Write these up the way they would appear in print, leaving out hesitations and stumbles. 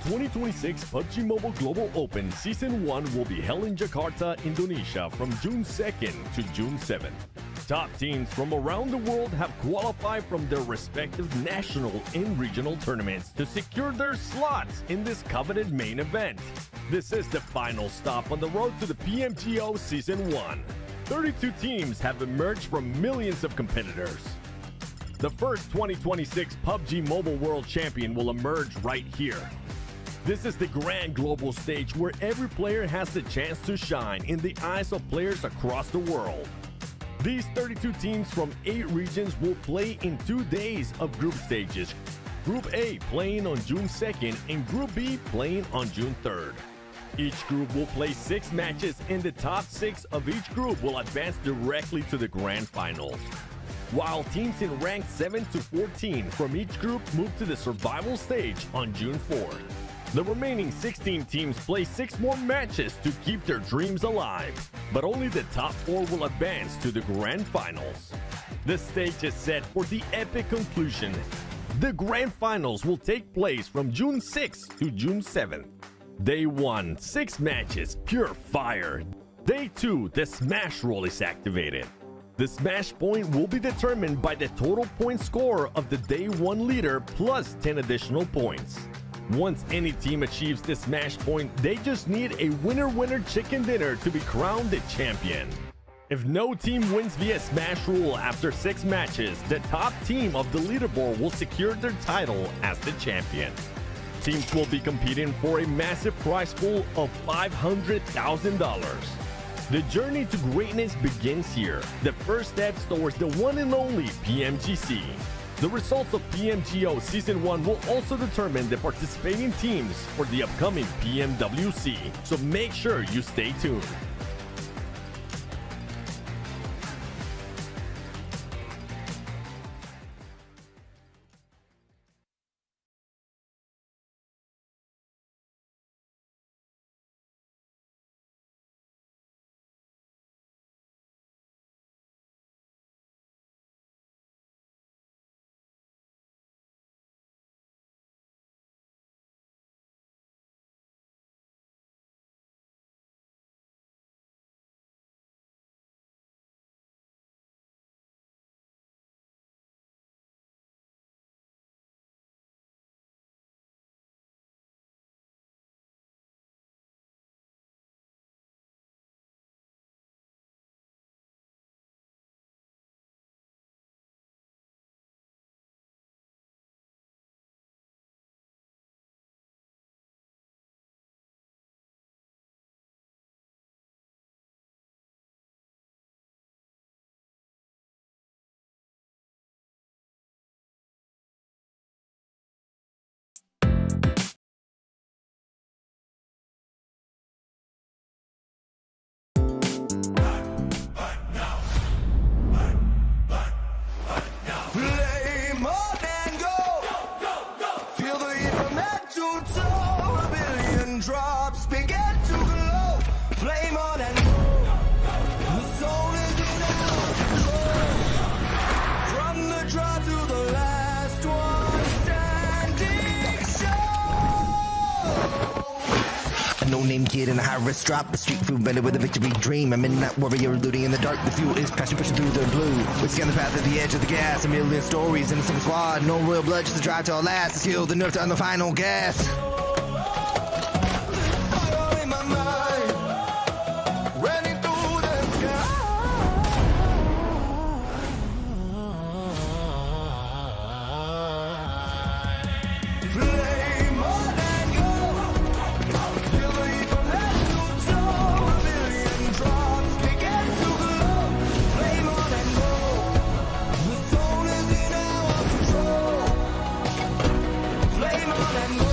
2026 PUBG Mobile Global Open Season 1 will be held in Jakarta, Indonesia from June 2nd to June 7th. Top teams from around the world have qualified from their respective national and regional tournaments to secure their slots in this coveted main event. This is the final stop on the road to the PMGO Season 1. 32 teams have emerged from millions of competitors. The first 2026 PUBG Mobile World Champion will emerge right here. This is the grand global stage where every player has the chance to shine in the eyes of players across the world. These 32 teams from 8 regions will play in 2 days of group stages. Group A playing on June 2nd and Group B playing on June 3rd. Each group will play 6 matches and the top 6 of each group will advance directly to the grand finals. While teams in rank 7 to 14 from each group move to the survival stage on June 4th. The remaining 16 teams play 6 more matches to keep their dreams alive, but only the top 4 will advance to the grand finals. The stage is set for the epic conclusion. The grand finals will take place from June 6th to June 7th. Day 1, 6 matches, pure fire. Day 2, the smash roll is activated. The smash point will be determined by the total point score of the Day 1 leader plus 10 additional points. Once any team achieves the smash point, they just need a winner-winner chicken dinner to be crowned the champion. If no team wins via smash rule after 6 matches, the top team of the leaderboard will secure their title as the champion. Teams will be competing for a massive prize pool of $500,000. The journey to greatness begins here. The first steps towards the one and only PMGC. The results of PMGO Season 1 will also determine the participating teams for the upcoming PMWC, so make sure you stay tuned. Drops begin to glow, flame on and go. The soul is in our control. From the draw to the last one standing show. A no-name kid in a high-risk drop, a street food vendor with a victory dream. A midnight warrior looting in the dark, the fuel is passion pushing through the blue. We scan the path at the edge of the gas, a million stories in a single squad. No real blood, just a drive to our last. The skill, the nerve to on the final gas. Flame on and go.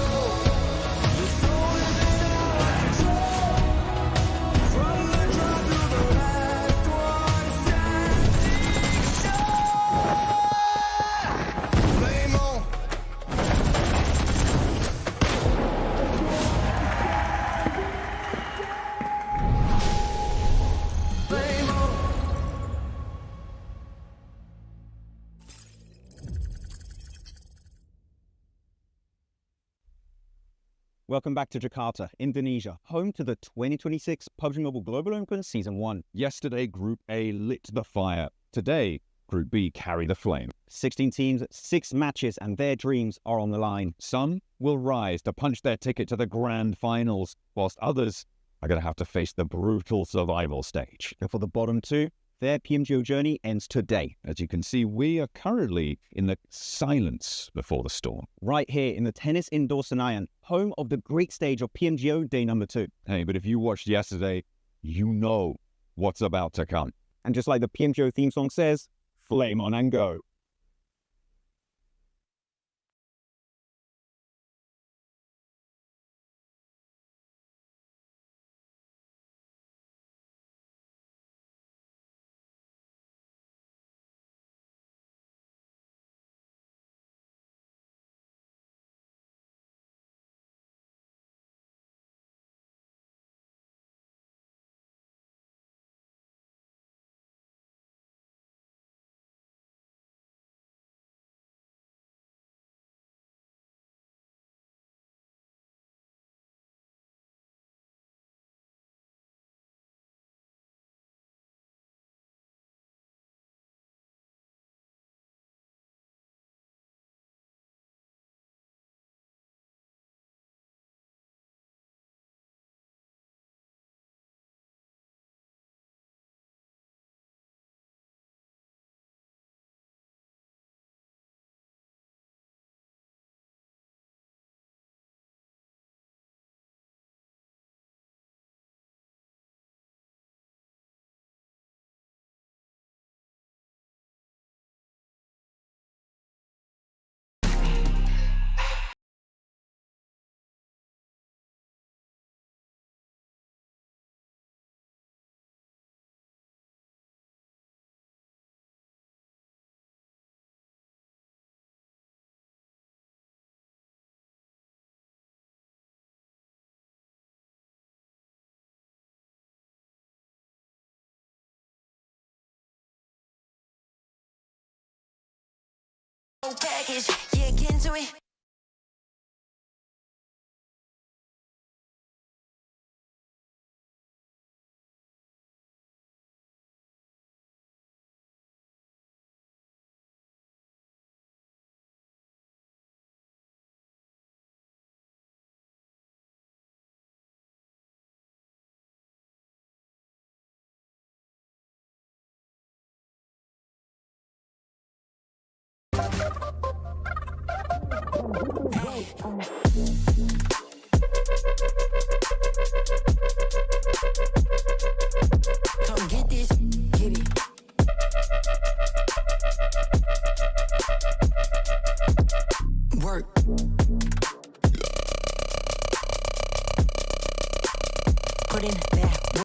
Welcome back to Jakarta, Indonesia, home to the 2026 PUBG Mobile Global Open Season 1. Yesterday, Group A lit the fire. Today, Group B carry the flame. 16 teams, 6 matches, and their dreams are on the line. Some will rise to punch their ticket to the grand finals, whilst others are going to have to face the brutal survival stage. And for the bottom 2, their PMGO journey ends today. As you can see, we are currently in the silence before the storm. Right here in the Tennis Indoor Senayan, home of the great stage of PMGO Day number 2. Hey, but if you watched yesterday, you know what's about to come. And just like the PMGO theme song says, flame on and go. Package, yeah, get into it. Come get this, get it. Work. Put in that.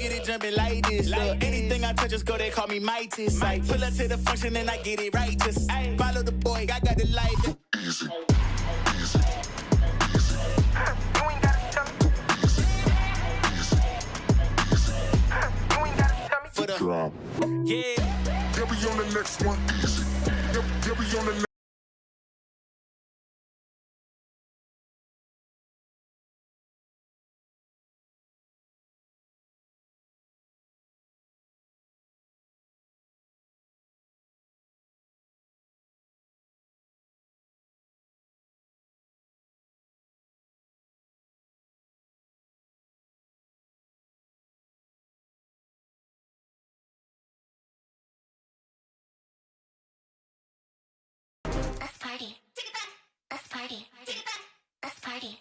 get it jumping like this. Look, anything I touch, just go, they call me Mightis. I pull up to the function and I get it right. Just follow the boy, I got it like easy. For the drop. Yeah. They'll be on the next one. They'll be on the next. Let's party. Let's party. Let's party.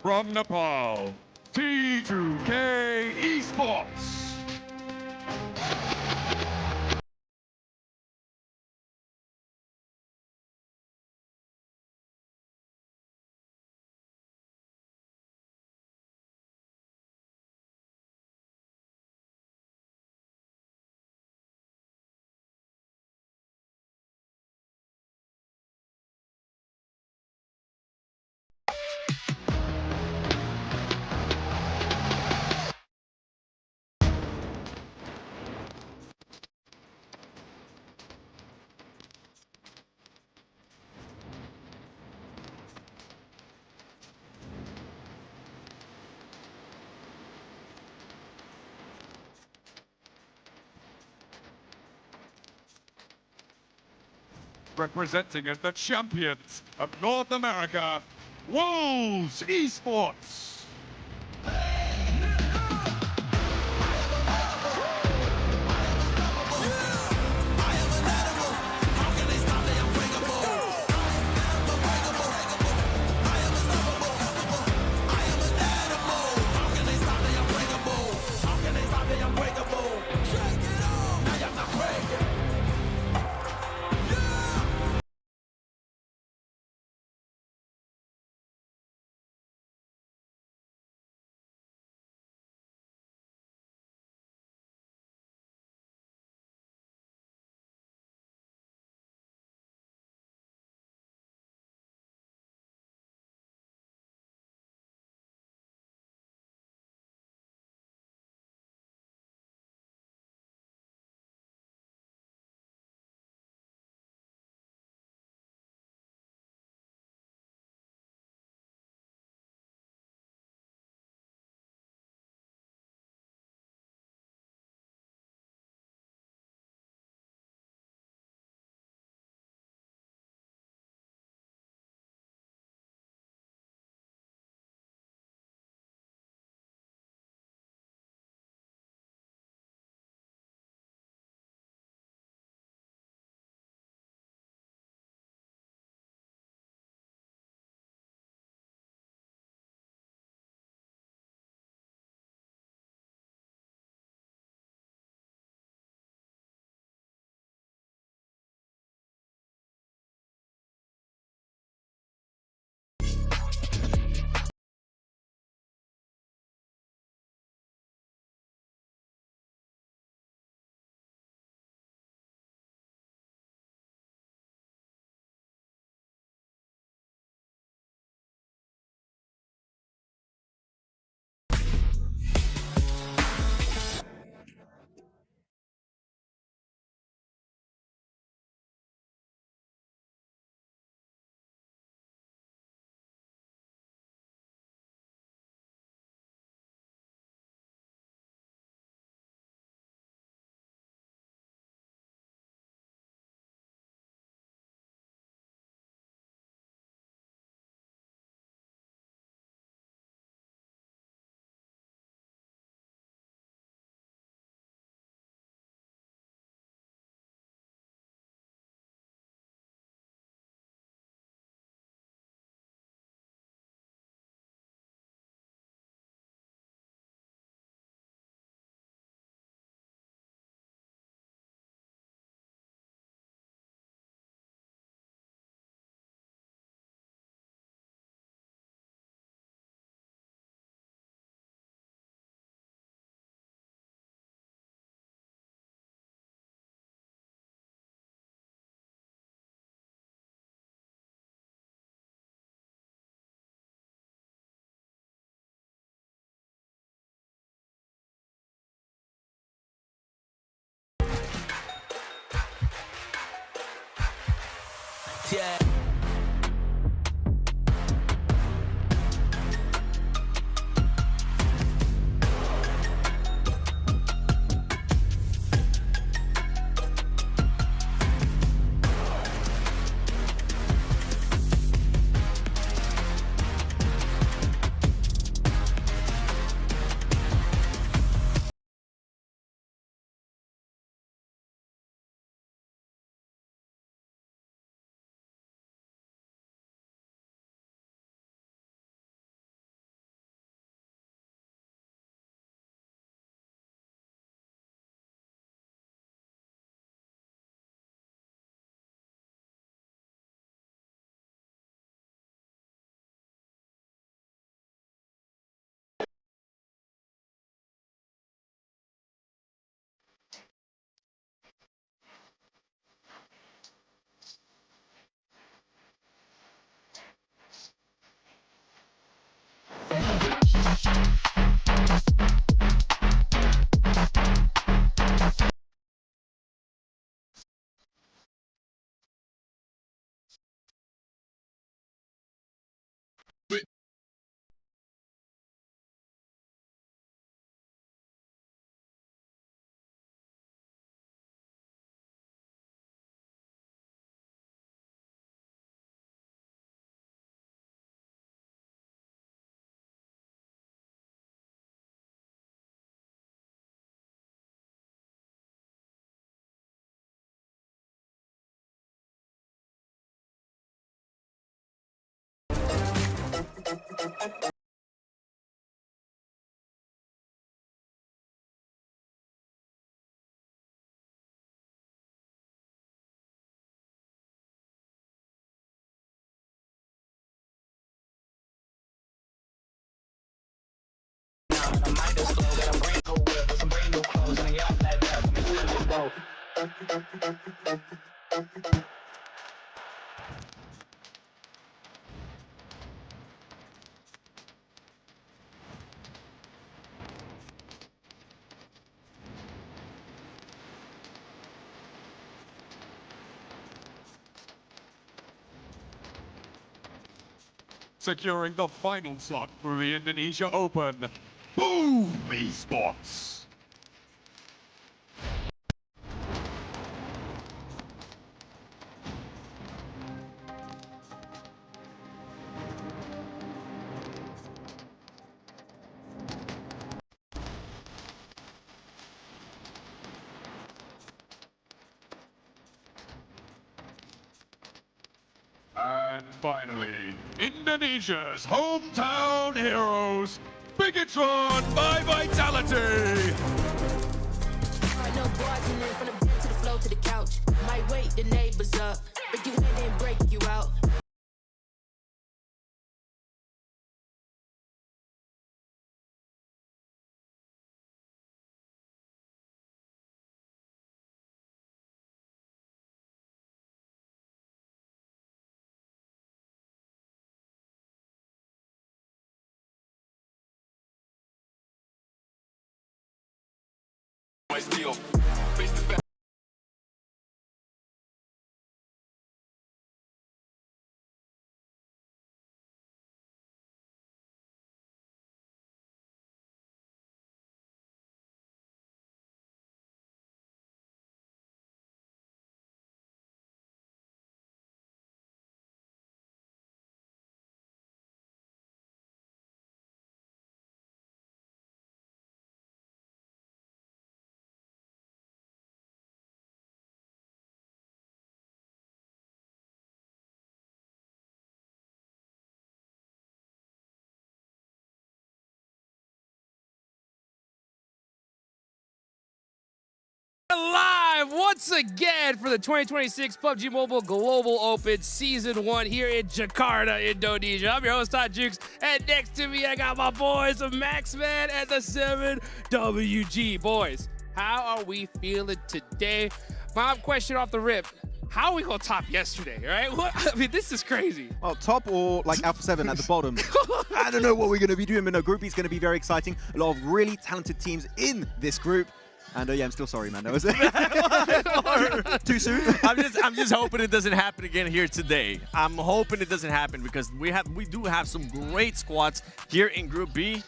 From Nepal, T2K Esports. Representing as the champions of North America, Wolves Esports. yeah. Securing the final slot for the Indonesia Open, Boom Esports. And finally, Indonesia's hometown heroes, Biggitron by Vitality. I know barging in from the bed to the floor to the couch. Might wake the neighbors up, break you in and break you out. Live once again for the 2026 PUBG Mobile Global Open Season 1 here in Jakarta, Indonesia. I'm your host, Todd Jukes, and next to me I got my boys, Maxman and the 7WG. Boys, how are we feeling today? My question off the rip, how are we gonna top yesterday, right? What? I mean, this is crazy. Well, top or like Alpha 7 at the bottom. I don't know what we're going to be doing, but no, Group B is going to be very exciting. A lot of really talented teams in this group. And yeah, I'm still sorry, man. That was too soon. I'm just hoping it doesn't happen again here today. I'm hoping it doesn't happen because we do have some great squads here in Group B.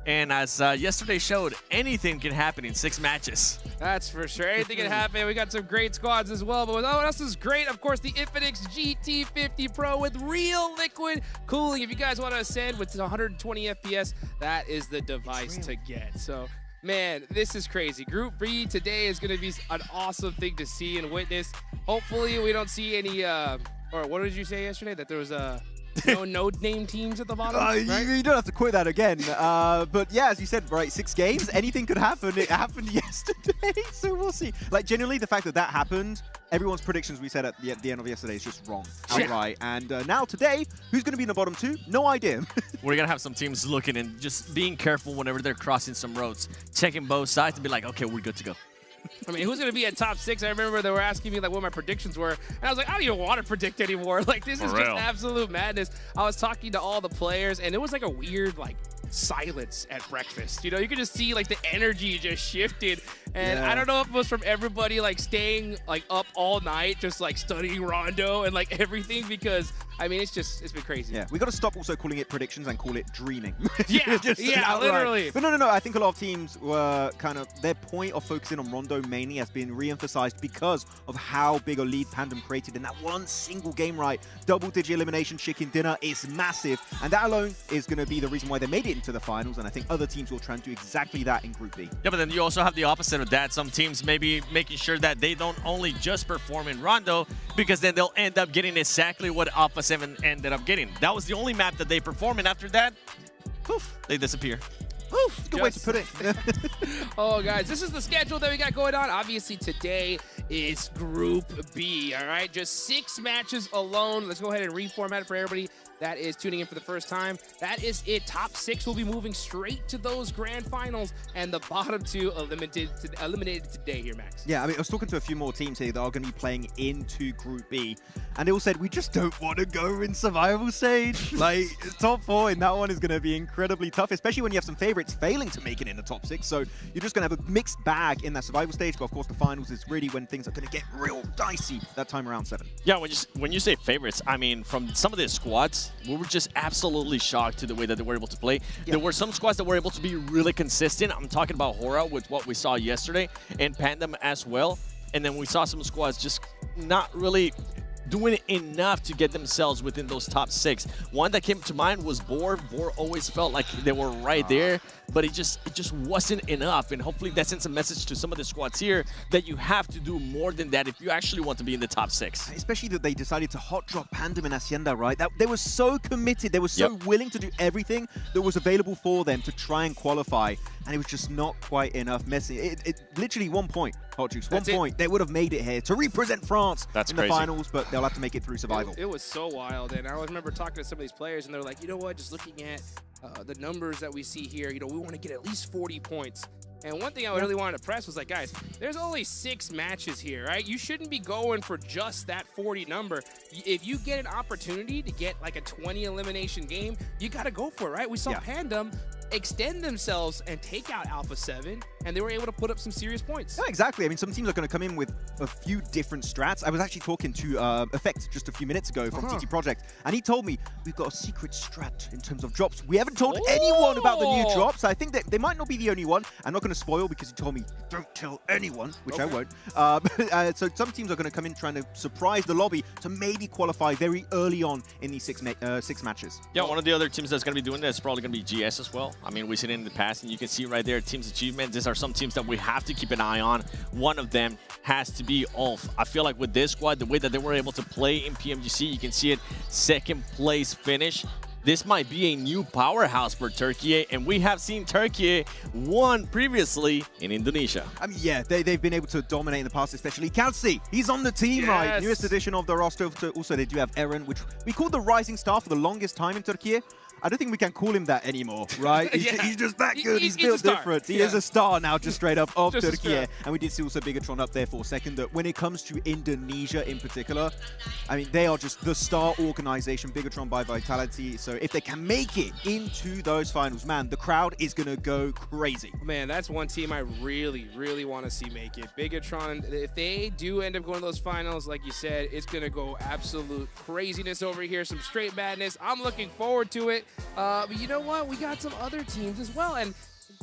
And as yesterday showed, anything can happen in 6 matches. That's for sure. Anything can happen. We got some great squads as well. But what else is great? Of course, the Infinix GT50 Pro with real liquid cooling. If you guys want to ascend with 120 FPS, that is the device to get. So, man, this is crazy. Group B today is going to be an awesome thing to see and witness. Hopefully, we don't see any, or what did you say yesterday? That there was no no-name teams at the bottom, right? You don't have to quote that again. But yeah, as you said, right, 6 games, anything could happen. It happened yesterday, so we'll see. Like, genuinely, the fact that that happened, everyone's predictions we said at the end of yesterday is just wrong, outright. And now today, who's going to be in the bottom 2? No idea. We're going to have some teams looking and just being careful whenever they're crossing some roads, checking both sides and be like, okay, we're good to go. I mean, who's going to be at top 6? I remember they were asking me like what my predictions were, and I was like, I don't even want to predict anymore. Like, this is just absolute madness. I was talking to all the players, and it was like a weird like silence at breakfast. You know, you could just see like the energy just shifted, and I don't know if it was from everybody like staying like up all night, just like studying Rondo and like everything, because I mean, it's been crazy. Yeah, we got to stop also calling it predictions and call it dreaming. Yeah, literally. But no, I think a lot of teams were kind of, their point of focusing on Rondo mainly has been re-emphasized because of how big a lead Pandem created in that one single game, right? Double-digit elimination chicken dinner is massive, and that alone is going to be the reason why they made it into the finals, and I think other teams will try and do exactly that in Group B. Yeah, but then you also have the opposite of that. Some teams maybe making sure that they don't only just perform in Rondo, because then they'll end up getting exactly what Alpha 7 ended up getting. That was the only map that they perform, and after that, poof, they disappear. Oof, good way to put it. Oh, guys, this is the schedule that we got going on. Obviously, today is Group B, all right? Just 6 matches alone. Let's go ahead and reformat it for everybody that is tuning in for the first time. That is it. Top 6 will be moving straight to those grand finals, and the bottom 2 eliminated today here, Max. Yeah, I mean, I was talking to a few more teams here that are going to be playing into Group B, and they all said, we just don't want to go in survival stage. Like, top 4 in that one is going to be incredibly tough, especially when you have some favorites failing to make it in the top 6. So you're just going to have a mixed bag in that survival stage, but of course the finals is really when things are going to get real dicey that time around 7. Yeah, when you say favorites, I mean, from some of the squads, we were just absolutely shocked to the way that they were able to play. Yeah. There were some squads that were able to be really consistent. I'm talking about Hora with what we saw yesterday, and Pandem as well. And then we saw some squads just not really doing enough to get themselves within those top 6. One that came to mind was Boar. Boar always felt like they were right there, but it just wasn't enough. And hopefully that sends a message to some of the squads here that you have to do more than that if you actually want to be in the top 6. Especially that they decided to hot drop Pandem and Hacienda, right? They were so committed. They were so willing to do everything that was available for them to try and qualify, and it was just not quite enough. Messing it literally 1 point, Hot Juice. 1 point. They would have made it here to represent France in the finals, but they'll have to make it through survival. It was so wild, and I remember talking to some of these players, and they're like, you know what, just looking at the numbers that we see here, you know, we want to get at least 40 points. And one thing I really wanted to press was like, guys, there's only 6 matches here, right? You shouldn't be going for just that 40 number. If you get an opportunity to get like a 20 elimination game, you got to go for it, right? We saw Pandem extend themselves and take out Alpha 7, and they were able to put up some serious points. Yeah, exactly. I mean, some teams are going to come in with a few different strats. I was actually talking to Effect just a few minutes ago from TT Project, and he told me we've got a secret strat in terms of drops. We haven't told anyone about the new drops. I think that they might not be the only one. I'm not going to spoil because he told me don't tell anyone, which I won't. So some teams are going to come in trying to surprise the lobby to maybe qualify very early on in these 6 matches. Yeah, one of the other teams that's going to be doing that is probably going to be GS as well. I mean, we've seen it in the past, and you can see right there team's achievements. These are some teams that we have to keep an eye on. One of them has to be Ulf. I feel like with this squad, the way that they were able to play in PMGC, you can see it, 2nd place finish. This might be a new powerhouse for Turkey, and we have seen Turkey won previously in Indonesia. I mean, yeah, they've been able to dominate in the past, especially Kalsi. He's on the team, right? Newest addition of the roster. Also, they do have Eren, which we called the rising star for the longest time in Turkey. I don't think we can call him that anymore, right? He's just that good. He's built a star. different. He Yeah. is a star now, just straight up of Just a Turkey. star. And we did see also Bigatron up there for a second. That when it comes to Indonesia in particular, I mean, they are just the star organization, Bigatron by Vitality. So if they can make it into those finals, man, the crowd is going to go crazy. Man, that's one team I really, really want to see make it. Bigatron, if they do end up going to those finals, like you said, it's going to go absolute craziness over here, some straight madness. I'm looking forward to it. But you know what? We got some other teams as well. And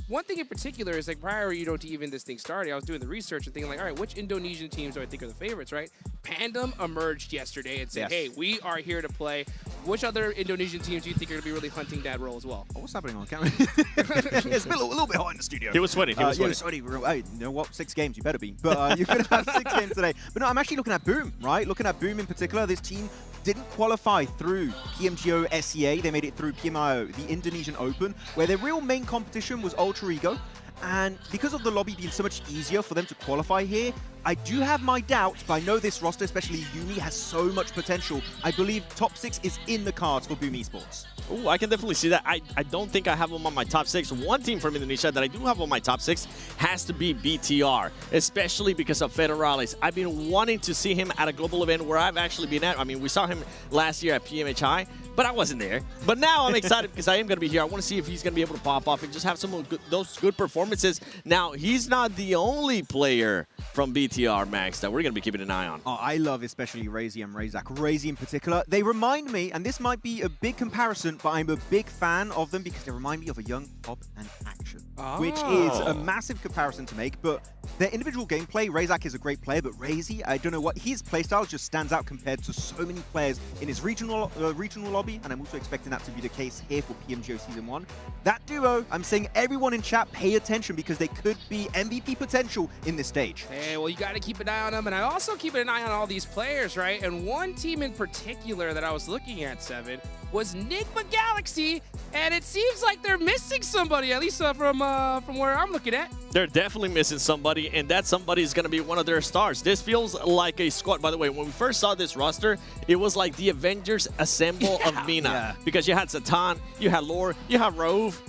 one thing in particular is, like, prior, to even this thing starting, I was doing the research and thinking, like, all right, which Indonesian teams do I think are the favorites, right? Pandem emerged yesterday and said, hey, we are here to play. Which other Indonesian teams do you think are going to be really hunting that role as well? Oh, what's happening on camera? It's a little bit hot in the studio. He was sweaty. He was sweaty. Hey, you know what? 6 games, you better be. But you're going to have 6 games today. But no, I'm actually looking at Boom, right? Looking at Boom in particular. This team didn't qualify through PMGO SEA. They made it through PMIO, the Indonesian Open, where their real main competition was Ultra Ego. And because of the lobby being so much easier for them to qualify here, I do have my doubts, but I know this roster, especially Yumi, has so much potential. I believe top 6 is in the cards for Boom Esports. Oh, I can definitely see that. I don't think I have them on my top 6. One team from Indonesia that I do have on my top 6 has to be BTR, especially because of Federales. I've been wanting to see him at a global event where I've actually been at. I mean, we saw him last year at PMHI, but I wasn't there. But now I'm excited because I am going to be here. I want to see if he's going to be able to pop off and just have some of those good performances. Now, he's not the only player from BTR, Max, that we're going to be keeping an eye on. Oh, I love especially Razy and Razak. Razy in particular. They remind me, and this might be a big comparison, but I'm a big fan of them because they remind me of a young Pop and Action, which is a massive comparison to make. But their individual gameplay, Razak is a great player, but Razy, I don't know what, his playstyle just stands out compared to so many players in his regional lobby, and I'm also expecting that to be the case here for PMGO Season 1. That duo, I'm saying everyone in chat pay attention because they could be MVP potential in this stage. Hey, well, you got to keep an eye on them, and I also keep an eye on all these players, right? And one team in particular that I was looking at, Seven, was Nigma Galaxy, and it seems like they're missing somebody, at least from where I'm looking at. They're definitely missing somebody, and that somebody is going to be one of their stars. This feels like a squad. By the way, when we first saw this roster, it was like the Avengers Assemble of Mina. Because you had Satan, you had Lore, you had Rove,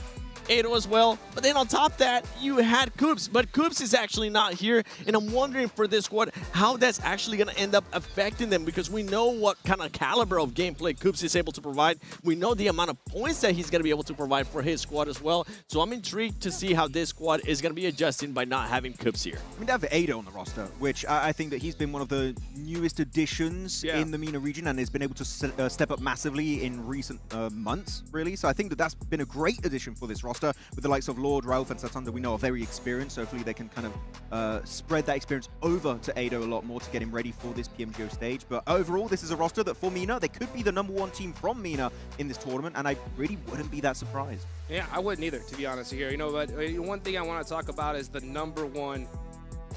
Ado as well. But then on top of that, you had Coops. But Coops is actually not here. And I'm wondering for this squad how that's actually going to end up affecting them, because we know what kind of caliber of gameplay Coops is able to provide. We know the amount of points that he's going to be able to provide for his squad as well. So I'm intrigued to see how this squad is going to be adjusting by not having Coops here. I mean, they have Ado on the roster, which I think that he's been one of the newest additions in the MENA region and has been able to step up massively in recent months, really. So I think that that's been a great addition for this roster, with the likes of Lord, Ralph, and Satan that we know are very experienced. So hopefully they can kind of spread that experience over to Ado a lot more to get him ready for this PMGO stage. But overall, this is a roster that for MENA, they could be the #1 team from MENA in this tournament, and I really wouldn't be that surprised. Yeah, I wouldn't either, to be honest here. You know, but one thing I want to talk about is the #1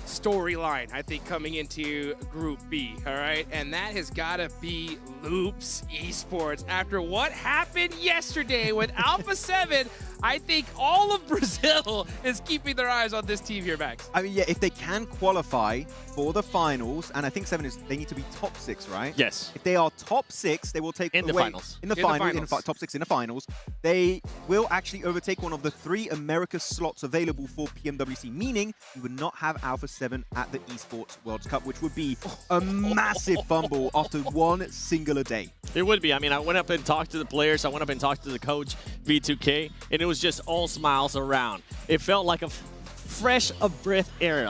storyline, I think, coming into Group B, all right? And that has got to be Loops Esports. After what happened yesterday with Alpha 7, I think all of Brazil is keeping their eyes on this team here, Max. I mean, yeah, if they can qualify for the finals, and I think 7 is, they need to be top 6, right? Yes. If they are top 6, they will take in the finals. In the finals. Top 6 in the finals. They will actually overtake one of the 3 America slots available for PMWC, meaning you would not have Alpha 7 at the Esports World Cup, which would be a massive fumble after one singular day. It would be. I mean, I went up and talked to the players. I went up and talked to the coach, V2K, and it was just all smiles around. It felt like a fresh of breath air.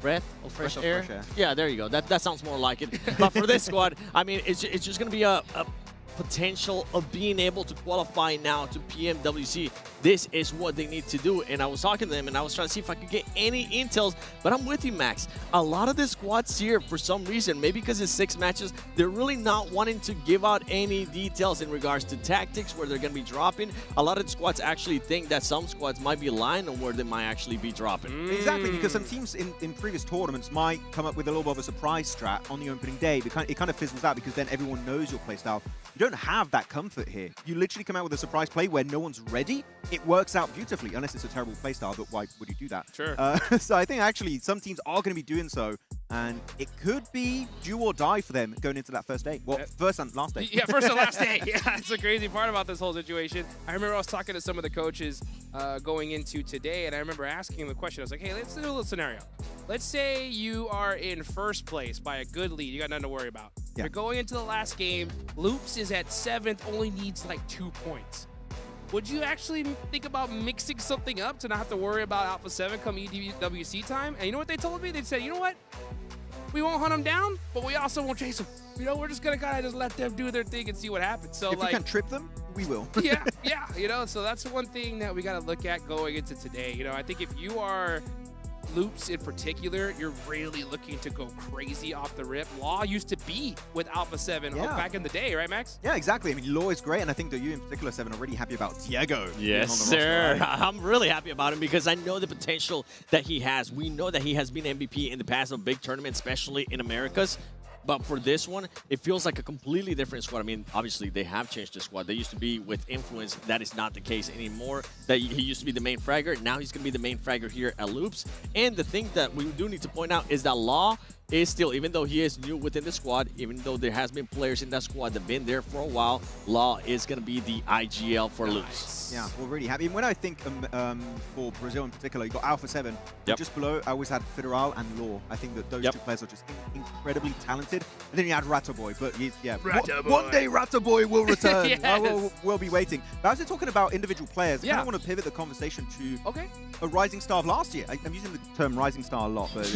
Breath of fresh air? Fresh air. Yeah, there you go. That sounds more like it. But for this squad, I mean, it's just going to be a potential of being able to qualify now to PMWC. This is what they need to do. And I was talking to them and I was trying to see if I could get any intels, but I'm with you, Max. A lot of the squads here, for some reason, maybe because it's 6 matches, they're really not wanting to give out any details in regards to tactics, where they're going to be dropping. A lot of the squads actually think that some squads might be lying on where they might actually be dropping. Exactly, because some teams in previous tournaments might come up with a little bit of a surprise strat on the opening day. It kind of fizzles out because then everyone knows your playstyle. You don't have that comfort here. You literally come out with a surprise play where no one's ready. It works out beautifully, unless it's a terrible playstyle, but why would you do that? Sure. So I think actually some teams are going to be doing so And it could be do or die for them going into that first day. Well, first and last day. Yeah, first and last day. Yeah, that's the crazy part about this whole situation. I remember I was talking to some of the coaches going into today, and I remember asking them the question. I was like, hey, let's do a little scenario. Let's say you are in first place by a good lead. You got nothing to worry about. Yeah. You're going into the last game. Loops is at 7th, only needs like 2 points. Would you actually think about mixing something up to not have to worry about Alpha 7 come EWC time? And you know what they told me? They said, you know what? We won't hunt them down, but we also won't chase them. You know, we're just going to kind of just let them do their thing and see what happens. So, if we can trip them, we will. yeah, you know, so that's one thing that we got to look at going into today. You know, I think if you are Loops in particular, you're really looking to go crazy off the rip. Law used to be with Alpha 7 back in the day, right, Max? Yeah, exactly. I mean, Law is great, and I think that you in particular, 7, are really happy about Diego. Yes, sir. I'm really happy about him because I know the potential that he has. We know that he has been MVP in the past of big tournaments, especially in Americas. But for this one, it feels like a completely different squad. I mean, obviously, they have changed the squad. They used to be with Influence. That is not the case anymore. That he used to be the main fragger. Now he's going to be the main fragger here at Loops. And the thing that we do need to point out is that Law is still, even though he is new within the squad, even though there has been players in that squad that have been there for a while, Law is going to be the IGL for Loops. Yeah, we're really happy. And when I think for Brazil in particular, you got Alpha 7. Just below, I always had Federal and Law. I think that those two players are just incredibly talented. And then you had Rataboy, but one day Rataboy will return. We'll be waiting. But as we're talking about individual players, I kind of want to pivot the conversation to a rising star of last year. I'm using the term rising star a lot, but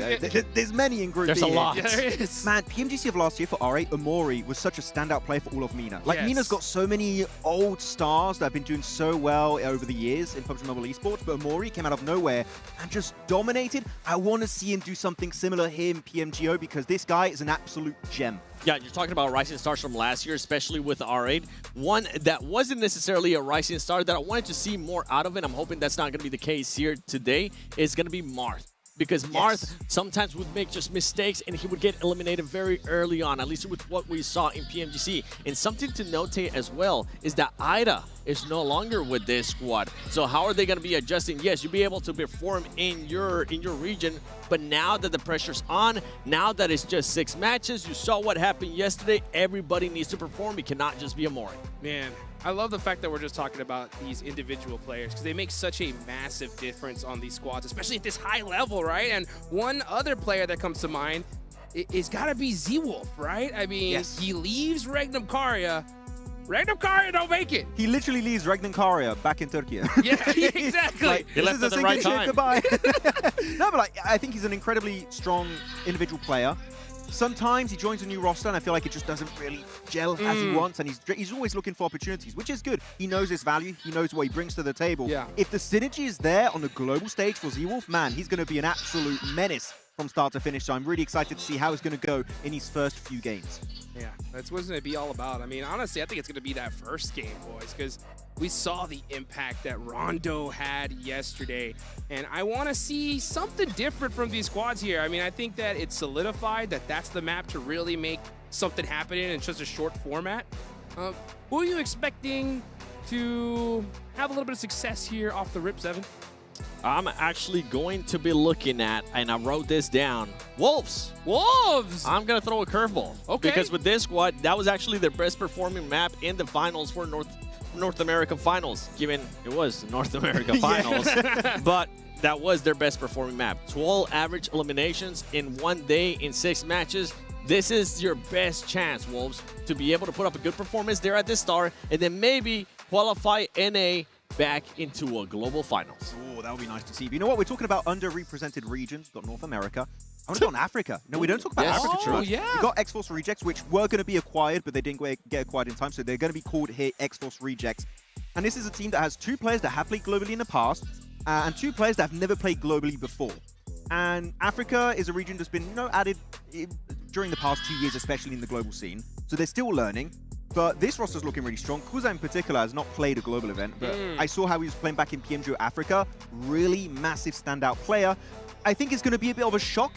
there's many in Group B. There's a lot. Yeah, there is. Man, PMGC of last year for R8, Amori was such a standout player for all of MENA. Like, MENA's got so many old stars that have been doing so well over the years in PUBG Mobile Esport, but Amori came out of nowhere and just dominated. I want to see him do something similar here in PMGO because this guy is an absolute gem. Yeah, you're talking about rising stars from last year, especially with R8. One that wasn't necessarily a rising star that I wanted to see more out of it. I'm hoping that's not going to be the case here today. Is going to be Marth. Because Marth sometimes would make just mistakes and he would get eliminated very early on, at least with what we saw in PMGC. And something to notate as well is that Ida is no longer with this squad. So how are they going to be adjusting? Yes, you'll be able to perform in your region, but now that the pressure's on, now that it's just 6 matches, you saw what happened yesterday, everybody needs to perform. It cannot just be Amori. Man, I love the fact that we're just talking about these individual players because they make such a massive difference on these squads, especially at this high level, right? And one other player that comes to mind is got to be Z-Wolf, right? I mean, he leaves Regnum Karya. Regnum Karya don't make it. He literally leaves Regnum Karya back in Turkey. Yeah, exactly. Like, he left at the right time. Goodbye. No, but like, I think he's an incredibly strong individual player. Sometimes he joins a new roster and I feel like it just doesn't really gel as he wants, and he's always looking for opportunities, which is good. He knows his value. He knows what he brings to the table. Yeah. If the synergy is there on the global stage for Z-Wolf, man, he's going to be an absolute menace from start to finish. So I'm really excited to see how it's going to go in his first few games. Yeah, that's what it's going to be all about. I mean, honestly, I think it's going to be that first game, boys, because we saw the impact that Rondo had yesterday, and I want to see something different from these squads here. I mean, I think that it's solidified that that's the map to really make something happen in just a short format. Who are you expecting to have a little bit of success here off the rip, 7? I'm actually going to be looking at, and I wrote this down, Wolves. Wolves! I'm going to throw a curveball. Okay. Because with this squad, that was actually their best performing map in the finals for North America Finals, given it was North America Finals. But that was their best performing map. 12 average eliminations in 1 day in 6 matches. This is your best chance, Wolves, to be able to put up a good performance there at the start and then maybe qualify NA back into a global finals. Oh, that would be nice to see. But you know what? We're talking about underrepresented regions. We've got North America. I want to go on Africa. No, we don't talk about Africa too much. Yeah. We've got X-Force Rejects, which were going to be acquired, but they didn't get acquired in time, so they're going to be called here X-Force Rejects. And this is a team that has 2 players that have played globally in the past, and 2 players that have never played globally before. And Africa is a region that's been added during the past 2 years, especially in the global scene. So they're still learning. But this roster's looking really strong. Kuza in particular has not played a global event, but I saw how he was playing back in PMGO Africa. Really massive standout player. I think it's going to be a bit of a shock.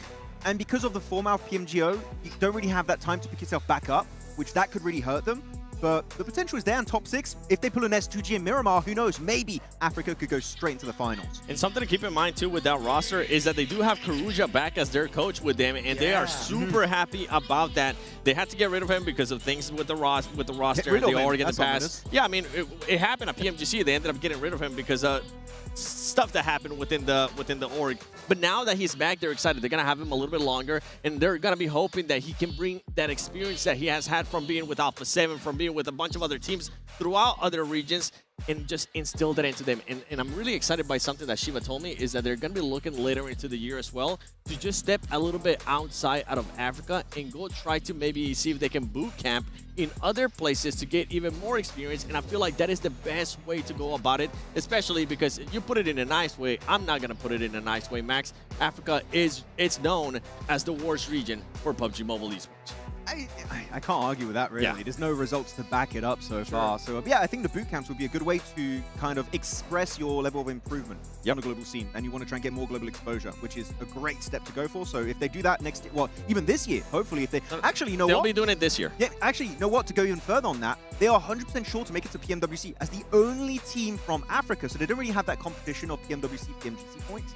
And because of the format of PMGO, you don't really have that time to pick yourself back up, which that could really hurt them. But the potential is there in top 6. If they pull an S2G and Miramar, who knows? Maybe Africa could go straight into the finals. And something to keep in mind, too, with that roster is that they do have Karuja back as their coach with them, and they are super happy about that. They had to get rid of him because of things with the roster and the org in the past. Yeah, I mean, it happened at PMGC. They ended up getting rid of him because stuff that happened within the org. But now that he's back, they're excited. They're gonna have him a little bit longer, and they're gonna be hoping that he can bring that experience that he has had from being with Alpha 7, from being with a bunch of other teams throughout other regions, and just instill that into them. And I'm really excited by something that Shiva told me, is that they're gonna be looking later into the year as well to just step a little bit outside out of Africa and go try to maybe see if they can boot camp in other places to get even more experience. And I feel like that is the best way to go about it, especially because you put it in a nice way. I'm not gonna put it in a nice way, Max. Africa it's known as the worst region for PUBG Mobile Esports. I can't argue with that, really. Yeah. There's no results to back it up so far. So, yeah, I think the boot camps would be a good way to kind of express your level of improvement on the global scene. And you want to try and get more global exposure, which is a great step to go for. So if they do that next year, well, even this year, hopefully, if they... Actually, you know They'll what? be doing it this year. Yeah, actually, you know what? To go even further on that, they are 100% sure to make it to PMWC as the only team from Africa. So they don't really have that competition of PMWC, PMGC points.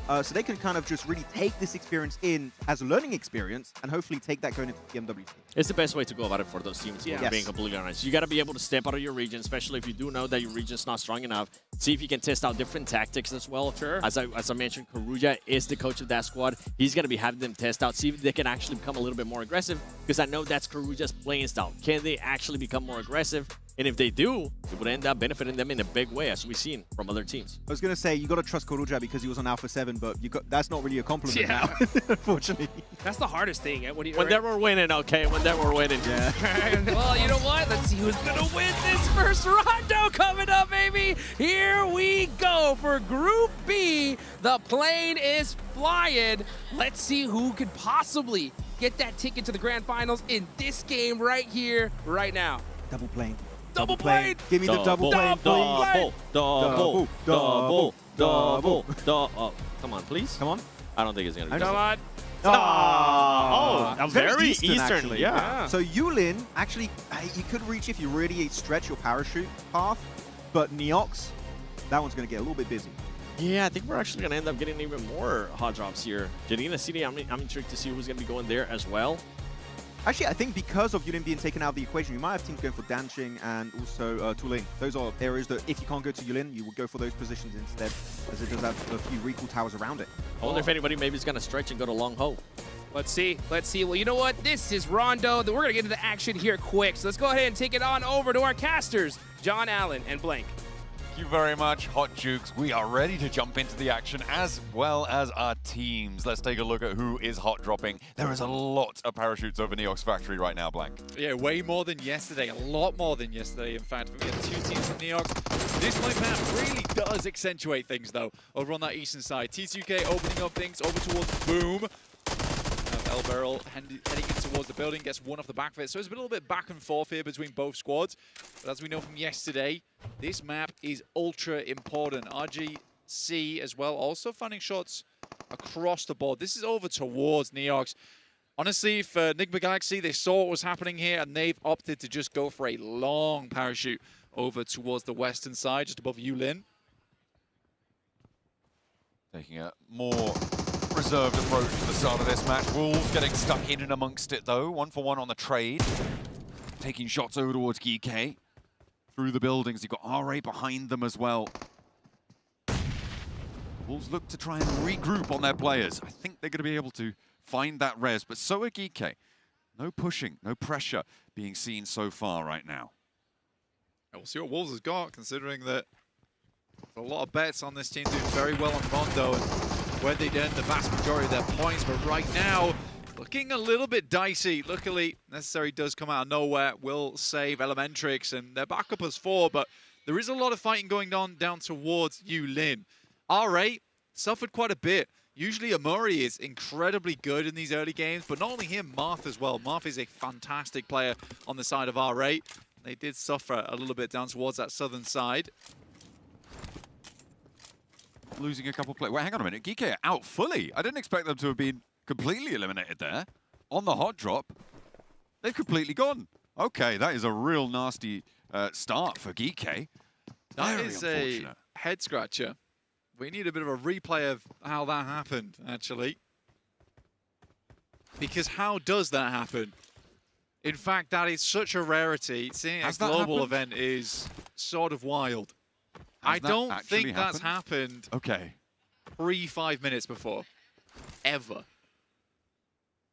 So they can kind of just really take this experience in as a learning experience and hopefully take that going into PMWC. It's the best way to go about it for those teams, Yeah. being completely honest. You got to be able to step out of your region, especially if you do know that your region's not strong enough. See if you can test out different tactics as well. Sure. As I mentioned, Karuja is the coach of that squad. He's going to be having them test out, see if they can actually become a little bit more aggressive, because I know that's Karuja's playing style. Can they actually become more aggressive? And if they do, it would end up benefiting them in a big way, as we've seen from other teams. I was going to say, you got to trust Karuja because he was on Alpha 7, but that's not really a compliment now, unfortunately. That's the hardest thing. When they were winning, okay, when they were winning. Yeah. Well, you know what? Let's see who's going to win this first rondo coming up, baby. Here we go for Group B. The plane is flying. Let's see who could possibly get that ticket to the grand finals in this game right here, right now. Double plane. Double plane. Give me the double plane, please. Double. Oh, come on, please. Come on. I don't think it's going to be. Come on. Oh, very Eastern, actually. yeah. So Yulin, actually, you could reach if you really stretch your parachute path, but Neox, that one's going to get a little bit busy. Yeah, I think we're actually going to end up getting even more hot drops here. Janina City, I'm intrigued to see who's going to be going there as well. Actually, I think because of Yulin being taken out of the equation, you might have teams going for Danqing and also Tuling. Those are areas that if you can't go to Yulin, you would go for those positions instead, as it does have a few recall towers around it. I wonder if anybody maybe is going to stretch and go to Long Ho. Let's see. Let's see. Well, you know what? This is Rondo. We're going to get into the action here quick. So let's go ahead and take it on over to our casters, John Allen and Blank. Thank you very much, Hot Jukes. We are ready to jump into the action as well as our teams. Let's take a look at who is hot dropping. There is a lot of parachutes over Neox Factory right now, Blank. Yeah, way more than yesterday. A lot more than yesterday, in fact. We had 2 teams from Neox. This point map really does accentuate things, though, over on that eastern side. T2K opening up things over towards Boom. El Beryl heading in towards the building, gets one off the back of it. So it's been a little bit back and forth here between both squads. But as we know from yesterday, this map is ultra important. RGC as well, also finding shots across the board. This is over towards Neox. Honestly, for Enigma Galaxy, they saw what was happening here, and they've opted to just go for a long parachute over towards the western side, just above Yulin. Taking a more reserved approach to the start of this match. Wolves getting stuck in and amongst it, though. 1-for-1 on the trade. Taking shots over towards GK. Through the buildings. You've got RA behind them as well. Wolves look to try and regroup on their players. I think they're going to be able to find that res, but so are GK. No pushing, no pressure being seen so far right now. We'll see what Wolves has got, considering that there's a lot of bets on this team doing very well on Rondo, and where they'd earned the vast majority of their points, but right now, looking a little bit dicey. Luckily, Necessary does come out of nowhere, will save Elementrix, and they're back up as 4, but there is a lot of fighting going on down towards Yulin. RA suffered quite a bit. Usually Amori is incredibly good in these early games, but not only him, Marth as well. Marth is a fantastic player on the side of RA. They did suffer a little bit down towards that southern side. Losing a couple of players. Wait, hang on a minute. GK are out fully. I didn't expect them to have been completely eliminated there. On the hot drop, they've completely gone. Okay, that is a real nasty start for Geeky. That Very is a unfortunate. head scratcher. We need a bit of a replay of how that happened, actually. Because how does that happen? In fact, that is such a rarity. Seeing a global event is sort of wild. I don't think that's happened pre 5 minutes before. Ever.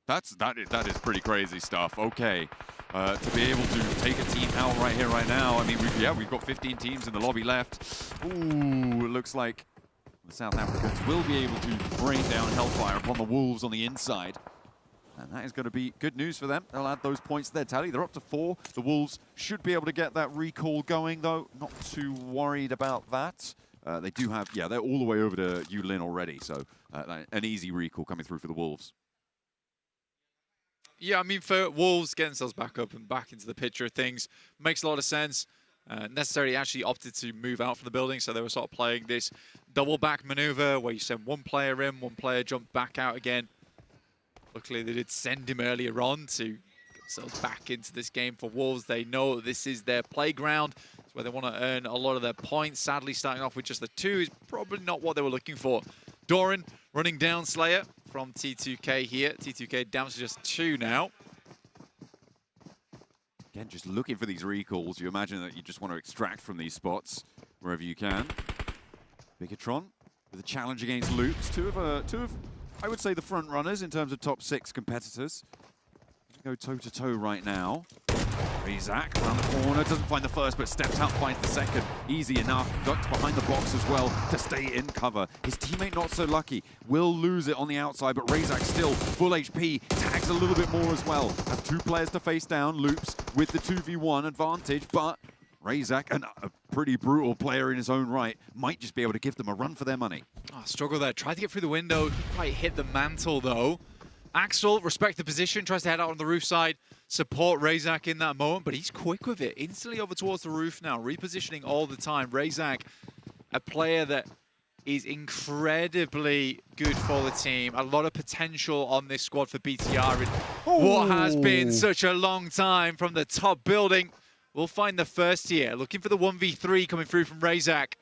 That is pretty crazy stuff. Okay, to be able to take a team out right here, right now. I mean, we've got 15 teams in the lobby left. Ooh, it looks like the South Africans will be able to rain down hellfire upon the Wolves on the inside. And that is going to be good news for them. They'll add those points to their tally. They're up to 4. The Wolves should be able to get that recall going, though. Not too worried about that. They do have, they're all the way over to Yulin already. So an easy recall coming through for the Wolves. Yeah, I mean, for Wolves, getting themselves back up and back into the picture of things makes a lot of sense. Necessarily actually opted to move out from the building, so they were sort of playing this double back maneuver where you send one player in, one player jump back out again. Luckily, they did send him earlier on to get themselves back into this game for Wolves. They know this is their playground. It's where they want to earn a lot of their points. Sadly, starting off with just the 2 is probably not what they were looking for. Doran running down Slayer from T2K here. T2K down to just 2 now. Again, just looking for these recalls. You imagine that you just want to extract from these spots wherever you can. Bigatron with a challenge against Loops. Two of I would say the front runners in terms of top 6 competitors. Go toe-to-toe right now. Razak around the corner, doesn't find the first, but steps out, finds the second. Easy enough, ducked behind the box as well to stay in cover. His teammate not so lucky, will lose it on the outside, but Razak still full HP, tags a little bit more as well. Has 2 players to face down, Loops with the 2v1 advantage, but Razak, a pretty brutal player in his own right, might just be able to give them a run for their money. Oh, struggle there, tried to get through the window, couldn't quite hit the mantle though. Axel, respect the position, tries to head out on the roof side, support Razak in that moment, but he's quick with it. Instantly over towards the roof now, repositioning all the time. Razak, a player that is incredibly good for the team. A lot of potential on this squad for BTR in what has been such a long time from the top building. We'll find the first here. Looking for the 1v3 coming through from Razak.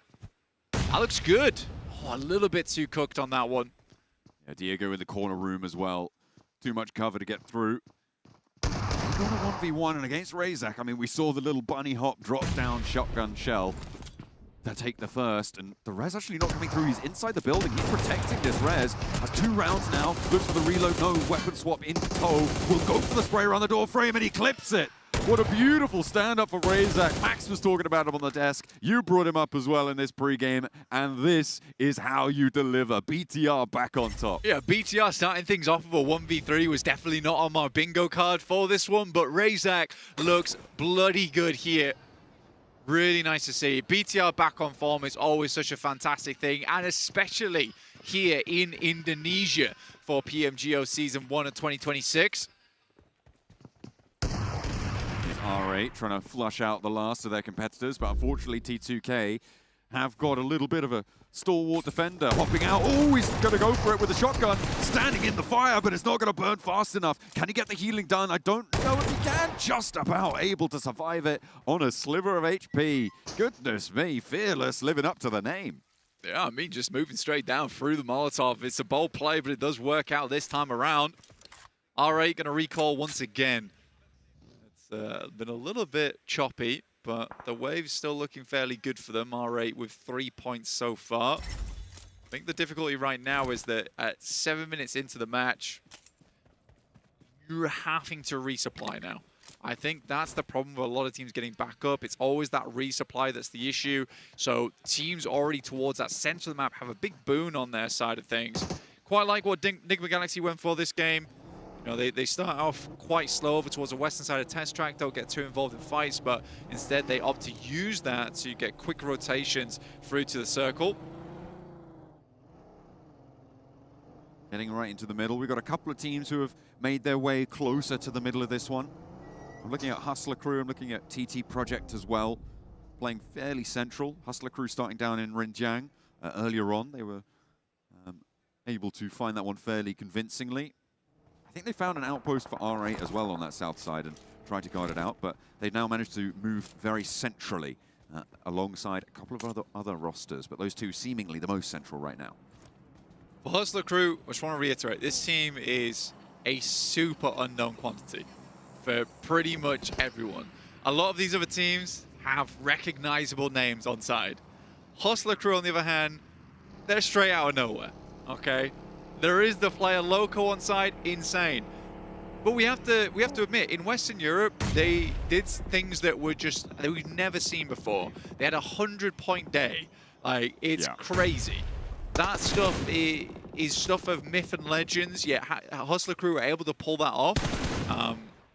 That looks good. Oh, a little bit too cooked on that one. Yeah, Diego in the corner room as well. Too much cover to get through. Got a 1v1 and against Razak, I mean, we saw the little bunny hop drop down shotgun shell to take the first, and the res actually not coming through. He's inside the building. He's protecting this res. Has 2 rounds now. Looks for the reload. No weapon swap in tow. Will go for the spray around the door frame, and he clips it. What a beautiful stand-up for Razak. Max was talking about him on the desk. You brought him up as well in this pregame, and this is how you deliver. BTR back on top. Yeah, BTR starting things off with a 1v3 was definitely not on my bingo card for this one, but Razak looks bloody good here. Really nice to see. BTR back on form is always such a fantastic thing, and especially here in Indonesia for PMGO Season 1 of 2026. R8 trying to flush out the last of their competitors, but unfortunately T2K have got a little bit of a stalwart defender hopping out. Oh, he's going to go for it with a shotgun, standing in the fire, but it's not going to burn fast enough. Can he get the healing done? I don't know if he can. Just about able to survive it on a sliver of HP. Goodness me, Fearless living up to the name. Yeah, I mean, just moving straight down through the Molotov. It's a bold play, but it does work out this time around. R8 going to recall once again. Been a little bit choppy, but the wave's still looking fairly good for them. R8 with 3 points so far. I think the difficulty right now is that at 7 minutes into the match, you're having to resupply now. I think that's the problem with a lot of teams getting back up. It's always that resupply that's the issue. So teams already towards that center of the map have a big boon on their side of things. Quite like what Enigma Galaxy went for this game. You know, they start off quite slow over towards the western side of Test Track. Don't get too involved in fights, but instead they opt to use that to get quick rotations through to the circle. Getting right into the middle. We've got a couple of teams who have made their way closer to the middle of this one. I'm looking at Hustler Crew. I'm looking at TT Project as well, playing fairly central. Hustler Crew starting down in Rinjiang earlier on. They were able to find that one fairly convincingly. I think they found an outpost for R8 as well on that south side, and tried to guard it out, but they've now managed to move very centrally alongside a couple of other rosters, but those two seemingly the most central right now. For Hustler Crew, I just want to reiterate, this team is a super unknown quantity for pretty much everyone. A lot of these other teams have recognizable names on side. Hustler Crew, on the other hand, they're straight out of nowhere, okay? There is the player Loco on side, insane. But we have to admit, in Western Europe, they did things that we've never seen before. They had a 100-point day. Like, it's crazy. That stuff is stuff of myth and legends, yet Hustler Crew were able to pull that off.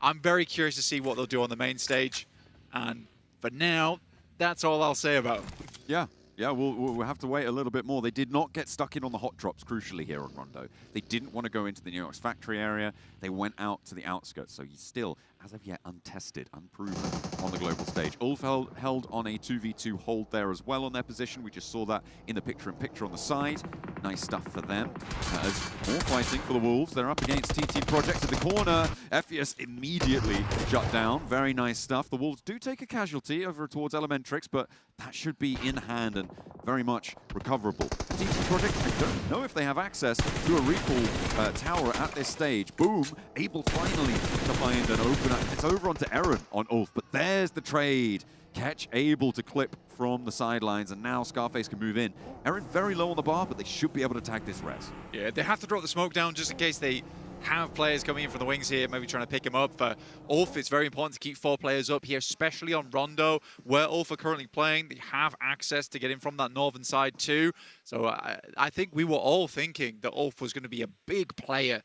I'm very curious to see what they'll do on the main stage. And for now, that's all I'll say about them. Yeah, we'll have to wait a little bit more. They did not get stuck in on the hot drops, crucially, here on Rondo. They didn't want to go into the New York's factory area. They went out to the outskirts, so he's still, as of yet, untested, unproven on the global stage. Ulf held on a 2v2 hold there as well on their position. We just saw that in the picture-in-picture on the side. Nice stuff for them. As more fighting for the Wolves. They're up against TT Project in the corner. Ephius immediately shut down. Very nice stuff. The Wolves do take a casualty over towards Elementrix, but that should be in hand and very much recoverable. TT Project, I don't know if they have access to a recall tower at this stage. Boom, able finally to find an opener. It's over onto Eren on Ulf, but there's the trade. Ketch able to clip from the sidelines, and now Scarface can move in. Eren very low on the bar, but they should be able to tag this res. Yeah, they have to drop the smoke down just in case they have players coming in from the wings here, maybe trying to pick him up. For Ulf, it's very important to keep 4 players up here, especially on Rondo, where Ulf are currently playing. They have access to get in from that northern side too. So I think we were all thinking that Ulf was going to be a big player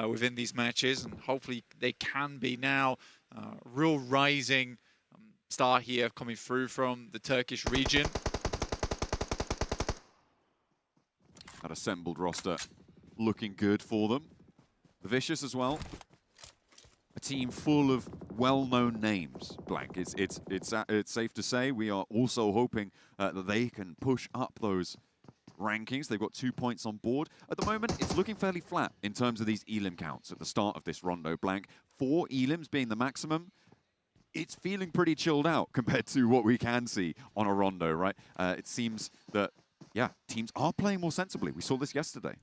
within these matches, and hopefully they can be now. Real rising star here coming through from the Turkish region. That assembled roster looking good for them. The Vicious as well. A team full of well-known names, Blank. It's safe to say we are also hoping that they can push up those rankings. They've got 2 points on board. At the moment, it's looking fairly flat in terms of these elim counts at the start of this Rondo, Blank. 4 elims being the maximum. It's feeling pretty chilled out compared to what we can see on a Rondo, right? It seems that, yeah, teams are playing more sensibly. We saw this yesterday.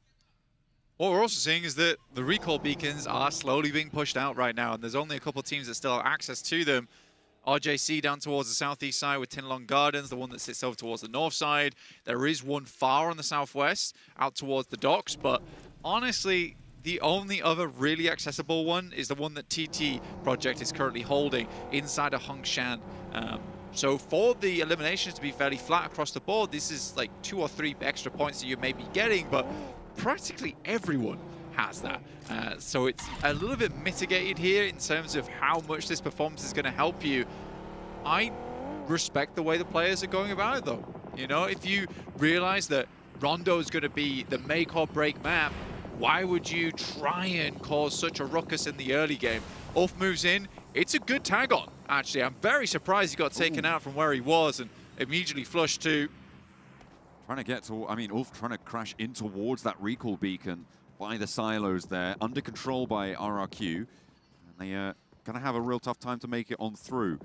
What we're also seeing is that the recall beacons are slowly being pushed out right now, and there's only a couple of teams that still have access to them. RJC down towards the southeast side with Tinlong Gardens, the one that sits over towards the north side. There is one far on the southwest, out towards the docks, but honestly, the only other really accessible one is the one that TT Project is currently holding inside of Hongshan. So for the eliminations to be fairly flat across the board, this is like 2 or 3 extra points that you may be getting, but practically everyone has that. So it's a little bit mitigated here in terms of how much this performance is going to help you. I respect the way the players are going about it, though. You know, if you realize that Rondo is going to be the make or break map, why would you try and cause such a ruckus in the early game? Ulf moves in. It's a good tag on, actually. I'm very surprised he got taken out from where he was and immediately flushed to. Trying to get to, I mean, Ulf trying to crash in towards that recall beacon by the silos there, under control by RRQ. And they are going to have a real tough time to make it on through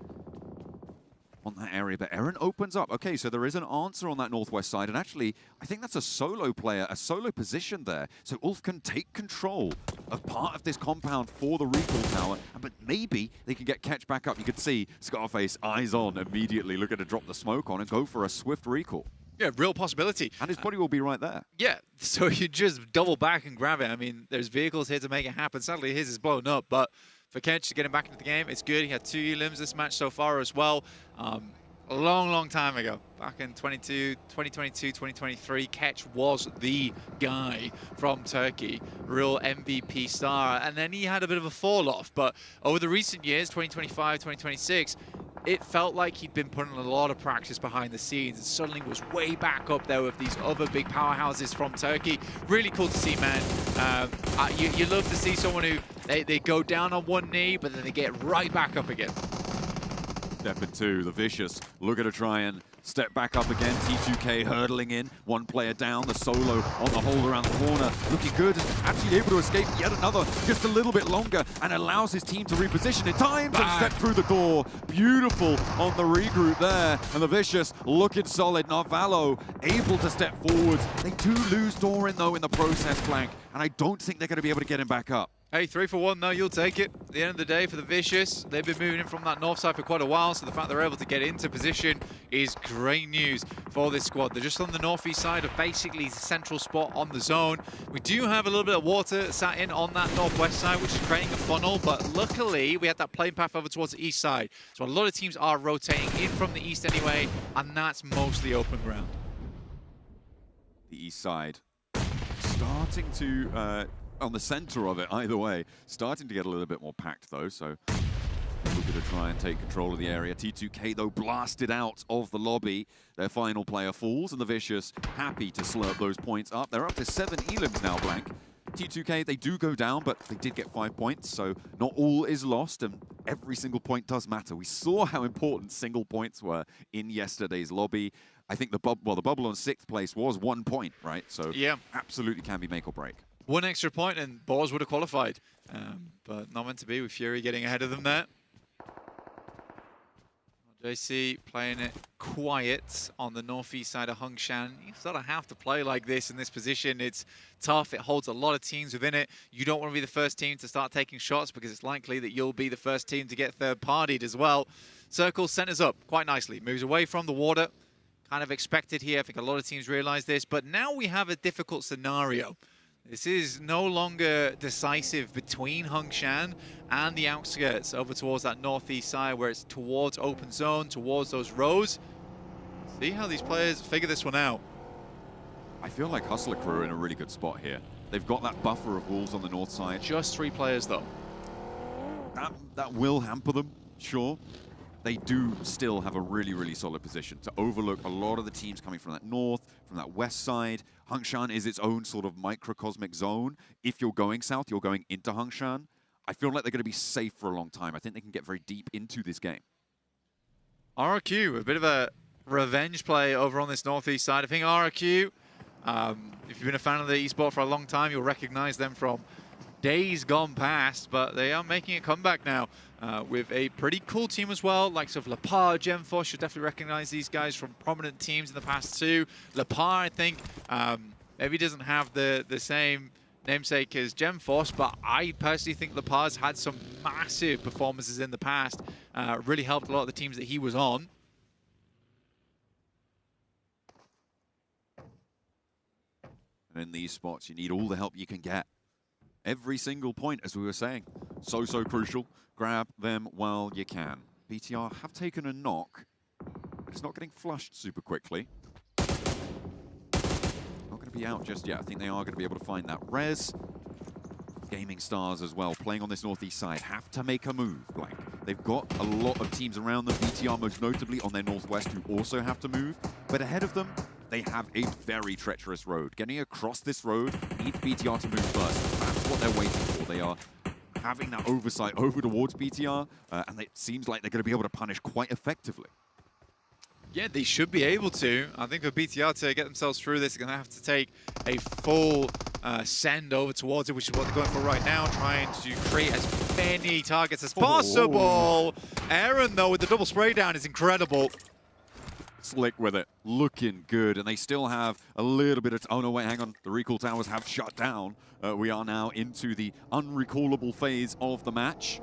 on that area. But Eren opens up. Okay, so there is an answer on that northwest side. And actually, I think that's a solo player, a solo position there. So Ulf can take control of part of this compound for the recall tower. But maybe they can get Ketch back up. You could see Scarface eyes on immediately, looking to drop the smoke on and go for a swift recall. Yeah, real possibility. And his body will be right there. Yeah, so you just double back and grab it. I mean, there's vehicles here to make it happen. Sadly, his is blown up, but for Ketch to get him back into the game, it's good. He had 2 elims this match so far as well. A long time ago, back in 2022, 2023, Ketch was the guy from Turkey, real MVP star. And then he had a bit of a fall off. But over the recent years, 2025, 2026, it felt like he'd been putting a lot of practice behind the scenes and suddenly was way back up there with these other big powerhouses from Turkey. Really cool to see, man. You love to see someone who, they go down on one knee, but then they get right back up again. Step into the Vicious, looking to try and step back up again. T2K hurdling in, one player down, the solo on the hold around the corner, looking good, and actually able to escape yet another just a little bit longer, and allows his team to reposition in time and step through the door. Beautiful on the regroup there, and the Vicious looking solid. Narvalo able to step forward. They do lose Doran though in the process, Blank, and I don't think they're going to be able to get him back up. Hey, 3 for 1 though, you'll take it. At the end of the day for the Vicious, they've been moving in from that north side for quite a while, so the fact they're able to get into position is great news for this squad. They're just on the northeast side of basically the central spot on the zone. We do have a little bit of water sat in on that northwest side, which is creating a funnel, but luckily we had that plane path over towards the east side. So a lot of teams are rotating in from the east anyway, and that's mostly open ground. The east side starting to on the center of it, either way. Starting to get a little bit more packed, though, so we're going to try and take control of the area. T2K, though, blasted out of the lobby. Their final player falls, and the Vicious happy to slurp those points up. They're up to 7 elims now, Blank. T2K, they do go down, but they did get 5 points, so not all is lost, and every single point does matter. We saw how important single points were in yesterday's lobby. I think the bubble on 6th place was 1 point, right? So yeah, absolutely can be make or break. 1 extra point and Boars would have qualified, but not meant to be with Fury getting ahead of them there. JC playing it quiet on the northeast side of Hongshan. You sort of have to play like this in this position. It's tough. It holds a lot of teams within it. You don't want to be the first team to start taking shots because it's likely that you'll be the first team to get third-partied as well. Circle centers up quite nicely. Moves away from the water. Kind of expected here. I think a lot of teams realize this. But now we have a difficult scenario. This is no longer decisive between Hongshan and the outskirts over towards that northeast side where it's towards open zone, towards those rows. See how these players figure this one out. I feel like Hustler Crew are in a really good spot here. They've got that buffer of walls on the north side. Just 3 players though. That will hamper them, sure. They do still have a really, really solid position to overlook a lot of the teams coming from that north, from that west side. Hongshan is its own sort of microcosmic zone. If you're going south, you're going into Hongshan. I feel like they're going to be safe for a long time. I think they can get very deep into this game. RRQ, a bit of a revenge play over on this northeast side. I think RRQ, if you've been a fan of the esport for a long time, you'll recognize them from days gone past, but they are making a comeback now with a pretty cool team as well, likes of Lepar, Gemforce. You'll definitely recognize these guys from prominent teams in the past too. Lepar, I think, maybe doesn't have the same namesake as Gemforce, but I personally think Lepar's had some massive performances in the past. Really helped a lot of the teams that he was on. And in these spots, you need all the help you can get. Every single point, as we were saying, so crucial. Grab them while you can. BTR have taken a knock, but it's not getting flushed super quickly. Not going to be out just yet. I think they are going to be able to find that res. Gaming Stars as well, playing on this northeast side, have to make a move, Blank. They've got a lot of teams around them, BTR most notably on their northwest, who also have to move. But ahead of them, they have a very treacherous road. Getting across this road needs BTR to move first. That's what they're waiting for. They are having that oversight over towards BTR, and it seems like they're going to be able to punish quite effectively. Yeah, they should be able to. I think for BTR to get themselves through this, they're going to have to take a full send over towards it, which is what they're going for right now, trying to create as many targets as possible. Aaron, though, with the double spray down is incredible. Slick with it, looking good, and they still have a little bit of... Oh no, wait, hang on. The recall towers have shut down. We are now into the unrecallable phase of the match.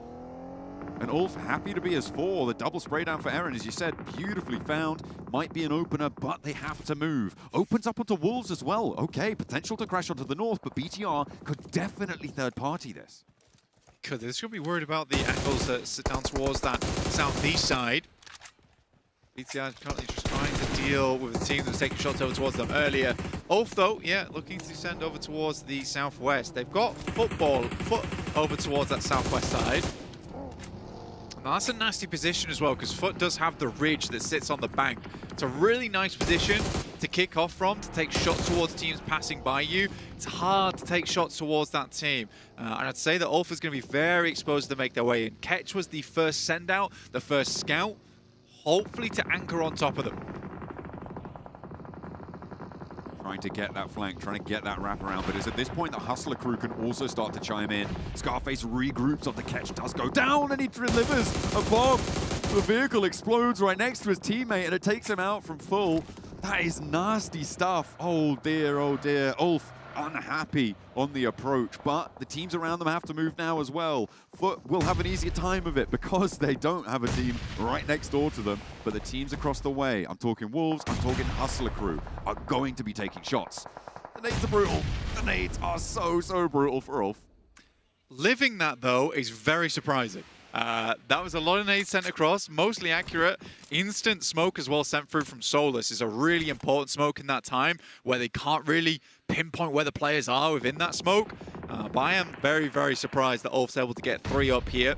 And Ulf happy to be as 4. The double spray down for Aaron, as you said, beautifully found. Might be an opener, but they have to move. Opens up onto Wolves as well. Okay, potential to crash onto the north, but BTR could definitely third party this. They're just going to be worried about the angles that sit down towards that southeast side. BTR is currently just trying to deal with a team that was taking shots over towards them earlier. Ulf, though, yeah, looking to send over towards the southwest. They've got foot over towards that southwest side. Now, that's a nasty position as well, because Foot does have the ridge that sits on the bank. It's a really nice position to kick off from, to take shots towards teams passing by you. It's hard to take shots towards that team. And I'd say that Ulf is going to be very exposed to make their way in. Ketch was the first send out, the first scout, hopefully to anchor on top of them. trying to get that flank, trying to get that wraparound. But it's at this point that Hustler Crew can also start to chime in. Scarface regroups on the catch, does go down, and he delivers a bomb. The vehicle explodes right next to his teammate, and it takes him out from full. That is nasty stuff. Oh dear, oh dear. Ulf unhappy on the approach, but the teams around them have to move now as well. Foot will have an easier time of it because they don't have a team right next door to them, but the teams across the way, I'm talking Wolves, I'm talking Hustler Crew, are going to be taking shots. The nades are brutal. The nades are so brutal for Ulf. Living that, though, is very surprising. That was a lot of nades sent across, mostly accurate. Instant smoke as well sent through from Solus is a really important smoke in that time where they can't really pinpoint where the players are within that smoke. But I am very surprised that Ulf's able to get 3 up here.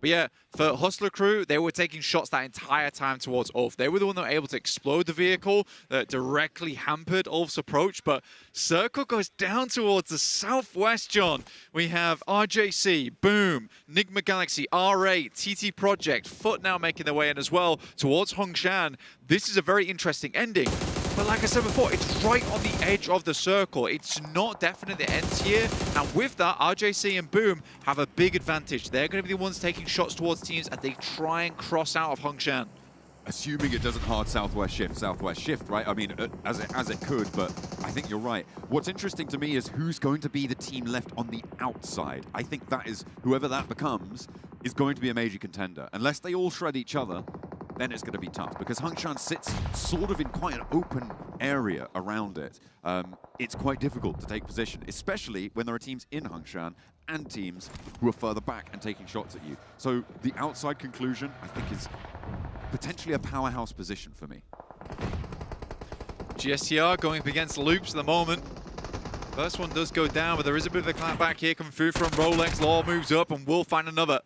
But yeah, for Hustler Crew, they were taking shots that entire time towards Ulf. They were the one that were able to explode the vehicle that directly hampered Ulf's approach. But Circle goes down towards the southwest, John. We have RJC, Boom, Nigma Galaxy, R8, TT Project, Foot now making their way in as well towards Hongshan. This is a very interesting ending. But like I said before, it's right on the edge of the circle. It's not definite it ends here. And with that, RJC and Boom have a big advantage. They're going to be the ones taking shots towards teams as they try and cross out of Hongshan. Assuming it doesn't hard southwest shift, right? I mean, as it could, but I think you're right. What's interesting to me is who's going to be the team left on the outside. I think that is, whoever that becomes, is going to be a major contender. Unless they all shred each other, then it's going to be tough, because Hongshan sits sort of in quite an open area around it. It's quite difficult to take position, especially when there are teams in Hongshan and teams who are further back and taking shots at you. So the outside conclusion, I think, is potentially a powerhouse position for me. GSTR going up against Loops at the moment. First one does go down, but there is a bit of a clapback here coming through from Rolex. Law moves up and will find another.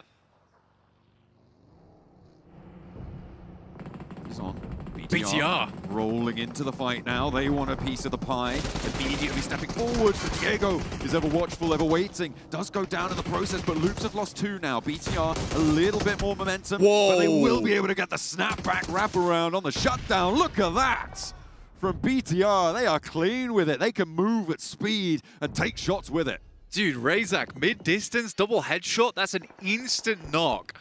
He's on. BTR rolling into the fight now. They want a piece of the pie. Immediately stepping forward. Diego is ever watchful, ever waiting. Does go down in the process, but Loops have lost 2 now. BTR a little bit more momentum. Whoa. But they will be able to get the snapback wraparound on the shutdown. Look at that. From BTR, they are clean with it. They can move at speed and take shots with it. Dude, Razak, mid-distance, double headshot. That's an instant knock.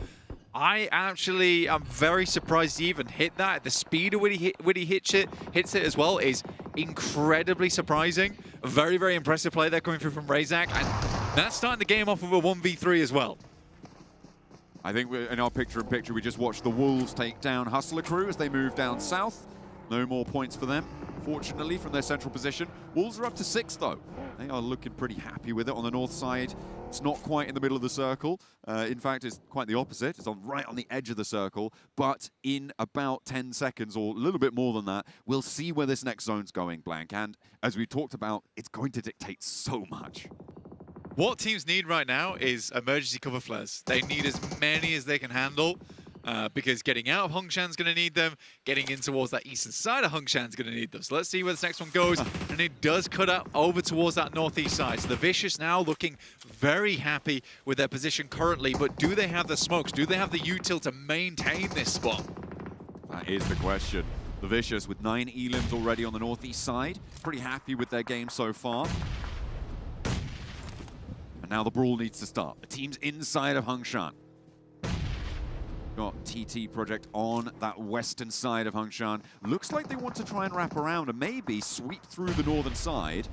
I actually am very surprised he even hit that. The speed when he hits it as well is incredibly surprising. A very impressive play there coming through from Razak, and that's starting the game off with a 1v3 as well. I think in our picture-in-picture, we just watched the Wolves take down Hustler Crew as they move down south. No more points for them, fortunately, from their central position. Wolves are up to 6, though. They are looking pretty happy with it on the north side. It's not quite in the middle of the circle. In fact, it's quite the opposite. It's right on the edge of the circle. But in about 10 seconds, or a little bit more than that, we'll see where this next zone's going, Blank. And as we talked about, it's going to dictate so much. What teams need right now is emergency cover flares. They need as many as they can handle. Because getting out of Hongshan's going to need them. Getting in towards that eastern side of Hongshan's going to need them. So let's see where this next one goes. And it does cut out over towards that northeast side. So the Vicious now looking very happy with their position currently. But do they have the smokes? Do they have the util to maintain this spot? That is the question. The Vicious with 9 elims already on the northeast side. Pretty happy with their game so far. And now the brawl needs to start. The team's inside of Hongshan. Got TT Project on that western side of Hongshan. Looks like they want to try and wrap around and maybe sweep through the northern side.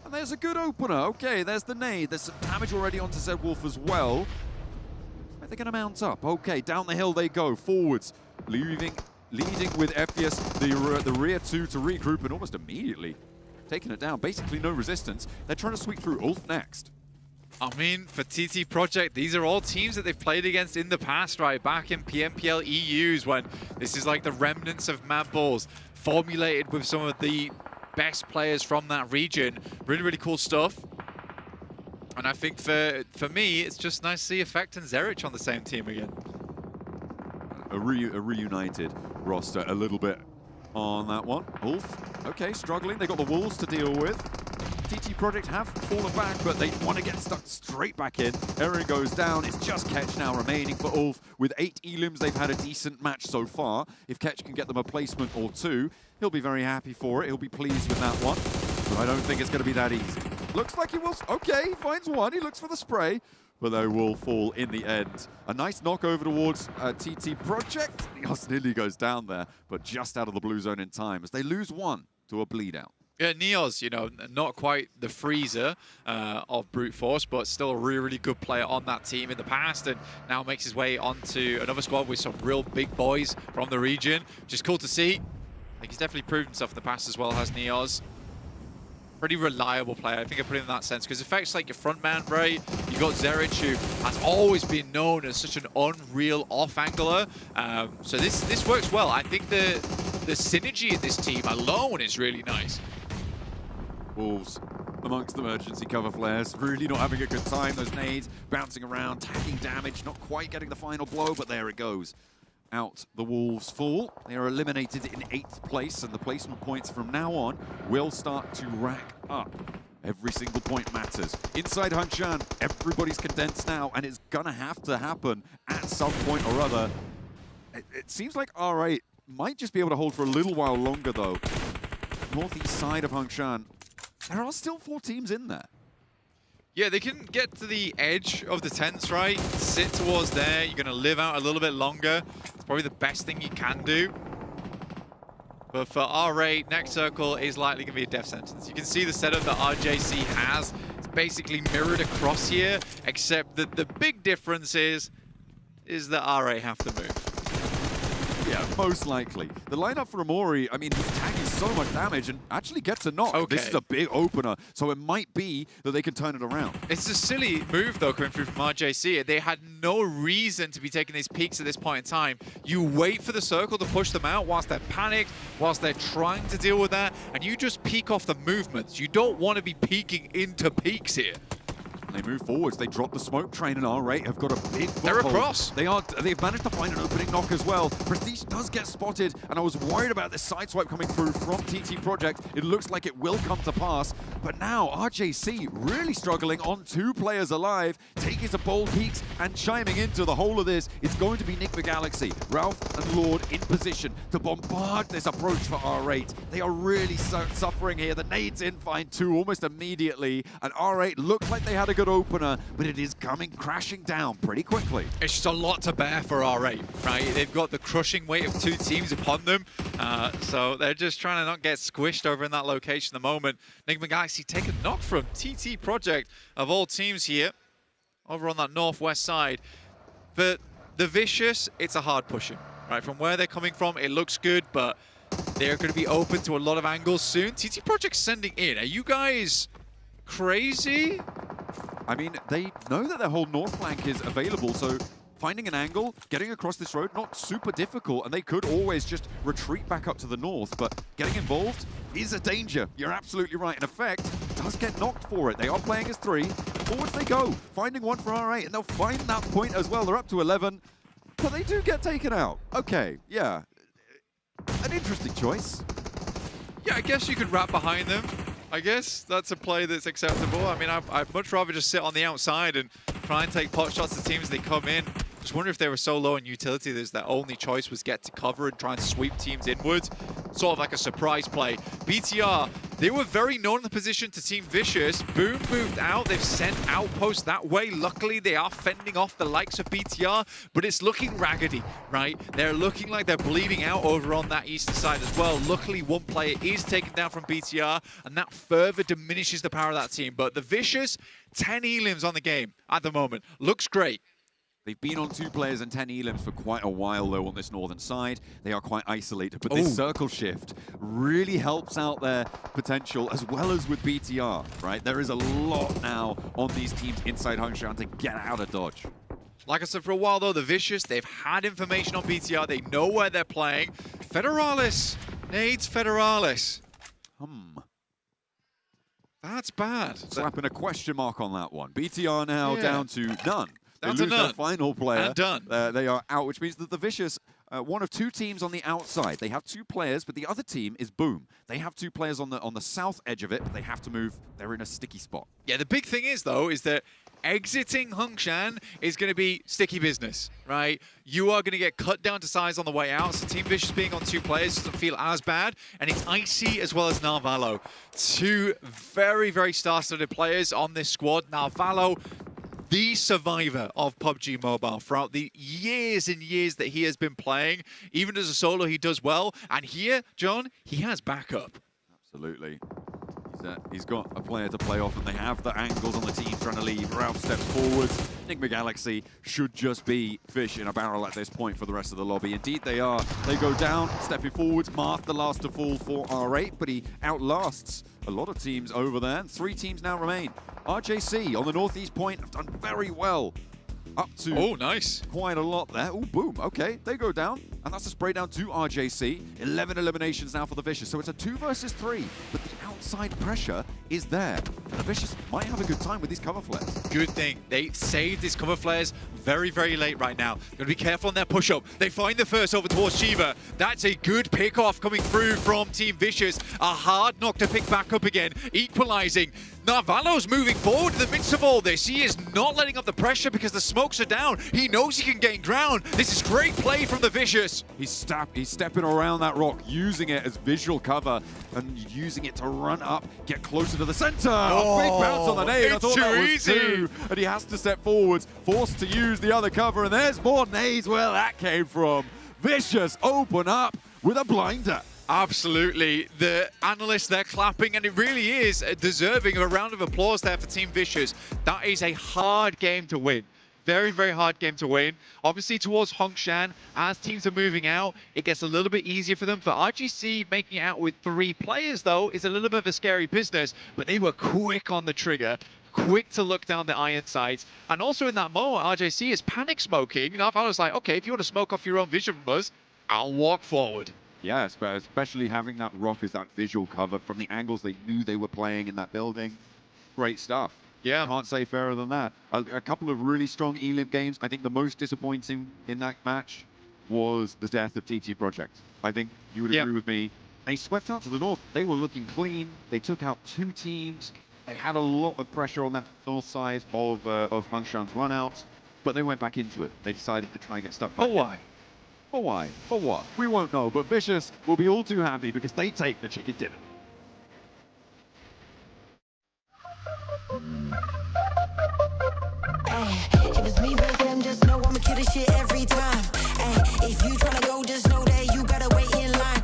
And there's a good opener. Okay, there's the nade. There's some damage already onto Zed Wolf as well. Are they going to mount up? Okay, down the hill they go. Forwards, leading with Ephius, the rear 2 to regroup, and almost immediately taking it down. Basically no resistance. They're trying to sweep through. Ulf next. I mean, for TT Project, these are all teams that they've played against in the past, right? Back in PMPL EUs, when this is like the remnants of Mad Balls formulated with some of the best players from that region. Really cool stuff. And I think for me, it's just nice to see Effect and Zerich on the same team again. A reunited roster a little bit on that one. Ulf, okay, struggling. They got the Wolves to deal with. TT Project have fallen back, but they want to get stuck straight back in. Aaron goes down. It's just Ketch now remaining for Ulf. With 8 elims, they've had a decent match so far. If Ketch can get them a placement or 2, he'll be very happy for it. He'll be pleased with that one. But I don't think it's going to be that easy. Looks like he will. Okay, he finds one. He looks for the spray, but they will fall in the end. A nice knock over towards TT Project. Neos nearly goes down there, but just out of the blue zone in time as they lose 1 to a bleed out. Yeah, Neos, you know, not quite the freezer of brute force, but still a really, really good player on that team in the past, and now makes his way onto another squad with some real big boys from the region, which is cool to see. I think he's definitely proved himself in the past as well, has Neos. Pretty reliable player, I think I put him in that sense, because Effect's like your front man, right? You got Zerich, who has always been known as such an unreal off-angler. So this works well. I think the synergy in this team alone is really nice. Wolves amongst the emergency cover flares, really not having a good time. Those nades bouncing around, taking damage, not quite getting the final blow, but there it goes. Out the Wolves fall. They are eliminated in 8th place, and the placement points from now on will start to rack up. Every single point matters. Inside Hanshan, everybody's condensed now, and it's gonna have to happen at some point or other. It seems like R8 might just be able to hold for a little while longer, though. Northeast side of Hanshan, there are still 4 teams in there. Yeah, they can get to the edge of the tents, right? Sit towards there. You're going to live out a little bit longer. It's probably the best thing you can do. But for R8, next circle is likely going to be a death sentence. You can see the setup that RJC has. It's basically mirrored across here, except that the big difference is that R8 have to move. Yeah, most likely. The lineup for Amori, I mean, his tag is so much damage and actually gets a knock. Okay. This is a big opener, so it might be that they can turn it around. It's a silly move, though, coming through from RJC. They had no reason to be taking these peeks at this point in time. You wait for the circle to push them out whilst they're panicked, whilst they're trying to deal with that, and you just peek off the movements. You don't want to be peeking into peaks here. They move forwards. They drop the smoke train, and R8 have got a big foothold. They're across. They've managed to find an opening knock as well. Prestige does get spotted, and I was worried about this sideswipe coming through from TT Project. It looks like it will come to pass, but now RJC really struggling on 2 players alive, taking some bold peeks and chiming into the whole of this. It's going to be Nick the Galaxy, Ralph and Lord in position to bombard this approach for R8. They are really suffering here. The nades in find 2 almost immediately, and R8 looks like they had a good opener, but it is coming crashing down pretty quickly. It's just a lot to bear for R8, right? They've got the crushing weight of 2 teams upon them, so they're just trying to not get squished over in that location at the moment. Enigma Galaxy take a knock from TT Project, of all teams here, over on that northwest side. But the Vicious, it's a hard pushing, right? From where they're coming from, it looks good, but they're going to be open to a lot of angles soon. TT Project sending in. Are you guys crazy? I mean, they know that their whole north flank is available, so finding an angle, getting across this road, not super difficult, and they could always just retreat back up to the north, but getting involved is a danger. You're absolutely right. In effect, does get knocked for it. They are playing as 3. Forwards they go, finding one for R8, and they'll find that point as well. They're up to 11, but they do get taken out. Okay, yeah. An interesting choice. Yeah, I guess you could wrap behind them. I guess that's a play that's acceptable. I mean, I'd much rather just sit on the outside and try and take pot shots at teams as they come in. Just wonder if they were so low in utility that their only choice was get to cover and try and sweep teams inwards. Sort of like a surprise play. BTR, they were very known in the position to Team Vicious. Boom moved out. They've sent outposts that way. Luckily, they are fending off the likes of BTR, but it's looking raggedy, right? They're looking like they're bleeding out over on that eastern side as well. Luckily, one player is taken down from BTR, and that further diminishes the power of that team. But the Vicious, 10 elims on the game at the moment. Looks great. They've been on 2 players and 10 elims for quite a while, though, on this northern side. They are quite isolated, but this circle shift really helps out their potential, as well as with BTR, right? There is a lot now on these teams inside Hongshan to get out of dodge. Like I said, for a while, though, the Vicious, they've had information on BTR. They know where they're playing. Federalis needs Federalis. That's bad. Slapping a question mark on that one. BTR now down to none. They lose their final player. And done. They are out, which means that the Vicious one of two teams on the outside. They have 2 players, but the other team is Boom. They have 2 players on the south edge of it, but they have to move. They're in a sticky spot. Yeah, the big thing is, though, is that exiting Hongshan is going to be sticky business, right? You are going to get cut down to size on the way out, so Team Vicious being on 2 players doesn't feel as bad, and it's Icy as well as Narvalo. 2 very, very star-studded players on this squad. Narvalo, the survivor of PUBG Mobile throughout the years and years that he has been playing. Even as a solo, he does well. And here, John, he has backup. Absolutely. He's got a player to play off, and they have the angles on the team trying to leave. Ralph steps forwards. Enigma Galaxy should just be fish in a barrel at this point for the rest of the lobby. Indeed, they are. They go down, stepping forwards. Marth, the last to fall for R8, but he outlasts a lot of teams over there. 3 teams now remain. RJC on the northeast point have done very well. Up to nice. Quite a lot there. Oh, Boom. Okay, they go down. And that's a spray down to RJC. 11 eliminations now for the Vicious. So it's a 2 versus 3. But the outside pressure is there. And the Vicious might have a good time with these cover flares. Good thing. They saved these cover flares very, very late right now. Got to be careful on their push-up. They find the first over towards Shiva. That's a good pick-off coming through from Team Vicious. A hard knock to pick back up again. Equalizing. Narvalo's moving forward in the midst of all this. He is not letting up the pressure because the smokes are down. He knows he can gain ground. This is great play from the Vicious. He's stepping around that rock, using it as visual cover and using it to run up, get closer to the center. Big bounce on the nade. I thought that was 2. And he has to step forwards, forced to use the other cover. And there's more nades where that came from. Vicious open up with a blinder. Absolutely. The analysts, they're clapping, and it really is deserving of a round of applause there for Team Vicious. That is a hard game to win. Very, very hard game to win. Obviously, towards Hongshan, as teams are moving out, it gets a little bit easier for them. For RGC, making it out with 3 players, though, is a little bit of a scary business, but they were quick on the trigger. Quick to look down the iron sights. And also in that moment, RJC is panic smoking. And I was like, okay, if you want to smoke off your own vision from us, I'll walk forward. Yes, but especially having that rock as that visual cover from the angles they knew they were playing in that building. Great stuff. Yeah. Can't say fairer than that. A couple of really strong eLib games. I think the most disappointing in that match was the death of TT Project. I think you would agree with me. They swept out to the north. They were looking clean. They took out 2 teams. They had a lot of pressure on that north side of Hongshan's run out, but they went back into it. They decided to try and get stuck back. But why? For why? For what? We won't know, but Vicious will be all too happy because they take the chicken dinner. If it's me versus them, just know I'ma kill this shit every time. If you tryna go, just know that you gotta wait in line.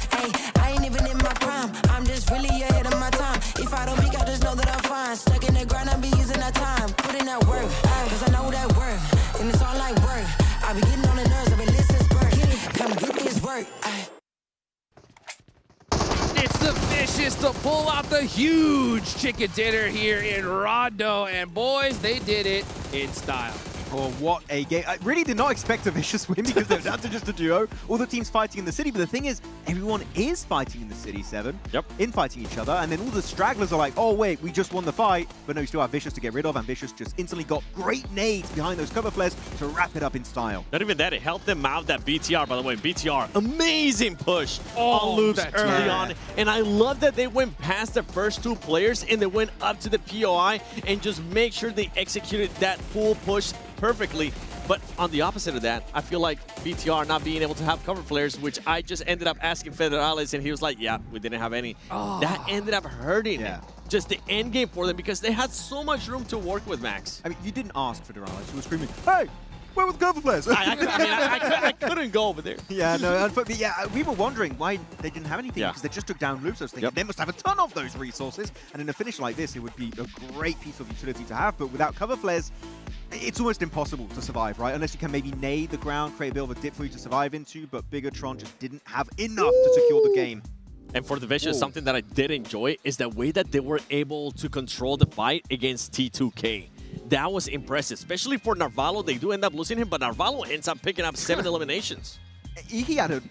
I ain't even in my prime. I'm just really ahead of my time. If I don't peek out, just know that I'm fine. Stuck in the grind, I be using that time. Put in that work, cause I know that work. And it's all like work. I be getting on the nerves, I be listening spurt. Come get this work. It's the Vicious to pull out the huge chicken dinner here in Rondo. And boys, they did it in style. Oh, what a game. I really did not expect a Vicious win because they're down to just a duo. All the teams fighting in the city, but the thing is, everyone is fighting in the city, Seven. Yep. Infighting each other, and then all the stragglers are like, oh wait, we just won the fight. But no, you still have Vicious to get rid of, and Vicious just instantly got great nades behind those cover flares to wrap it up in style. Not even that, it helped them out that BTR, by the way. BTR, amazing push on loops early on. And I love that they went past the first 2 players and they went up to the POI and just make sure they executed that full push perfectly. But on the opposite of that, I feel like BTR not being able to have cover flares, which I just ended up asking Federales, and he was like, yeah, we didn't have any. That ended up hurting just the end game for them because they had so much room to work with, Max. I mean, you didn't ask Federales. You were screaming, hey, where were the cover flares? I couldn't go over there. Yeah, no, we were wondering why they didn't have anything because they just took down loops. I was thinking they must have a ton of those resources, and in a finish like this, it would be a great piece of utility to have, but without cover flares, it's almost impossible to survive, right? Unless you can maybe nade the ground, create a bit of a dip for you to survive into, but Bigatron just didn't have enough to secure the game. And for the Vicious, something that I did enjoy is the way that they were able to control the fight against T2K. That was impressive, especially for Narvalo. They do end up losing him, but Narvalo ends up picking up 7 eliminations. He had a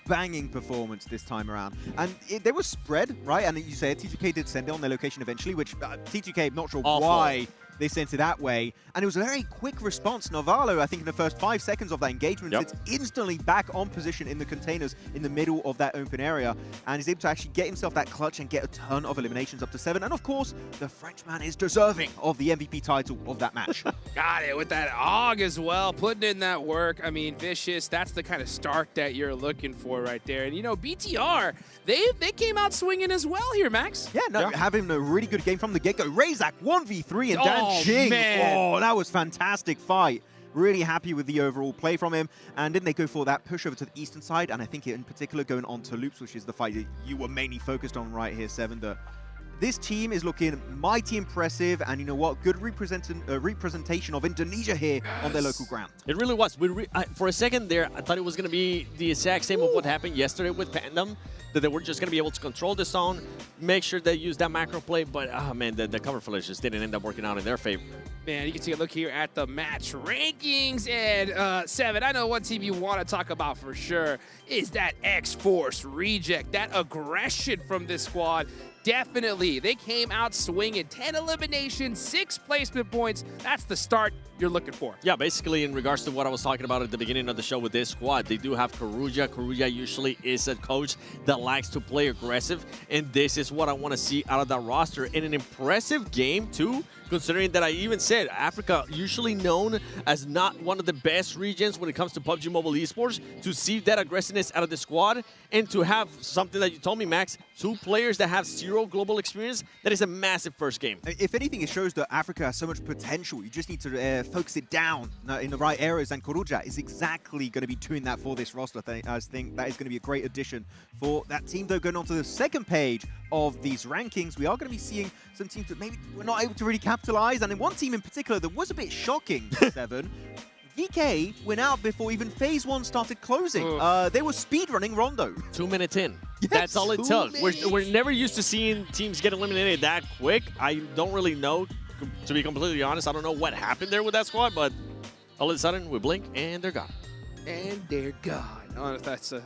banging performance this time around. And they were spread, right? And you say T2K did send it on their location eventually, which T2K, not sure why this into that way. And it was a very quick response. Novalo, I think in the first 5 seconds of that engagement, it's instantly back on position in the containers in the middle of that open area, and is able to actually get himself that clutch and get a ton of eliminations up to 7. And of course, the Frenchman is deserving of the MVP title of that match. Got it with that AUG as well, putting in that work. I mean, Vicious, that's the kind of start that you're looking for right there. And you know, BTR, they came out swinging as well here, Max. Yeah, no, having a really good game from the get-go. Razak 1v3 and Dan Ching. Man. Oh, that was fantastic fight. Really happy with the overall play from him. And then they go for that push over to the eastern side, and I think in particular going on to Loops, which is the fight that you were mainly focused on right here, Seven. This team is looking mighty impressive, and you know what? Good representation of Indonesia here on their local ground. It really was. For a second there, I thought it was going to be the exact same of what happened yesterday with Pandem, that they were just going to be able to control the zone, make sure they use that macro play, but oh man, the cover flash just didn't end up working out in their favor. Man, you can take a look here at the match rankings. And Seven, I know one team you want to talk about for sure is that X-Force Reject, that aggression from this squad. Definitely. They came out swinging. 10 eliminations, 6 placement points. That's the start you're looking for. Yeah, basically in regards to what I was talking about at the beginning of the show with this squad, they do have Karuja. Karuja usually is a coach that likes to play aggressive, and this is what I want to see out of that roster. In an impressive game, too, considering that I even said Africa, usually known as not one of the best regions when it comes to PUBG Mobile Esports, to see that aggressiveness out of the squad and to have something that you told me, Max, 2 players that have 0 global experience, that is a massive first game. If anything, it shows that Africa has so much potential. You just need to focus it down in the right areas, and Karuja is exactly going to be doing that for this roster. I think that is going to be a great addition for that team. Though, going on to the second page of these rankings, we are going to be seeing some teams that maybe we're not able to really capitalize, and in one team in particular that was a bit shocking, Seven. VK went out before even Phase 1 started closing. They were speedrunning Rondo. 2 minutes in. Yes, that's all it took. We're never used to seeing teams get eliminated that quick. I don't really know, to be completely honest. I don't know what happened there with that squad, but all of a sudden we blink and they're gone. And they're gone. Oh, that's a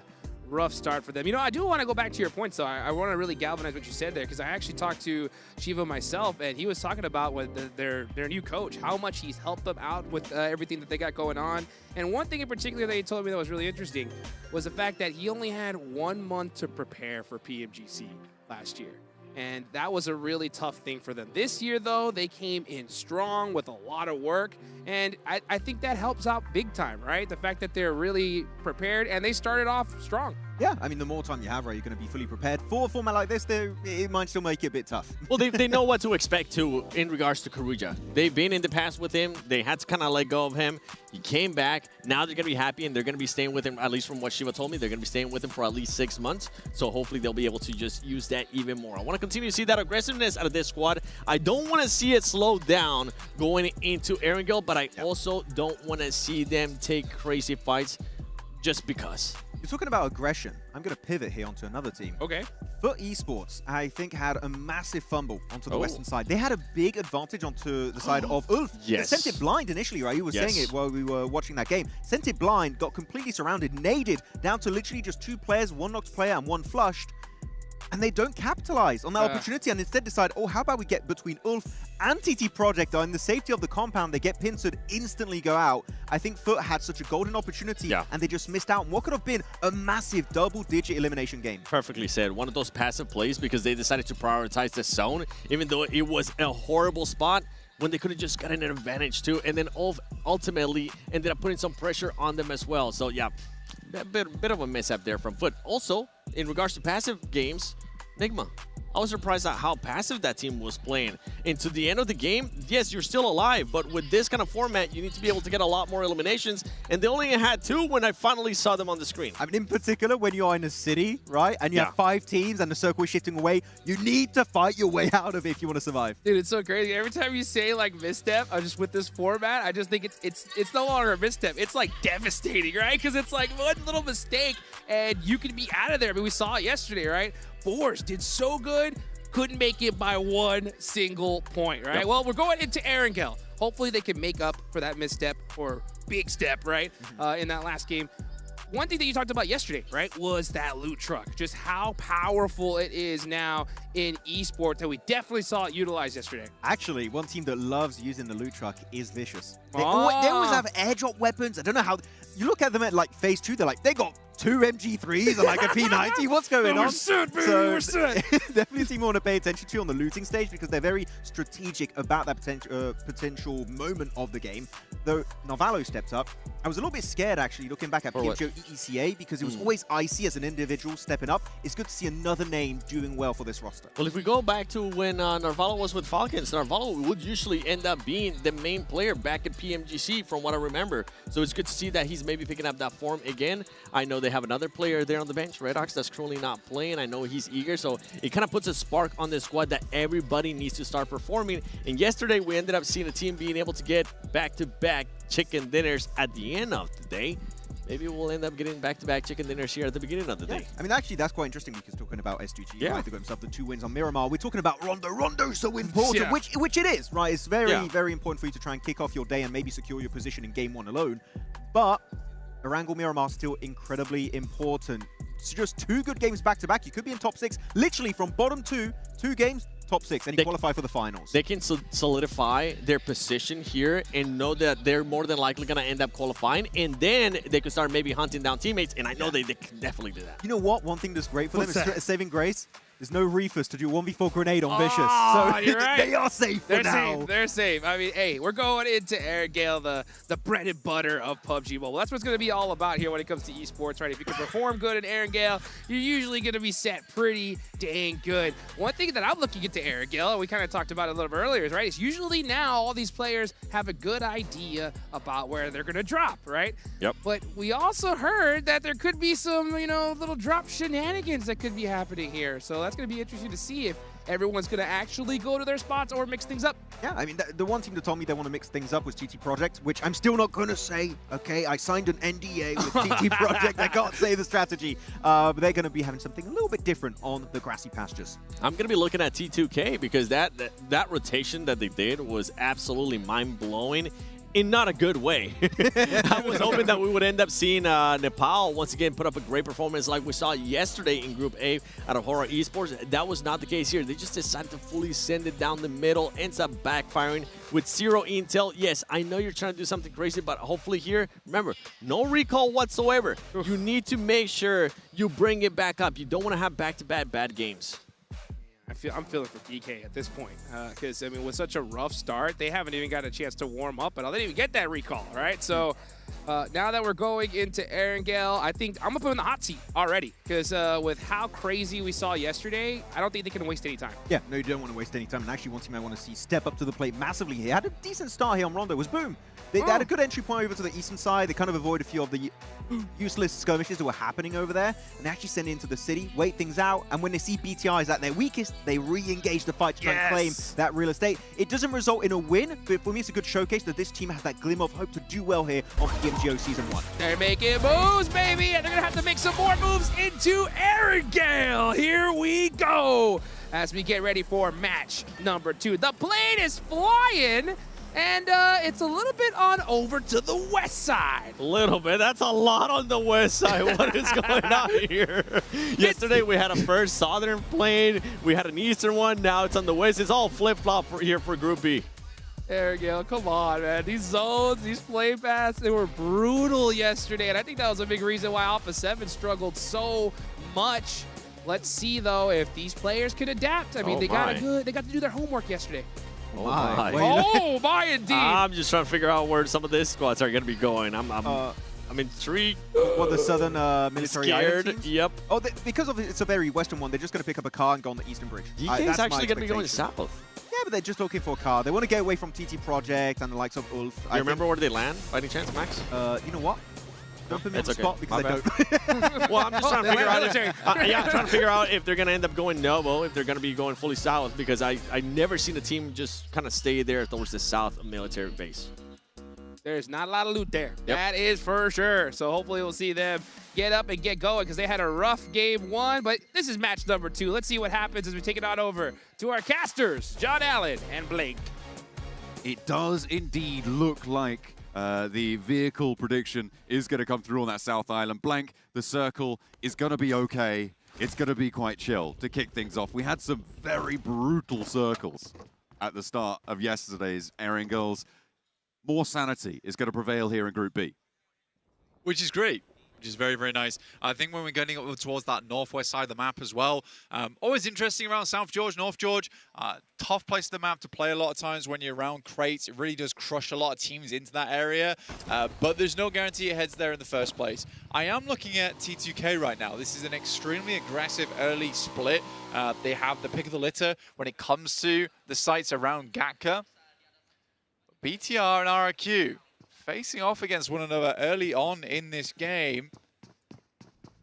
rough start for them. You know, I do want to go back to your points, though. I want to really galvanize what you said there, because I actually talked to Shiva myself, and he was talking about their new coach, how much he's helped them out with everything that they got going on. And one thing in particular that he told me that was really interesting was the fact that he only had 1 month to prepare for PMGC last year. And that was a really tough thing for them. This year, though, they came in strong with a lot of work. And I think that helps out big time, right? The fact that they're really prepared and they started off strong. Yeah, I mean, the more time you have, right, you're going to be fully prepared. For a format like this, it might still make it a bit tough. Well, they know what to expect, too, in regards to Karuja. They've been in the past with him. They had to kind of let go of him. He came back. Now they're going to be happy, and they're going to be staying with him, at least from what Shiva told me. They're going to be staying with him for at least 6 months. So hopefully they'll be able to just use that even more. I want to continue to see that aggressiveness out of this squad. I don't want to see it slow down going into Erangel, but I also don't want to see them take crazy fights just because. You're talking about aggression. I'm going to pivot here onto another team. Okay. FUT Esports, I think, had a massive fumble onto the western side. They had a big advantage onto the side of Ulf. Yes. They sent it blind initially, right? You were saying it while we were watching that game. Sent it blind, got completely surrounded, naded down to literally just 2 players, 1 knocked player and 1 flushed. And they don't capitalize on that opportunity and instead decide, oh, how about we get between Ulf and TT Project in the safety of the compound. They get pincered, instantly go out. I think FUT had such a golden opportunity and they just missed out on what could have been a massive double-digit elimination game. Perfectly said. One of those passive plays because they decided to prioritize the zone, even though it was a horrible spot when they could have just gotten an advantage too. And then Ulf ultimately ended up putting some pressure on them as well. So yeah, a bit of a mishap there from FUT. Also, in regards to passive games, Nigma. I was surprised at how passive that team was playing. And to the end of the game, yes, you're still alive, but with this kind of format, you need to be able to get a lot more eliminations, and they only had 2 when I finally saw them on the screen. I mean, in particular, when you're in a city, right, and you have 5 teams and the circle is shifting away, you need to fight your way out of it if you want to survive. Dude, it's so crazy. Every time you say, like, misstep, just with this format, I just think it's no longer a misstep. It's, like, devastating, right? Because it's, like, one little mistake, and you can be out of there. I mean, we saw it yesterday, right? Boars did so good, couldn't make it by 1 single point, right? Well, we're going into Erangel. Hopefully they can make up for that misstep or big step, right, in that last game. one thing that you talked about yesterday, right, was that loot truck. Just how powerful it is now in esports that we definitely saw it utilized yesterday. Actually, one team that loves using the loot truck is Vicious. They always have airdrop weapons. I don't know how. You look at them at like phase 2, they're like, they got 2 MG3s and like a P90. What's going on? We're set, baby, so we're set. definitely a team we want to pay attention to on the looting stage because they're very strategic about that potential moment of the game. Though Narvalo stepped up, I was a little bit scared actually looking back at PMGO EECA because it was always Icy as an individual stepping up. It's good to see another name doing well for this roster. Well, if we go back to when Narvalo was with Falcons, Narvalo would usually end up being the main player back at PMGC from what I remember. So it's good to see that he's maybe picking up that form again. I know they have another player there on the bench, Redox, that's currently not playing. I know he's eager, so it kind of puts a spark on this squad that everybody needs to start performing. And yesterday, we ended up seeing a team being able to get back-to-back chicken dinners at the end of the day. Maybe we'll end up getting back-to-back chicken dinners here at the beginning of the day. I mean, actually, that's quite interesting because talking about S2G, right, they got himself the 2 wins on Miramar. We're talking about Rondo so important, which it is, right? It's very, very important for you to try and kick off your day and maybe secure your position in game 1 alone. But Erangel Miramar still incredibly important. It's just 2 good games back-to-back. You could be in top 6, literally from bottom 2 games, top 6, and you qualify for the finals. They can solidify their position here and know that they're more than likely going to end up qualifying, and then they could start maybe hunting down teammates, and I know they can definitely do that. You know what? One thing that's great for them is saving grace. There's no reefers to do 1v4 grenade on Vicious. So You're right. they are safe for now. They're safe. I mean, hey, we're going into Airgale, the bread and butter of PUBG Mobile. That's what's going to be all about here when it comes to esports, right? If you can perform good in Airgale, you're usually going to be set pretty dang good. One thing that I'm looking into Airgale, and we kind of talked about it a little bit earlier, is, right, is usually now all these players have a good idea about where they're going to drop, right? Yep. But we also heard that there could be some, little drop shenanigans that could be happening here. So that's going to be interesting to see if everyone's going to actually go to their spots or mix things up. Yeah, I mean, the one team that told me they want to mix things up was TT Project, which I'm still not going to say, okay? I signed an NDA with TT Project. I can't say the strategy. But they're going to be having something a little bit different on the grassy pastures. I'm going to be looking at T2K because that rotation that they did was absolutely mind-blowing. In not a good way. I was hoping that we would end up seeing Nepal once again put up a great performance like we saw yesterday in Group A out of Horror Esports. That was not the case here. They just decided to fully send it down the middle, ends up backfiring with 0 intel. Yes, I know you're trying to do something crazy, but hopefully here, remember, no recall whatsoever. You need to make sure you bring it back up. You don't want to have back-to-back bad games. I'm feeling for DK at this point because, I mean, with such a rough start, they haven't even got a chance to warm up at all. They didn't even get that recall, right? So now that we're going into Erangel, I think I'm going to put them in the hot seat already because with how crazy we saw yesterday, I don't think they can waste any time. Yeah, no, you don't want to waste any time. And actually, one team I want to see step up to the plate massively here. Had a decent start here on Rondo was Boom. They had a good entry point over to the eastern side. They kind of avoid a few of the useless skirmishes that were happening over there. And they actually send it into the city, wait things out. And when they see BTIs at their weakest, they re-engage the fight to try and claim that real estate. It doesn't result in a win, but for me, it's a good showcase that this team has that glimmer of hope to do well here on PMGO Season 1. They're making moves, baby, and they're going to have to make some more moves into Erangel. Here we go as we get ready for match number 2. The plane is flying. And it's a little bit on over to the west side. A little bit. That's a lot on the west side. What is going on here? Yesterday we had a first southern plane. We had an eastern one. Now it's on the west. It's all flip-flop here for Group B. There we go. Come on, man. These zones, these play paths, they were brutal yesterday. And I think that was a big reason why Alpha 7 struggled so much. Let's see, though, if these players can adapt. I mean, they got to do their homework yesterday. Oh my! Oh my, indeed! I'm just trying to figure out where some of these squads are going to be going. I'm intrigued. What, the southern military scared? island teams? Yep. Oh, because it's a very western one, they're just going to pick up a car and go on the eastern bridge. DK's actually going to be going south. Yeah, but they're just looking for a car. They want to get away from TT Project and the likes of Ulf. You remember where they land by any chance, Max? You know what? Don't put me on the spot because I don't. Well, I'm just trying to figure out. I'm trying to figure out if they're going to end up going Novo, if they're going to be going fully south, because I never seen a team just kind of stay there towards the south military base. There's not a lot of loot there. Yep. That is for sure. So hopefully we'll see them get up and get going because they had a rough game 1. But this is match number 2. Let's see what happens as we take it on over to our casters, John Allen and Blake. It does indeed look like the vehicle prediction is going to come through on that South Island. Blank, the circle is going to be okay. It's going to be quite chill to kick things off. We had some very brutal circles at the start of yesterday's airing goals. More sanity is going to prevail here in Group B. Which is great. Which is very, very nice. I think when we're getting up towards that northwest side of the map as well, always interesting around South George, North George. Tough place of the map to play a lot of times when you're around crates. It really does crush a lot of teams into that area, but there's no guarantee it heads there in the first place. I am looking at T2K right now. This is an extremely aggressive early split. They have the pick of the litter when it comes to the sites around Gatka. BTR and RRQ facing off against one another early on in this game.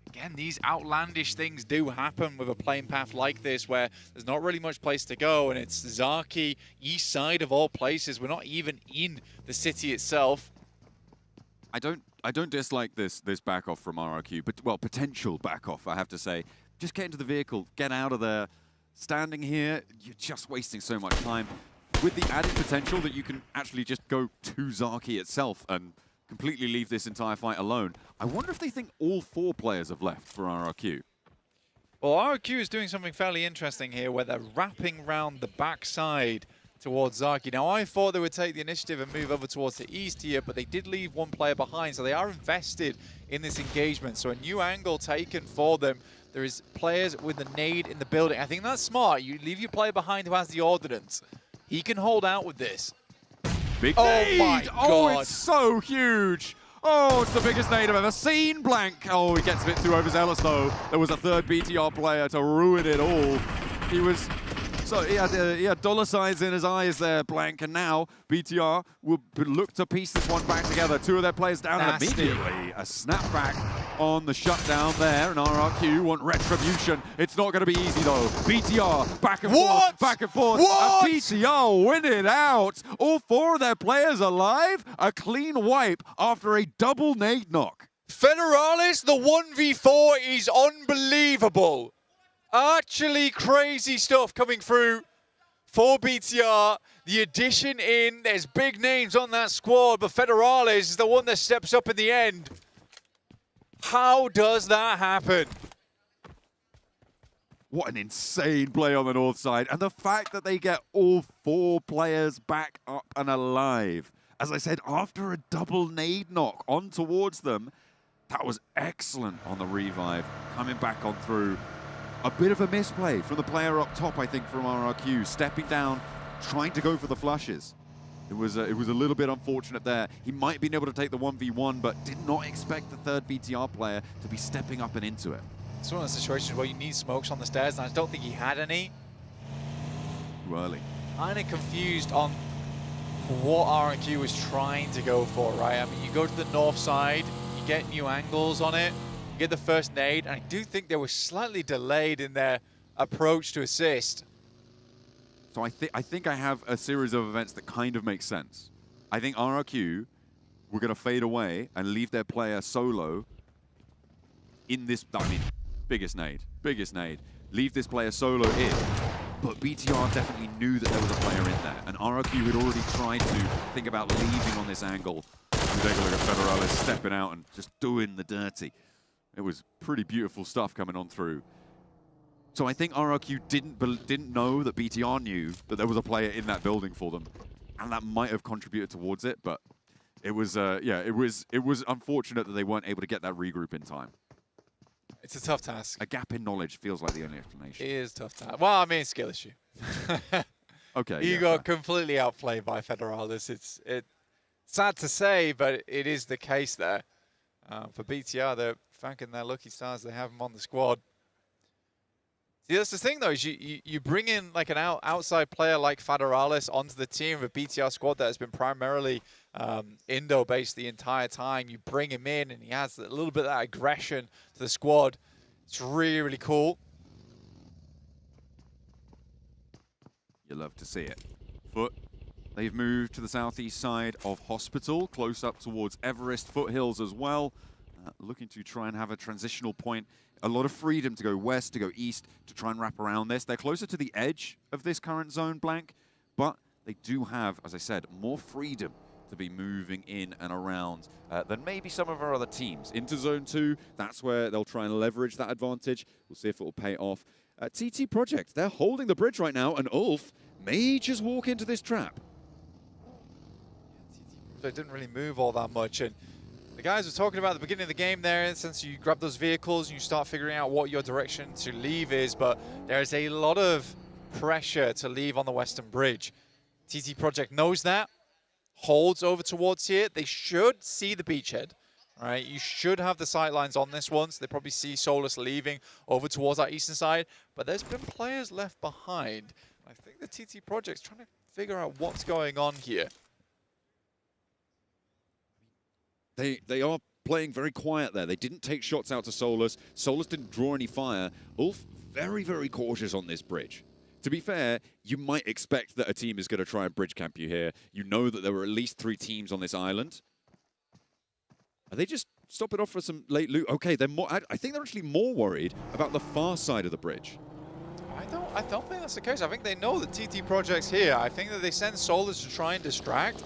Again, these outlandish things do happen with a playing path like this where there's not really much place to go, and it's Zaki, east side of all places. We're not even in the city itself. I don't dislike this back off from RRQ, but well, potential back off, I have to say. Just get into the vehicle, get out of there. Standing here, you're just wasting so much time. With the added potential that you can actually just go to Zaki itself and completely leave this entire fight alone. I wonder if they think all 4 players have left for RRQ. Well, RRQ is doing something fairly interesting here where they're wrapping round the backside towards Zaki. Now, I thought they would take the initiative and move over towards the east here, but they did leave one player behind, so they are invested in this engagement. So a new angle taken for them. There is players with the nade in the building. I think that's smart. You leave your player behind who has the ordnance. He can hold out with this. Big nade! My God. Oh, it's so huge! Oh, it's the biggest nade I've ever seen, Blank. Oh, he gets a bit too overzealous, though. There was a third BTR player to ruin it all. He was... So he had dollar signs in his eyes there, Blank, and now BTR will look to piece this one back together. 2 of their players down, and immediately a snapback on the shutdown there, and RRQ want retribution. It's not going to be easy, though. BTR back and forth, back and forth. What? And BTR win it out. All 4 of their players alive. A clean wipe after a double nade knock. Federalis, the 1v4 is unbelievable. Actually crazy stuff coming through for BTR. The addition in, there's big names on that squad, but Federalis is the one that steps up in the end. How does that happen? What an insane play on the north side. And the fact that they get all 4 players back up and alive. As I said, after a double nade knock on towards them, that was excellent on the revive. Coming back on through. A bit of a misplay from the player up top, I think, from RRQ. Stepping down, trying to go for the flushes. It was a little bit unfortunate there. He might have been able to take the 1v1, but did not expect the third BTR player to be stepping up and into it. It's one of those situations where you need smokes on the stairs, and I don't think he had any. Too early. Kind of confused on what RRQ was trying to go for, right? I mean, you go to the north side, you get new angles on it, you get the first nade, and I do think they were slightly delayed in their approach to assist. So I think I have a series of events that kind of make sense. I think RRQ were going to fade away and leave their player solo in this, I mean, biggest nade. Leave this player solo in. But BTR definitely knew that there was a player in there, and RRQ had already tried to think about leaving on this angle. You take a look at Federalis stepping out and just doing the dirty. It was pretty beautiful stuff coming on through. So I think RRQ didn't know that BTR knew that there was a player in that building for them, and that might have contributed towards it. But it was, yeah, it was unfortunate that they weren't able to get that regroup in time. It's a tough task. A gap in knowledge feels like the only explanation. It is tough task. Well, I mean, skill issue. Okay. You yeah, got completely outplayed by Federalis. It's sad to say, but it is the case there. For BTR, they're thanking their lucky stars they have him on the squad. See, that's the thing, though, is you bring in like an outside player like Federalis onto the team of a BTR squad that has been primarily Indo-based the entire time. You bring him in, and he has a little bit of that aggression to the squad. It's really, really cool. You love to see it. Foot. They've moved to the southeast side of Hospital, close up towards Everest Foothills as well. Looking to try and have a transitional point. A lot of freedom to go west, to go east, to try and wrap around this. They're closer to the edge of this current zone, Blank, but they do have, as I said, more freedom to be moving in and around than maybe some of our other teams. Into Zone 2, that's where they'll try and leverage that advantage. We'll see if it will pay off. TT Project, they're holding the bridge right now, and Ulf may just walk into this trap. So it didn't really move all that much. And the guys were talking about at the beginning of the game there, since you grab those vehicles and you start figuring out what your direction to leave is, but there's a lot of pressure to leave on the Western Bridge. TT Project knows that, holds over towards here. They should see the beachhead, right? You should have the sight lines on this one, so they probably see Solus leaving over towards our eastern side, but there's been players left behind. I think the TT Project's trying to figure out what's going on here. They are playing very quiet there. They didn't take shots out to Solus. Solus didn't draw any fire. Ulf very, very cautious on this bridge. To be fair, you might expect that a team is going to try and bridge camp you here. You know that there were at least 3 teams on this island. Are they just stopping off for some late loot? Okay, they're more. I think they're actually more worried about the far side of the bridge. I don't think that's the case. I think they know the TT Project's here. I think that they send Solus to try and distract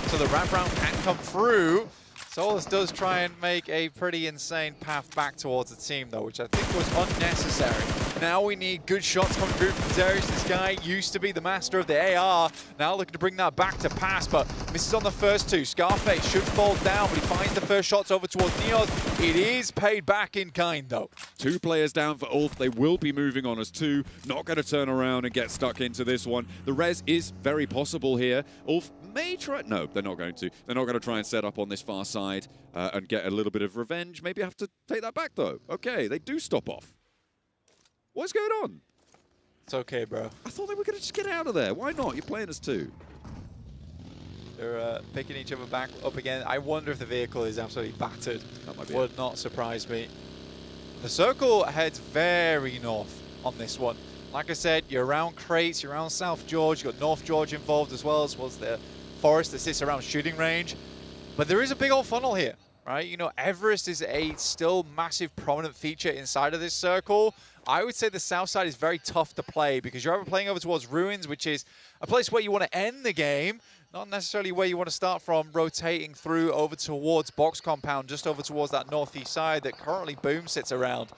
so the wraparound can't come through. Solus does try and make a pretty insane path back towards the team, though, which I think was unnecessary. Now we need good shots coming through from Darius. This guy used to be the master of the AR. Now looking to bring that back to pass, but misses on the first 2. Scarface should fall down, but he finds the first shots over towards Neos. It is paid back in kind, though. 2 players down for Ulf. They will be moving on as 2. Not going to turn around and get stuck into this one. The res is very possible here. Ulf may try. No, they're not going to. They're not going to try and set up on this far side and get a little bit of revenge. Maybe have to take that back, though. Okay, they do stop off. What's going on? It's okay, bro. I thought they were going to just get out of there. Why not? You're playing as 2. They're picking each other back up again. I wonder if the vehicle is absolutely battered. That might be Would not surprise me. The circle heads very north on this one. Like I said, you're around Crates, you're around South George, you've got North George involved as well as the forest that sits around shooting range. But there is a big old funnel here, right? You know, Everest is a still massive prominent feature inside of this circle. I would say the south side is very tough to play because you're either playing over towards Ruins, which is a place where you want to end the game, not necessarily where you want to start from, rotating through over towards Box Compound, just over towards that northeast side that currently Boom sits around.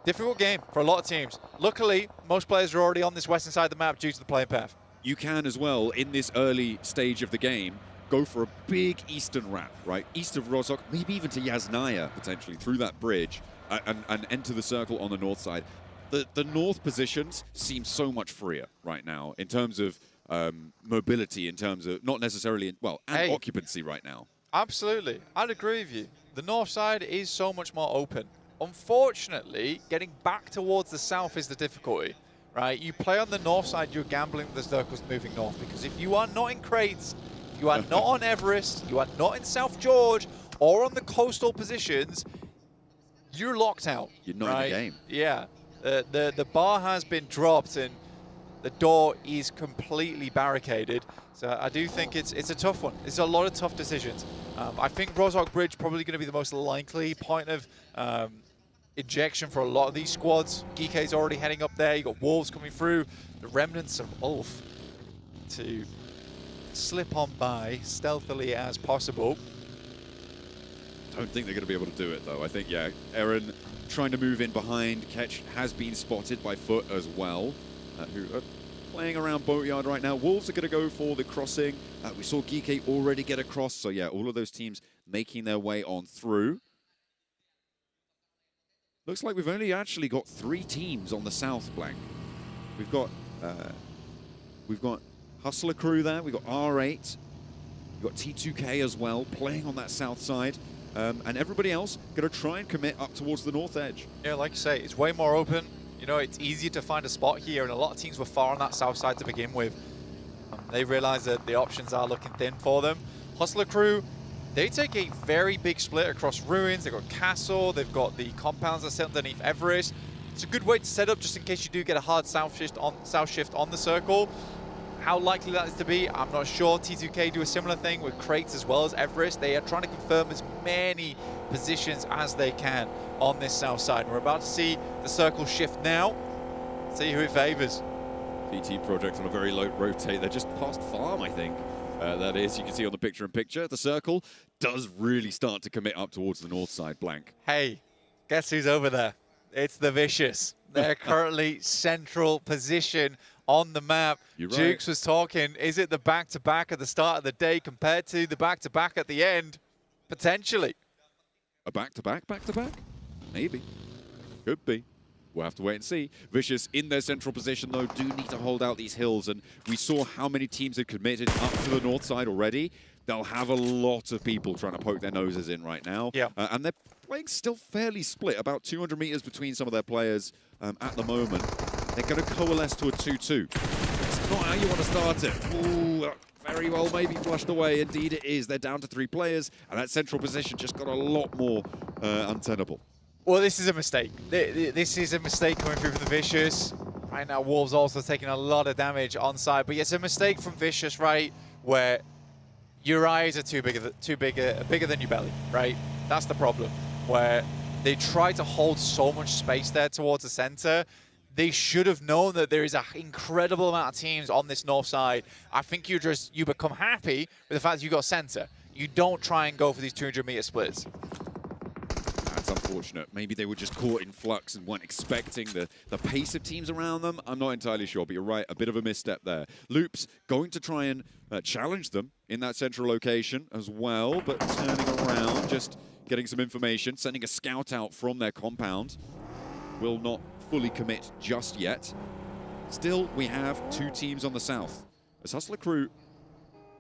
Difficult game for a lot of teams. Luckily, most players are already on this western side of the map due to the playing path. You can as well, in this early stage of the game, go for a big eastern wrap, right? East of Rozhok, maybe even to Yasnaya, potentially, through that bridge, and enter the circle on the north side. The north positions seem so much freer right now in terms of mobility, in terms of not necessarily, and occupancy right now. Absolutely. I'd agree with you. The north side is so much more open. Unfortunately, getting back towards the south is the difficulty, right? You play on the north side, you're gambling with the circles moving north, because if you are not in Crates, you are not on Everest, you are not in South George, or on the coastal positions, you're locked out. You're not in the game. Yeah. The bar has been dropped and the door is completely barricaded. So I do think it's a tough one. It's a lot of tough decisions. I think Rozhok Bridge probably going to be the most likely point of injection for a lot of these squads. Geeke's already heading up there. You got Wolves coming through. The remnants of Ulf to slip on by stealthily as possible. Don't think they're going to be able to do it, though. I think, yeah, Eren trying to move in behind. Ketch has been spotted by Foot as well, who are playing around Boatyard right now. Wolves are going to go for the crossing. We saw Geeke already get across, so yeah, all of those teams making their way on through. Looks like we've only actually got 3 teams on the south flank. We've got Hustler Crew there. We've got R8. We've got T2K as well, playing on that south side. And everybody else going to try and commit up towards the north edge. Yeah, like you say, it's way more open. You know, it's easier to find a spot here, and a lot of teams were far on that south side to begin with. They realize that the options are looking thin for them. Hustler Crew, they take a very big split across Ruins. They've got Castle, they've got the compounds that sit underneath Everest. It's a good way to set up just in case you do get a hard south shift on the circle. How likely that is to be, I'm not sure. T2K do a similar thing with Crates as well as Everest. They are trying to confirm as many positions as they can on this south side. We're about to see the circle shift now. See who it favors. TT Project on a very low rotate. They're just past farm, I think. That is, you can see on the picture-in-picture, the circle does really start to commit up towards the north side, blank. Hey, guess who's over there? It's the Vicious. They're currently central position on the map. You're right. Jukes was talking, is it the back-to-back at the start of the day compared to the back-to-back at the end? Potentially. A back-to-back? Maybe. Could be. We'll have to wait and see. Vicious in their central position, though, do need to hold out these hills. And we saw how many teams had committed up to the north side already. They'll have a lot of people trying to poke their noses in right now. Yeah. And they're playing still fairly split, about 200 meters between some of their players at the moment. They're going to coalesce to a 2-2. It's not how you want to start it. Ooh, very well maybe flushed away. Indeed it is. They're down to 3 players, and that central position just got a lot more untenable. Well, this is a mistake. This is a mistake coming through from the Vicious. Right now, Wolves also taking a lot of damage on side, but it's a mistake from Vicious, right, where your eyes are bigger than your belly, right? That's the problem, where they try to hold so much space there towards the center. They should have known that there is an incredible amount of teams on this north side. I think you become happy with the fact that you got center. You don't try and go for these 200-meter splits. That's unfortunate. Maybe they were just caught in flux and weren't expecting the pace of teams around them. I'm not entirely sure, but you're right. A bit of a misstep there. Loops going to try and challenge them in that central location as well, but turning around, just getting some information, sending a scout out from their compound. Will not fully commit just yet. Still, we have 2 teams on the south, as Hustler Crew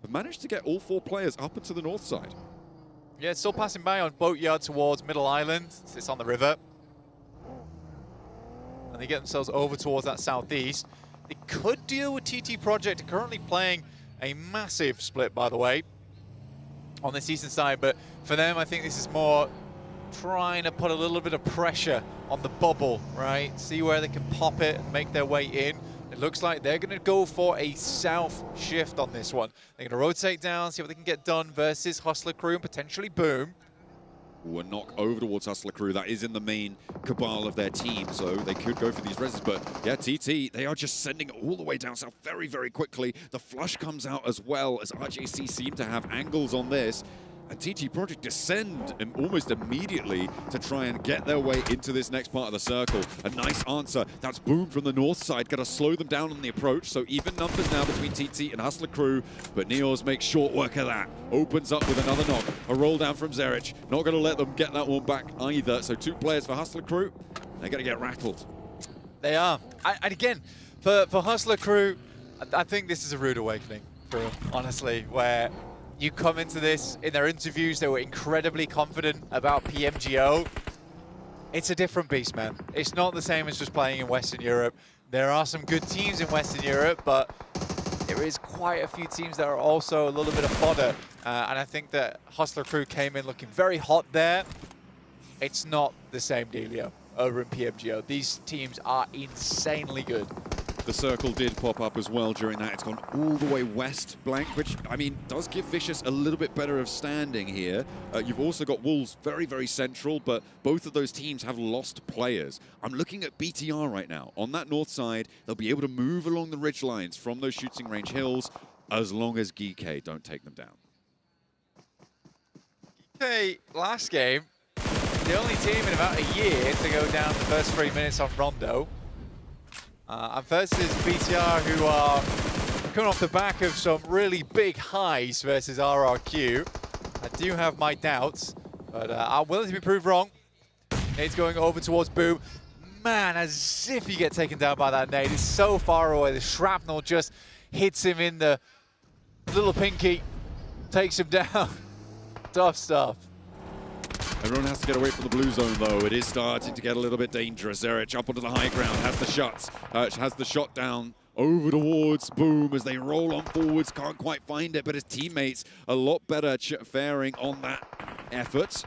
have managed to get all 4 players up into the north side. Yeah, it's still passing by on Boatyard towards Middle Island. It's on the river. And they get themselves over towards that southeast. They could deal with TT Project, currently playing a massive split, by the way, on this eastern side. But for them, I think this is more trying to put a little bit of pressure on the bubble, right? See where they can pop it and make their way in. It looks like they're going to go for a south shift on this one. They're going to rotate down, see what they can get done versus Hustler Crew and potentially Boom. A knock over towards Hustler Crew. That is in the main cabal of their team, so they could go for these reses. But yeah, TT, they are just sending it all the way down south very, very quickly. The flush comes out as well, as RJC seem to have angles on this. And TT Project descend almost immediately to try and get their way into this next part of the circle. A nice answer. That's Boom from the north side. Got to slow them down on the approach. So even numbers now between TT and Hustler Crew. But Neos makes short work of that. Opens up with another knock. A roll down from Zerich. Not going to let them get that one back either. So 2 players for Hustler Crew. They're going to get rattled. They are. And again, for Hustler Crew, I think this is a rude awakening for them, honestly, where you come into this, in their interviews, they were incredibly confident about PMGO. It's a different beast, man. It's not the same as just playing in Western Europe. There are some good teams in Western Europe, but there is quite a few teams that are also a little bit of fodder. And I think that Hustler Crew came in looking very hot there. It's not the same dealio over in PMGO. These teams are insanely good. The circle did pop up as well during that. It's gone all the way west, blank, which, I mean, does give Vicious a little bit better of standing here. You've also got Wolves very, very central, but both of those teams have lost players. I'm looking at BTR right now. On that north side, they'll be able to move along the ridge lines from those shooting range hills as long as GK don't take them down. GK, last game, the only team in about a year to go down the first 3 minutes on Rondo. And versus BTR, who are coming off the back of some really big highs versus RRQ. I do have my doubts, but I'm willing to be proved wrong. Nade's going over towards Boom. Man, as if you get taken down by that nade. It's so far away. The shrapnel just hits him in the little pinky, takes him down. Tough stuff. Everyone has to get away from the blue zone, though. It is starting to get a little bit dangerous. Zerich up onto the high ground, has the shots, has the shot down over towards Boom as they roll on forwards. Can't quite find it, but his teammates a lot better faring on that effort.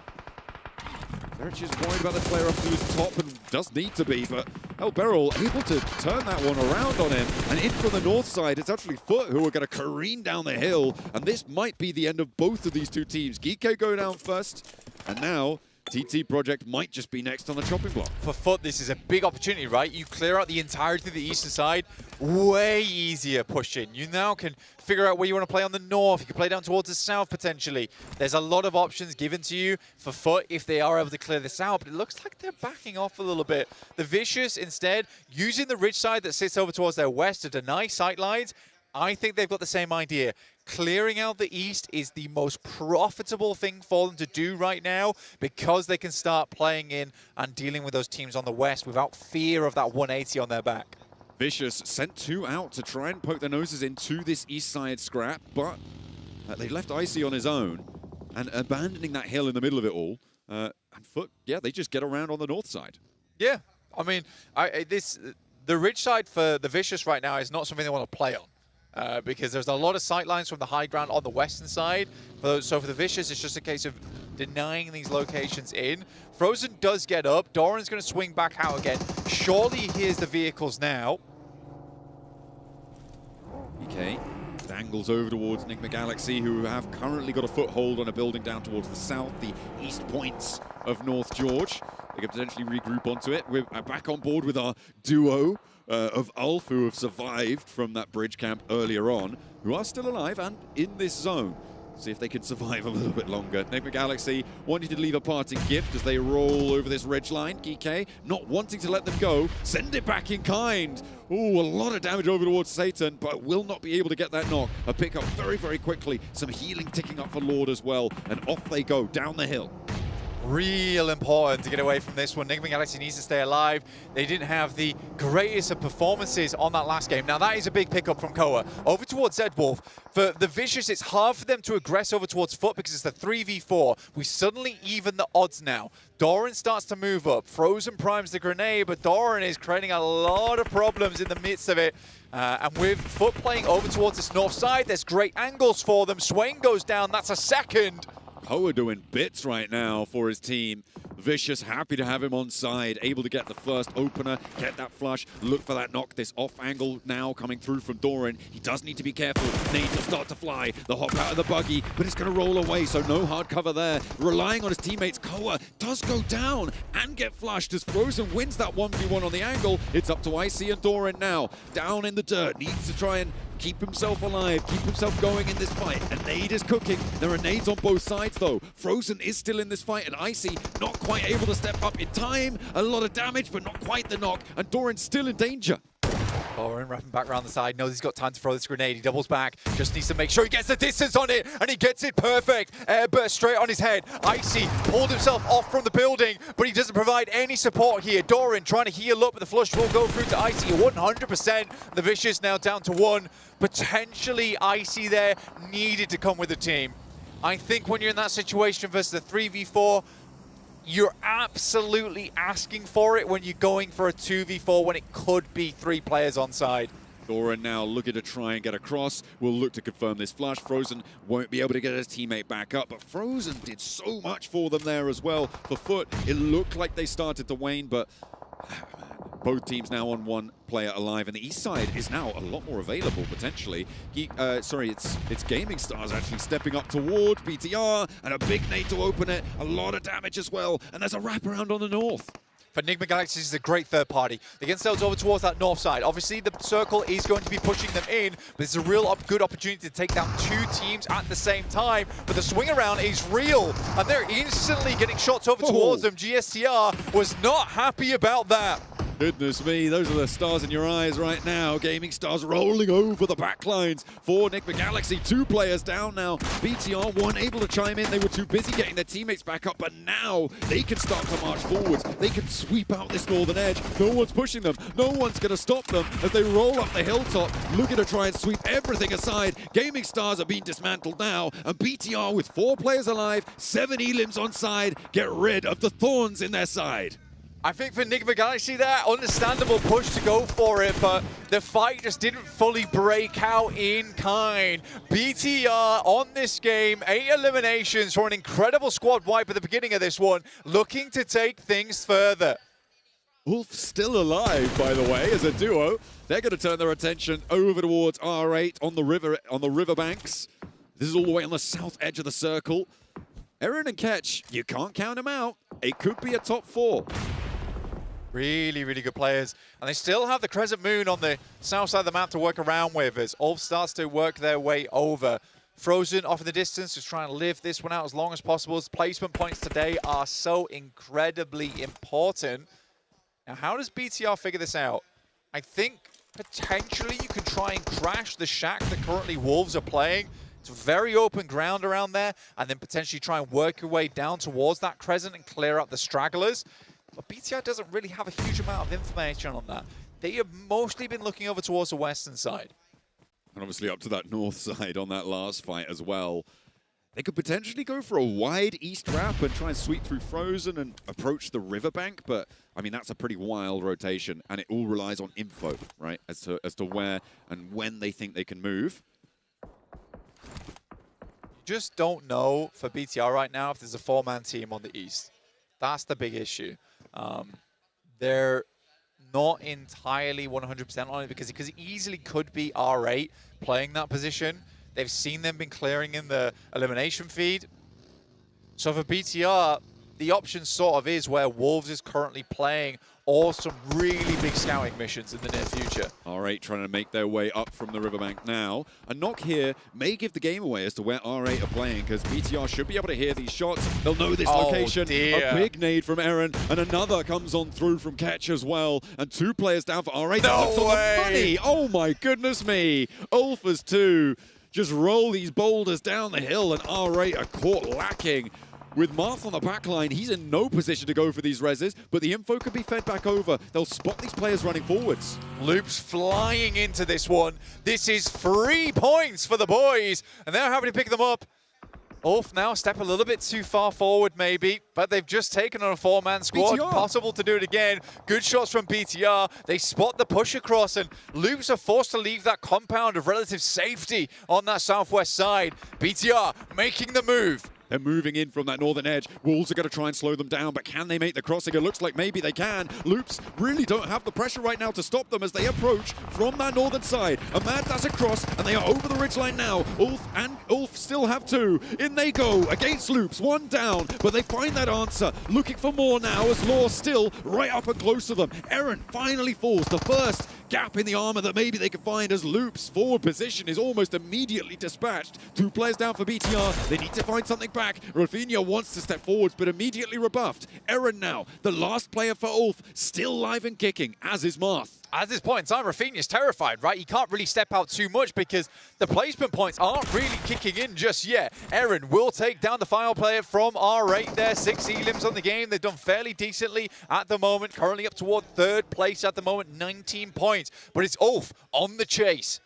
Zerich is worried about the player up to his top and does need to be, but El Beryl able to turn that one around on him. And in from the north side, it's actually Foot who are going to careen down the hill. And this might be the end of both of these 2 teams. Geeko go down first. And now TT Project might just be next on the chopping block. For FUT, this is a big opportunity, right? You clear out the entirety of the eastern side, way easier pushing. You now can figure out where you want to play on the north. You can play down towards the south, potentially. There's a lot of options given to you for FUT if they are able to clear this out, but it looks like they're backing off a little bit. The Vicious, instead, using the ridge side that sits over towards their west to deny sightlines. I think they've got the same idea. Clearing out the east is the most profitable thing for them to do right now because they can start playing in and dealing with those teams on the west without fear of that 180 on their back. Vicious sent 2 out to try and poke their noses into this east side scrap, but they left Icy on his own and abandoning that hill in the middle of it all. And FUT, yeah, they just get around on the north side. Yeah, I mean, the ridge side for the Vicious right now is not something they want to play on. Because there's a lot of sightlines from the high ground on the western side. So for the Vicious, it's just a case of denying these locations in. Frozen does get up. Doran's going to swing back out again. Surely he hears the vehicles now. Okay, angles over towards Enigma Galaxy, who have currently got a foothold on a building down towards the south, the east points of North George. They can potentially regroup onto it. We're back on board with our duo of Ulf, who have survived from that bridge camp earlier on, who are still alive and in this zone. See if they can survive a little bit longer. Enigma Galaxy wanting to leave a parting gift as they roll over this ridge line. GK not wanting to let them go. Send it back in kind. Ooh, a lot of damage over towards Satan, but will not be able to get that knock. A pick up very, very quickly. Some healing ticking up for Lord as well. And off they go down the hill. Real important to get away from this one. Enigma Galaxy needs to stay alive. They didn't have the greatest of performances on that last game. Now that is a big pickup from Koa. Over towards Zedwolf. For the Vicious, it's hard for them to aggress over towards FUT because it's the 3v4. We suddenly even the odds now. Doran starts to move up. Frozen primes the grenade, but Doran is creating a lot of problems in the midst of it. And with FUT playing over towards this north side, there's great angles for them. Swain goes down. That's a second. Koa doing bits right now for his team. Vicious happy to have him on side, able to get the first opener, get that flush, look for that knock. This off angle now coming through from Doran. He does need to be careful. Nades will start to fly. The hop out of the buggy, but it's going to roll away, so no hard cover there. Relying on his teammates, Koa does go down and get flushed as Frozen wins that 1v1 on the angle. It's up to Icy and Doran now. Down in the dirt, needs to try and keep himself alive, keep himself going in this fight. A nade is cooking. There are nades on both sides though. Frozen is still in this fight and Icy not quite able to step up in time. A lot of damage, but not quite the knock. And Doran's still in danger. Doran wrapping back around the side, knows he's got time to throw this grenade. He doubles back, just needs to make sure he gets the distance on it, and he gets it perfect. Airburst straight on his head. Icy pulled himself off from the building, but he doesn't provide any support here. Doran trying to heal up, but the flush will go through to Icy 100%. The Vicious now down to 1. Potentially Icy there needed to come with the team. I think when you're in that situation versus the 3v4, you're absolutely asking for it when you're going for a 2v4 when it could be 3 players on side. Doran now looking to try and get across. Will look to confirm this flush. Frozen won't be able to get his teammate back up, but Frozen did so much for them there as well. For FUT, it looked like they started to wane, but both teams now on 1 player alive, and the east side is now a lot more available potentially. It's Gaming Stars actually stepping up toward BTR, and a big nade to open it. A lot of damage as well, and there's a wraparound on the north. For Enigma Galaxy, this is a great third party. They get themselves over towards that north side. Obviously, the circle is going to be pushing them in, but it's a real good opportunity to take down 2 teams at the same time. But the swing around is real, and they're instantly getting shots over towards them. GSTR was not happy about that. Goodness me, those are the stars in your eyes right now. Gaming Stars rolling over the backlines for Enigma Galaxy. 2 players down now. BTR, 1 able to chime in. They were too busy getting their teammates back up, but now they can start to march forwards. They can sweep out this northern edge. No one's pushing them. No one's going to stop them as they roll up the hilltop, looking to try and sweep everything aside. Gaming Stars are being dismantled now, and BTR with 4 players alive, 7 elims on side, get rid of the thorns in their side. I think for Enigma Galaxy there, understandable push to go for it, but the fight just didn't fully break out in kind. BTR on this game, 8 eliminations for an incredible squad wipe at the beginning of this one, looking to take things further. Wolf still alive, by the way, as a duo. They're going to turn their attention over towards R8 on the riverbanks. This is all the way on the south edge of the circle. Aaron and Ketch, you can't count them out. It could be a top 4. Really, really good players. And they still have the Crescent Moon on the south side of the map to work around with as Ulf starts to work their way over. Frozen off in the distance, just trying to live this one out as long as possible. Placement points today are so incredibly important. Now, how does BTR figure this out? I think potentially you could try and crash the shack that currently Wolves are playing. It's very open ground around there, and then potentially try and work your way down towards that Crescent and clear up the stragglers. But BTR doesn't really have a huge amount of information on that. They have mostly been looking over towards the western side. And obviously up to that north side on that last fight as well. They could potentially go for a wide east wrap and try and sweep through Frozen and approach the riverbank, but I mean, that's a pretty wild rotation, and it all relies on info, right, as to where and when they think they can move. You just don't know for BTR right now if there's a 4-man team on the east. That's the big issue. They're not entirely 100% on it because it easily could be R8 playing that position. They've seen them been clearing in the elimination feed. So for BTR, the option sort of is where Wolves is currently playing, or some really big scouting missions in the near future. R8 trying to make their way up from the riverbank now. A knock here may give the game away as to where R8 are playing, because BTR should be able to hear these shots. They'll know this location. Dear. A big nade from Aaron, and another comes on through from Ketch as well. And 2 players down for R8. No way! On the money. Oh my goodness me. Ulf as 2. Just roll these boulders down the hill, and R8 are caught lacking. With Marth on the back line, he's in no position to go for these reses, but the info could be fed back over. They'll spot these players running forwards. Loops flying into this one. This is 3 points for the boys, and they're happy to pick them up. Ulf now step a little bit too far forward maybe, but they've just taken on a 4-man squad. BTR. Possible to do it again. Good shots from BTR. They spot the push across, and Loops are forced to leave that compound of relative safety on that southwest side. BTR making the move. They're moving in from that northern edge. Wolves are going to try and slow them down, but can they make the crossing? It looks like maybe they can. Loops really don't have the pressure right now to stop them as they approach from that northern side. A mad dash across, and they are over the ridgeline now. Ulf still have 2. In they go against Loops. 1 down, but they find that answer. Looking for more now as Law still right up and close to them. Aaron finally falls. The first gap in the armor that maybe they can find as Loops' forward position is almost immediately dispatched. 2 players down for BTR. They need to find something back. Rafinha wants to step forwards, but immediately rebuffed. Aaron now, the last player for Ulf, still live and kicking, as is Marth. At this point in time, Rafinha's terrified, right? He can't really step out too much because the placement points aren't really kicking in just yet. Aaron will take down the final player from R8 there. 6 elims on the game. They've done fairly decently at the moment. Currently up toward 3rd place at the moment, 19 points. But it's Ulf on the chase.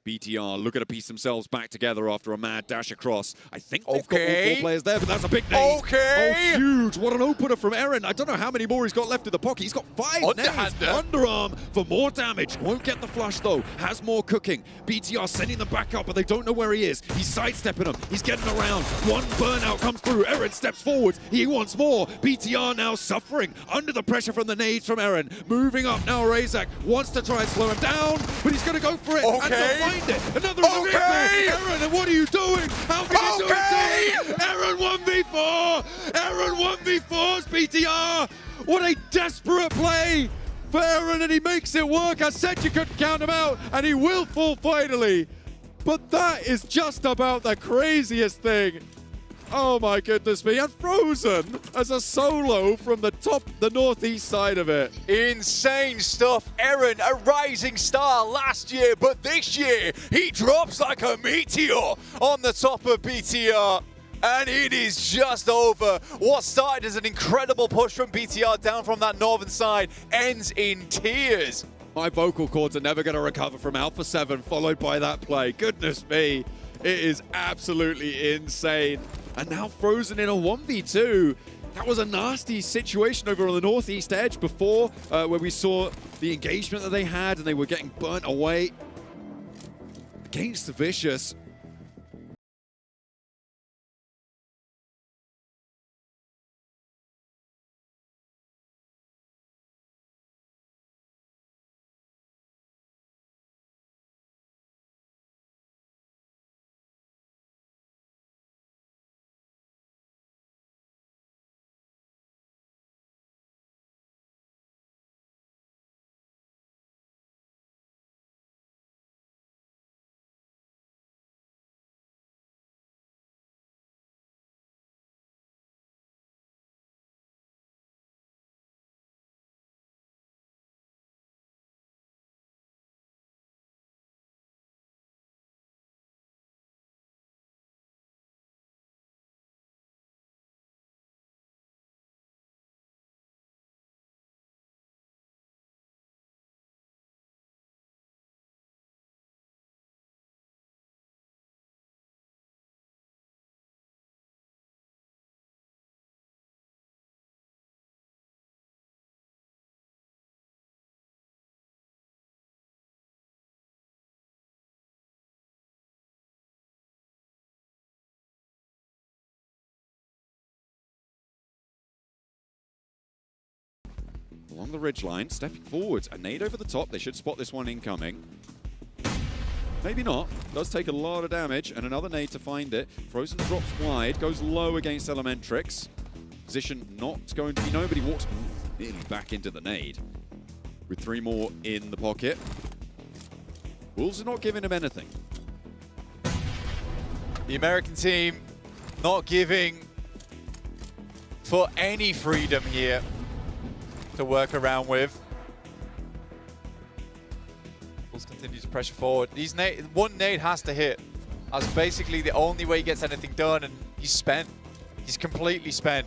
BTR looking to piece themselves back together after a mad dash across. I think they've got all 4 players there, but that's a big nade. Okay. Oh, huge. What an opener from Aaron. I don't know how many more he's got left in the pocket. He's got 5 nades. Underarm for more damage. Won't get the flush, though. Has more cooking. BTR sending them back up, but they don't know where he is. He's sidestepping them. He's getting around. 1 burnout comes through. Aaron steps forward. He wants more. BTR now suffering under the pressure from the nades from Aaron. Moving up now, Razak wants to try and slow him down, but hees going to go for it. And they'll find it. Another Aaron, and what are you doing? How can you do it to him? Aaron 1v4! Aaron 1v4's BTR! What a desperate play for Aaron, and he makes it work. I said you couldn't count him out, and he will fall finally. But that is just about the craziest thing. Oh my goodness me, and Frozen as a solo from the northeast side of it. Insane stuff. Aaron, a rising star last year, but this year he drops like a meteor on the top of BTR. And it is just over. What started as an incredible push from BTR down from that northern side ends in tears. My vocal cords are never going to recover from Alpha 7, followed by that play. Goodness me, it is absolutely insane. And now Frozen in a 1v2. That was a nasty situation over on the northeast edge before, where we saw the engagement that they had and they were getting burnt away. Against the Vicious, along the ridgeline, stepping forwards. A nade over the top. They should spot this one incoming. Maybe not. Does take a lot of damage, and another nade to find it. Frozen drops wide, goes low against Elementrix. Position not going to be known, but he walks nearly back into the nade. With 3 more in the pocket. Wolves are not giving him anything. The American team not giving for any freedom here to work around with. Wolves continue to pressure forward. One nade has to hit. That's basically the only way he gets anything done, and he's spent. He's completely spent.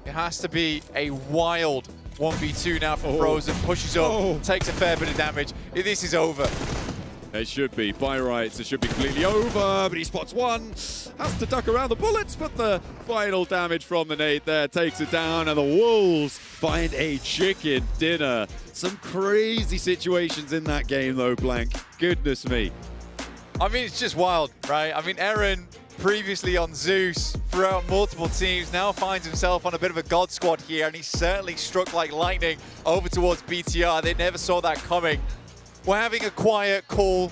It has to be a wild 1v2 now from Frozen. Pushes up, takes a fair bit of damage. This is over. It should be. By rights, it should be completely over, but he spots one. Has to duck around the bullets, but the final damage from the nade there takes it down, and the Wolves find a chicken dinner. Some crazy situations in that game, though, Blank. Goodness me. I mean, it's just wild, right? I mean, Eren, previously on Zeus, throughout multiple teams, now finds himself on a bit of a god squad here, and he certainly struck like lightning over towards BTR. They never saw that coming. We're having a quiet, cool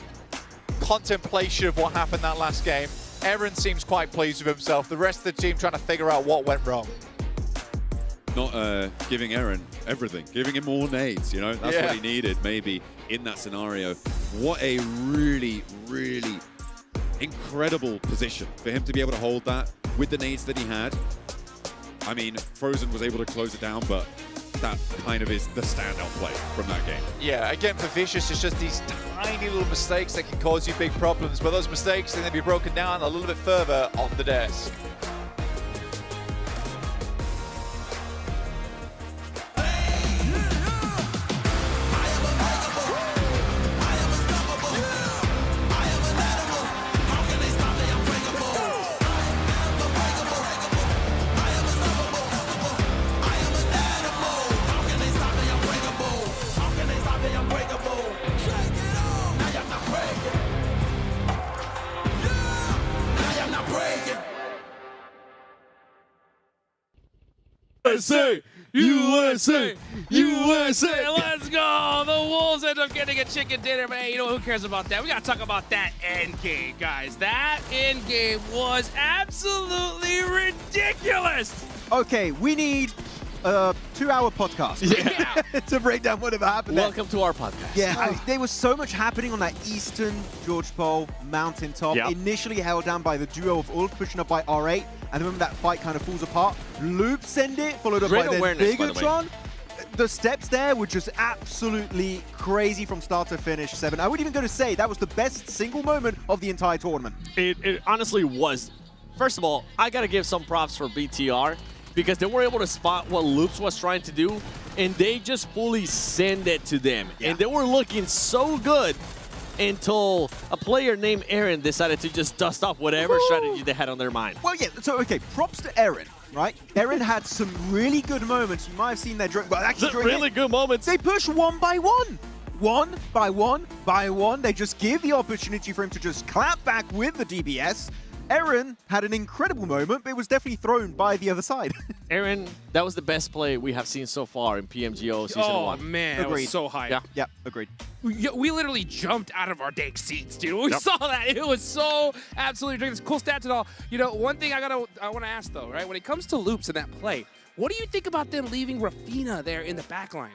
contemplation of what happened that last game. Eren seems quite pleased with himself. The rest of the team trying to figure out what went wrong. Not giving Eren everything, giving him more nades, you know? That's what he needed, maybe, in that scenario. What a really, really incredible position for him to be able to hold that with the nades that he had. I mean, Frozen was able to close it down, but that kind of is the standout play from that game. Yeah, again, for Vicious, it's just these tiny little mistakes that can cause you big problems, but those mistakes then be broken down a little bit further on the desk. USA! USA! USA! Let's go! The Wolves end up getting a chicken dinner, but hey, you know who cares about that? We gotta talk about that end game, guys. That end game was absolutely ridiculous! Okay, we need a 2-hour podcast to break down whatever happened there. Welcome to our podcast. Yeah, there was so much happening on that eastern George Pole mountaintop. Yep. Initially held down by the duo of Ulf, pushing up by R8, and then when that fight kind of falls apart, Loop send it, followed up by their Bigatron. The steps there were just absolutely crazy from start to finish, Seven. I would even go to say that was the best single moment of the entire tournament. It honestly was. First of all, I gotta give some props for BTR, because they were able to spot what Loops was trying to do, and they just fully send it to them. And they were looking so good until a player named Eren decided to just dust off whatever strategy they had on their mind. Well, yeah, so, okay, props to Eren, right? Eren had some really good moments. You might have seen their drink, but actually really good moments. They push one by one. One by one by one. They just give the opportunity for him to just clap back with the DBS. Eren had an incredible moment, but it was definitely thrown by the other side. Eren, that was the best play we have seen so far in PMGO Season 1. Oh, man, that was so hype. Yeah, agreed. We literally jumped out of our dang seats, dude. We saw that. It was so absolutely ridiculous. Cool stats and all. You know, one thing I want to ask, though, right? When it comes to Loops in that play, what do you think about them leaving Rafina there in the back line?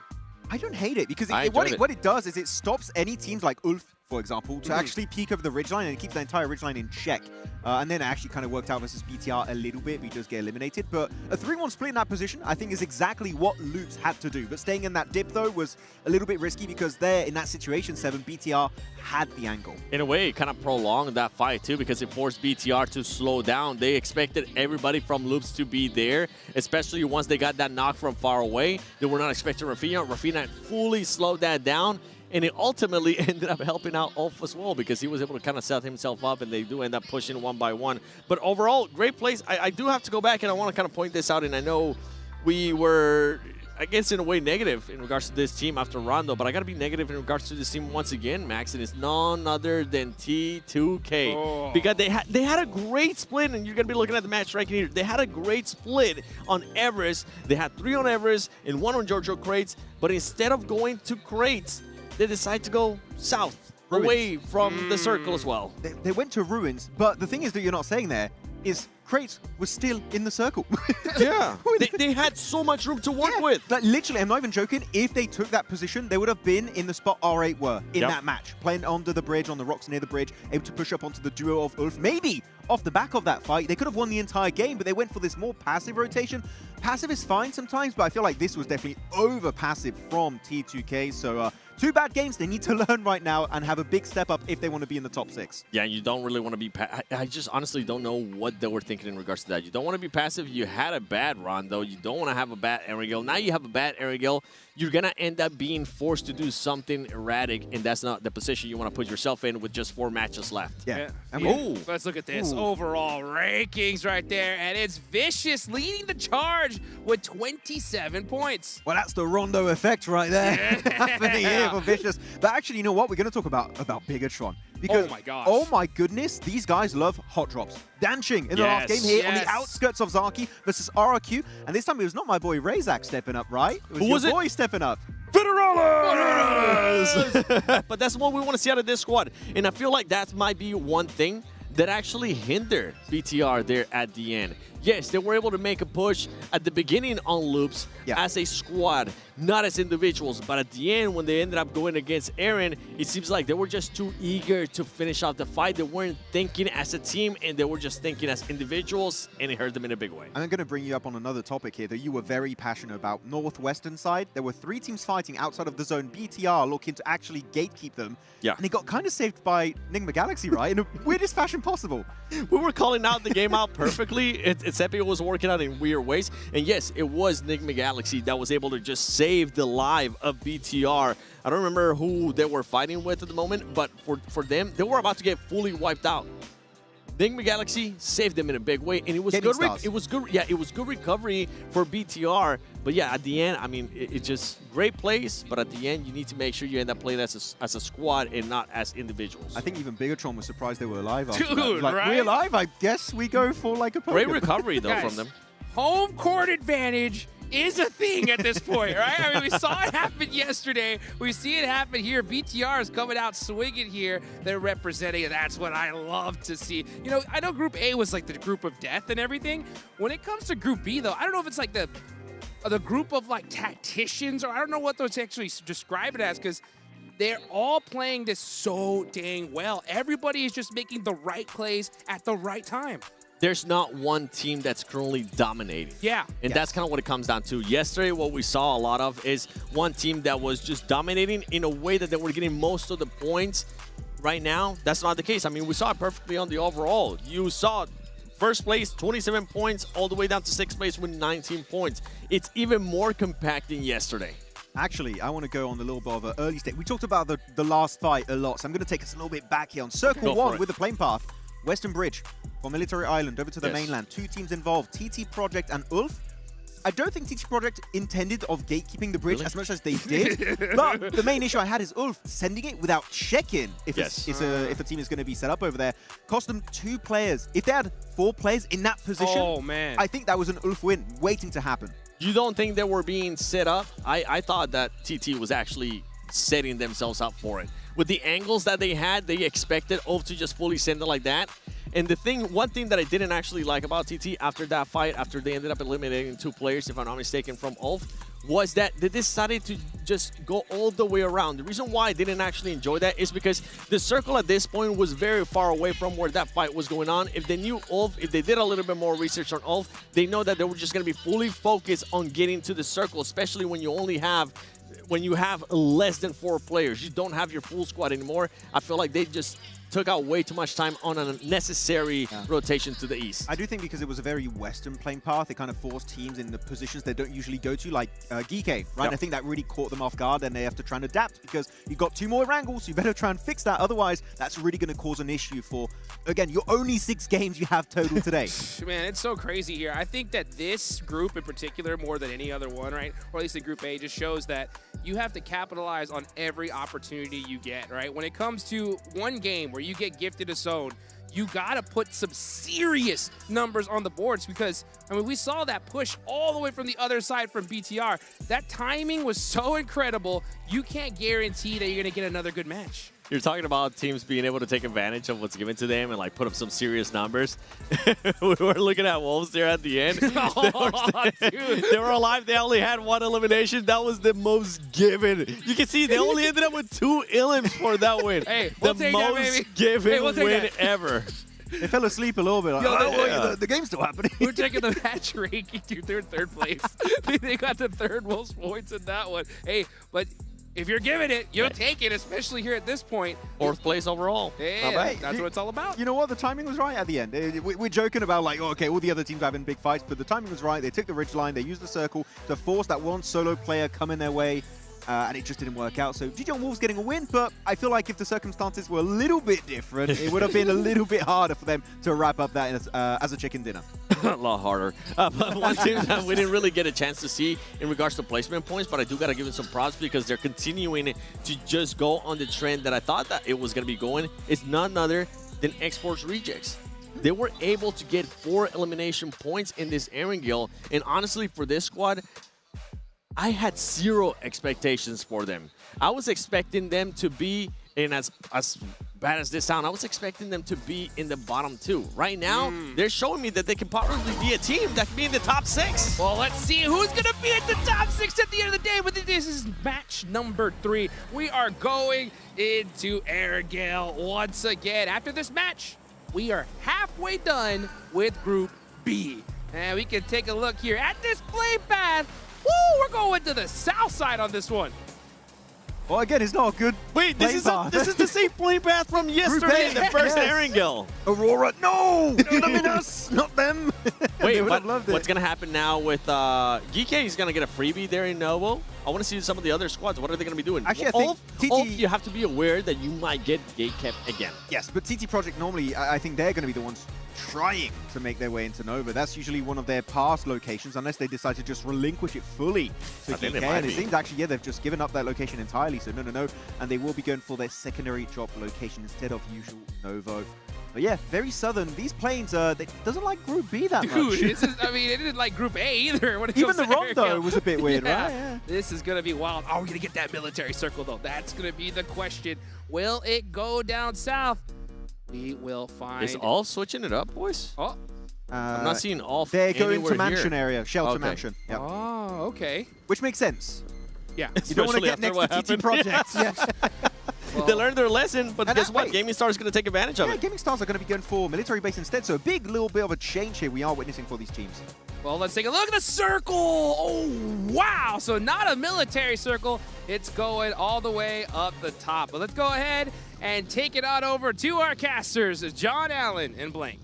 I don't hate it, because what it does is it stops any teams like Ulf, for example, to actually peek over the ridgeline, and it keeps the entire ridgeline in check. And then it actually kind of worked out versus BTR a little bit. We just get eliminated. But a 3-1 split in that position, I think, is exactly what Loops had to do. But staying in that dip, though, was a little bit risky, because there, in that situation, 7, BTR had the angle. In a way, it kind of prolonged that fight, too, because it forced BTR to slow down. They expected everybody from Loops to be there, especially once they got that knock from far away. They were not expecting Rafina. Rafina fully slowed that down. And it ultimately ended up helping out Ulf as well, because he was able to kind of set himself up, and they do end up pushing one by one. But overall, great plays. I do have to go back, and I want to kind of point this out, and I know we were I guess in a way negative in regards to this team after Rondo, but I gotta be negative in regards to this team once again, Max, and it's none other than T2K. Because they had a great split, and you're gonna be looking at the match ranking here. They had a great split on Everest. They had 3 on Everest and 1 on Jojo crates, but instead of going to crates, they decided to go south, away from the circle as well. They went to ruins, but the thing is that you're not saying there is crates was still in the circle. Yeah, they had so much room to work with. Like literally, I'm not even joking, if they took that position, they would have been in the spot R8 were in that match, playing under the bridge, on the rocks near the bridge, able to push up onto the duo of Ulf. Maybe off the back of that fight, they could have won the entire game, but they went for this more passive rotation. Passive is fine sometimes, but I feel like this was definitely over passive from T2K. So 2 bad games they need to learn right now and have a big step up if they want to be in the top 6. Yeah, you don't really want to be I just honestly don't know what they were thinking in regards to that. You don't want to be passive. You had a bad Rondo. You don't want to have a bad Erigel. Now you have a bad Erigel. You're going to end up being forced to do something erratic, and that's not the position you want to put yourself in with just 4 matches left. Yeah. Let's look at this overall rankings right there, and it's Vicious leading the charge with 27 points. Well, that's the Rondo effect right there. Happening here for Vicious. But actually, you know what? We're going to talk about Bigatron. Because, oh my gosh. Oh my goodness, these guys love hot drops. Dancing in the last game here on the outskirts of Zaki versus RRQ. And this time it was not my boy Razak stepping up, right? It was your boy stepping up. Federales! But that's what we want to see out of this squad. And I feel like that might be one thing that actually hindered BTR there at the end. Yes, they were able to make a push at the beginning on loops as a squad, not as individuals. But at the end, when they ended up going against Aaron, it seems like they were just too eager to finish off the fight. They weren't thinking as a team, and they were just thinking as individuals, and it hurt them in a big way. I'm going to bring you up on another topic here that you were very passionate about. Northwestern side, there were 3 teams fighting outside of the zone. BTR looking to actually gatekeep them. Yeah. And they got kind of saved by Nigma Galaxy, right? In the weirdest fashion possible. We were calling out the game out perfectly. Seppi was working out in weird ways. And yes, it was Nigma Galaxy that was able to just save the life of BTR. I don't remember who they were fighting with at the moment, but for them, they were about to get fully wiped out. Nigma Galaxy saved them in a big way, and it was good. It was good. Yeah, it was good recovery for BTR. But yeah, at the end, I mean, it's just great plays. But at the end, you need to make sure you end up playing as a squad and not as individuals. I think even Bigatron was surprised they were alive. After Dude, that. Like, right? we're alive. I guess we go for like a poker. Great recovery though Guys, from them. Home court advantage is a thing at this point, right? I mean, we saw it happen yesterday. We see it happen here. BTR is coming out swinging here. They're representing it. That's what I love to see. You know, I know Group A was like the group of death and everything. When it comes to Group B, though, I don't know if it's like the group of like tacticians, or I don't know what those actually describe it as, because they're all playing this so dang well. Everybody is just making the right plays at the right time. There's not one team that's currently dominating. Yeah. And that's kind of what it comes down to. Yesterday, what we saw a lot of is one team that was just dominating in a way that they were getting most of the points. Right now, that's not the case. I mean, we saw it perfectly on the overall. You saw first place, 27 points, all the way down to 6th place with 19 points. It's even more compact than yesterday. Actually, I want to go on a little bit of an early state. We talked about the last fight a lot, so I'm going to take us a little bit back here on Circle 1 with the plane path. Western Bridge, from Military Island over to the mainland. 2 teams involved, TT Project and Ulf. I don't think TT Project intended of gatekeeping the bridge as much as they did. But the main issue I had is Ulf sending it without checking if a team is going to be set up over there. Cost them 2 players. If they had 4 players in that position, I think that was an Ulf win waiting to happen. You don't think they were being set up? I thought that TT was actually setting themselves up for it. With the angles that they had, they expected Ulf to just fully send it like that. And one thing that I didn't actually like about TT after that fight, after they ended up eliminating 2 players, if I'm not mistaken, from Ulf, was that they decided to just go all the way around. The reason why I didn't actually enjoy that is because the circle at this point was very far away from where that fight was going on. If they knew Ulf, if they did a little bit more research on Ulf, they know that they were just going to be fully focused on getting to the circle, especially when you only have less than 4 players. You don't have your full squad anymore. I feel like they just took out way too much time on an unnecessary rotation to the east. I do think because it was a very Western playing path, it kind of forced teams in the positions they don't usually go to, like Geeke, right? Yep. I think that really caught them off guard, and they have to try and adapt because you got 2 more wrangles, so you better try and fix that. Otherwise, that's really going to cause an issue for, again, your only 6 games you have total today. Man, it's so crazy here. I think that this group in particular, more than any other one, right, or at least the Group A, just shows that you have to capitalize on every opportunity you get, right? When it comes to one game where you get gifted a zone, you got to put some serious numbers on the boards because, I mean, we saw that push all the way from the other side from BTR. That timing was so incredible, you can't guarantee that you're going to get another good match. You're talking about teams being able to take advantage of what's given to them and like put up some serious numbers. We were looking at Wolves there at the end. They were alive. They only had 1 elimination. That was the most given. You can see they only ended up with 2 elims for that win. Hey, we'll the take most that, baby. given Hey, we'll take win that. ever. They fell asleep a little bit. Like, Yo, the game's still happening. We're taking the match ranking, dude. They're in 3rd place. They got the 3rd most points in that one. Hey, but if you're giving it, you'll take it, especially here at this point. 4th place overall. Yeah, that's what it's all about. You know what? The timing was right at the end. We're joking about like, oh, okay, all the other teams are having big fights, but the timing was right. They took the ridge line. They used the circle to force that one solo player coming their way. And it just didn't work out. So GG on Wolves getting a win, but I feel like if the circumstances were a little bit different, it would have been a little bit harder for them to wrap up that as a chicken dinner. A lot harder. But one team that we didn't really get a chance to see in regards to placement points, but I do got to give them some props because they're continuing to just go on the trend that I thought that it was going to be going. It's none other than Exports Rejects. They were able to get 4 elimination points in this Erangel, and honestly, for this squad, I had 0 expectations for them. I was expecting them to be, and as bad as this sounds, I was expecting them to be in the bottom 2. Right now, they're showing me that they can probably be a team that can be in the top 6. Well, let's see who's going to be at the top 6 at the end of the day. But this is match number 3. We are going into Erangel once again. After this match, we are halfway done with Group B. And we can take a look here at this play path. Woo, we're going to the south side on this one. Well, again, it's not a good. Wait, this is the same play path from yesterday in the first Erangel. Aurora, no! Not us, not them. Wait, what's going to happen now with Geeke? He's going to get a freebie there in Novo. I want to see some of the other squads. What are they going to be doing? Actually, I think TT, you have to be aware that you might get gatekept again. Yes, but TT Project normally, I think they're going to be the ones trying to make their way into Nova. That's usually one of their past locations, unless they decide to just relinquish it fully to GK. And it seems actually, yeah, they've just given up that location entirely. So no. And they will be going for their secondary drop location instead of usual Novo. But yeah, very southern. These planes, they doesn't like Group B that much. Dude, this is, I mean, it didn't like Group A either. When it Even comes the to Rondo was a bit weird, yeah. right? Yeah. This is going to be wild. Are we going to get that military circle, though? That's going to be the question. Will it go down south? We will find. Is all switching it up, boys? Oh. I'm not seeing all. They're going to here. mansion area, shelter mansion. Yep. Oh, okay. Which makes sense. Yeah. You don't want to get next to TT Projects. Yeah. Well, they learned their lesson, but guess what? Gaming Star is going to take advantage of it. Gaming Stars are going to be going for military base instead, so a big little bit of a change here we are witnessing for these teams. Well, let's take a look at the circle. Oh, wow. So not a military circle. It's going all the way up the top. But let's go ahead and take it on over to our casters, John Allen and Blank.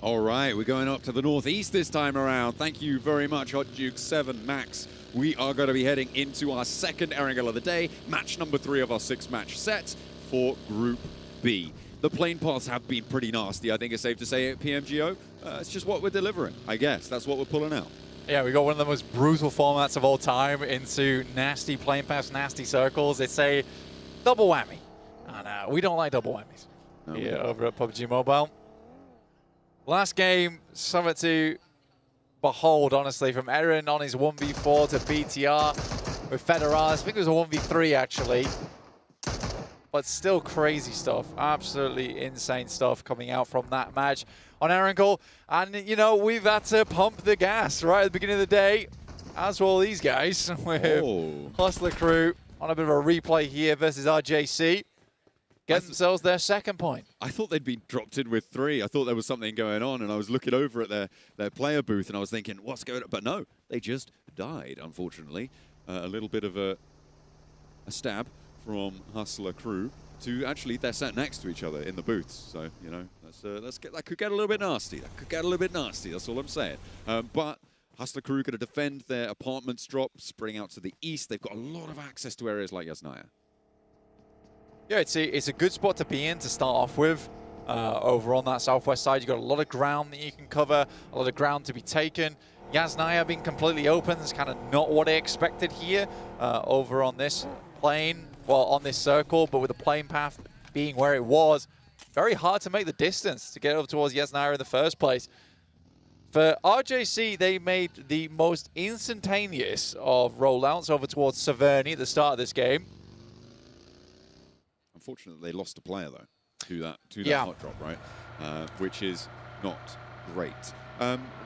All right, we're going up to the northeast this time around. Thank you very much, Hot Duke 7 Max. We are going to be heading into our second Erangel of the day, match number 3 of our 6-match set for Group B. The plane paths have been pretty nasty, I think it's safe to say, at PMGO. It's just what we're delivering, I guess. That's what we're pulling out. Yeah, we got one of the most brutal formats of all time into nasty plane paths, nasty circles. It's a double whammy. And we don't like double whammies here over at PUBG Mobile. Last game, something to behold, honestly, from Eren on his 1v4 to BTR with Federaz. I think it was a 1v3, actually. But still crazy stuff. Absolutely insane stuff coming out from that match on Erangel. And, you know, we've had to pump the gas right at the beginning of the day, as will these guys, with Hustler Crew on a bit of a replay here versus RJC. Get themselves their second point. I thought they'd been dropped in with 3. I thought there was something going on, and I was looking over at their player booth, and I was thinking, what's going on? But no, they just died, unfortunately. A little bit of a stab from Hustler Crew. to actually they're sat next to each other in the booths. So you know, that could get a little bit nasty. That could get a little bit nasty. That's all I'm saying. But Hustler Crew going to defend their apartments drop, spreading out to the east. They've got a lot of access to areas like Yasnaya. Yeah, it's a good spot to be in to start off with. Over on that southwest side, you've got a lot of ground that you can cover, a lot of ground to be taken. Yasnaya being completely open is kind of not what I expected here over on this plane, well, on this circle, but with the plane path being where it was, very hard to make the distance to get over towards Yasnaya in the first place. For RJC, they made the most instantaneous of rollouts over towards Severny at the start of this game. Unfortunately, they lost a player, though, to that hot drop, right? Which is not great.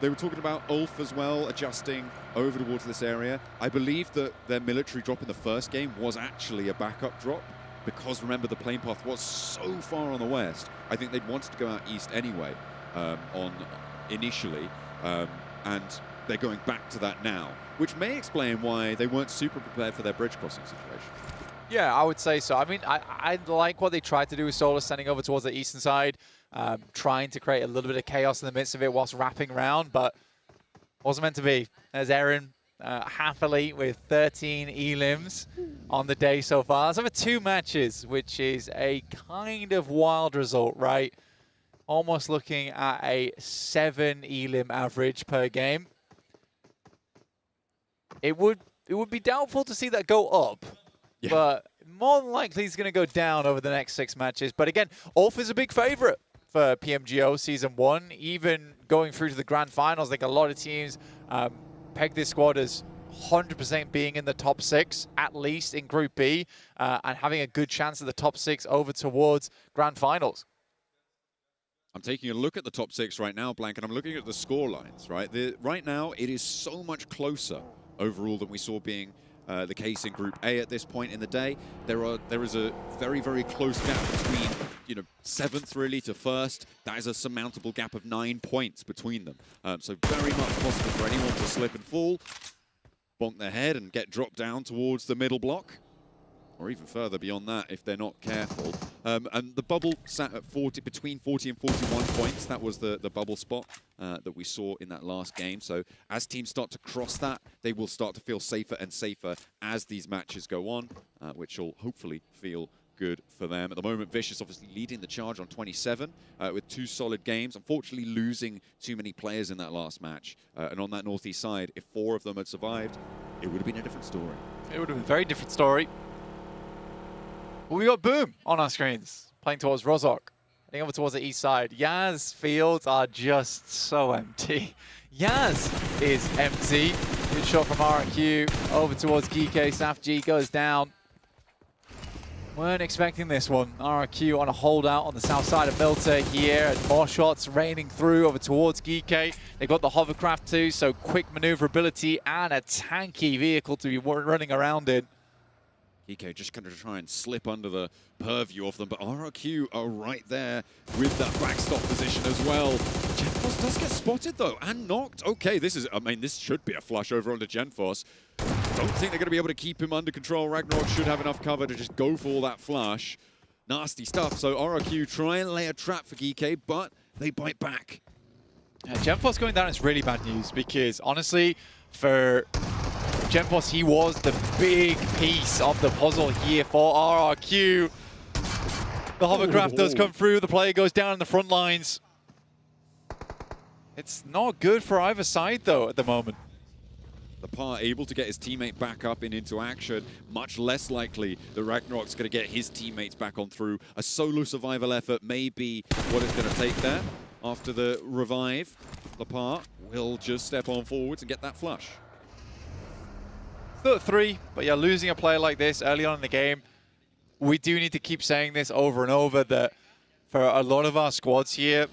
They were talking about Ulf as well, adjusting over towards this area. I believe that their military drop in the first game was actually a backup drop because, remember, the plane path was so far on the west. I think they'd wanted to go out east anyway initially, and they're going back to that now, which may explain why they weren't super prepared for their bridge crossing situation. Yeah, I would say so. I mean, I like what they tried to do with Solar standing over towards the eastern side, trying to create a little bit of chaos in the midst of it whilst wrapping around, but wasn't meant to be. There's Aaron happily with 13 elims on the day so far. That's over 2 matches, which is a kind of wild result, right? Almost looking at a 7 elim average per game. It would be doubtful to see that go up. Yeah. But more than likely he's going to go down over the next 6 matches. But again, Ulf is a big favorite for PMGO Season 1. Even going through to the Grand Finals, I think a lot of teams peg this squad as 100% being in the top 6, at least in Group B, and having a good chance at the top 6 over towards Grand Finals. I'm taking a look at the top 6 right now, Blank, and I'm looking at the score lines, right? Right now, it is so much closer overall than we saw being the case in Group A at this point in the day. There is a very, very close gap between, 7th really to 1st. That is a surmountable gap of 9 points between them. So very much possible for anyone to slip and fall, bonk their head and get dropped down towards the middle block, or even further beyond that if they're not careful. And the bubble sat at between 40 and 41 points. That was the bubble spot that we saw in that last game. So as teams start to cross that, they will start to feel safer and safer as these matches go on, which will hopefully feel good for them. At the moment, Vicious obviously leading the charge on 27 with 2 solid games. Unfortunately, losing too many players in that last match. And on that northeast side, if 4 of them had survived, it would have been a different story. It would have been a very different story. Well, we got Boom on our screens, playing towards Rozok, heading over towards the east side. Yaz fields are just so empty. Yaz is empty. Good shot from RQ over towards GK. Saf G goes down. Weren't expecting this one. RQ on a holdout on the south side of Milter here, and more shots raining through over towards GK. They've got the hovercraft too, so quick maneuverability and a tanky vehicle to be running around in. GK just going to try and slip under the purview of them, but RRQ are right there with that backstop position as well. Genfos does get spotted though, and knocked. Okay, this should be a flush over onto Genfos. Don't think they're going to be able to keep him under control. Ragnarok should have enough cover to just go for all that flush. Nasty stuff. So RRQ try and lay a trap for GK, but they bite back. Yeah, Genfos going down is really bad news because honestly, for Genfos, he was the big piece of the puzzle here for RRQ. The hovercraft does come through. The player goes down in the front lines. It's not good for either side, though, at the moment. The Par able to get his teammate back up and into action. Much less likely that Ragnarok's going to get his teammates back on through. A solo survival effort may be what it's going to take there. After the revive, the Par will just step on forwards and get that flush. Still at 3, but yeah, losing a player like this early on in the game, we do need to keep saying this over and over that for a lot of our squads here,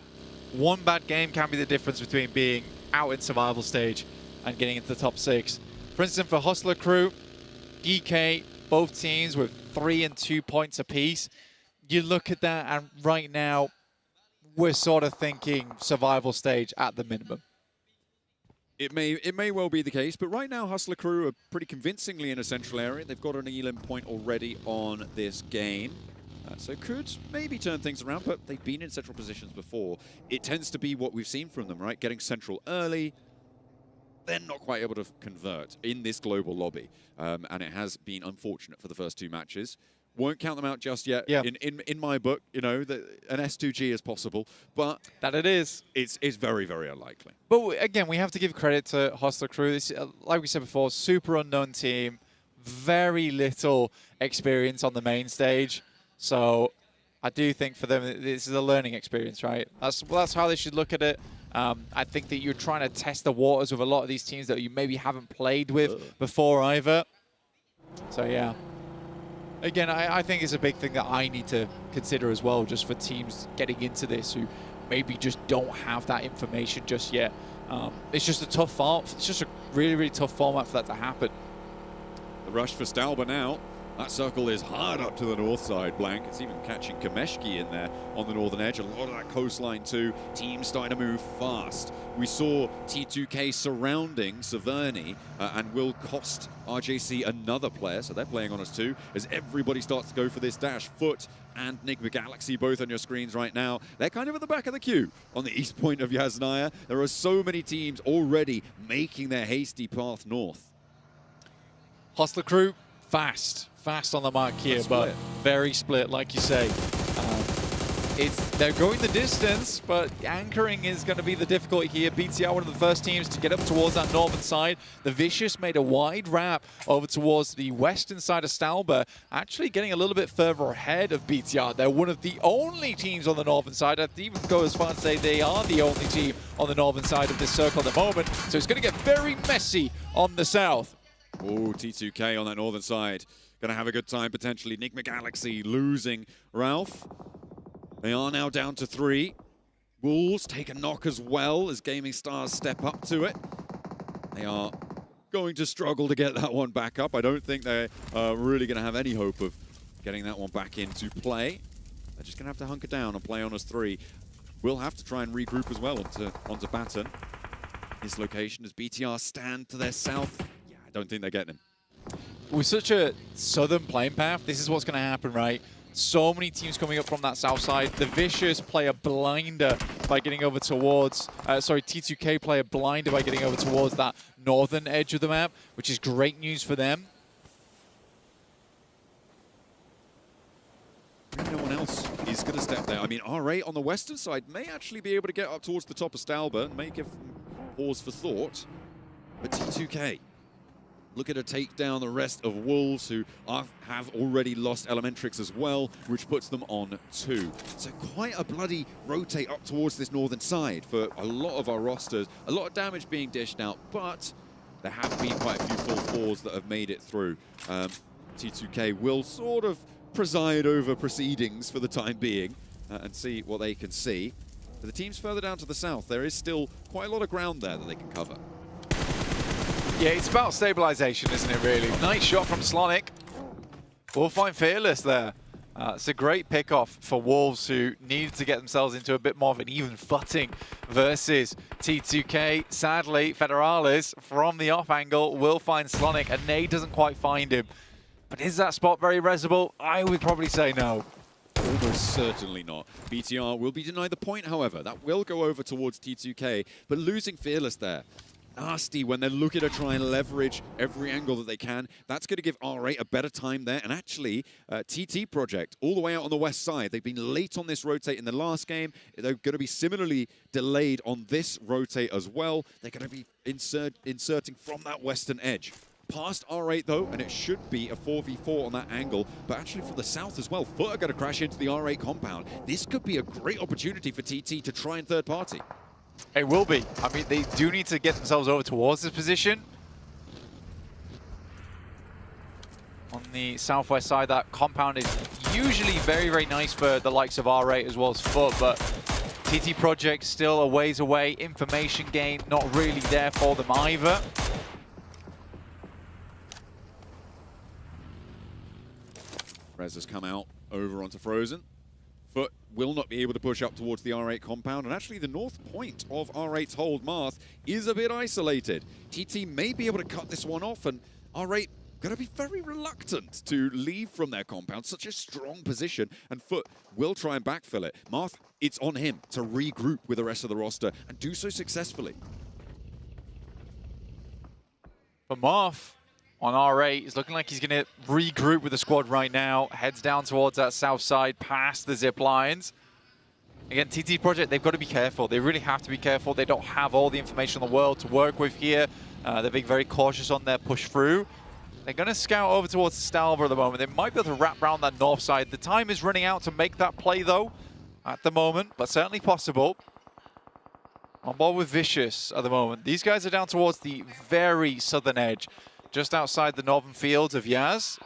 one bad game can be the difference between being out in survival stage and getting into the top 6. For instance, for Hustler Crew, EK, both teams with 3 and 2 points apiece. You look at that, and right now, we're sort of thinking survival stage at the minimum. It may well be the case, but right now Hustler Crew are pretty convincingly in a central area. They've got an elim point already on this game. So could maybe turn things around, but they've been in central positions before. It tends to be what we've seen from them, right? Getting central early, then not quite able to convert in this global lobby. And it has been unfortunate for the first 2 matches. Won't count them out just yet. Yeah. In my book, you know, an S2G is possible, but that it is. It's very, very unlikely. But again, we have to give credit to Hostler Crew. This, like we said before, super unknown team, very little experience on the main stage. So I do think for them, this is a learning experience, right? That's how they should look at it. I think that you're trying to test the waters with a lot of these teams that you maybe haven't played with before either. So yeah. Again, I think it's a big thing that I need to consider as well, just for teams getting into this who maybe just don't have that information just yet. It's just a tough form. It's just a really, really tough format for that to happen. The rush for Stalber now. That circle is hard up to the north side, Blank. It's even catching Kameshki in there on the northern edge. A lot of that coastline too. Teams starting to move fast. We saw T2K surrounding Severny and will cost RJC another player, so they're playing on us too, as everybody starts to go for this dash. Foot and Enigma Galaxy both on your screens right now. They're kind of at the back of the queue on the east point of Yasnaya. There are so many teams already making their hasty path north. Hostler Crew, fast on the mark here, but very split, like you say. They're going the distance, but anchoring is going to be the difficulty here. BTR, one of the first teams to get up towards that northern side. The Vicious made a wide wrap over towards the western side of Stalber, actually getting a little bit further ahead of BTR. They're one of the only teams on the northern side. I'd even go as far as to say they are the only team on the northern side of this circle at the moment. So it's going to get very messy on the south. Oh, T2K on that northern side. Going to have a good time, potentially. Enigma Galaxy losing Ralph. They are now down to 3. Wolves take a knock as well as Gaming Stars step up to it. They are going to struggle to get that one back up. I don't think they're really going to have any hope of getting that one back into play. They're just going to have to hunker down and play on as 3. We'll have to try and regroup as well onto Baton. This location as BTR stand to their south. Yeah, I don't think they're getting him. With such a southern playing path, this is what's going to happen, right? So many teams coming up from that south side. The Vicious play a blinder by getting over towards... T2K play a blinder by getting over towards that northern edge of the map, which is great news for them. No one else is going to step there. I mean, R8 on the western side may actually be able to get up towards the top of Stalber and may give them pause for thought. But T2K looking to take down the rest of Wolves, who have already lost Elementrix as well, which puts them on 2. So quite a bloody rotate up towards this northern side for a lot of our rosters. A lot of damage being dished out, but there have been quite a few full 4s that have made it through. T2K will sort of preside over proceedings for the time being and see what they can see. For the teams further down to the south, there is still quite a lot of ground there that they can cover. Yeah, it's about stabilization, isn't it, really? Nice shot from Slonic. We'll find Fearless there. It's a great pickoff for Wolves, who needed to get themselves into a bit more of an even footing versus T2K. Sadly, Federales, from the off angle, will find Slonic, and Nade doesn't quite find him. But is that spot very resable? I would probably say no. Almost certainly not. BTR will be denied the point, however. That will go over towards T2K, but losing Fearless there. Nasty when they're looking to try and leverage every angle that they can. That's going to give R8 a better time there. And actually, TT Project, all the way out on the west side, they've been late on this rotate in the last game. They're going to be similarly delayed on this rotate as well. They're going to be inserting from that western edge. Past R8 though, and it should be a 4v4 on that angle, but actually from the south as well. Foot are going to crash into the R8 compound. This could be a great opportunity for TT to try and third party. It will be. I mean, they do need to get themselves over towards this position. On the southwest side, that compound is usually very, very nice for the likes of R8 as well as Foot, but TT Project still a ways away. Information gain not really there for them either. Rez has come out over onto Frozen. Foot will not be able to push up towards the R8 compound, and actually the north point of R8's hold, Marth, is a bit isolated. TT may be able to cut this one off, and R8 going to be very reluctant to leave from their compound. Such a strong position, and Foot will try and backfill it. Marth, it's on him to regroup with the rest of the roster and do so successfully. But Marth on R8 is looking like he's going to regroup with the squad right now. Heads down towards that south side, past the zip lines. Again, TT Project, they've got to be careful. They really have to be careful. They don't have all the information in the world to work with here. They're being very cautious on their push through. They're going to scout over towards Stalber at the moment. They might be able to wrap around that north side. The time is running out to make that play, though, at the moment, but certainly possible. On board with Vicious at the moment. These guys are down towards the very southern edge, just outside the northern fields of Yaz.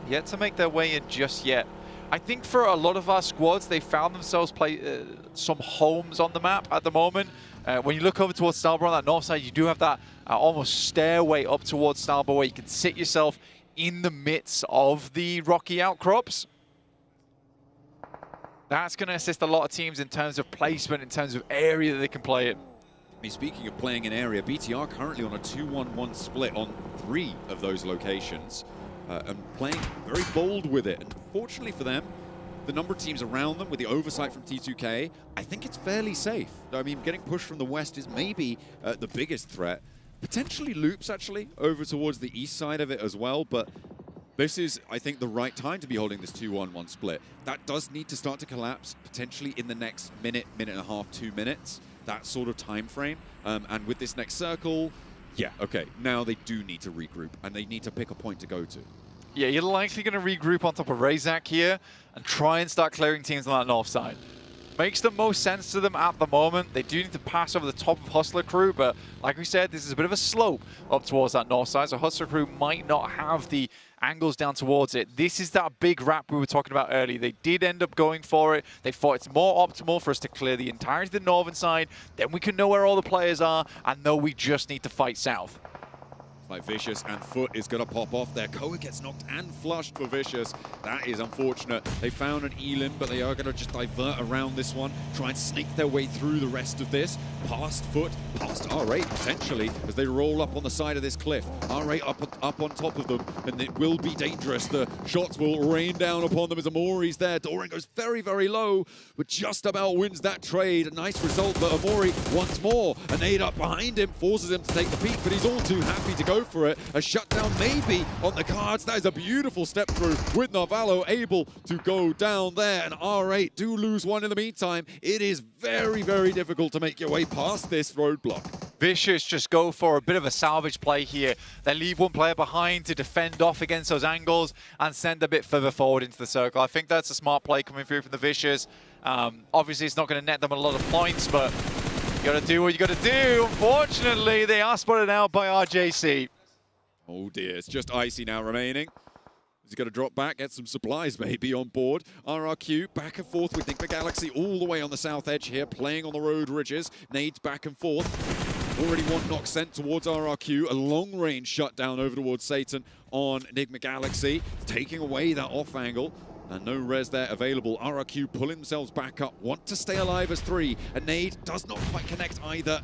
Yet to make their way in just yet. I think for a lot of our squads, they found themselves some homes on the map at the moment. When you look over towards Stalber on that north side, you do have that almost stairway up towards Stalber where you can sit yourself in the midst of the rocky outcrops. That's going to assist a lot of teams in terms of placement, in terms of area that they can play in. I mean, speaking of playing in area, BTR currently on a 2-1-1 split on 3 of those locations. And playing very bold with it. And fortunately for them, the number of teams around them with the oversight from T2K, I think it's fairly safe. I mean, getting pushed from the west is maybe the biggest threat. Potentially loops, actually, over towards the east side of it as well. But this is, I think, the right time to be holding this 2-1-1 split. That does need to start to collapse, potentially in the next minute, minute and a half, 2 minutes. That sort of time frame. And with this next circle, yeah, okay, now they do need to regroup, and they need to pick a point to go to. Yeah, you're likely going to regroup on top of Razak here and try and start clearing teams on that north side. Makes the most sense to them at the moment. They do need to pass over the top of Hustler Crew, but like we said, this is a bit of a slope up towards that north side, so Hustler Crew might not have the angles down towards it. This is that big wrap we were talking about earlier. They did end up going for it. They thought it's more optimal for us to clear the entirety of the northern side, then we can know where all the players are and know we just need to fight south. Like Vicious and Foot is going to pop off there. Koa gets knocked and flushed for Vicious. That is unfortunate. They found an Elin, but they are going to just divert around this one, try and sneak their way through the rest of this. Past Foot, past R8 potentially, as they roll up on the side of this cliff. R8 up on top of them, and it will be dangerous. The shots will rain down upon them as Amori's there. Doran goes very, very low, but just about wins that trade. A nice result, but Amori once more. A nade up behind him, forces him to take the peak, but he's all too happy to go for it. A shutdown maybe on the cards. That is a beautiful step through with Narvalo able to go down there, and R8 do lose one in the meantime. It is very, very difficult to make your way past this roadblock. Vicious just go for a bit of a salvage play here. They leave one player behind to defend off against those angles and send a bit further forward into the circle. I think that's a smart play coming through from the Vicious. Obviously, it's not going to net them a lot of points, but you got to do what you got to do. Unfortunately, they are spotted out by RJC. Oh dear, it's just Icy now remaining. He's going to drop back, get some supplies maybe on board. RRQ back and forth with Enigma Galaxy all the way on the south edge here, playing on the road ridges. Nades back and forth. Already one knock sent towards RRQ. A long-range shutdown over towards Satan on Enigma Galaxy, taking away that off angle. And no res there available. RRQ pulling themselves back up, want to stay alive as 3. A nade does not quite connect either.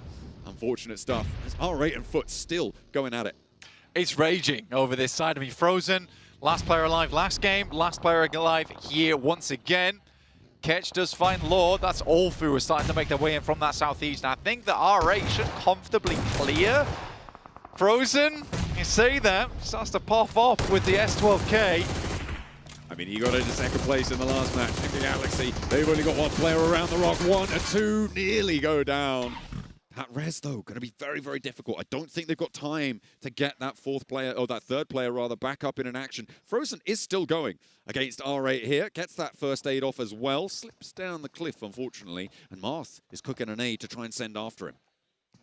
Unfortunate stuff. As R8 and Foot still going at it. It's raging over this side. I mean, Frozen, last player alive last game, last player alive here once again. Catch does find Lord. That's all through. We're starting to make their way in from that southeast. And I think that R8 should comfortably clear. Frozen, you see that, starts to pop off with the S12K. I mean, he got into second place in the last match. Enigma Galaxy, they've only got one player around the rock. 1 and 2 nearly go down. That res, though, going to be very, very difficult. I don't think they've got time to get that fourth player, or that third player, rather, back up in an action. Frozen is still going against R8 here. Gets that first aid off as well. Slips down the cliff, unfortunately. And Marth is cooking an aid to try and send after him.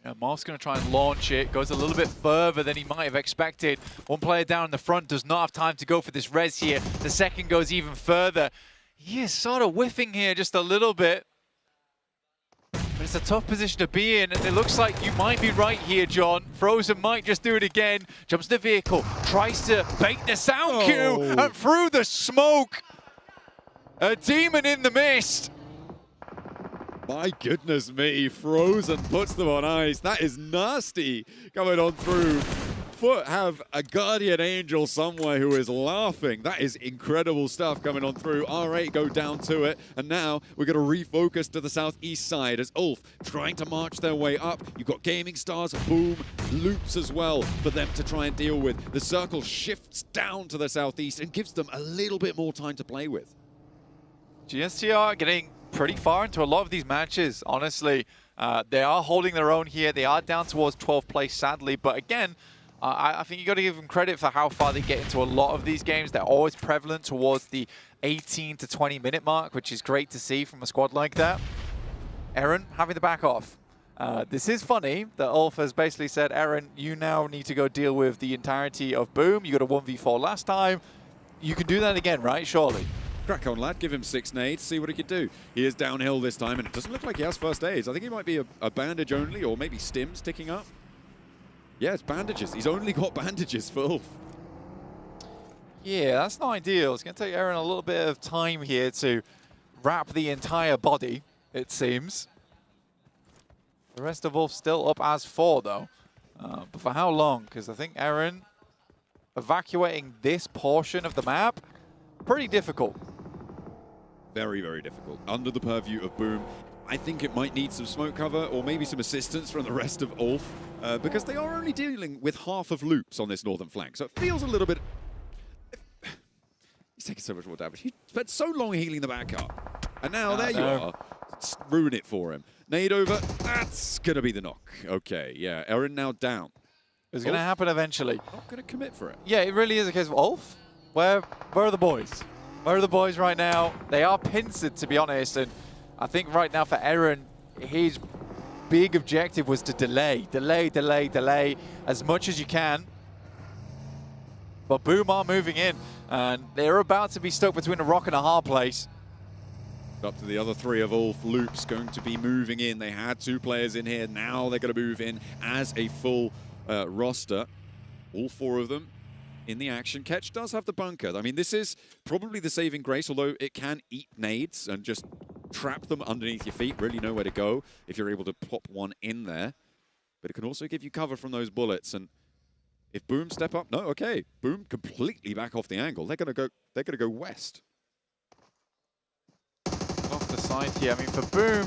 Yeah, Marth's going to try and launch it. Goes a little bit further than he might have expected. One player down in the front does not have time to go for this res here. The second goes even further. He is sort of whiffing here just a little bit. But it's a tough position to be in, and it looks like you might be right here, John. Frozen might just do it again. Jumps the vehicle, tries to bait the sound cue, and through the smoke, a demon in the mist. My goodness me, Frozen puts them on ice. That is nasty coming on through. Foot have a guardian angel somewhere who is laughing. That is incredible stuff coming on through. R8 go down to it, and now we're going to refocus to the southeast side as Ulf trying to march their way up. You've got Gaming Stars, Boom, Loops as well for them to try and deal with. The circle shifts down to the southeast and gives them a little bit more time to play with. GSTR getting pretty far into a lot of these matches, honestly. They are holding their own here. They are down towards 12th place, sadly, but again, I think you got to give them credit for how far they get into a lot of these games. They're always prevalent towards the 18 to 20 minute mark, which is great to see from a squad like that. Aaron having to back off. This is funny that Ulf has basically said, Aaron, you now need to go deal with the entirety of Boom. You got a 1v4 last time. You can do that again, right? Surely. Crack on, lad. Give him 6 nades, see what he can do. He is downhill this time, and it doesn't look like he has first aids. I think he might be a bandage only, or maybe stims ticking up. Yeah, it's bandages. He's only got bandages for Ulf. Yeah, that's not ideal. It's going to take Aaron a little bit of time here to wrap the entire body, it seems. The rest of Ulf still up as 4, though. But for how long? Because I think Aaron evacuating this portion of the map, pretty difficult. Very, very difficult. Under the purview of Boom. I think it might need some smoke cover or maybe some assistance from the rest of Ulf because they are only dealing with half of Loops on this northern flank. So it feels a little bit... He's taking so much more damage. He spent so long healing the back up. And now there you are. Ruin it for him. Nade over. That's going to be the knock. Okay, yeah. Aaron now down. It's going to happen eventually. Not going to commit for it. Yeah, it really is a case of Ulf. Where are the boys? Where are the boys right now? They are pincered, to be honest, and I think right now for Aaron, his big objective was to delay as much as you can. But Boom are moving in, and they're about to be stuck between a rock and a hard place. Up to the other 3 of Ulf. Loops going to be moving in. They had 2 players in here. Now they're going to move in as a full roster. All 4 of them in the action. Ketch does have the bunker. I mean, this is probably the saving grace, although it can eat nades and just trap them underneath your feet, really know where to go if you're able to pop one in there. But it can also give you cover from those bullets. And if Boom step up, no, okay. Boom completely back off the angle. They're gonna go west. Off the side here. I mean, for Boom,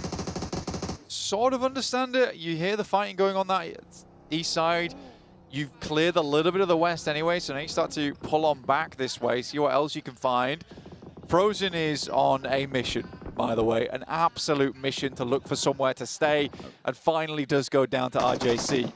sort of understand it. You hear the fighting going on that east side. You've cleared a little bit of the west anyway, so now you start to pull on back this way, see what else you can find. Frozen is on a mission, by the way, an absolute mission to look for somewhere to stay, and finally does go down to RJC.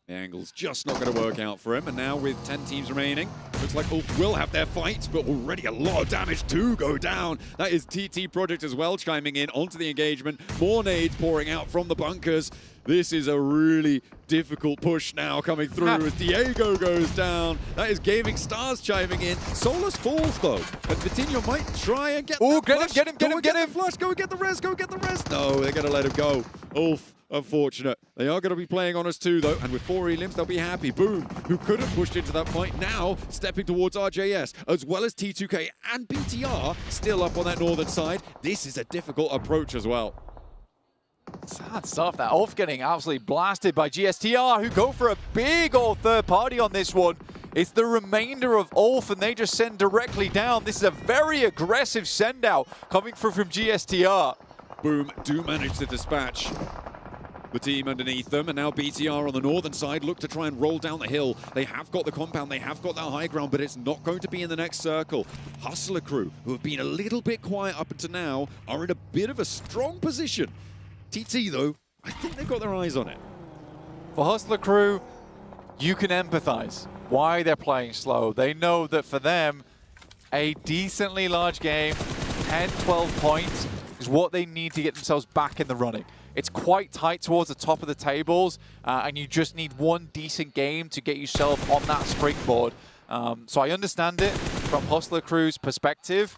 The angle's just not going to work out for him, and now with 10 teams remaining, looks like Ulf will have their fight, but already a lot of damage to go down. That is TT Project as well chiming in onto the engagement. More nades pouring out from the bunkers. This is a really difficult push now coming through as Diego goes down. That is Gaming Stars chiming in. Solus falls though, and Vitinho might try and get that flush. Get him! Flush, go and get the rest, go and get the rest. No, they're going to let him go. Ulf, unfortunate. They are going to be playing on us too though, and with 4 elims, they'll be happy. Boom, who could have pushed into that fight, now stepping towards RJS, as well as T2K and BTR, still up on that northern side. This is a difficult approach as well. Sad stuff. That Ulf getting absolutely blasted by GSTR, who go for a big old third party on this one. It's the remainder of Ulf, and they just send directly down. This is a very aggressive send out coming through from GSTR. Boom do manage to dispatch the team underneath them, and now BTR on the northern side look to try and roll down the hill. They have got the compound, they have got that high ground, but it's not going to be in the next circle. Hustler crew, who have been a little bit quiet up until now, are in a bit of a strong position. TT, though, I think they've got their eyes on it. For Hustler crew, you can empathize why they're playing slow. They know that for them, a decently large game, 10, 12 points, is what they need to get themselves back in the running. It's quite tight towards the top of the tables, and you just need one decent game to get yourself on that springboard. So I understand it from Hustler crew's perspective,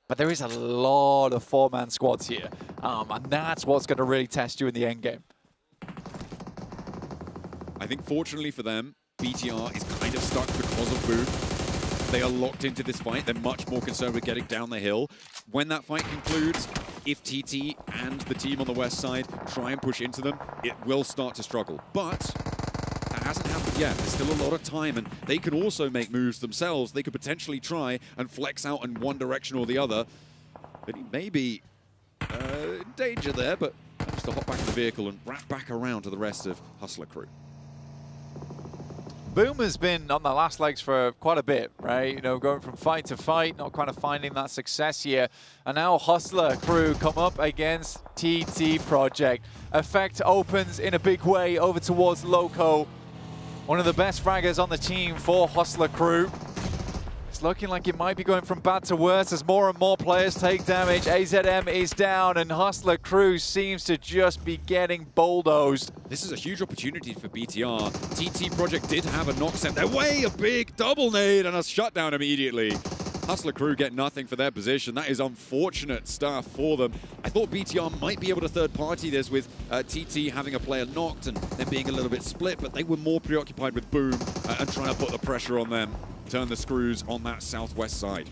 but there is a lot of 4-man squads here, and that's what's going to really test you in the end game. I think fortunately for them, BTR is kind of stuck because of Boom. They are locked into this fight. They're much more concerned with getting down the hill. When that fight concludes, if TT and the team on the west side try and push into them, it will start to struggle. But That hasn't happened yet. There's still a lot of time, and they can also make moves themselves. They could potentially try and flex out in one direction or the other. But he may be in danger there, but just to hop back in the vehicle and wrap back around to the rest of Hustler crew. Boom has been on the last legs for quite a bit, right? You know, going from fight to fight, not kind of finding that success here. And now Hustler crew come up against TT Project. Effect opens in a big way over towards Loco. One of the best fraggers on the team for Hustler crew. It's looking like it might be going from bad to worse as more and more players take damage. AZM is down and Hustler crew seems to just be getting bulldozed. This is a huge opportunity for BTR. TT Project did have a knock sent their way, a big double nade and a shutdown immediately. Hustler crew get nothing for their position. That is unfortunate stuff for them. I thought BTR might be able to third party this with TT having a player knocked and then being a little bit split, but they were more preoccupied with Boom and trying to put the pressure on them. Turn the screws on that southwest side.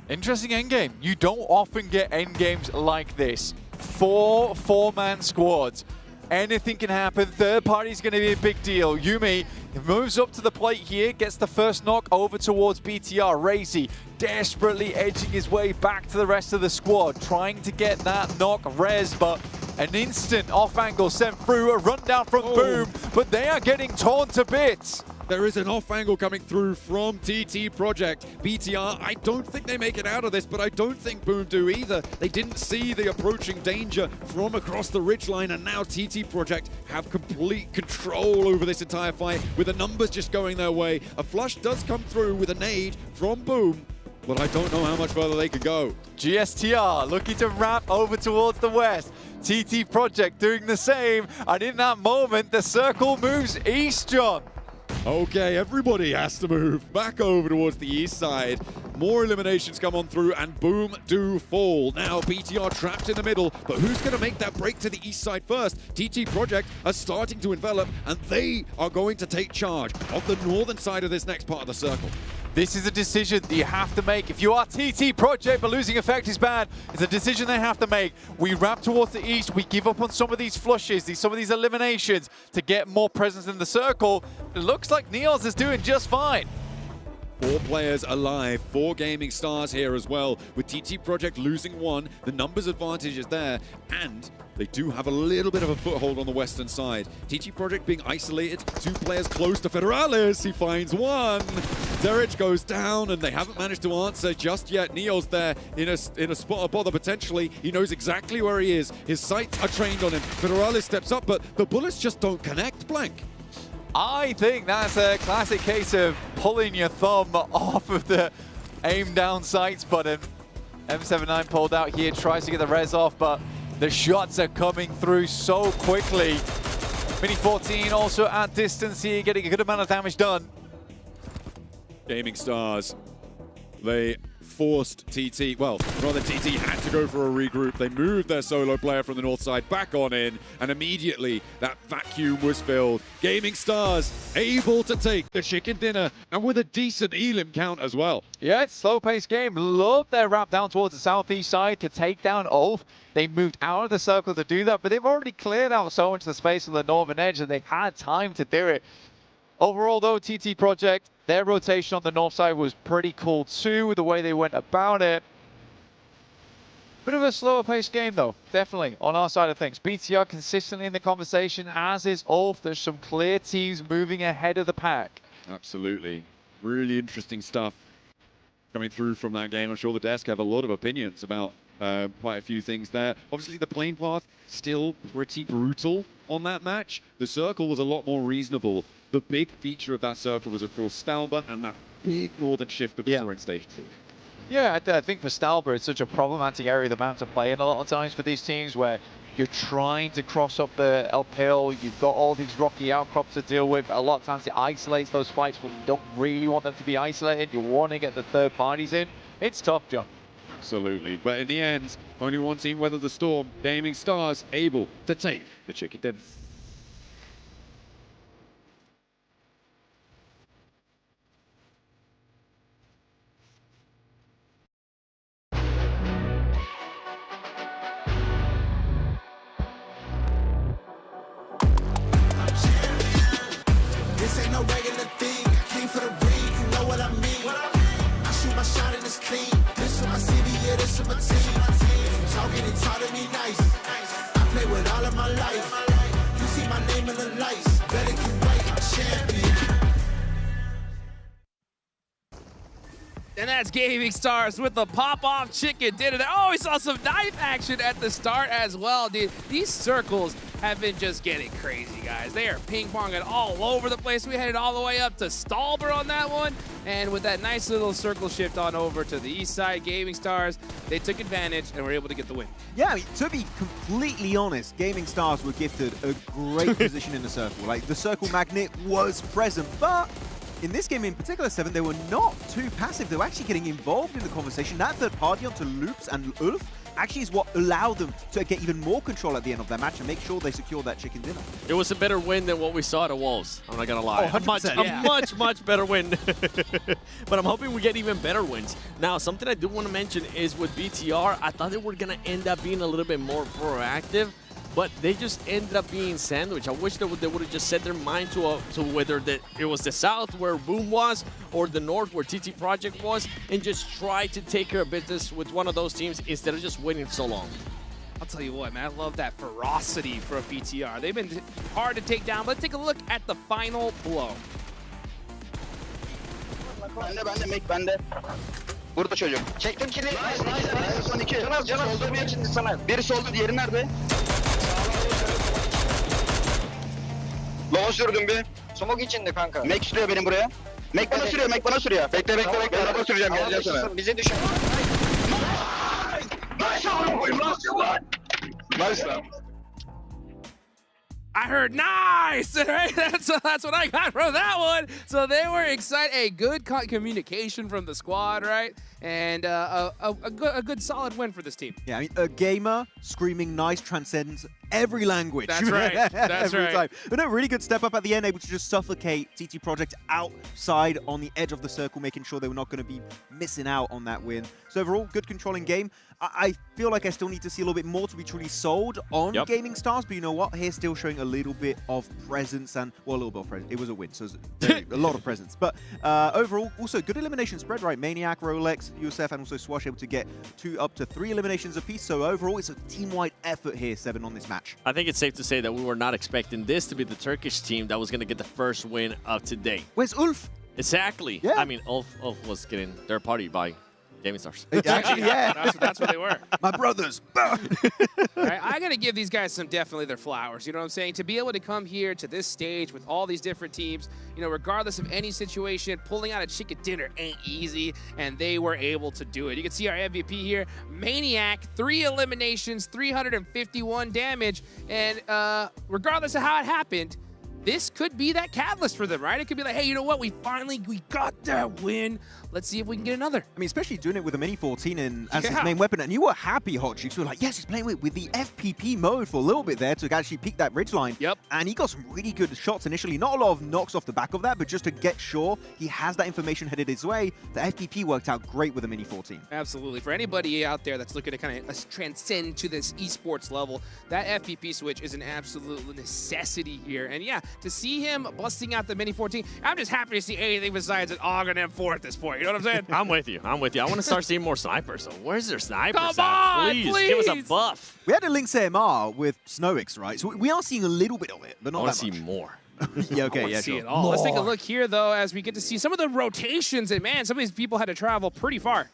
Interesting endgame. You don't often get endgames like this. Four-man squads. Anything can happen. Third party's going to be a big deal. Yumi moves up to the plate here, gets the first knock over towards BTR. Razy desperately edging his way back to the rest of the squad, trying to get that knock res, but an instant off angle sent through, a rundown from Boom, but they are getting torn to bits. There is an off angle coming through from TT Project. BTR, I don't think they make it out of this, but I don't think Boom do either. They didn't see the approaching danger from across the ridgeline, and now TT Project have complete control over this entire fight with the numbers just going their way. A flush does come through with a nade from Boom, but I don't know how much further they could go. GSTR looking to wrap over towards the west. TT Project doing the same, and in that moment, the circle moves east, John. Okay, everybody has to move back over towards the east side. More eliminations come on through, and Boom do fall. Now BTR trapped in the middle, but who's going to make that break to the east side first? TT Project are starting to envelop, and they are going to take charge of the northern side of this next part of the circle. This is a decision that you have to make. If you are TT Project, but losing effect is bad, it's a decision they have to make. We wrap towards the east, we give up on some of these flushes, some of these eliminations to get more presence in the circle. It looks like Neos is doing just fine. 4 players alive, 4 gaming stars here as well. With TT Project losing 1, the numbers advantage is there, and they do have a little bit of a foothold on the western side. TT Project being isolated, 2 players close to Federalis. He finds 1. Derich goes down, and they haven't managed to answer just yet. Neo's there in a spot of bother potentially. He knows exactly where he is. His sights are trained on him. Federalis steps up, but the bullets just don't connect, Blank. I think that's a classic case of pulling your thumb off of the aim down sights button. M79 pulled out here, tries to get the res off, but the shots are coming through so quickly. Mini 14 also at distance here, getting a good amount of damage done. Gaming Stars, they forced TT, well, rather TT had to go for a regroup. They moved their solo player from the north side back on in, and immediately that vacuum was filled. Gaming Stars able to take the chicken dinner, and with a decent elim count as well. Yeah, it's slow-paced game. Love their wrap down towards the southeast side to take down Ulf. They moved out of the circle to do that, but they've already cleared out so much of the space on the northern edge, and they had time to do it. Overall, though, TT Project, their rotation on the north side was pretty cool too, with the way they went about it. Bit of a slower paced game, though, definitely, on our side of things. BTR consistently in the conversation, as is Ulf. There's some clear teams moving ahead of the pack. Absolutely. Really interesting stuff coming through from that game. I'm sure the desk have a lot of opinions about quite a few things there. Obviously, the plane path still pretty brutal on that match. The circle was a lot more reasonable. The big feature of that circle was, of course, Stalba and that big northern shift that we saw in Stage 2. Yeah, I think for Stalba, it's such a problematic area of the map to play in a lot of times for these teams where you're trying to cross up the uphill, you've got all these rocky outcrops to deal with. A lot of times it isolates those fights, but you don't really want them to be isolated. You want to get the third parties in. It's tough, John. Absolutely. But in the end, only one team weathered the storm. Gaming Stars able to take the chicken dinner. This ain't no regular thing. I came for the ring, you know what I mean. I shoot my shot and it's clean. This is my city, yeah, this is my team. If you talking and talk to me nice, I play with all of my life. You see my name in the lights, better get right, I'm champion. And that's Gaming Stars with the pop-off chicken dinner. Oh, we saw some knife action at the start as well, dude. These circles have been just getting crazy, guys. They are ping-ponging all over the place. We headed all the way up to Stalber on that one. And with that nice little circle shift on over to the east side, Gaming Stars, they took advantage and were able to get the win. Yeah, I mean, to be completely honest, Gaming Stars were gifted a great position in the circle. Like, the circle magnet was present, but in this game in particular, 7, they were not too passive. They were actually getting involved in the conversation. That third party onto Loops and Ulf actually is what allowed them to get even more control at the end of that match and make sure they secure that chicken dinner. It was a better win than what we saw at Wolves. I'm not going to lie. Oh, a much better win. But I'm hoping we get even better wins. Now, something I do want to mention is with BTR, I thought they were going to end up being a little bit more proactive, but they just ended up being sandwiched. I wish they would have just set their mind to whether it was the south where Boom was or the north where TT Project was, and just try to take care of business with one of those teams instead of just waiting so long. I'll tell you what, man, I love that ferocity for a BTR. They've been hard to take down. Let's take a look at the final blow. Bende. Burada çocuk. Çektim kili. Nice. Son 2. Can az dur bir şimdi sana. Biri soldu, diğeri nerede? Lava sürdüm bir. Smoke içinde kanka. Mac sürüyor benim buraya. Mac bana sürüyor. Bekle. Araba süreceğim, geleceğim sana. Bize düşün. Nice oğlum koyayım. Nice lan. I heard nice, right? That's what I got from that one. So they were excited. A good communication from the squad, right? And a good solid win for this team. Yeah, I mean, a gamer screaming nice transcends every language. That's right. That's every right. time. But a really good step up at the end, able to just suffocate TT Project outside on the edge of the circle, making sure they were not going to be missing out on that win. So overall, good controlling game. I feel like I still need to see a little bit more to be truly sold on Gaming Stars, but you know what? Here's still showing a little bit of presence and, well, a little bit of presence. It was a win, so it was a lot of presence. But overall, also good elimination spread, right? Maniac, Rolex, USF, and also Swash able to get 2 up to 3 eliminations apiece. So overall, it's a team-wide effort here, 7, on this match. I think it's safe to say that we were not expecting this to be the Turkish team that was going to get the first win of today. Where's Ulf? Exactly. Yeah. I mean, Ulf was getting their party by Gaming Stars. Actually, yeah. That's what they were. My brothers. Right, I got to give these guys definitely their flowers. You know what I'm saying? To be able to come here to this stage with all these different teams, you know, regardless of any situation, pulling out a chicken dinner ain't easy, and they were able to do it. You can see our MVP here, Maniac, 3 eliminations, 351 damage, and regardless of how it happened, this could be that catalyst for them, right? It could be like, hey, you know what? We got that win. Let's see if we can get another. I mean, especially doing it with a Mini 14 as his main weapon. And you were happy, Hot Cheeks. You were like, yes, he's playing with the FPP mode for a little bit there to actually peek that ridgeline. Yep. And he got some really good shots initially. Not a lot of knocks off the back of that, but just to get sure he has that information headed his way, the FPP worked out great with the Mini 14. Absolutely. For anybody out there that's looking to kind of transcend to this esports level, that FPP switch is an absolute necessity here. And yeah, to see him busting out the Mini 14, I'm just happy to see anything besides an AUG and M4 at this point. You know what I'm saying? I'm with you. I want to start seeing more snipers. So where's their snipers Come on, please give us a buff. We had a Lynx AMR with Snowix, right? So we are seeing a little bit of it, but not that much. I want to see more. Yeah, okay, yeah, sure. See it all. Let's take a look here, though, as we get to see some of the rotations. And man, some of these people had to travel pretty far.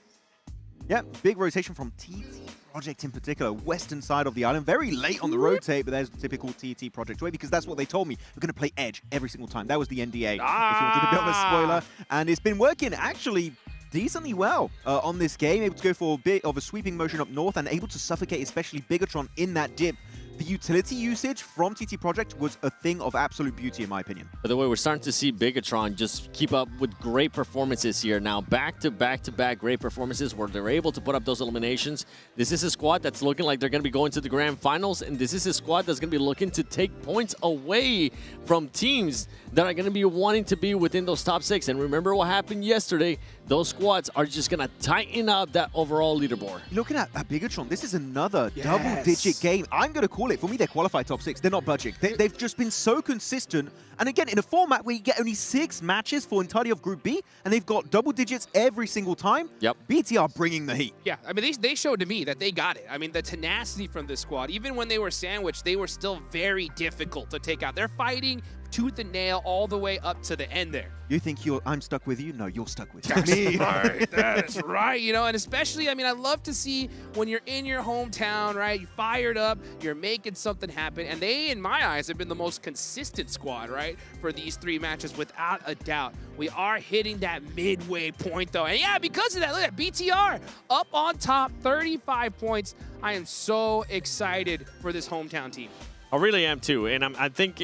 Yeah, big rotation from TT Project in particular, western side of the island. Very late on the rotate, but there's the typical TT Project way, because that's what they told me. We're going to play Edge every single time. That was the NDA, if you wanted a bit of a spoiler. And it's been working actually decently well on this game. Able to go for a bit of a sweeping motion up north and able to suffocate especially Bigatron in that dip. The utility usage from TT Project was a thing of absolute beauty, in my opinion. By the way, we're starting to see Bigatron just keep up with great performances here. Now, back-to-back great performances where they're able to put up those eliminations. This is a squad that's looking like they're going to be going to the grand finals, and this is a squad that's going to be looking to take points away from teams that are going to be wanting to be within those top 6. And remember what happened yesterday. Those squads are just going to tighten up that overall leaderboard. Looking at Bigatron, this is another double-digit game. I'm going to call call it. For me, they're qualified top 6. They're not budging. They've just been so consistent. And again, in a format where you get only 6 matches for entirety of Group B, and they've got double digits every single time, BT are bringing the heat. Yeah, I mean, they showed to me that they got it. I mean, the tenacity from this squad, even when they were sandwiched, they were still very difficult to take out. They're fighting tooth and nail all the way up to the end there. You think I'm stuck with you? No, you're stuck with me. Right, that's right. You know, and especially, I mean, I love to see when you're in your hometown, right? You fired up, you're making something happen, and they, in my eyes, have been the most consistent squad, right, for these 3 matches, without a doubt. We are hitting that midway point, though, and yeah, because of that, look at BTR up on top, 35 points. I am so excited for this hometown team. I really am too, and I think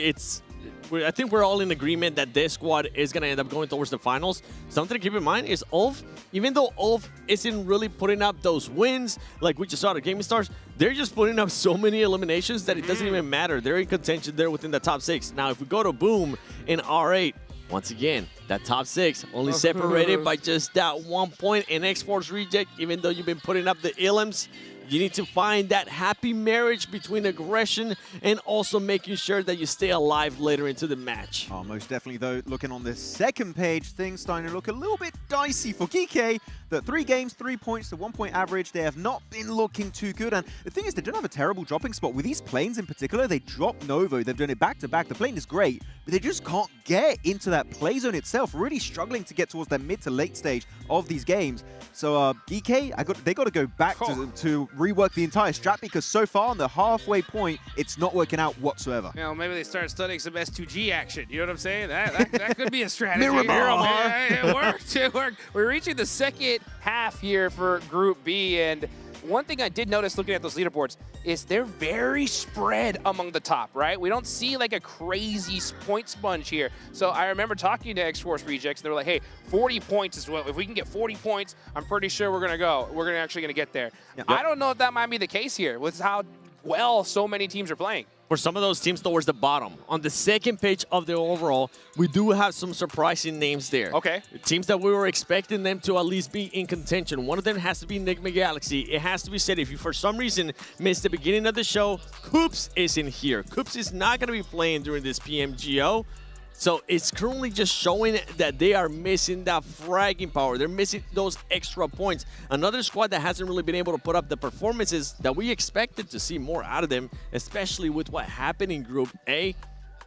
we're all in agreement that this squad is going to end up going towards the finals. Something to keep in mind is Ulf, even though Ulf isn't really putting up those wins like we just saw at Gaming Stars, they're just putting up so many eliminations that it doesn't even matter. They're in contention there within the top 6. Now, if we go to Boom in R8, once again, that top 6 only separated by just that 1 point in X-Force Reject, even though you've been putting up the Illims. You need to find that happy marriage between aggression and also making sure that you stay alive later into the match. Oh, most definitely, though, looking on this second page, things starting to look a little bit dicey for Geeky. The 3 games, 3 points to 1 point average. They have not been looking too good. And the thing is, they don't have a terrible dropping spot. With these planes in particular, they drop Novo. They've done it back-to-back. The plane is great, but they just can't get into that play zone itself. Really struggling to get towards that mid to late stage of these games. So Geeky, they got to go back to rework the entire strat, because so far on the halfway point, it's not working out whatsoever. You know, maybe they start studying some S2G action. You know what I'm saying? That could be a strategy. Miramar. Yeah, it worked. It worked. We're reaching the second half here for Group B, and one thing I did notice looking at those leaderboards is they're very spread among the top, right? We don't see like a crazy point sponge here. So I remember talking to X-Force Rejects, and they were like, hey, 40 points as well. If we can get 40 points, I'm pretty sure we're actually gonna get there. Yeah. I don't know if that might be the case here with how well so many teams are playing. For some of those teams towards the bottom, on the second page of the overall, we do have some surprising names there. Okay. Teams that we were expecting them to at least be in contention. One of them has to be Enigma Galaxy. It has to be said, if you for some reason missed the beginning of the show, Koops isn't here. Koops is not going to be playing during this PMGO. So it's currently just showing that they are missing that fragging power. They're missing those extra points. Another squad that hasn't really been able to put up the performances that we expected to see more out of them, especially with what happened in Group A,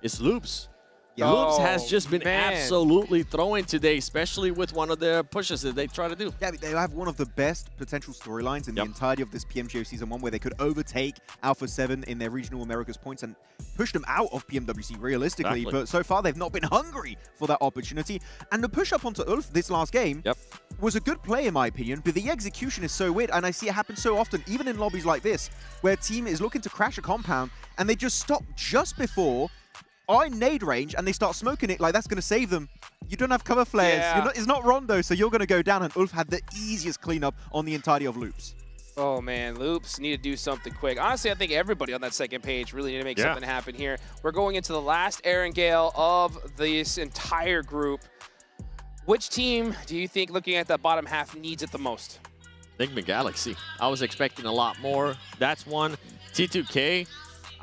is Loops. Yeah. Loops has just been absolutely throwing today, especially with one of the pushes that they try to do. Yeah, they have one of the best potential storylines in the entirety of this PMGO Season 1, where they could overtake Alpha 7 in their Regional Americas points and push them out of PMWC realistically. Exactly. But so far, they've not been hungry for that opportunity. And the push up onto Ulf this last game was a good play, in my opinion, but the execution is so weird. And I see it happen so often, even in lobbies like this, where a team is looking to crash a compound and they just stop just before are in nade range and they start smoking it like that's going to save them. You don't have cover flares. Yeah. It's not Rondo, so you're going to go down, and Ulf had the easiest cleanup on the entirety of Loops. Oh, man, Loops need to do something quick. Honestly, I think everybody on that second page really need to make something happen here. We're going into the last Aaron Gale of this entire group. Which team do you think, looking at that bottom half, needs it the most? Enigma Galaxy. I was expecting a lot more. That's one. T2K.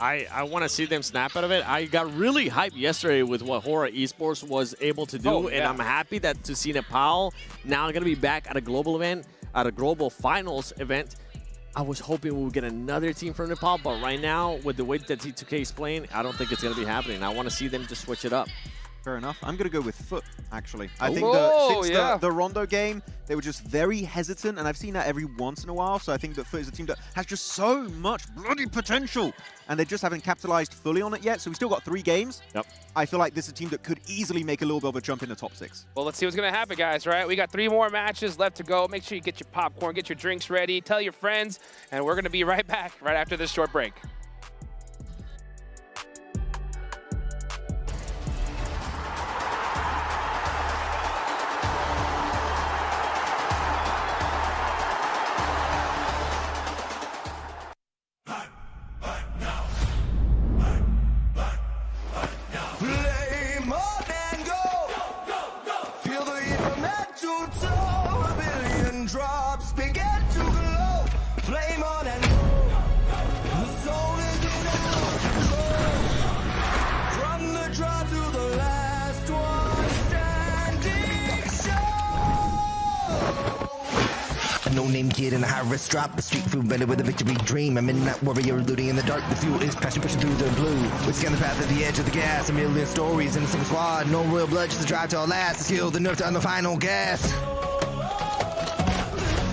I want to see them snap out of it. I got really hyped yesterday with what Hora Esports was able to do, and I'm happy that to see Nepal now going to be back at a global event, at a global finals event. I was hoping we would get another team from Nepal, but right now, with the way that T2K is playing, I don't think it's going to be happening. I want to see them just switch it up. Fair enough. I'm going to go with Foot, actually. I think that since the Rondo game, they were just very hesitant, and I've seen that every once in a while, so I think that Foot is a team that has just so much bloody potential, and they just haven't capitalized fully on it yet, so we still got 3 games. I feel like this is a team that could easily make a little bit of a jump in the top 6. Well, let's see what's going to happen, guys, right? We got 3 more matches left to go. Make sure you get your popcorn, get your drinks ready, tell your friends, and we're going to be right back right after this short break. Drops begin to glow, flame on and go. The soul is enough. draw to the last one standing show. A no-name kid in a high-risk drop, a street food vendor with a victory dream. A midnight warrior looting in the dark. The fuel is passion pushing through the blue. We scan the path at the edge of the gas. A million stories in a single squad. No real blood, just a drive to our last. The skill, the nerve to on the final gas.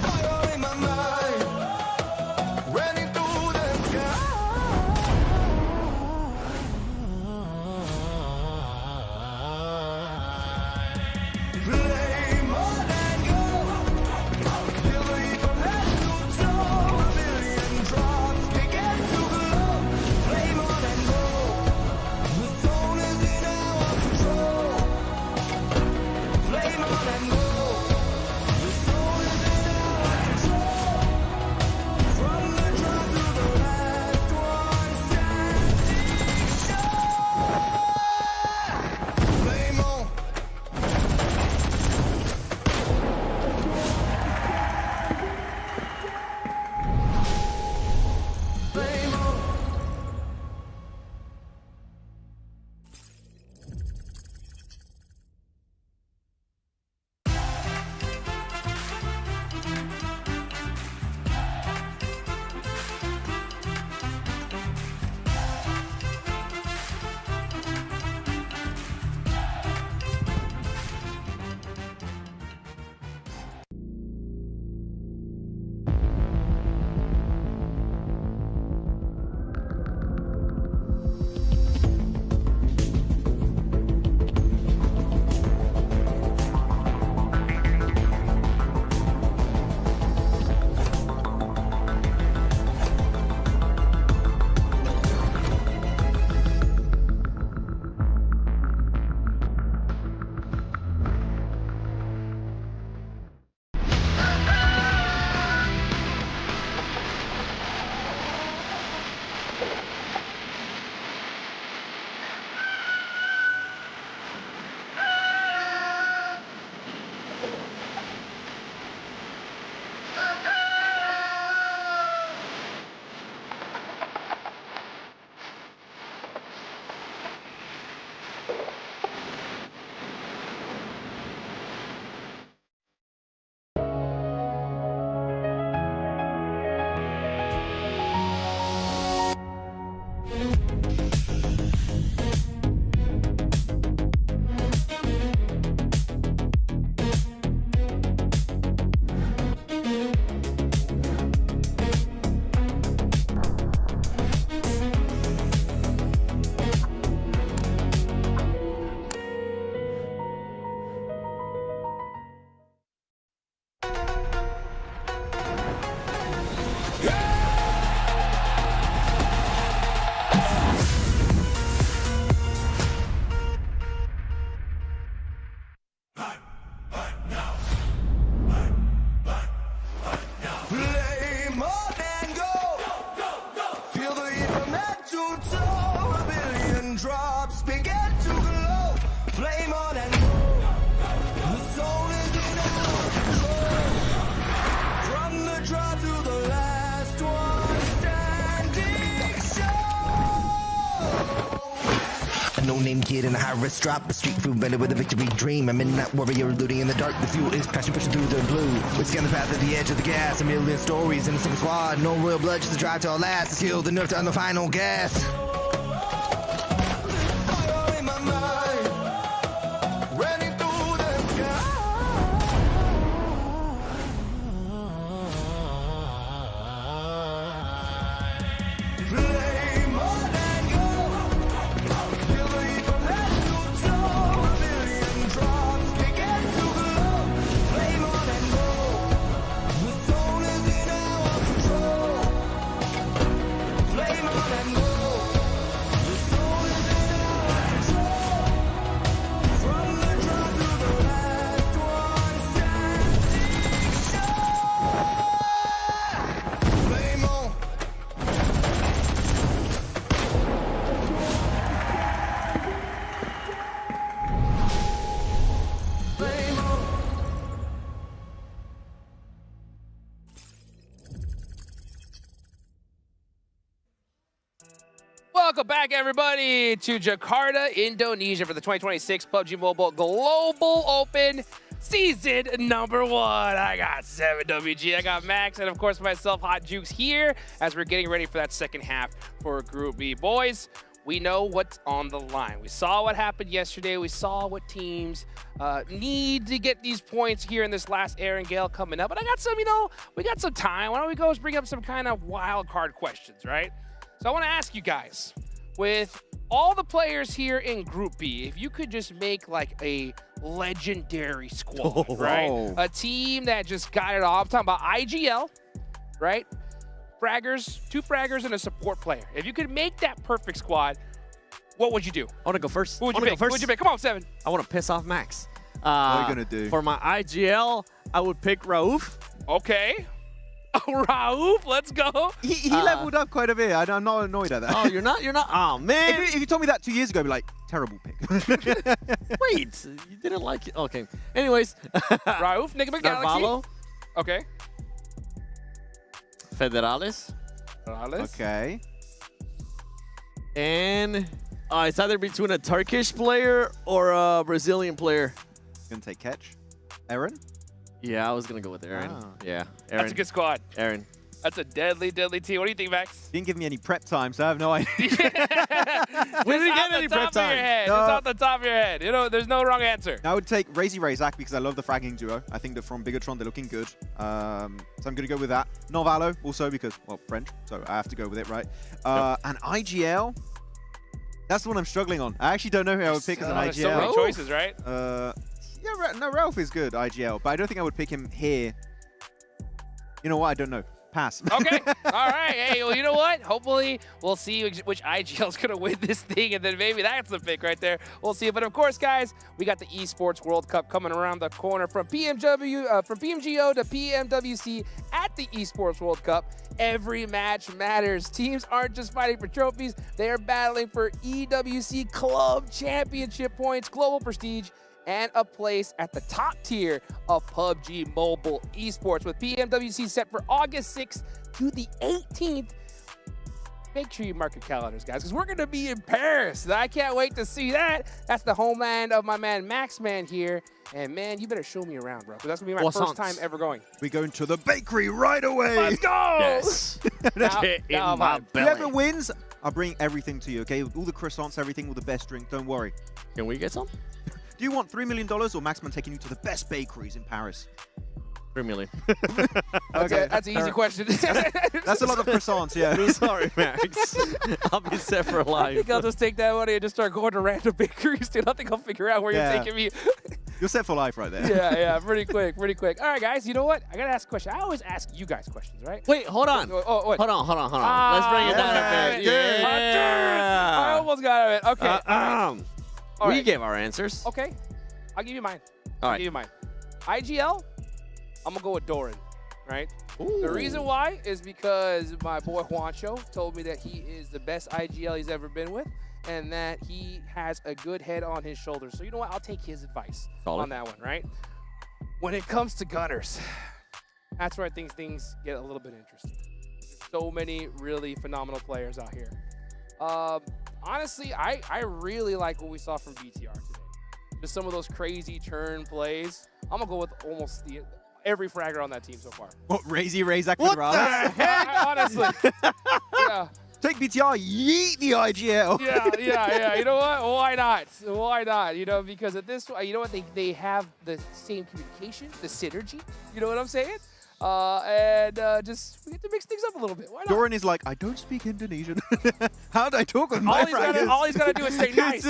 Fire in my mind, running through the sky. Flame on and go. Feel the heat from head to toe. A million drops begin to glow. Flame on and go. The soul is in our control. Flame on and go. The soul is in our control. From the draw to the last one standing show. Flame on. Flame on. Flame on and go. Feel the heat from head to toe. A billion drops begin to glow. Flame on and go. The soul is in our control. From the draw to the last one standing show. A no-name kid in a high-risk drop, a street food vendor with a victory dream. A midnight warrior looting in the dark. The fuel is passion pushing through the blue. We scan the path at the edge of the gas. A million stories in a single squad. No real blood, just a drive to our last. The skill, the nerve to on the final gas. Fire in my mind, running through the sky. Flame on and go. Feel the heat from head to toe. A million drops begin to glow. Flame on and go. The soul is in our control. Flame on and go. back, everybody, to Jakarta, Indonesia for the 2026 PUBG Mobile Global Open Season number 1. I got 7WG, I got Max, and of course myself, Hot Jukes, here as we're getting ready for that second half for Group B. Boys, we know what's on the line. We saw what happened yesterday. We saw what teams need to get these points here in this last Aaron Gale coming up. But I got some, we got some time. Why don't we go bring up some kind of wild card questions, right? So I want to ask you guys, with all the players here in Group B, if you could just make like a legendary squad, right? A team that just got it all. I'm talking about IGL, right? Fraggers, 2 fraggers, and a support player. If you could make that perfect squad, what would you do? I want to go first. Who would you pick? Who would you pick? Come on, 7. I want to piss off Max. What are you going to do? For my IGL, I would pick Rauf. Okay. Rauf, let's go. He leveled up quite a bit. I'm not annoyed at that. Oh, you're not? Oh, man. If you told me that 2 years ago, I'd be like, terrible pick. Wait, you didn't like it? Okay. Anyways. Rauf, Nigga Galaxy. Narvalo. Okay. Federales. Okay. And it's either between a Turkish player or a Brazilian player. Gonna take Catch. Aaron? Yeah, I was gonna go with Aaron. Oh. Yeah, Aaron. That's a good squad. Aaron. That's a deadly, deadly team. What do you think, Max? Didn't give me any prep time, so I have no idea. We didn't get any prep time. Just off the top of your head. There's no wrong answer. I would take Razy Razak because I love the fragging duo. I think that from Bigatron, they're looking good. So I'm going to go with that. Narvalo also because, well, French, so I have to go with it, right? And IGL, that's the one I'm struggling on. I actually don't know who I would pick as an IGL. There's so many choices, right? Yeah, no, Ralph is good, IGL, but I don't think I would pick him here. You know what? I don't know. Pass. Okay. All right. Hey, well, you know what? Hopefully, we'll see which IGL is going to win this thing, and then maybe that's the pick right there. We'll see. But, of course, guys, we got the Esports World Cup coming around the corner from PMGO to PMWC at the Esports World Cup. Every match matters. Teams aren't just fighting for trophies. They are battling for EWC Club Championship points, global prestige, and a place at the top tier of PUBG Mobile Esports, with PMWC set for August 6th to the 18th. Make sure you mark your calendars, guys, because we're going to be in Paris. I can't wait to see that. That's the homeland of my man Max Man here. And, man, you better show me around, bro, because that's going to be my first time ever going. We're going to the bakery right away. Let's go! Yes. now, my belly. Whoever wins, I'll bring everything to you, okay? All the croissants, everything, all the best drink. Don't worry. Can we get some? Do you want $3 million or Maxman taking you to the best bakeries in Paris? 3 million. Okay, that's an easy question. That's a lot of croissants, yeah. Sorry, Max. I'll be set for life. I think I'll just take that money and just start going to random bakeries, dude. I think I'll figure out where you're taking me. You're set for life right there. Yeah, pretty quick. All right, guys, you know what? I got to ask a question. I always ask you guys questions, right? Wait, hold on. Oh, what? Hold on. Let's bring it down a bit. Yeah. I almost got it. Okay. We gave our answers. Okay. I'll give you mine. All right. I'll give you mine. IGL, I'm going to go with Doran, right? Ooh. The reason why is because my boy Juancho told me that he is the best IGL he's ever been with, and that he has a good head on his shoulders. So you know what? I'll take his advice on that one, right? When it comes to gunners, that's where things get a little bit interesting. There's so many really phenomenal players out here. Honestly, I really like what we saw from BTR today. Just some of those crazy turn plays. I'm going to go with almost every fragger on that team so far. What, Razy Razak? What the heck? Honestly. Yeah. Take BTR, yeet the IGL. Yeah. You know what? Why not? Because at this, you know what? They have the same communication, the synergy. You know what I'm saying? Just we get to mix things up a little bit. Why not? Doran is like, I don't speak Indonesian. How do I talk with my fraggers? All he's got to do is say nice.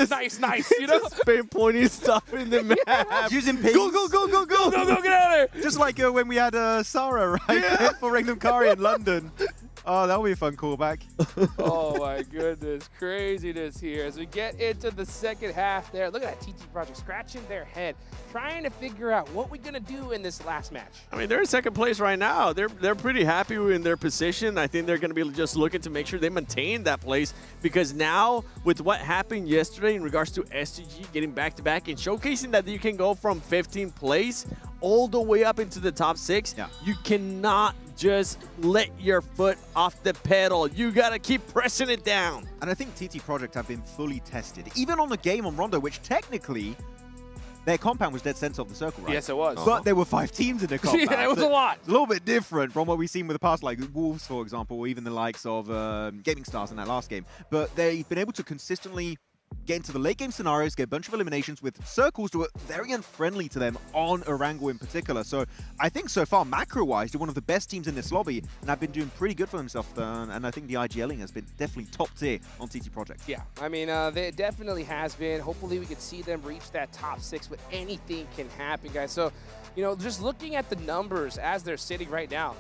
You know? Just pinpointing stuff in the map. Using pings. Go, get out of there. Just like when we had Sarah, right? Yeah. For Random Kari in London. Oh, that'll be a fun callback. Oh, my goodness. Craziness here. As we get into the second half there, look at that TT Project scratching their head, trying to figure out what we're going to do in this last match. I mean, they're in second place right now. They're pretty happy in their position. I think they're going to be just looking to make sure they maintain that place, because now with what happened yesterday in regards to SGG getting back-to-back and showcasing that you can go from 15th place all the way up into the top 6, you cannot just let your foot off the pedal. You gotta keep pressing it down. And I think TT Project have been fully tested, even on the game on Rondo, which technically their compound was dead center of the circle, right? Yes, it was. But there were 5 teams in the compound. Yeah, it was a lot. A little bit different from what we've seen with the past, like Wolves, for example, or even the likes of Gaming Stars in that last game. But they've been able to consistently get into the late game scenarios, get a bunch of eliminations with circles that were very unfriendly to them on Erangel in particular. So I think so far, macro-wise, they're one of the best teams in this lobby, and have been doing pretty good for themselves. And I think the IGLing has been definitely top tier on TT Project. Yeah, I mean, it definitely has been. Hopefully we can see them reach that top 6, but anything can happen, guys. So, you know, just looking at the numbers as they're sitting right now,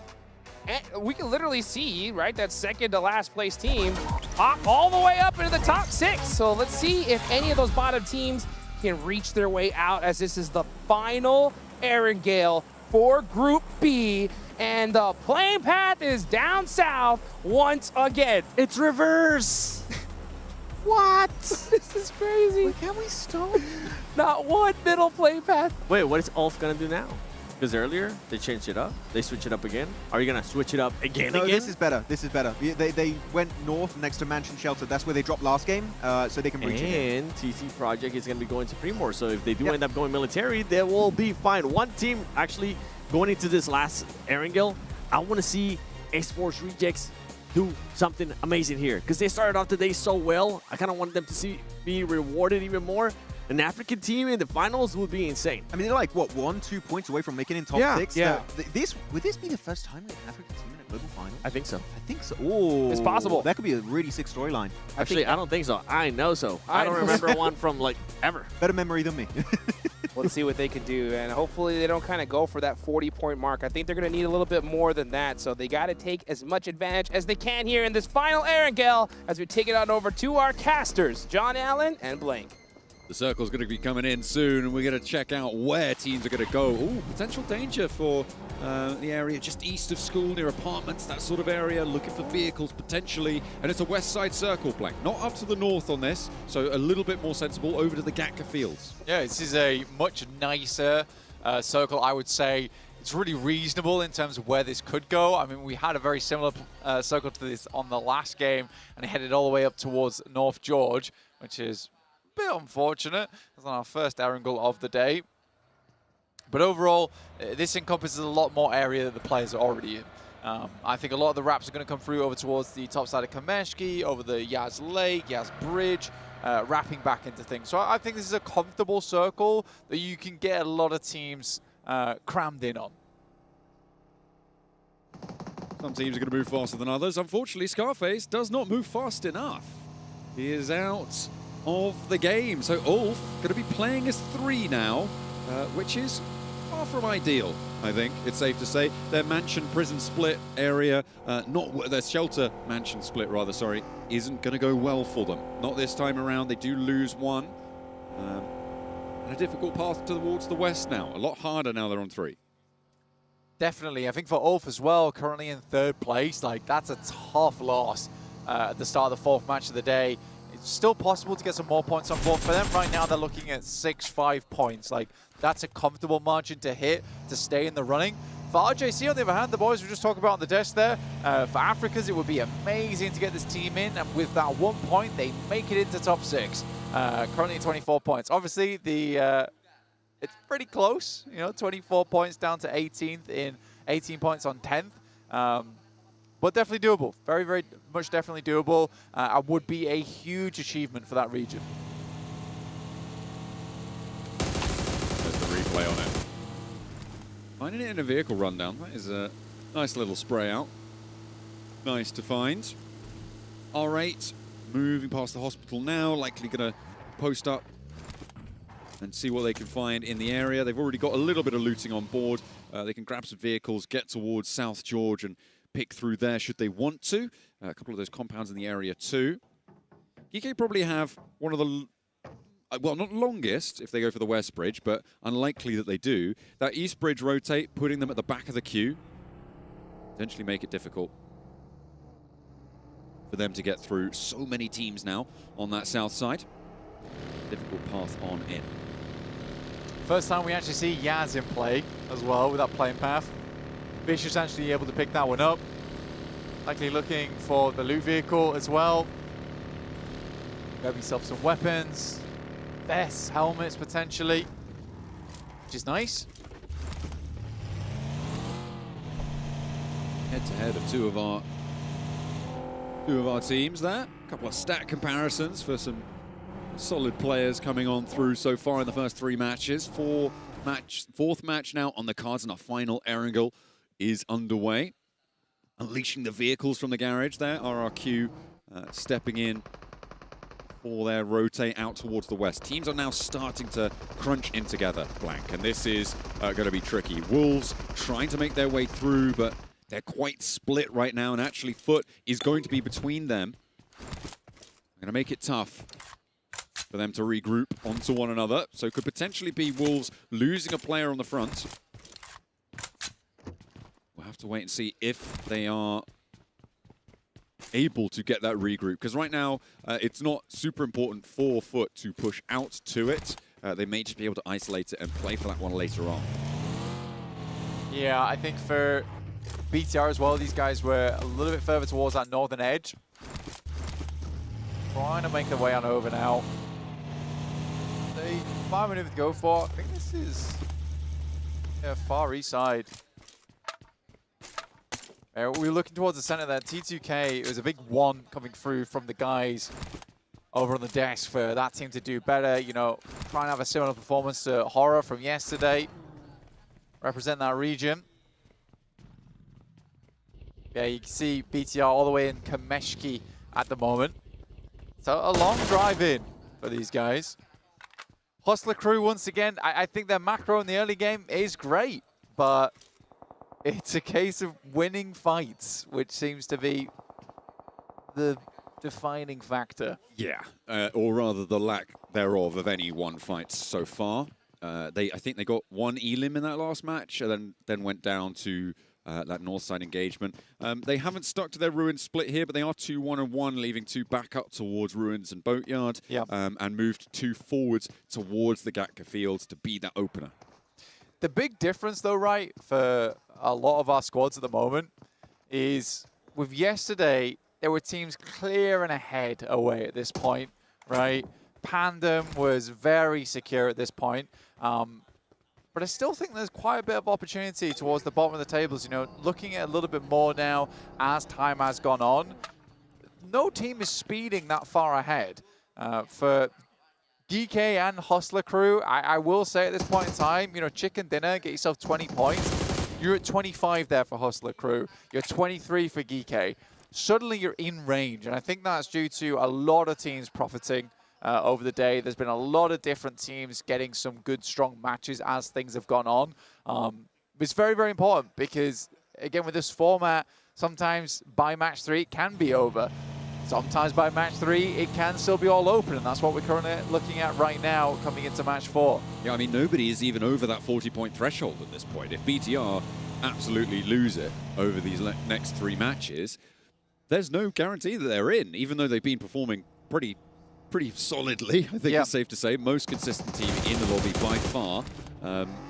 and we can literally see, right, that second to last place team hop all the way up into the top 6. So let's see if any of those bottom teams can reach their way out, as this is the final Erangel for Group B. And the playing path is down south once again. It's reverse. What? This is crazy. Wait, can we stop? Not one middle play path. Wait, what is Ulf gonna do now? Because earlier they changed it up, they switch it up again. Are you gonna switch it up again? No, this is better. This is better. They went north next to Mansion Shelter. That's where they dropped last game, so they can reach it. And TT Project is gonna be going to Primor. So if they do end up going military, they will be fine. One team actually going into this last Erangel, I want to see Esports Rejects do something amazing here, because they started off the day so well. I kind of want them to be rewarded even more. An African team in the finals would be insane. I mean, they're like, what, 1-2 points away from making it in top 6? Yeah. Would this be the first time an African team in a global final? I think so. I think so. Oh, it's possible. That could be a really sick storyline. Actually, I don't think so. I know so. I don't remember one from, like, ever. Better memory than me. Let's see what they can do, and hopefully they don't kind of go for that 40-point mark. I think they're going to need a little bit more than that, so they got to take as much advantage as they can here in this final Erangel as we take it on over to our casters, John Allen and Blank. The circle's going to be coming in soon, and we're going to check out where teams are going to go. Ooh, potential danger for the area just east of school, near apartments, that sort of area, looking for vehicles potentially. And it's a west side circle, Blank. Not up to the north on this, so a little bit more sensible over to the Gatka Fields. Yeah, this is a much nicer circle, I would say. It's really reasonable in terms of where this could go. I mean, we had a very similar circle to this on the last game, and it headed all the way up towards North George, which is bit unfortunate. It's on our first Erangel of the day. But overall, this encompasses a lot more area that the players are already in. I think a lot of the wraps are going to come through over towards the top side of Kameshki, over the Yaz Lake, Yaz Bridge, wrapping back into things. So I think this is a comfortable circle that you can get a lot of teams crammed in on. Some teams are going to move faster than others. Unfortunately, Scarface does not move fast enough. He is out of the game. So Ulf going to be playing as 3 now, which is far from ideal, I think. It's safe to say. Their mansion-prison split area, their shelter mansion split, rather, sorry, isn't going to go well for them. Not this time around. They do lose 1. And a difficult path towards the west now. A lot harder now they're on 3. Definitely. I think for Ulf as well, currently in 3rd place, like, that's a tough loss at the start of the 4th match of the day. It's still possible to get some more points on board. For them right now, they're looking at 6-5 points. Like, that's a comfortable margin to hit to stay in the running. For RJC, on the other hand, the boys we just talked about on the desk there, for Africas, it would be amazing to get this team in. And with that 1 point, they make it into top 6. Currently 24 points. Obviously, it's pretty close. You know, 24 points down to 18th in 18 points on 10th. But definitely doable. Very, very much definitely doable. Would be a huge achievement for that region. There's the replay on it. Finding it in a vehicle rundown. That is a nice little spray out. Nice to find. R8 moving past the hospital now. Likely going to post up and see what they can find in the area. They've already got a little bit of looting on board. They can grab some vehicles, get towards South George and pick through there should they want to. A couple of those compounds in the area too. GK probably have one of the, well, not longest if they go for the west bridge, but unlikely that they do. That east bridge rotate, putting them at the back of the queue, potentially make it difficult for them to get through. So many teams now on that south side. Difficult path on in. First time we actually see Yaz in play as well with that playing path. Vicious actually able to pick that one up. Likely looking for the loot vehicle as well. Grab yourself some weapons, vests, helmets potentially, which is nice. Head-to-head of two of our teams there. A couple of stat comparisons for some solid players coming on through so far in the first 3 matches. Fourth match now on the cards, and our final Erangel is underway. Unleashing the vehicles from the garage there. RRQ stepping in for their rotate out towards the west. Teams are now starting to crunch in together, Blank, and this is going to be tricky. Wolves trying to make their way through, but they're quite split right now, and actually Foot is going to be between them. Going to make it tough for them to regroup onto one another. So could potentially be Wolves losing a player on the front. We'll have to wait and see if they are able to get that regroup, because right now it's not super important for Foot to push out to it. They may just be able to isolate it and play for that one later on. Yeah, I think for BTR as well, these guys were a little bit further towards that northern edge. Trying to make their way on over now. They 5 minutes to go for. I think this is far east side. We were looking towards the center there. T2K, it was a big one coming through from the guys over on the desk for that team to do better. You know, try and have a similar performance to Horror from yesterday. Represent that region. Yeah, you can see BTR all the way in Kameshki at the moment. So a long drive in for these guys. Hustler Crew, once again, I think their macro in the early game is great, but it's a case of winning fights, which seems to be the defining factor. Yeah, or rather the lack thereof of any one fight so far. I think they got 1 elim in that last match, and then went down to that north side engagement. They haven't stuck to their Ruins split here, but they are 2-1-1, leaving 2 back up towards Ruins and Boatyard, and moved 2 forwards towards the Gatka fields to be that opener. The big difference, though, right, for a lot of our squads at the moment is with yesterday, there were teams clear and ahead away at this point, right? Pandem was very secure at this point. But I still think there's quite a bit of opportunity towards the bottom of the tables. You know, looking at a little bit more now as time has gone on, no team is speeding that far ahead. For DK and Hustler Crew, I will say at this point in time, you know, chicken dinner, get yourself 20 points. You're at 25 there for Hustler Crew. You're 23 for DK. Suddenly you're in range, and I think that's due to a lot of teams profiting over the day. There's been a lot of different teams getting some good, strong matches as things have gone on. It's very, very important because, again, with this format, sometimes by match 3 it can be over. Sometimes by match 3 it can still be all open, and that's what we're currently looking at right now coming into match 4. Yeah, I mean, nobody is even over that 40-point threshold at this point. If BTR absolutely lose it over these next 3 matches, there's no guarantee that they're in, even though they've been performing pretty solidly, I think it's safe to say. Most consistent team in the lobby by far.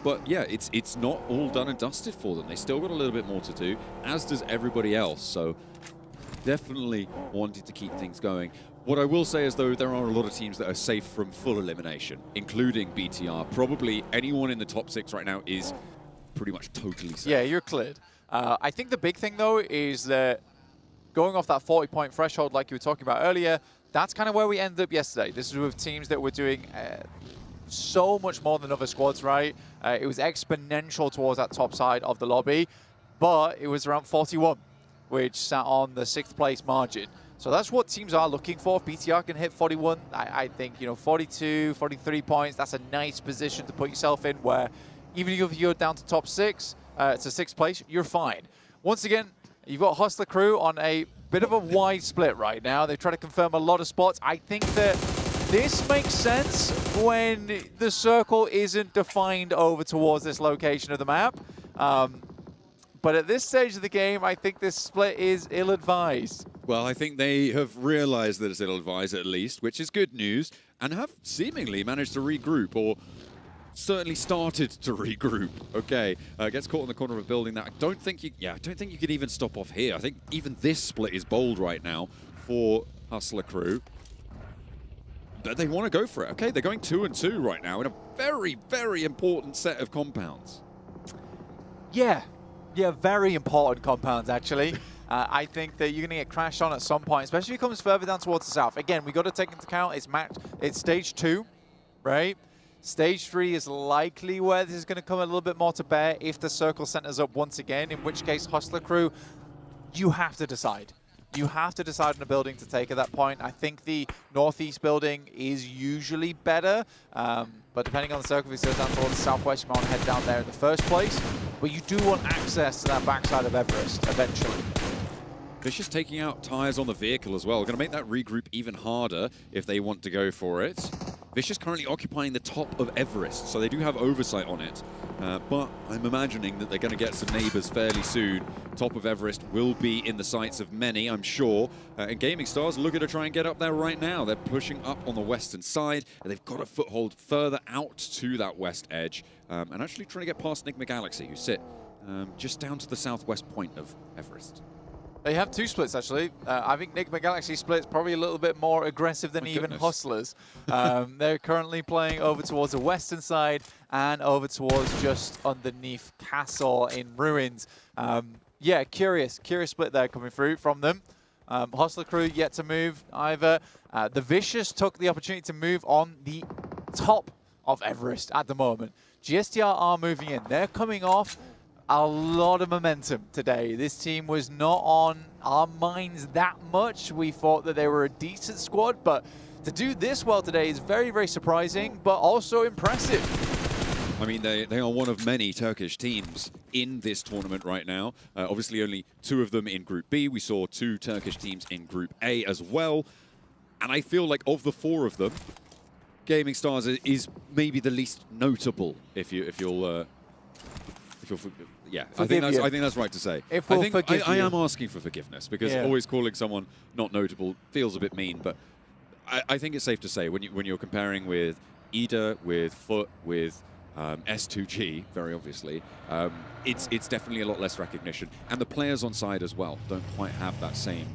But yeah, it's not all done and dusted for them. They still got a little bit more to do, as does everybody else. So definitely wanting to keep things going. What I will say is, though, there are a lot of teams that are safe from full elimination, including BTR. Probably anyone in the top 6 right now is pretty much totally safe. Yeah, you're cleared. I think the big thing, though, is that going off that 40-point threshold like you were talking about earlier, that's kind of where we ended up yesterday. This is with teams that were doing so much more than other squads, right? It was exponential towards that top side of the lobby, but it was around 41, which sat on the 6th place margin. So that's what teams are looking for. If BTR can hit 41, I think, you know, 42, 43 points, that's a nice position to put yourself in where even if you're down to top 6, to 6th place, you're fine. Once again, you've got Hustler Crew on a bit of a wide split right now. They try to confirm a lot of spots. I think that this makes sense when the circle isn't defined over towards this location of the map. But at this stage of the game, I think this split is ill-advised. Well, I think they have realized that it's ill-advised at least, which is good news, and have seemingly managed to regroup or certainly started to regroup. Okay, gets caught in the corner of a building that I don't think you could even stop off here. I think even this split is bold right now for Hustler Crew. But they want to go for it. Okay, they're going 2-2 right now in a very, very important set of compounds. Yeah, very important compounds, actually. I think that you're going to get crashed on at some point, especially if it comes further down towards the south. Again, we got to take into account it's stage 2, right? Stage 3 is likely where this is going to come a little bit more to bear if the circle centers up once again, in which case, Hustler Crew, you have to decide. You have to decide on a building to take at that point. I think the northeast building is usually better, but depending on the circle, if it goes down towards the southwest, you might want to head down there in the first place. But you do want access to that backside of Everest eventually. Vicious taking out tires on the vehicle as well. Going to make that regroup even harder if they want to go for it. Vicious currently occupying the top of Everest, so they do have oversight on it. But I'm imagining that they're going to get some neighbors fairly soon. Top of Everest will be in the sights of many, I'm sure. And Gaming Stars looking to try and get up there right now. They're pushing up on the western side, and they've got a foothold further out to that west edge. And actually trying to get past Enigma Galaxy, who sit just down to the southwest point of Everest. They have 2 splits, actually. I think Enigma Galaxy split's probably a little bit more aggressive than even Hustlers. They're currently playing over towards the western side and over towards just underneath Castle in ruins. Yeah, curious split there coming through from them. Hustler Crew yet to move either. The Vicious took the opportunity to move on the top of Everest at the moment. GSTR are moving in. They're coming off a lot of momentum today. This team was not on our minds that much. We thought that they were a decent squad, but to do this well today is very, very surprising, but also impressive. I mean, they are one of many Turkish teams in this tournament right now. Obviously, only 2 of them in Group B. We saw 2 Turkish teams in Group A as well. And I feel like of the 4 of them, Gaming Stars is maybe the least notable, yeah, I think that's right to say. I am asking for forgiveness because always calling someone not notable feels a bit mean. But I think it's safe to say when you're comparing with Ida, with Foot, with S2G, very obviously, it's definitely a lot less recognition, and the players on side as well don't quite have that same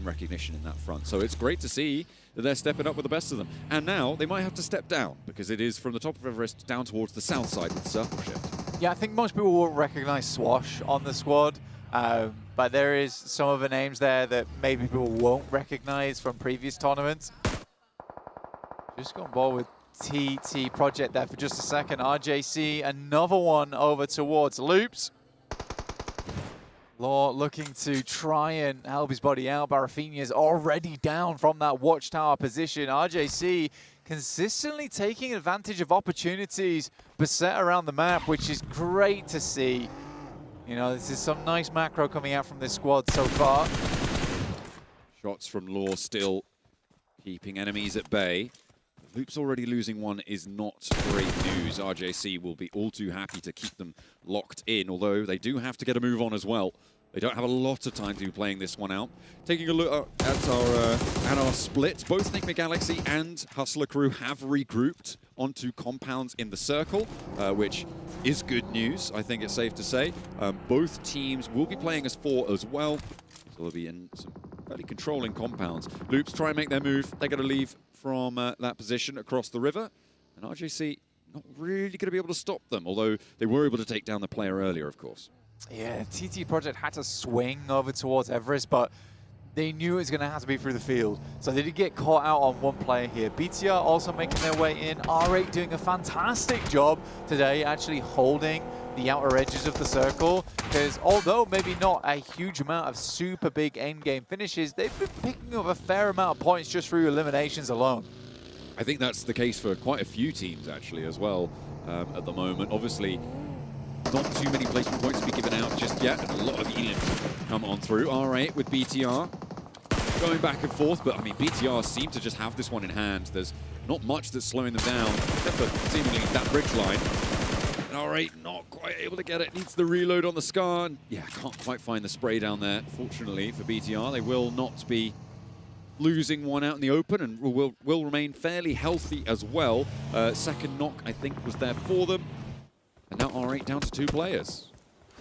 recognition in that front. So it's great to see that they're stepping up with the best of them. And now they might have to step down because it is from the top of Everest down towards the south side with the circle shift. Yeah, I think most people will recognize Swash on the squad, but there is some of the names there that maybe people won't recognize from previous tournaments. Just got on board with TT Project there for just a second. RJC, another one over towards Loops. Law looking to try and help his body out. Barafinia's already down from that watchtower position. RJC consistently taking advantage of opportunities beset around the map, which is great to see. You know, this is some nice macro coming out from this squad so far. Shots from Law still keeping enemies at bay. Loops already losing one is not great news. RJC will be all too happy to keep them locked in, although they do have to get a move on as well. They don't have a lot of time to be playing this one out. Taking a look at our split, both Enigma Galaxy and Hustler Crew have regrouped onto compounds in the circle, which is good news, I think it's safe to say. Both teams will be playing as 4 as well, so they'll be in some fairly controlling compounds. Loops try and make their move. They're going to leave from that position across the river, and RJC not really going to be able to stop them, although they were able to take down the player earlier, of course. Yeah, TT Project had to swing over towards Everest, but they knew it was going to have to be through the field. So they did get caught out on one player here. BTR also making their way in. R8 doing a fantastic job today, actually holding the outer edges of the circle, because although maybe not a huge amount of super big endgame finishes, they've been picking up a fair amount of points just through eliminations alone. I think that's the case for quite a few teams, actually, as well, at the moment. Obviously, not too many placement points to be given out just yet, and a lot of elims come on through. R8 with BTR going back and forth, but I mean, BTR seem to just have this one in hand. There's not much that's slowing them down, except for seemingly that bridge line. And R8 not quite able to get it, needs the reload on the Scar. And yeah, can't quite find the spray down there, fortunately for BTR. They will not be losing one out in the open and will remain fairly healthy as well. Second knock, I think, was there for them. And now R8 down to 2 players.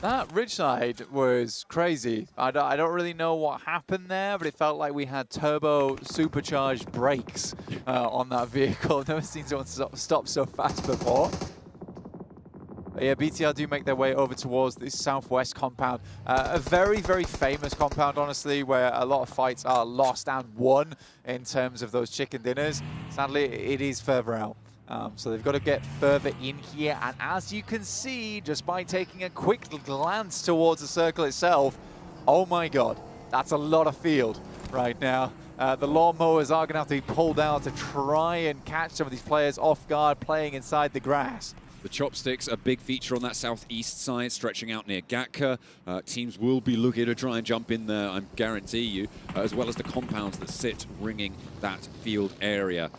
That ridge side was crazy. I don't really know what happened there, but it felt like we had turbo supercharged brakes on that vehicle. I've never seen someone stop so fast before. But yeah, BTR do make their way over towards this southwest compound. A very, very famous compound, honestly, where a lot of fights are lost and won in terms of those chicken dinners. Sadly, it is further out. So they've got to get further in here. And as you can see, just by taking a quick glance towards the circle itself, oh my God, that's a lot of field right now. The lawnmowers are going to have to be pulled out to try and catch some of these players off guard playing inside the grass. The chopsticks, a big feature on that southeast side, stretching out near Gatka. Teams will be looking to try and jump in there, I guarantee you, as well as the compounds that sit ringing that field area.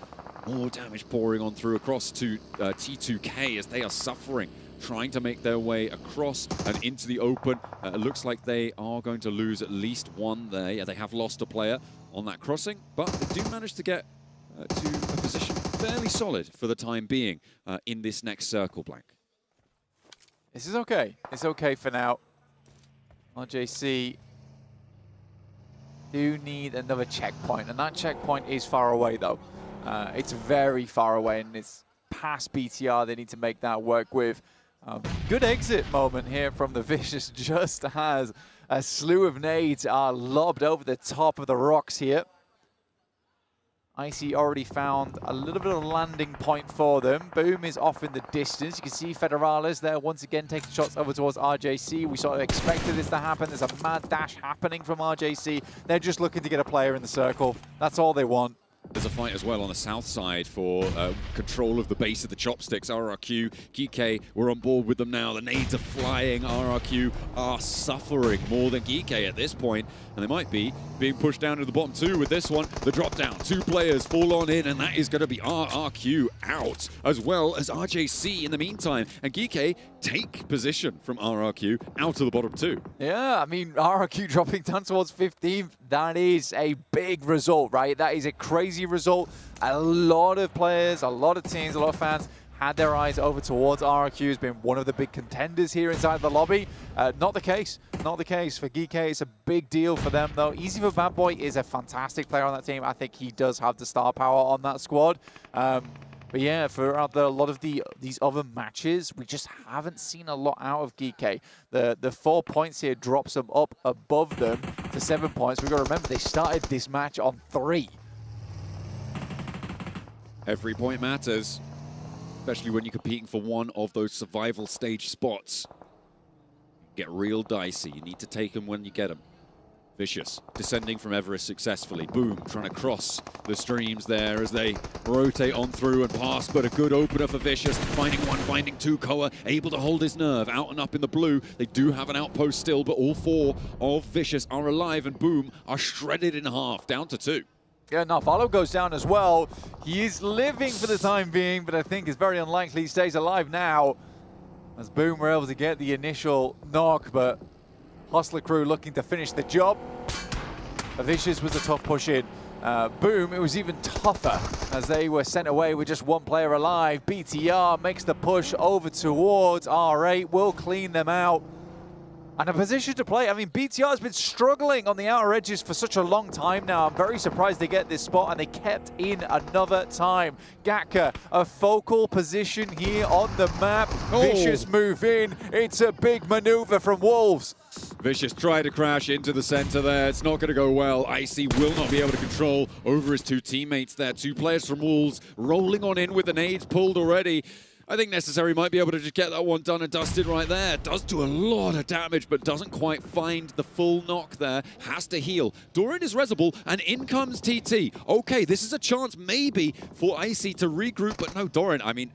More damage pouring on through across to T2K as they are suffering, trying to make their way across and into the open. It looks like they are going to lose at least one there. Yeah, they have lost a player on that crossing, but they do manage to get to a position fairly solid for the time being in this next circle, Blank. This is okay. It's okay for now. RJC do need another checkpoint, and that checkpoint is far away, though. It's very far away, and it's past BTR. They need to make that work with. Good exit moment here from the Vicious, just as a slew of nades are lobbed over the top of the rocks here. Icy already found a little bit of a landing point for them. Boom is off in the distance. You can see Federales there once again taking shots over towards RJC. We sort of expected this to happen. There's a mad dash happening from RJC. They're just looking to get a player in the circle. That's all they want. There's a fight as well on the south side for control of the base of the chopsticks. RRQ, Geeky, we're on board with them now. The nades are flying. RRQ are suffering more than Geeky at this point, and they might be being pushed down to the bottom 2 with this one. The drop down, 2 players fall on in, and that is going to be RRQ out, as well as RJC in the meantime. And Geeky take position from RRQ out of the bottom 2. Yeah, I mean, RRQ dropping down towards 15th. That is a big result, right? That is a crazy result. A lot of players, a lot of teams, a lot of fans had their eyes over towards RRQ as being one of the big contenders here inside the lobby. Not the case. Not the case for Geeky. It's a big deal for them, though. Easy for Bad Boy is a fantastic player on that team. I think he does have the star power on that squad. But yeah, for a lot of these other matches, we just haven't seen a lot out of Geeky. The 4 points here drops them up above them to 7 points. We've got to remember, they started this match on 3. Every point matters, especially when you're competing for one of those survival stage spots. Get real dicey. You need to take them when you get them. Vicious descending from Everest successfully. Boom, trying to cross the streams there as they rotate on through and past, but a good opener for Vicious. Finding one, finding 2. Koa able to hold his nerve. Out and up in the blue. They do have an outpost still, but all 4 of Vicious are alive, and Boom are shredded in half, down to 2. Yeah, Narvalo goes down as well. He is living for the time being, but I think it's very unlikely he stays alive now. As Boom were able to get the initial knock, but Hustler crew looking to finish the job. Vicious was a tough push in. Boom, it was even tougher as they were sent away with just 1 player alive. BTR makes the push over towards R8, will clean them out. And a position to play. I mean, BTR has been struggling on the outer edges for such a long time now. I'm very surprised they get this spot, and they kept in another time. Gatka, a focal position here on the map. Oh. Vicious move in. It's a big maneuver from Wolves. Vicious tried to crash into the center there. It's not going to go well. Icy will not be able to control over his 2 teammates there. 2 players from Wolves rolling on in with the nades pulled already. I think Necessary might be able to just get that one done and dusted right there. Does do a lot of damage, but doesn't quite find the full knock there. Has to heal. Doran is resable, and in comes TT. Okay, this is a chance maybe for Icy to regroup, but no, Doran, I mean,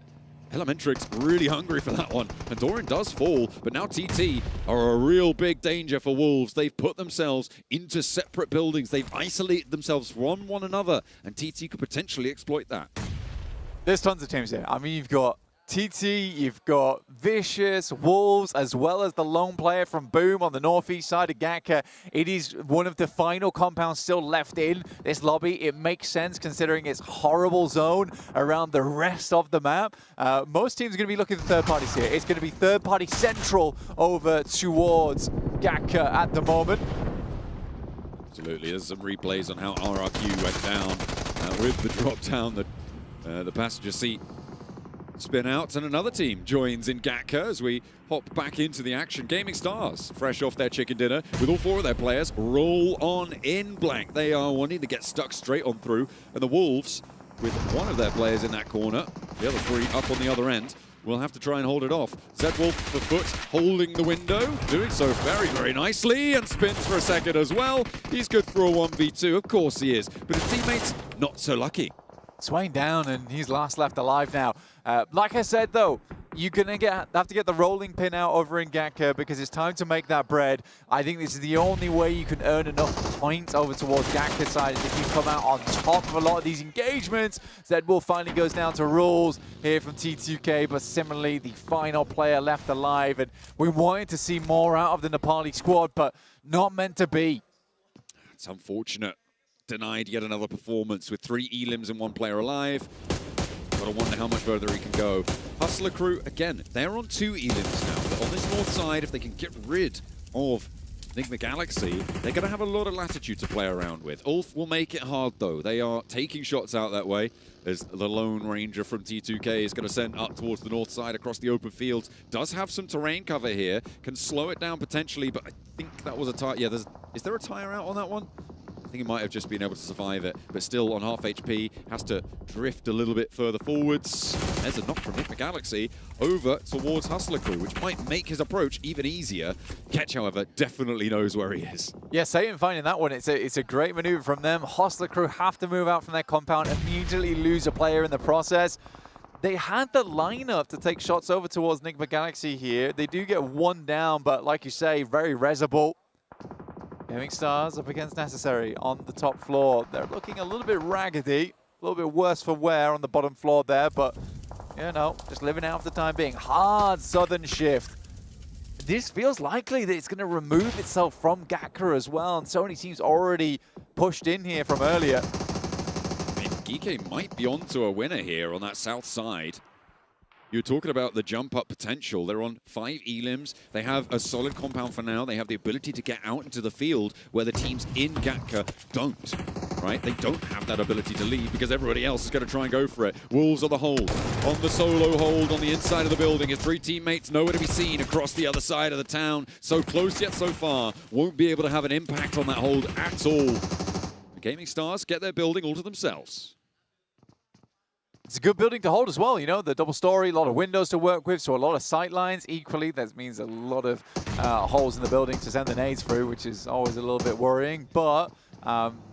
Elementrix really hungry for that one, and Doran does fall, but now TT are a real big danger for Wolves. They've put themselves into separate buildings. They've isolated themselves from one another, and TT could potentially exploit that. There's tons of teams here. I mean, you've got TT, you've got Vicious, Wolves, as well as the lone player from Boom on the northeast side of Gatka. It is one of the final compounds still left in this lobby. It makes sense considering its horrible zone around the rest of the map. Most teams are going to be looking for third parties here. It's going to be third party central over towards Gatka at the moment. Absolutely. There's some replays on how RRQ went down with the drop down, the passenger seat spin out, and another team joins in Gatka as we hop back into the action. Gaming Stars, fresh off their chicken dinner, with all 4 of their players, roll on in blank. They are wanting to get stuck straight on through, and the Wolves, with 1 of their players in that corner, the other 3 up on the other end, will have to try and hold it off. Zedwolf for foot, holding the window, doing so very, very nicely, and spins for a second as well. He's good for a 1v2, of course he is, but his teammates not so lucky. Swain down, and he's last left alive now. Like I said, though, you're going to have to get the rolling pin out over in Gatka because it's time to make that bread. I think this is the only way you can earn enough points over towards Gatka's side is if you come out on top of a lot of these engagements. Zedwolf finally goes down to rules here from T2K, but similarly, the final player left alive. And we wanted to see more out of the Nepali squad, but not meant to be. It's unfortunate. Denied yet another performance with 3 elims and 1 player alive. Gotta wonder how much further he can go. Hustler crew, again, they're on 2 elims now, but on this north side, if they can get rid of Enigma Galaxy, they're gonna have a lot of latitude to play around with. Ulf will make it hard though. They are taking shots out that way as the Lone Ranger from T2K is gonna send up towards the north side across the open fields. Does have some terrain cover here, can slow it down potentially, but I think that was a tire. Yeah, is there a tire out on that one? I think he might have just been able to survive it, but still on half HP, has to drift a little bit further forwards. There's a knock from Enigma Galaxy over towards Hustler Crew, which might make his approach even easier. Ketch, however, definitely knows where he is. Yeah, Satan finding that one. It's a great maneuver from them. Hustler Crew have to move out from their compound, immediately lose a player in the process. They had the lineup to take shots over towards Enigma Galaxy here. They do get 1 down, but like you say, very resable. Gaming Stars up against Necessary on the top floor. They're looking a little bit raggedy, a little bit worse for wear on the bottom floor there, but, you know, just living out for the time being. Hard southern shift. This feels likely that it's going to remove itself from Gatka as well, and so many teams already pushed in here from earlier. I mean, Geeke might be onto a winner here on that south side. You're talking about the jump-up potential. They're on 5 elims. They have a solid compound for now. They have the ability to get out into the field where the teams in Gatka don't, right? They don't have that ability to lead because everybody else is going to try and go for it. Wolves on the hold, on the solo hold on the inside of the building. His 3 teammates nowhere to be seen across the other side of the town. So close yet so far. Won't be able to have an impact on that hold at all. The Gaming Stars get their building all to themselves. It's a good building to hold as well, you know, the double story, a lot of windows to work with, so a lot of sight lines. Equally, that means a lot of holes in the building to send the nades through, which is always a little bit worrying, but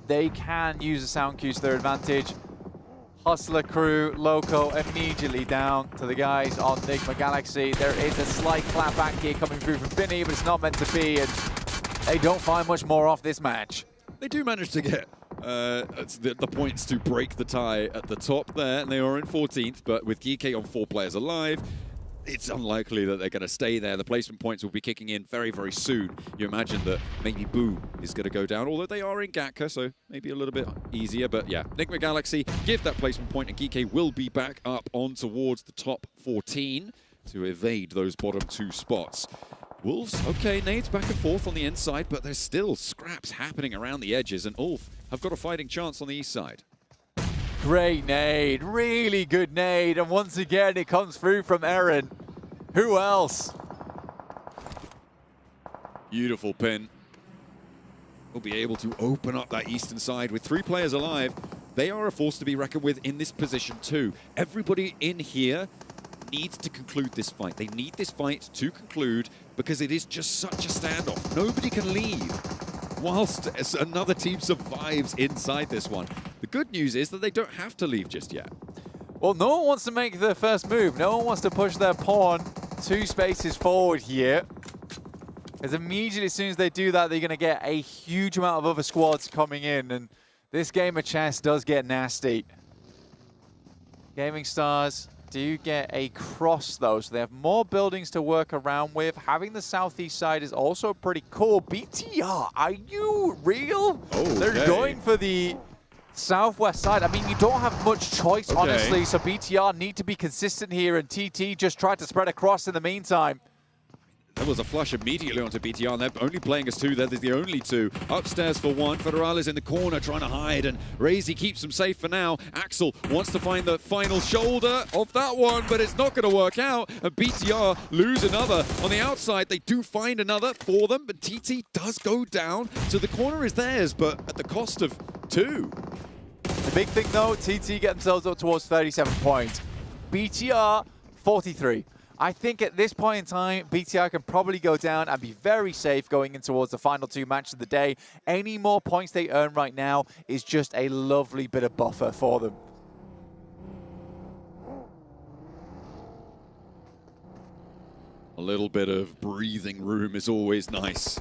they can use the sound cues to their advantage. Hustler Crew, Loco immediately down to the guys on Enigma Galaxy. There is a slight clap back here coming through from Vinny, but it's not meant to be, and they don't find much more off this match. They do manage to get the points to break the tie at the top there, and they are in 14th, but with Geeke on 4 players alive, it's unlikely that they're going to stay there. The placement points will be kicking in very, very soon. You imagine that maybe Boom is going to go down, although they are in Gatka, so maybe a little bit easier, but yeah. Enigma Galaxy give that placement point, and Geeke will be back up on towards the top 14 to evade those bottom 2 spots. Wolves, okay, nades back and forth on the inside, but there's still scraps happening around the edges, and Ulf have got a fighting chance on the east side. Great nade, really good nade, and once again it comes through from Eren. Who else? Beautiful pin. Will be able to open up that eastern side with 3 players alive. They are a force to be reckoned with in this position too. Everybody in here needs to conclude this fight. They need this fight to conclude because it is just such a standoff. Nobody can leave whilst another team survives inside this one. The good news is that they don't have to leave just yet. Well, no one wants to make the first move. No one wants to push their pawn 2 spaces forward here. Because immediately as soon as they do that, they're going to get a huge amount of other squads coming in. And this game of chess does get nasty. Gaming Stars do get a cross, though, so they have more buildings to work around with. Having the southeast side is also pretty cool. BTR, are you real? They're going for the southwest side. I mean, you don't have much choice, honestly, so BTR need to be consistent here, and TT just tried to spread across in the meantime. There was a flush immediately onto BTR, and they're only playing as two. They're the only two. Upstairs for one. Federal is in the corner trying to hide, and Razy keeps him safe for now. Axel wants to find the final shoulder of that one, but it's not going to work out, and BTR lose another. On the outside, they do find another for them, but TT does go down, so the corner is theirs, but at the cost of 2. The big thing, though, TT get themselves up towards 37 points. BTR, 43. I think at this point in time, BTR can probably go down and be very safe going in towards the final 2 matches of the day. Any more points they earn right now is just a lovely bit of buffer for them. A little bit of breathing room is always nice,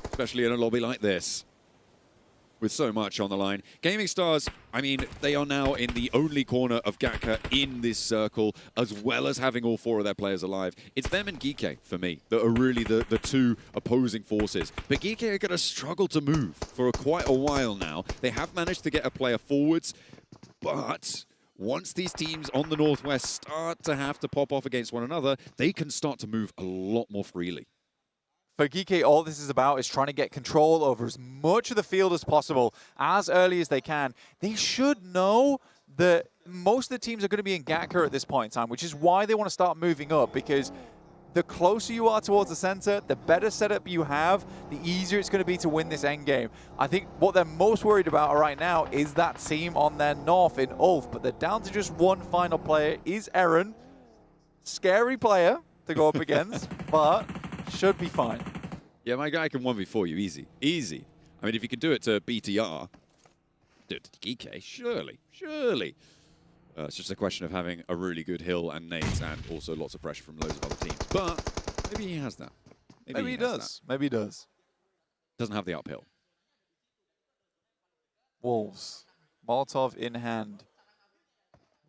especially in a lobby like this, with so much on the line. Gaming Stars, I mean, they are now in the only corner of Gatka in this circle, as well as having all 4 of their players alive. It's them and Geeke, for me, that are really the 2 opposing forces. But Geeke are going to struggle to move for quite a while now. They have managed to get a player forwards, but once these teams on the Northwest start to have to pop off against one another, they can start to move a lot more freely. For Geeke, all this is about is trying to get control over as much of the field as possible as early as they can. They should know that most of the teams are going to be in Gatka at this point in time, which is why they want to start moving up, because the closer you are towards the center, the better setup you have, the easier it's going to be to win this endgame. I think what they're most worried about right now is that team on their north in Ulf, but they're down to just one final player, is Eren. Scary player to go up against, but should be fine. Yeah, my guy can 1v4 you easy. Easy. I mean, if you can do it to BTR, do it to Geeke, surely. It's just a question of having a really good hill and nades and also lots of pressure from loads of other teams. But maybe he has that. Maybe he does. Maybe he does. Doesn't have the uphill. Wolves. Molotov in hand.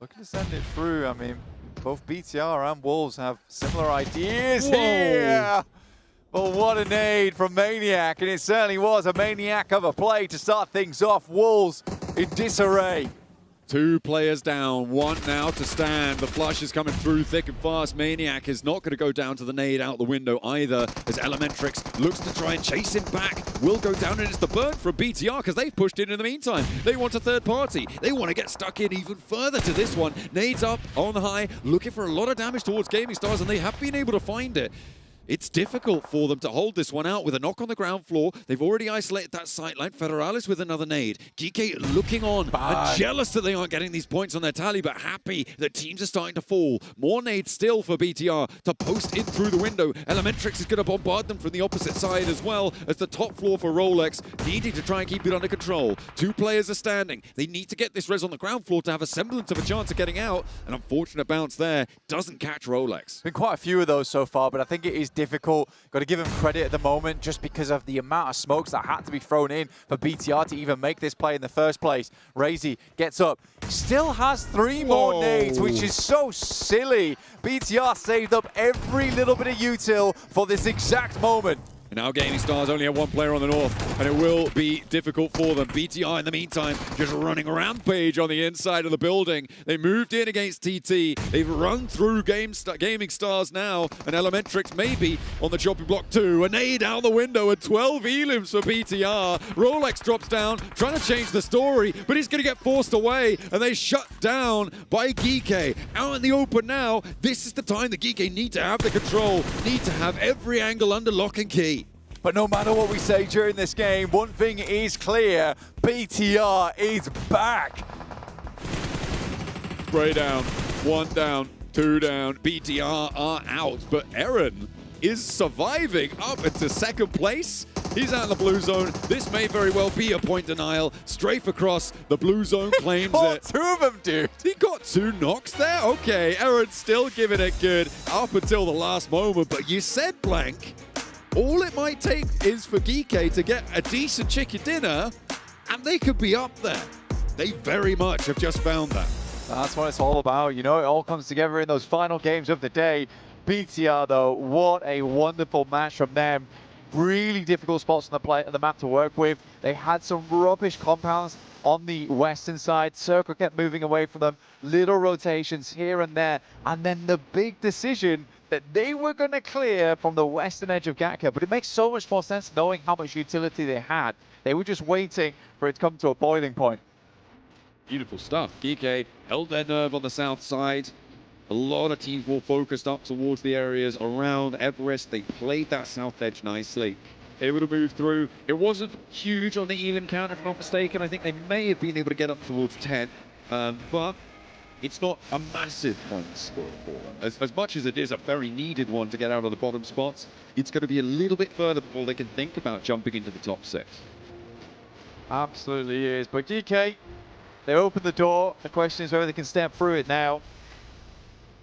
Looking to send it through. I mean, both BTR and Wolves have similar ideas here. But what a nade from Maniac, and it certainly was a Maniac of a play to start things off. Wolves in disarray. 2 players down, 1 now to stand. The flush is coming through thick and fast. Maniac is not going to go down to the nade out the window either, as Elementrix looks to try and chase him back. Will go down, and it's the burn from BTR because they've pushed in the meantime. They want a third party. They want to get stuck in even further to this one. Nades up on high, looking for a lot of damage towards Gaming Stars, and they have been able to find it. It's difficult for them to hold this one out with a knock on the ground floor. They've already isolated that sightline. Federalis with another nade. Geeke looking on and jealous that they aren't getting these points on their tally, but happy that teams are starting to fall. More nades still for BTR to post in through the window. Elementrix is going to bombard them from the opposite side as well, as the top floor for Rolex, needing to try and keep it under control. 2 players are standing. They need to get this res on the ground floor to have a semblance of a chance of getting out. An unfortunate bounce there doesn't catch Rolex. Been quite a few of those so far, but I think it is difficult. Got to give him credit at the moment just because of the amount of smokes that had to be thrown in for BTR to even make this play in the first place. Razy gets up, still has 3 more nades, which is so silly. BTR saved up every little bit of util for this exact moment. Now Gaming Stars only have 1 player on the north, and it will be difficult for them. BTR, in the meantime, just running a rampage on the inside of the building. They moved in against TT. They've run through Gaming Stars now, and Elementrix maybe on the chopping block too. A nade out the window, and 12 elims for BTR. Rolex drops down, trying to change the story, but he's going to get forced away, and they shut down by Geeke. Out in the open now, this is the time that Geeke need to have the control, need to have every angle under lock and key. But no matter what we say during this game, one thing is clear, BTR is back. Spray down, 1 down, 2 down, BTR are out, but Eren is surviving up into 2nd place. He's out in the blue zone. This may very well be a point denial. Strafe across, the blue zone claims it. 2 of them, dude. He got 2 knocks there? Okay, Eren's still giving it good up until the last moment, but you said blank. All it might take is for Geeke to get a decent chicken dinner, and they could be up there. They very much have just found that. That's what it's all about. You know, it all comes together in those final games of the day. BTR, though, what a wonderful match from them. Really difficult spots on the map to work with. They had some rubbish compounds on the western side. Circle kept moving away from them. Little rotations here and there. And then the big decision that they were going to clear from the western edge of Gatka. But it makes so much more sense knowing how much utility they had. They were just waiting for it to come to a boiling point. Beautiful stuff. GK held their nerve on the south side. A lot of teams more focused up towards the areas around Everest. They played that south edge nicely. Able to move through. It wasn't huge on the Elam count, if I'm not mistaken. I think they may have been able to get up towards 10. But it's not a massive one score for them. As much as it is a very needed one to get out of the bottom spots, it's going to be a little bit further before they can think about jumping into the top 6. Absolutely is. But GK, they opened the door. The question is whether they can step through it now.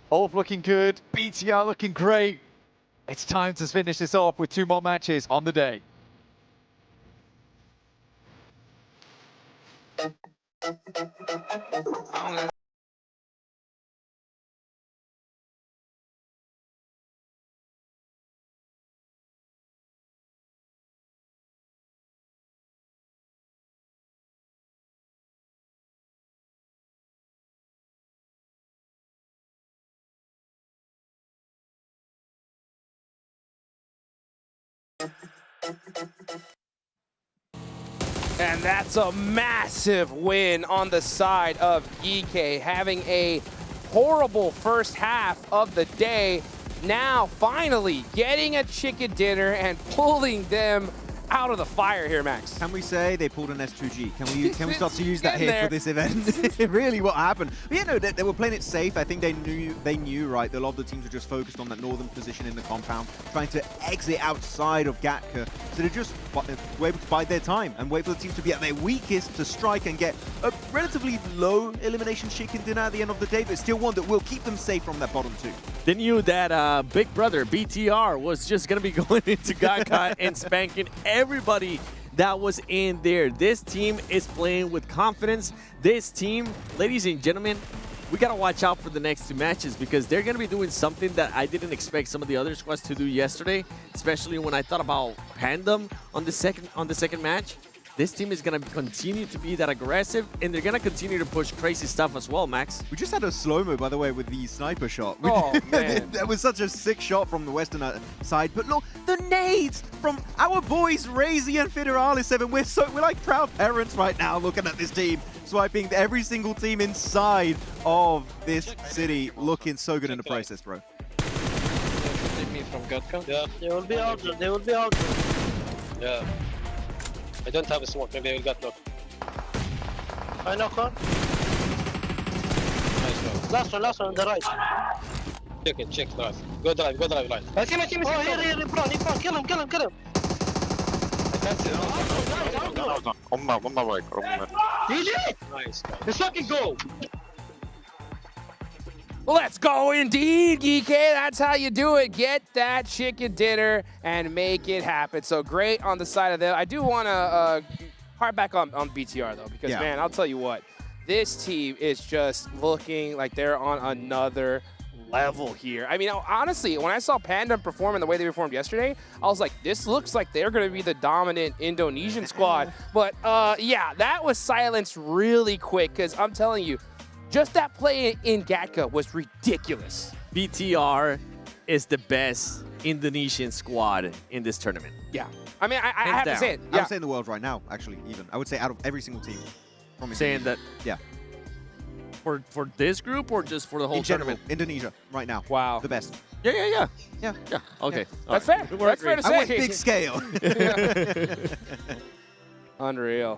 Olaf looking good. BTR looking great. It's time to finish this off with 2 more matches on the day. And that's a massive win on the side of GK, having a horrible first half of the day. Now, finally, getting a chicken dinner and pulling them out of the fire here, Max. Can we say they pulled an S2G? Can we start to use that here for this event? Really, what happened? But yeah, no, they were playing it safe. I think they knew, right? A lot of the teams were just focused on that northern position in the compound, trying to exit outside of Gatka. So they just were able to bide their time and wait for the teams to be at their weakest to strike and get a relatively low elimination chicken dinner at the end of the day, but still one that will keep them safe from that bottom 2. They knew that big brother, BTR, was just going to be going into Gatka and spanking everybody that was in there. This team is playing with confidence. This team, ladies and gentlemen, we got to watch out for the next 2 matches because they're going to be doing something that I didn't expect some of the other squads to do yesterday, especially when I thought about Pandem on the second match. This team is going to continue to be that aggressive, and they're going to continue to push crazy stuff as well, Max. We just had a slow-mo, by the way, with the sniper shot. Oh, man. That was such a sick shot from the western side. But look, the nades from our boys, Razy and Federalis 7. We're like proud parents right now looking at this team, swiping every single team inside of this city. Looking so good in the process, bro. From Gatka? Yeah, they will be out there. They will be out there. Yeah. I don't have a smoke. Maybe I will get knocked. I knock on. Nice one. Last one on the right. Check drive. Go drive, line. I see him. Oh, here, in front. Kill him. I can't see him. GG! Nice. Let's fucking go! Let's go indeed, GK. That's how you do it. Get that chicken dinner and make it happen. So great on the side of them. I do want to harp back on BTR, though, because, man, I'll tell you what. This team is just looking like they're on another level here. I mean, honestly, when I saw Pandem perform in the way they performed yesterday, I was like, this looks like they're going to be the dominant Indonesian squad. But, yeah, that was silenced really quick because I'm telling you, just that play in Gatka was ridiculous. BTR is the best Indonesian squad in this tournament. Yeah. I mean, I have to say it. I would say in the world right now, actually, even. I would say out of every single team. Saying that? Yeah. For this group or just for the whole in general, tournament? Indonesia, right now. Wow. The best. Yeah. Okay. That's fair. That's fair to say. I went big scale. Unreal.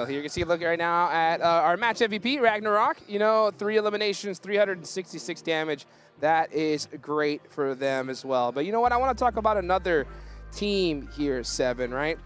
Here you can see, look right now at our match MVP, Ragnarok. You know, 3 eliminations, 366 damage. That is great for them as well. But you know what? I want to talk about another team here, 7, right?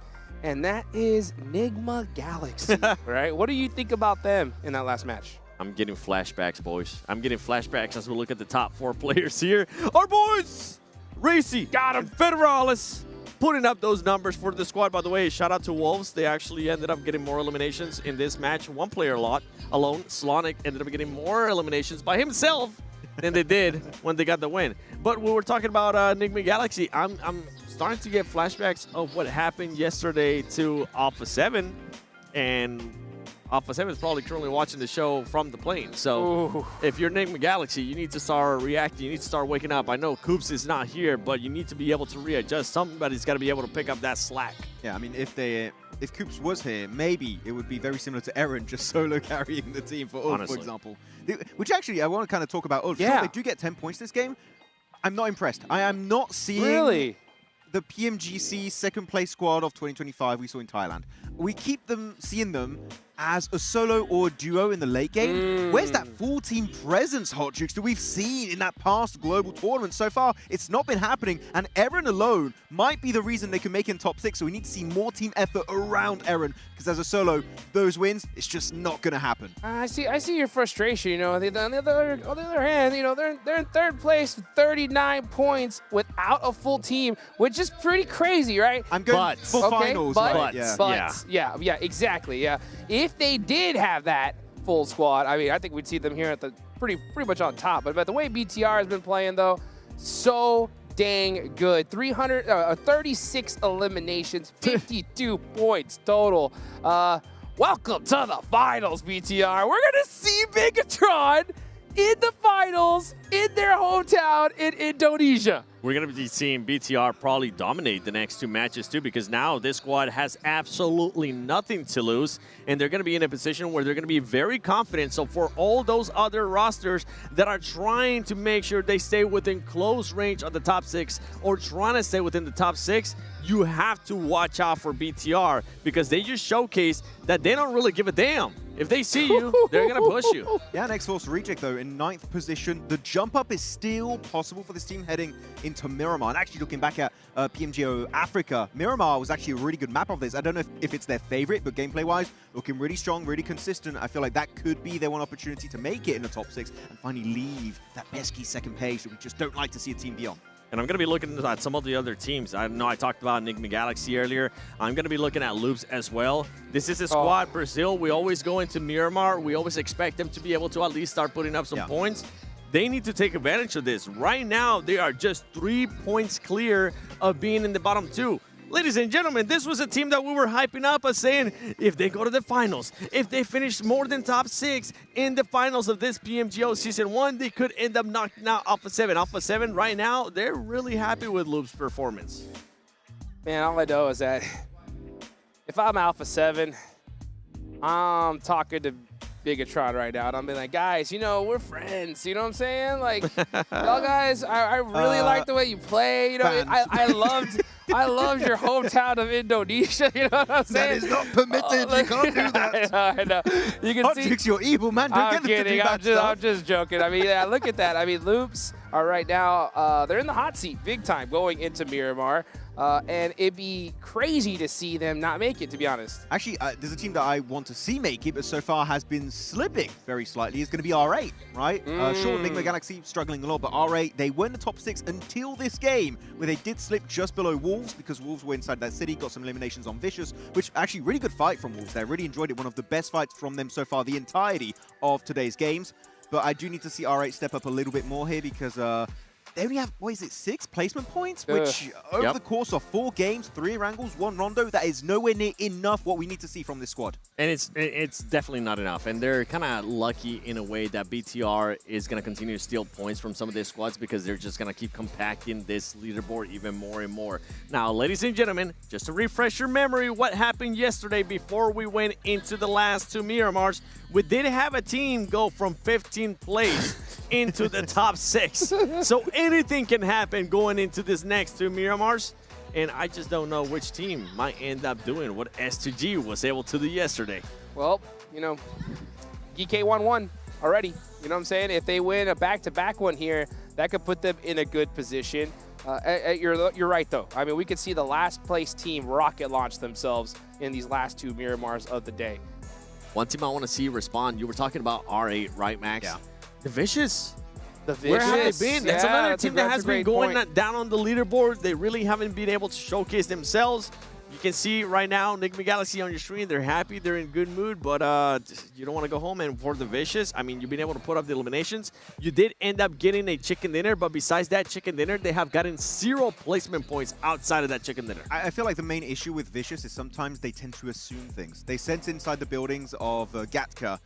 And that is Nigma Galaxy, right? What do you think about them in that last match? I'm getting flashbacks, boys. I'm getting flashbacks as we look at the top 4 players here. Our boys! Racy, got him. Federalis, putting up those numbers for the squad. By the way, shout out to Wolves. They actually ended up getting more eliminations in this match. One player alone, Slonic, ended up getting more eliminations by himself than they did when they got the win. But we were talking about Enigma Galaxy. I'm starting to get flashbacks of what happened yesterday to Alpha 7, and Alpha 7 is probably currently watching the show from the plane. So if you're Enigma Galaxy, you need to start reacting. You need to start waking up. I know Coops is not here, but you need to be able to readjust. Somebody's got to be able to pick up that slack. Yeah, I mean, if Coops was here, maybe it would be very similar to Eren, just solo carrying the team for Ulf, for example. Which actually, I want to kind of talk about Ulf. Yeah. Sure, they do get 10 points this game. I'm not impressed. I am not seeing the PMGC second place squad of 2025 we saw in Thailand. We keep seeing them as a solo or a duo in the late game. Where's that full team presence, Hot Jukes, that we've seen in that past global tournament? So far, it's not been happening, and Eren alone might be the reason they can make in top 6, so we need to see more team effort around Eren, because as a solo, those wins, it's just not going to happen. I see your frustration, you know. On the other hand, you know, they're in third place with 39 points without a full team, which is pretty crazy, right? I'm going for finals, right? Yeah, exactly, yeah. If they did have that full squad, I mean, I think we'd see them here at the pretty much on top. But the way BTR has been playing, though, so dang good. 36 eliminations, 52 points total. Welcome to the finals, BTR. We're going to see Megatron in the finals in their hometown in Indonesia. We're going to be seeing BTR probably dominate the next two matches too, because now this squad has absolutely nothing to lose, and they're going to be in a position where they're going to be very confident. So for all those other rosters that are trying to make sure they stay within close range of the top 6 or trying to stay within the top 6, you have to watch out for BTR, because they just showcase that they don't really give a damn. If they see you, they're going to push you. Yeah, and X-Force Reject, though, in 9th position. The jump up is still possible for this team heading into Miramar. And actually, looking back at PMGO Africa, Miramar was actually a really good map of this. I don't know if it's their favorite, but gameplay-wise, looking really strong, really consistent. I feel like that could be their one opportunity to make it in the top 6 and finally leave that pesky second page that we just don't like to see a team be on. And I'm going to be looking at some of the other teams. I know I talked about Enigma Galaxy earlier. I'm going to be looking at Loops as well. This is a squad, Brazil. We always go into Miramar. We always expect them to be able to at least start putting up some points. They need to take advantage of this. Right now, they are just 3 points clear of being in the bottom 2. Ladies and gentlemen, this was a team that we were hyping up as saying, if they go to the finals, if they finish more than top 6 in the finals of this PMGO Season 1, they could end up knocking out Alpha 7. Alpha 7 right now, they're really happy with Loop's performance. Man, all I know is that if I'm Alpha 7, I'm talking to Bigatron right now, and I'm being like, guys, you know, we're friends. You know what I'm saying? Like, y'all guys, I really like the way you play. You know, I loved your hometown of Indonesia. You know what I'm saying? That is not permitted. You can't do that. I know. You can see. You're evil, man. Don't get them to do bad stuff. I'm just joking. I mean, yeah, look at that. I mean, Loops are right now, they're in the hot seat big time going into Miramar. And it'd be crazy to see them not make it, to be honest. Actually, there's a team that I want to see make it, but so far has been slipping very slightly. It's going to be R8, right? Sure, Enigma Galaxy struggling a lot, but R8, they were in the top 6 until this game, where they did slip just below Wolves, because Wolves were inside that city, got some eliminations on Vicious, which actually really good fight from Wolves there. Really enjoyed it. One of the best fights from them so far, the entirety of today's games. But I do need to see R8 step up a little bit more here, because they only have, what is it, 6 placement points? Which, over the course of 4 games, 3 Wrangles, 1 Rondo, that is nowhere near enough what we need to see from this squad. And it's definitely not enough. And they're kind of lucky in a way that BTR is going to continue to steal points from some of these squads, because they're just going to keep compacting this leaderboard even more and more. Now, ladies and gentlemen, just to refresh your memory, what happened yesterday before we went into the last 2 Miramars, we did have a team go from 15th place into the top 6. So anything can happen going into this next 2 Miramars. And I just don't know which team might end up doing what S2G was able to do yesterday. Well, you know, GK won already. You know what I'm saying? If they win a back-to-back one here, that could put them in a good position. You're right, though. I mean, we could see the last place team rocket launch themselves in these last 2 Miramars of the day. One team I want to see respond, you were talking about R8, right, Max? Yeah. The Vicious, The Where have Vicious. they been? That's Yeah, another that's a- team that that's a has been great going point. down on the leaderboard. They really haven't been able to showcase themselves. You can see right now, Enigma Galaxy on your screen. They're happy. They're in good mood, but you don't want to go home. And for the Vicious, I mean, you've been able to put up the eliminations. You did end up getting a chicken dinner, but besides that chicken dinner, they have gotten 0 placement points outside of that chicken dinner. I feel like the main issue with Vicious is sometimes they tend to assume things. They sense inside the buildings of Gatka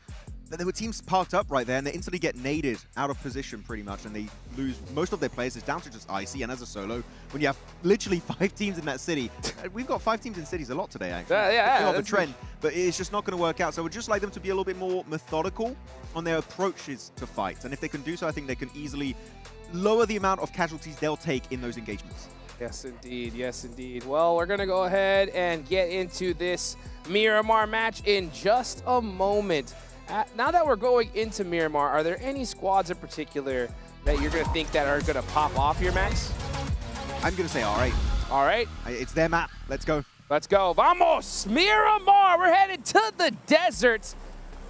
that there were teams parked up right there, and they instantly get naded out of position pretty much, and they lose most of their players. It's down to just Icy, and as a solo, when you have literally 5 teams in that city, we've got 5 teams in cities a lot today, actually. Yeah, It's a trend, but it's just not going to work out. So we'd just like them to be a little bit more methodical on their approaches to fights, and if they can do so, I think they can easily lower the amount of casualties they'll take in those engagements. Yes, indeed. Yes, indeed. Well, we're going to go ahead and get into this Miramar match in just a moment. Now that we're going into Miramar, are there any squads in particular that you're going to think that are going to pop off here, Max? I'm going to say all right. All right. It's their map. Let's go. Let's go. Vamos! Miramar! We're headed to the desert.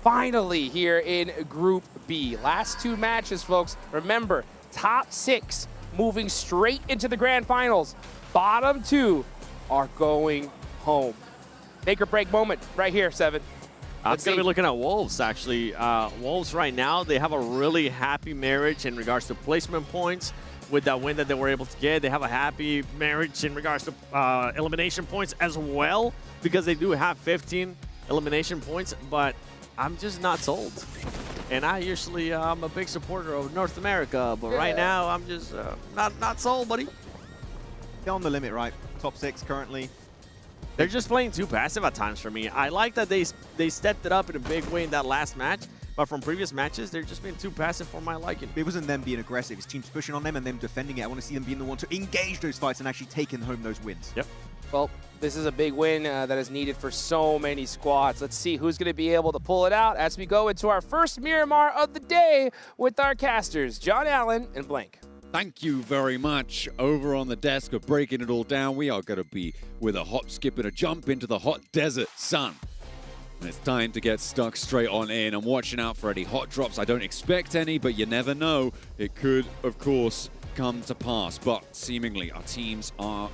Finally here in Group B. Last 2 matches, folks. Remember, top 6 moving straight into the grand finals. Bottom 2 are going home. Make or break moment right here, 7. I'm going to be looking at Wolves, actually. Wolves right now, they have a really happy marriage in regards to placement points with that win that they were able to get. They have a happy marriage in regards to elimination points as well, because they do have 15 elimination points, but I'm just not sold. And I usually, I'm a big supporter of North America, but right now, I'm just not sold, buddy. They're on the limit, right? Top 6 currently. They're just playing too passive at times for me. I like that they stepped it up in a big way in that last match, but from previous matches, they're just being too passive for my liking. It wasn't them being aggressive. It's teams pushing on them and them defending it. I want to see them being the one to engage those fights and actually taking home those wins. Yep. Well, this is a big win that is needed for so many squads. Let's see who's going to be able to pull it out as we go into our first Miramar of the day with our casters, John Allen and Blank. Thank you very much. Over on the desk of breaking it all down, we are going to be with a hop, skip, and a jump into the hot desert sun. And it's time to get stuck straight on in. I'm watching out for any hot drops. I don't expect any, but you never know. It could, of course, come to pass. But seemingly, our teams are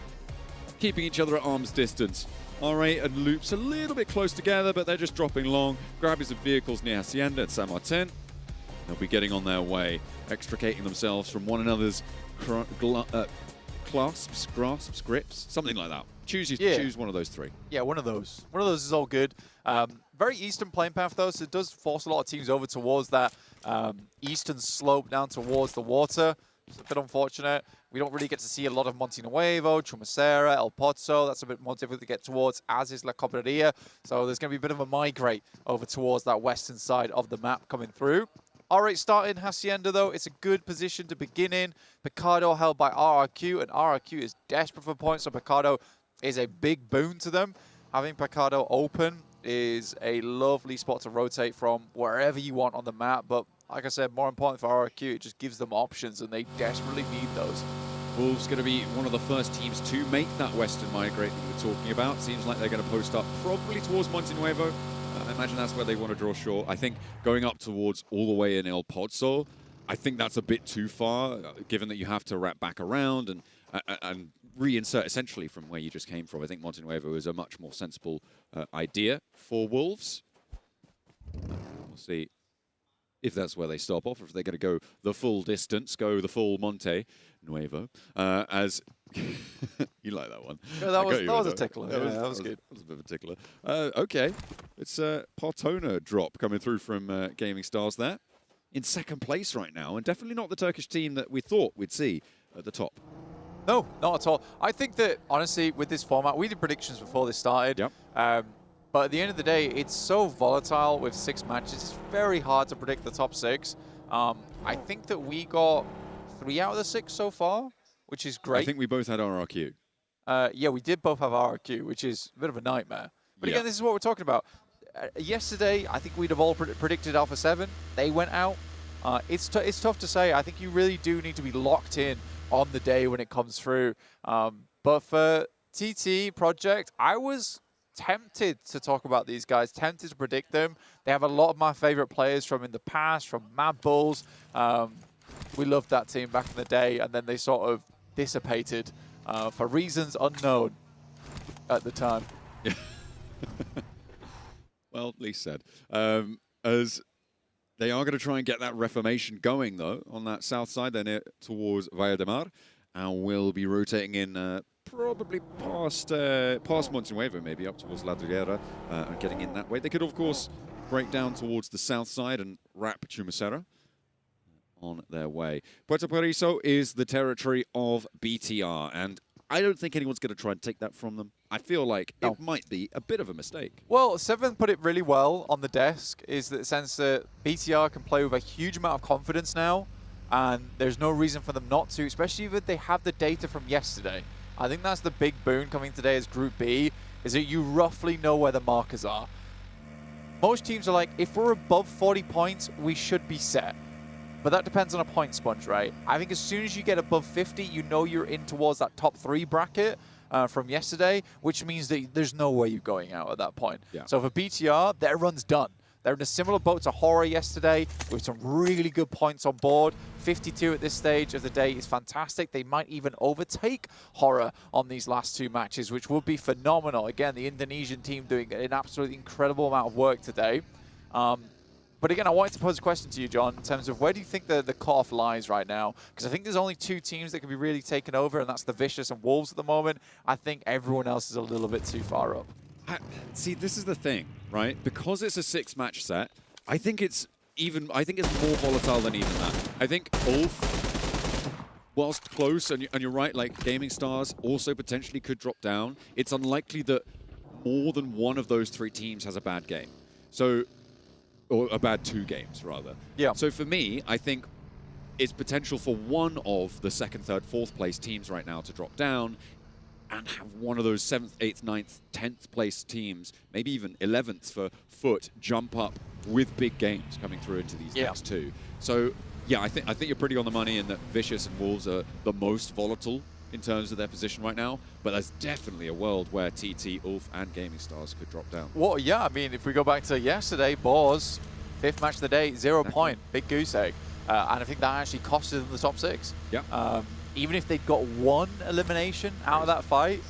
keeping each other at arm's distance. R8 and Loops a little bit close together, but they're just dropping long, grabbing some vehicles near Hacienda and San Martin. They'll be getting on their way, extricating themselves from one another's clasps, grasps, grips, something like that. Choose one of those 3. Yeah, one of those. One of those is all good. Very eastern playing path, though, so it does force a lot of teams over towards that eastern slope down towards the water. It's a bit unfortunate. We don't really get to see a lot of Monte Nuevo, Chumacera, El Pozo. That's a bit more difficult to get towards, as is La Cobreria. So there's going to be a bit of a migrate over towards that western side of the map coming through. R8 starting Hacienda, though. It's a good position to begin in. Picardo held by RRQ, and RRQ is desperate for points, so Picardo is a big boon to them. Having Picardo open is a lovely spot to rotate from wherever you want on the map, but like I said, more important for RRQ, it just gives them options, and they desperately need those. Wolves going to be one of the first teams to make that western migrate that we were talking about. Seems like they're going to post up probably towards Monte Nuevo. I imagine that's where they want to draw short. I think going up towards all the way in El Pozo, I think that's a bit too far, given that you have to wrap back around and reinsert essentially from where you just came from. I think Monte Nuevo is a much more sensible idea for Wolves. We'll see if that's where they stop off, or if they're going to go the full distance, go the full Monte Nuevo. As you like that one. Yeah, that was a tickler. That was good. That was a bit of a tickler. Okay, it's a Partona drop coming through from Gaming Stars there. In second place right now, and definitely not the Turkish team that we thought we'd see at the top. No, not at all. I think that, honestly, with this format, we did predictions before this started. Yep. But at the end of the day, it's so volatile with 6 matches. It's very hard to predict the top 6. I think that we got 3 out of the 6 so far, which is great. I think we both had RRQ. Yeah, we did both have RRQ, which is a bit of a nightmare. But again, this is what we're talking about. Yesterday, I think we'd have all predicted Alpha 7. They went out. It's tough to say. I think you really do need to be locked in on the day when it comes through. But for TT Project, I was tempted to talk about these guys, tempted to predict them. They have a lot of my favorite players from in the past, from Mad Bulls. We loved that team back in the day, and then they sort of dissipated for reasons unknown at the time. Yeah. Well, at least said. As they are going to try and get that reformation going, though, on that south side. They're near towards Valle de Mar, and will be rotating in probably past Montenuevo, maybe up towards La Duguera, and getting in that way. They could, of course, break down towards the south side and wrap Chumacera on their way. Puerto Paraiso is the territory of BTR, and I don't think anyone's going to try and take that from them. I feel like it might be a bit of a mistake. Well, Seven put it really well on the desk, is the sense that BTR can play with a huge amount of confidence now, and there's no reason for them not to, especially if they have the data from yesterday. I think that's the big boon coming today as Group B, is that you roughly know where the markers are. Most teams are like, if we're above 40 points, we should be set. But that depends on a point sponge, right? I think as soon as you get above 50, you know you're in towards that top 3 bracket from yesterday, which means that there's no way you're going out at that point. Yeah. So for BTR, their run's done. They're in a similar boat to Horror yesterday with some really good points on board. 52 at this stage of the day is fantastic. They might even overtake Horror on these last 2 matches, which would be phenomenal. Again, the Indonesian team doing an absolutely incredible amount of work today. But again, I wanted to pose a question to you, John, in terms of where do you think the cutoff lies right now? Because I think there's only 2 teams that can be really taken over, and that's the Vicious and Wolves at the moment. I think everyone else is a little bit too far up. See, this is the thing, right? Because it's a 6-match set, I think it's more volatile than even that. I think Ulf, whilst close, and you're right, like Gaming Stars also potentially could drop down, it's unlikely that more than one of those 3 teams has a bad game. So, or a bad 2 games, rather. Yeah. So for me, I think it's potential for one of the 2nd, 3rd, 4th place teams right now to drop down and have one of those 7th, 8th, 9th, 10th place teams, maybe even 11th for Foot, jump up with big games coming through into these next 2. So yeah, I think you're pretty on the money in that Vicious and Wolves are the most volatile in terms of their position right now, but there's definitely a world where TT, Ulf, and Gaming Stars could drop down. Well, yeah, I mean, if we go back to yesterday, Boars, 5th match of the day, 0 point, big goose egg. And I think that actually costed them the top 6. Yeah. Even if they'd got 1 elimination out of that fight,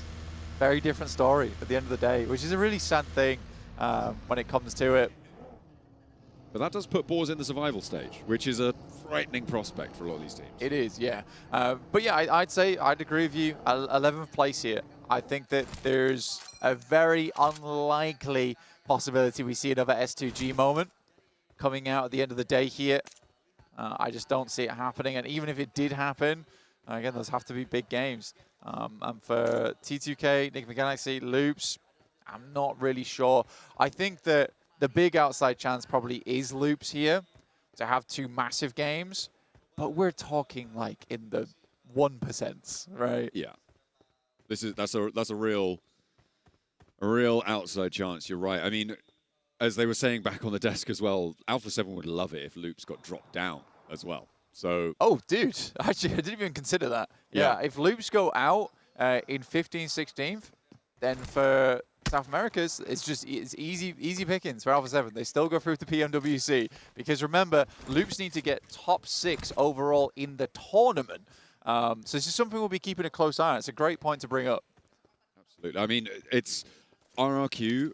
very different story at the end of the day, which is a really sad thing when it comes to it. But that does put Boars in the survival stage, which is a frightening prospect for a lot of these teams. It is, yeah. But yeah, I'd agree with you. 11th place here. I think that there's a very unlikely possibility we see another S2G moment coming out at the end of the day here. I just don't see it happening. And even if it did happen, again, those have to be big games. And for T2K, Nick Galaxy, Loops, I'm not really sure. I think that the big outside chance probably is Loops here to have 2 massive games, but we're talking like in the 1%, right? Yeah, that's a real outside chance. You're right. I mean, as they were saying back on the desk as well, Alpha 7 would love it if Loops got dropped down as well. So dude, actually, I didn't even consider that. Yeah, if Loops go out in 15th, 16th, then for South America's, it's easy pickings for Alpha 7. They still go through to PMWC because remember, Loops need to get top 6 overall in the tournament. So this is something we'll be keeping a close eye on. It's a great point to bring up. Absolutely. I mean, it's RRQ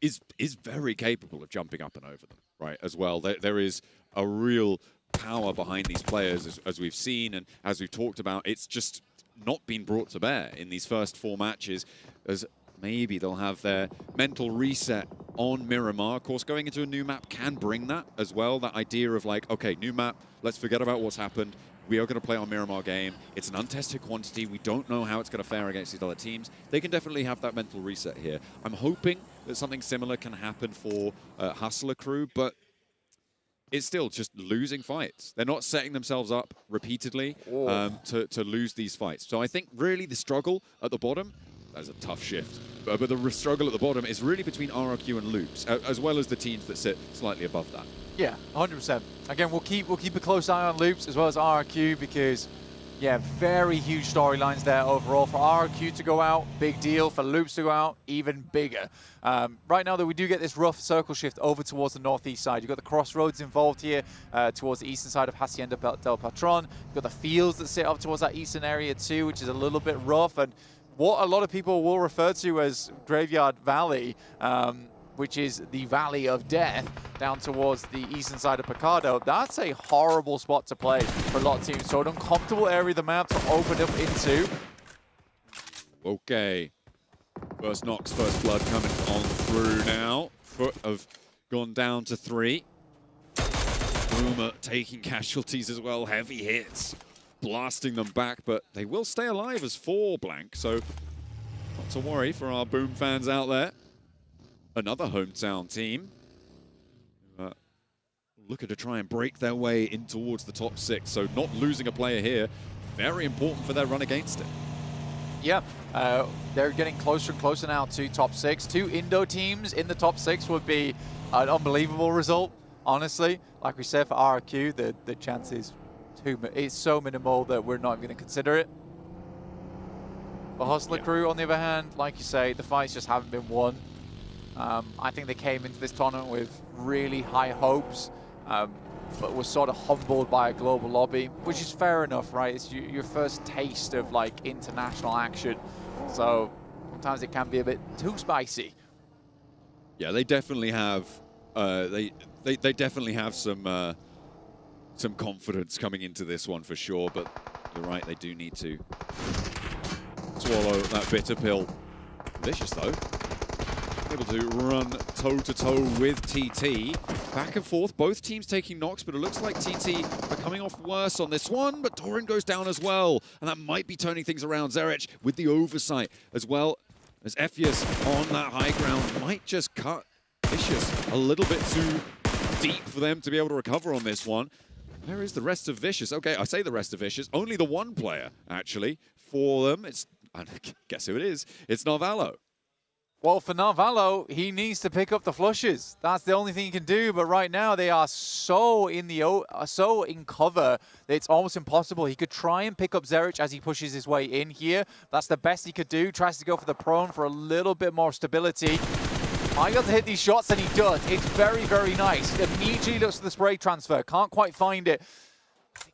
is very capable of jumping up and over them, right? As well, there is a real power behind these players, as we've seen and as we've talked about. It's just not been brought to bear in these first 4 matches, as maybe they'll have their mental reset on Miramar. Of course, going into a new map can bring that as well, that idea of like, okay, new map, let's forget about what's happened. We are going to play our Miramar game. It's an untested quantity. We don't know how it's going to fare against these other teams. They can definitely have that mental reset here. I'm hoping that something similar can happen for Hustler Crew, but it's still just losing fights. They're not setting themselves up repeatedly to lose these fights. So I think really the struggle at the bottom, that's a tough shift, but the struggle at the bottom is really between RRQ and Loops, as well as the teams that sit slightly above that. Yeah, 100%. Again, we'll keep a close eye on Loops as well as RRQ because Yeah, very huge storylines there overall. For RRQ to go out, big deal. For Loops to go out, even bigger. Right now, that we do get this rough circle shift over towards the northeast side. You've got the crossroads involved here towards the eastern side of Hacienda del Patron. You've got the fields that sit up towards that eastern area too, which is a little bit rough. And what a lot of people will refer to as Graveyard Valley, which is the Valley of Death, down towards the eastern side of Picado. That's a horrible spot to play for a lot of teams. So an uncomfortable area of the map to open up into. Okay. First knocks, first blood coming on through now. Foot have gone down to 3. Boomer taking casualties as well. Heavy hits, blasting them back, but they will stay alive as 4 blank. So not to worry for our Boom fans out there. Another hometown team looking to try and break their way in towards the top 6. So not losing a player here, very important for their run against it. Yeah, they're getting closer and closer now to top 6. 2 Indo teams in the top 6 would be an unbelievable result, honestly. Like we said, for RRQ, the chance is it's so minimal that we're not going to consider it. For Hustler Crew, on the other hand, like you say, the fights just haven't been won. I think they came into this tournament with really high hopes, but were sort of humbled by a global lobby, which is fair enough, right? It's your first taste of like international action, so sometimes it can be a bit too spicy. Yeah, they definitely have. They definitely have some confidence coming into this one for sure. But you're right, they do need to swallow that bitter pill. Vicious though. Able to run toe-to-toe with TT. Back and forth, both teams taking knocks, but it looks like TT are coming off worse on this one, but Doran goes down as well, and that might be turning things around. Zerich with the oversight, as well as Ephius on that high ground, might just cut Vicious a little bit too deep for them to be able to recover on this one. Where is the rest of Vicious? Okay, I say the rest of Vicious, only the one player, actually, for them. It's, guess who it is? It's Narvalo. Well, for Narvalo, he needs to pick up the flushes. That's the only thing he can do. But right now, they are so in cover that it's almost impossible. He could try and pick up Zerich as he pushes his way in here. That's the best he could do. Tries to go for the prone for a little bit more stability. I got to hit these shots, and he does. It's very, very nice. Immediately looks for the spray transfer. Can't quite find it.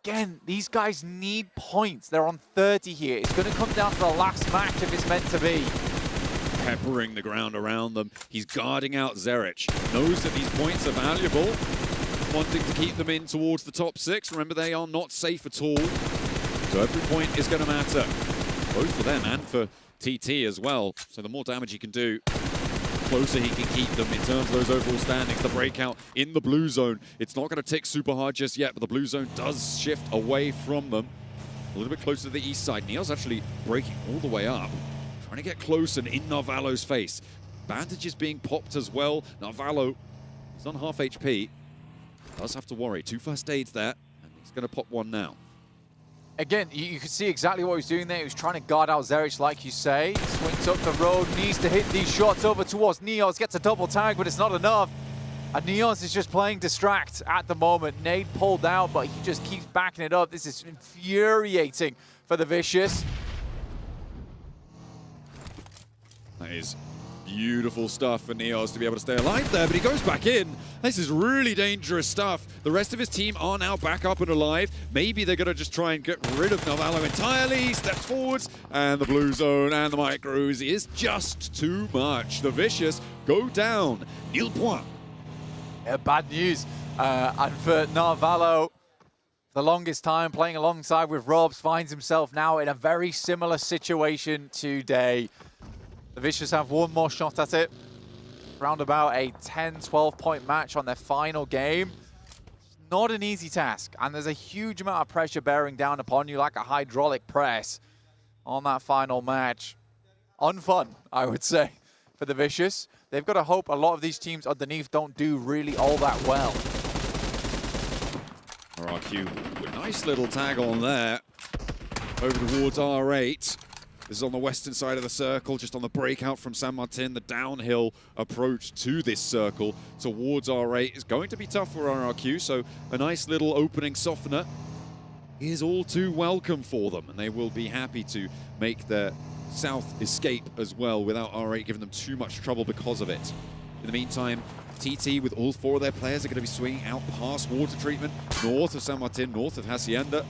Again, these guys need points. They're on 30 here. It's going to come down to the last match if it's meant to be. Peppering the ground around them. He's guarding out Zerich. Knows that these points are valuable. Wanting to keep them in towards the top 6. Remember, they are not safe at all. So every point is going to matter. Both for them and for TT as well. So the more damage he can do, the closer he can keep them in terms of those overall standings. The breakout in the blue zone. It's not going to tick super hard just yet, but the blue zone does shift away from them. A little bit closer to the east side. Neil's actually breaking all the way up. Trying to get close and in Narvalo's face. Bandages being popped as well. Narvalo is on half HP. Does have to worry. 2 first aids there, and he's going to pop one now. Again, you can see exactly what he's doing there. He was trying to guard out Zerich, like you say. Swings up the road, needs to hit these shots over towards Neos. Gets a double tag, but it's not enough. And Neos is just playing distract at the moment. Nade pulled out, but he just keeps backing it up. This is infuriating for the Vicious. That is beautiful stuff for Neos to be able to stay alive there, but he goes back in. This is really dangerous stuff. The rest of his team are now back up and alive. Maybe they're going to just try and get rid of Narvalo entirely. Steps forwards, and the blue zone and the micro Uzi is just too much. The Vicious go down. Nil point. Yeah, bad news. And for Narvalo, the longest time playing alongside with Robs, finds himself now in a very similar situation today. The Vicious have one more shot at it. Round about a 10-12 point match on their final game. Not an easy task, and there's a huge amount of pressure bearing down upon you like a hydraulic press on that final match. Unfun, I would say, for the Vicious. They've got to hope a lot of these teams underneath don't do really all that well. RRQ, nice little tag on there. Over towards R8. This is on the western side of the circle, just on the breakout from San Martin. The downhill approach to this circle towards R8 is going to be tough for RRQ, so a nice little opening softener is all too welcome for them, and they will be happy to make their south escape as well without R8 giving them too much trouble because of it. In the meantime, TT with all 4 of their players are going to be swinging out past water treatment, north of San Martin, north of Hacienda,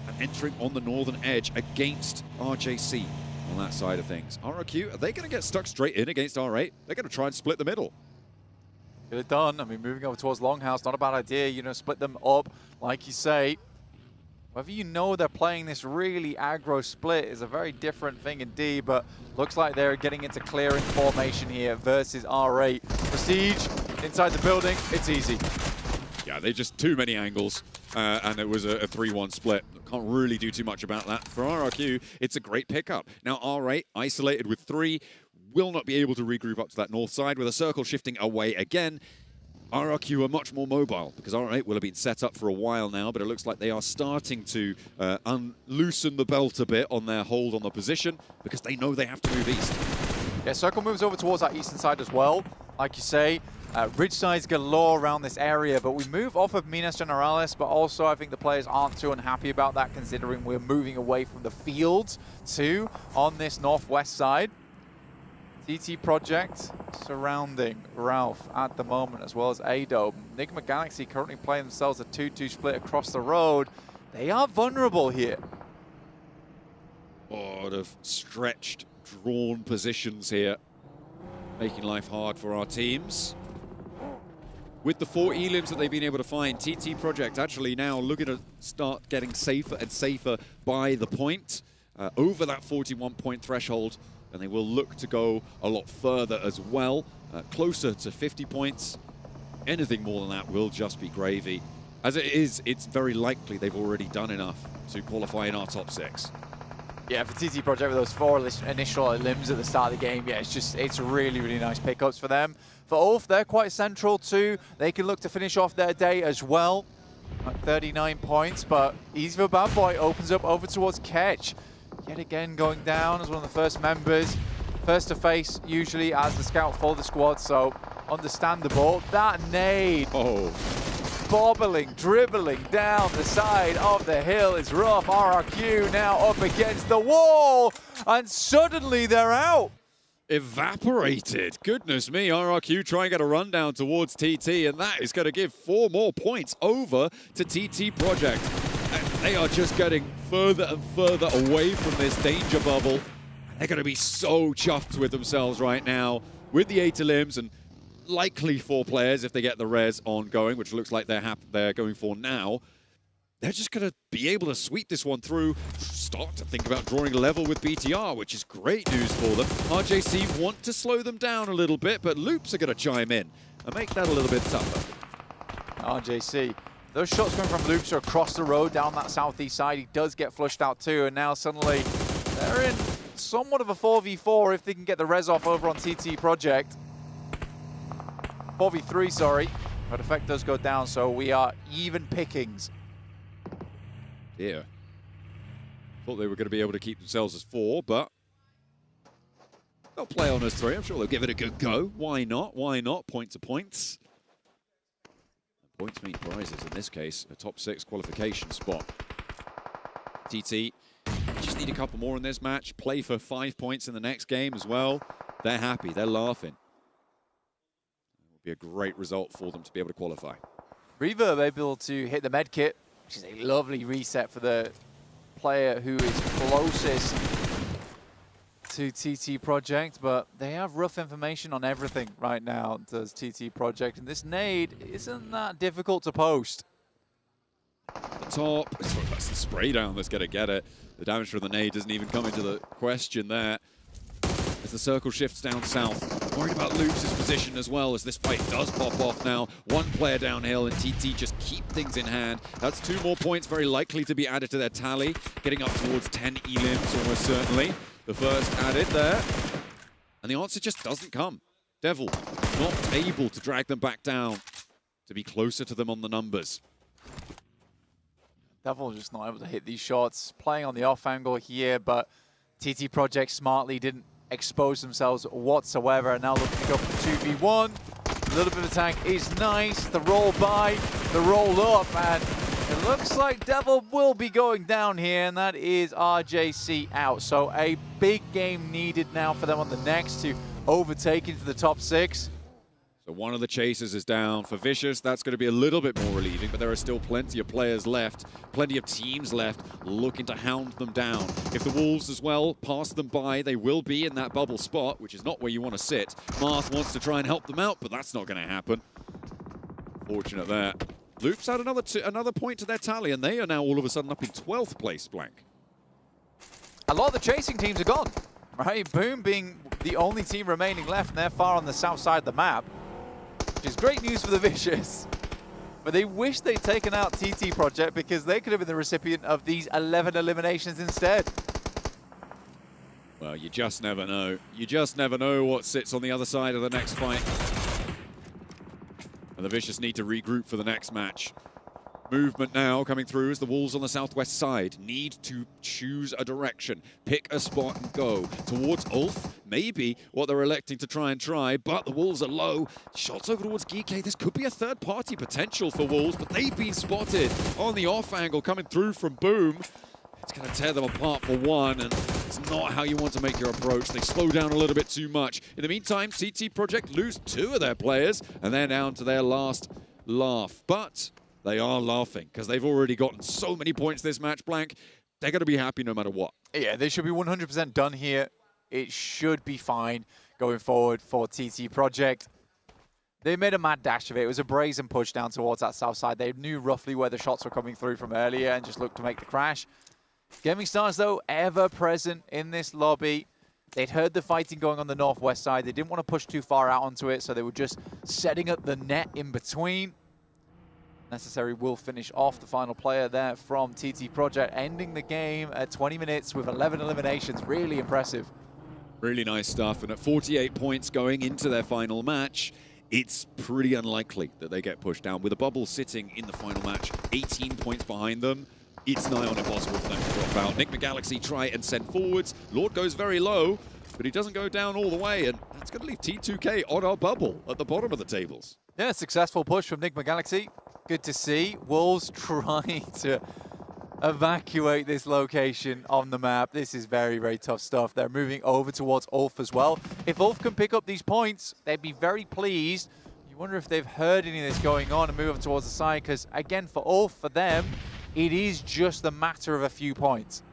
and entering on the northern edge against RJC on that side of things. RRQ, are they going to get stuck straight in against R8? They're going to try and split the middle. Get it done. I mean, moving over towards Longhouse, not a bad idea. You know, split them up, like you say. Whether you know they're playing this really aggro split is a very different thing indeed, but looks like they're getting into clearing formation here versus R8. Prestige inside the building, it's easy. Yeah, they just too many angles, and it was a 3-1 split. Can't really do too much about that. For RRQ, it's a great pickup. Now R8, isolated with 3, will not be able to regroup up to that north side with a circle shifting away again. RRQ are much more mobile because R8 will have been set up for a while now, but it looks like they are starting to loosen the belt a bit on their hold on the position because they know they have to move east. Yeah, circle moves over towards that eastern side as well. Like you say, ridge sides galore around this area, but we move off of Minas Generalis, but also I think the players aren't too unhappy about that considering we're moving away from the fields too on this northwest side. TT Project surrounding Ralph at the moment, as well as Ado. Enigma Galaxy currently playing themselves a 2-2 split across the road. They are vulnerable here. A lot of stretched, drawn positions here, making life hard for our teams. With the 4 elims that they've been able to find, TT Project actually now looking to start getting safer and safer by the point, over that 41-point threshold. And they will look to go a lot further as well, closer to 50 points. Anything more than that will just be gravy. As it is, it's very likely they've already done enough to qualify in our top 6. Yeah, for TT Project with those 4 initial limbs at the start of the game, yeah, it's really, really nice pickups for them. For Ulf, they're quite central too. They can look to finish off their day as well at 39 points, but Easy for Bad Boy opens up over towards Ketch. Yet again going down as one of the first members. First to face usually as the scout for the squad, so understandable. That nade, bobbling, dribbling down the side of the hill is rough. RRQ now up against the wall, and suddenly they're out. Evaporated. Goodness me, RRQ trying to get a rundown towards TT, and that is going to give 4 more points over to TT Project. They are just getting further and further away from this danger bubble. They're going to be so chuffed with themselves right now with the 8 limbs and likely 4 players if they get the res ongoing, which looks like they're going for now. They're just going to be able to sweep this one through, start to think about drawing a level with BTR, which is great news for them. RJC want to slow them down a little bit, but Loops are going to chime in and make that a little bit tougher. RJC. Those shots coming from Loops are across the road down that southeast side. He does get flushed out too, and now suddenly they're in somewhat of a 4v4 if they can get the res off over on TT Project. 4v3, sorry. But effect does go down, so we are even pickings. Yeah. Thought they were going to be able to keep themselves as 4, but they'll play on as 3. I'm sure they'll give it a good go. Why not? Why not? Point to points. Points mean prizes, in this case, a top 6 qualification spot. TT just need a couple more in this match, play for 5 points in the next game as well. They're happy, they're laughing. It will be a great result for them to be able to qualify. Reverb able to hit the med kit, which is a lovely reset for the player who is closest to TT Project, but they have rough information on everything right now, does TT Project, and this nade isn't that difficult to post. The top, that's the spray down that's going to get it. The damage from the nade doesn't even come into the question there. As the circle shifts down south, worried about Loops' position as well as this fight does pop off now. 1 player downhill and TT just keep things in hand. That's 2 more points very likely to be added to their tally, getting up towards 10 elims almost certainly. The first added there, and the answer just doesn't come. Devil not able to drag them back down to be closer to them on the numbers. Devil just not able to hit these shots. Playing on the off angle here, but TT Project smartly didn't expose themselves whatsoever, and now looking to go for the 2v1. A little bit of tank is nice. The roll by, the roll up, and It looks like Devil will be going down here, and that is RJC out. So a big game needed now for them on the next to overtake into the top 6. So one of the chasers is down. For Vicious, that's going to be a little bit more relieving, but there are still plenty of players left, plenty of teams left looking to hound them down. If the Wolves as well pass them by, they will be in that bubble spot, which is not where you want to sit. Marth wants to try and help them out, but that's not going to happen. Fortunate there. Loops had another point to their tally, and they are now all of a sudden up in 12th place, Blank. A lot of the chasing teams are gone, right? Boom being the only team remaining left, and they're far on the south side of the map. Which is great news for the Vicious. But they wish they'd taken out TT Project because they could have been the recipient of these 11 eliminations instead. Well, you just never know. You just never know what sits on the other side of the next fight. And the Vicious need to regroup for the next match. Movement now coming through as the Wolves on the southwest side need to choose a direction, pick a spot and go towards Ulf. Maybe what they're electing to try, but the Wolves are low. Shots over towards Geek. This could be a third-party potential for Wolves, but they've been spotted on the off angle coming through from Boom. It's going to tear them apart for one, and it's not how you want to make your approach. They slow down a little bit too much. In the meantime, TT Project lose 2 of their players, and they're down to their last laugh. But they are laughing because they've already gotten so many points this match, Blank. They're going to be happy no matter what. Yeah, they should be 100% done here. It should be fine going forward for TT Project. They made a mad dash of it. It was a brazen push down towards that south side. They knew roughly where the shots were coming through from earlier and just looked to make the crash. Gaming Stars, though, ever present in this lobby. They'd heard the fighting going on the northwest side. They didn't want to push too far out onto it, so they were just setting up the net in between. Necessary will finish off the final player there from TT Project, ending the game at 20 minutes with 11 eliminations. Really impressive. Really nice stuff. And at 48 points going into their final match, it's pretty unlikely that they get pushed down. With a bubble sitting in the final match, 18 points behind them, it's nigh on impossible for them to drop out. Nick McGalaxy try and send forwards. Lord goes very low, but he doesn't go down all the way, and that's going to leave T2K on our bubble at the bottom of the tables. Yeah, successful push from Nick McGalaxy. Good to see. Wolves trying to evacuate this location on the map. This is very, very tough stuff. They're moving over towards Ulf as well. If Ulf can pick up these points, they'd be very pleased. You wonder if they've heard any of this going on and move over towards the side, because again, for Ulf, for them, it is just a matter of a few points.